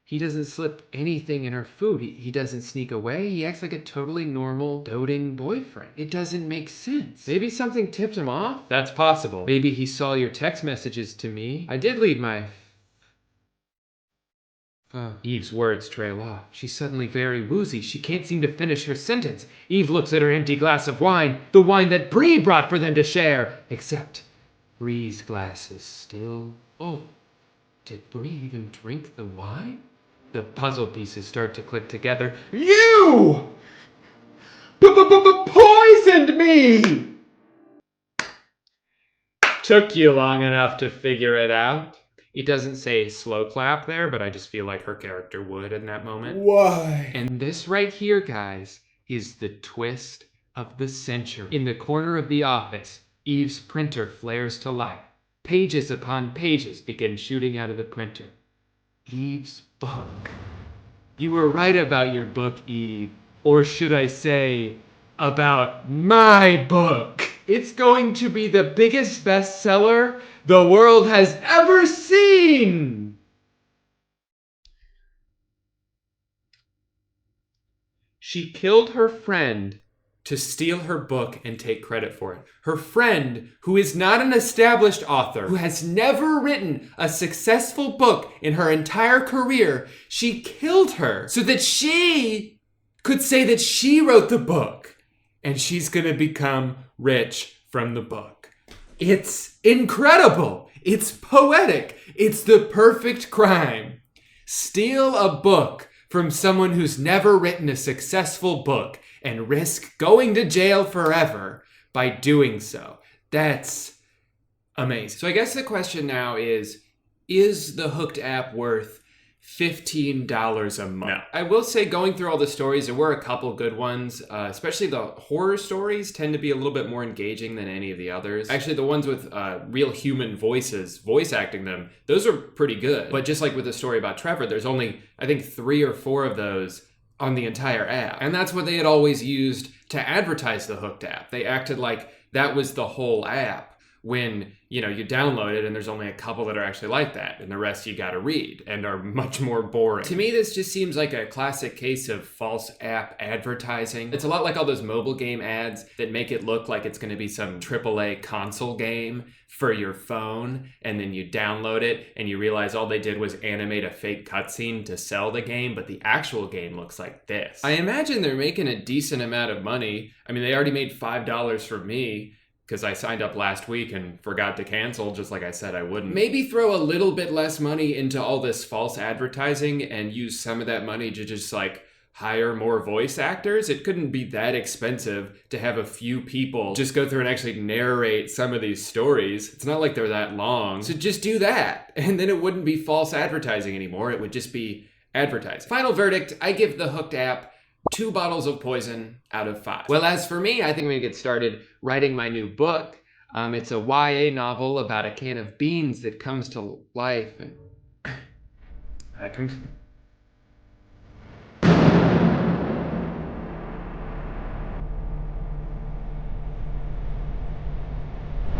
He doesn't slip anything in her food. He doesn't sneak away. He acts like a totally normal, doting boyfriend. It doesn't make sense. Maybe something tipped him off? That's possible. Maybe he saw your text messages to me. I did leave my... Eve's words trail off. She's suddenly very woozy. She can't seem to finish her sentence. Eve looks at her empty glass of wine, the wine that Bree brought for them to share. Except Bree's glass is still... Oh, did Bree even drink the wine? The puzzle pieces start to click together. You! Poisoned me! Took you long enough to figure it out. It doesn't say slow clap there, but I just feel like her character would in that moment. Why? And this right here, guys, is the twist of the century. In the corner of the office, Eve's printer flares to life. Pages upon pages begin shooting out of the printer. Eve's book. You were right about your book, Eve. Or should I say, about my book. It's going to be the biggest bestseller the world has ever seen. She killed her friend to steal her book and take credit for it. Her friend, who is not an established author, who has never written a successful book in her entire career, she killed her so that she could say that she wrote the book and she's gonna become rich from the book. It's incredible. It's poetic. It's the perfect crime. Steal a book from someone who's never written a successful book and risk going to jail forever by doing so. That's amazing. So I guess the question now is the Hooked app worth $15 a month? No. I will say, going through all the stories, there were a couple good ones, especially the horror stories tend to be a little bit more engaging than any of the others. Actually, the ones with real human voices, voice acting them, those are pretty good. But just like with the story about Trevor, there's only, I think, 3 or 4 of those on the entire app. And that's what they had always used to advertise the Hooked app. They acted like that was the whole app, when, you download it and there's only a couple that are actually like that, and the rest you gotta read and are much more boring. To me, this just seems like a classic case of false app advertising. It's a lot like all those mobile game ads that make it look like it's gonna be some AAA console game for your phone, and then you download it and you realize all they did was animate a fake cutscene to sell the game, but the actual game looks like this. I imagine they're making a decent amount of money. I mean, they already made $5 for me, because I signed up last week and forgot to cancel, just like I said I wouldn't. Maybe throw a little bit less money into all this false advertising and use some of that money to just hire more voice actors. It couldn't be that expensive to have a few people just go through and actually narrate some of these stories. It's not like they're that long. So just do that, and then it wouldn't be false advertising anymore. It would just be advertising. Final verdict, I give the Hooked app 2 bottles of poison out of 5. Well, as for me, I think I'm gonna get started writing my new book. It's a YA novel about a can of beans that comes to life.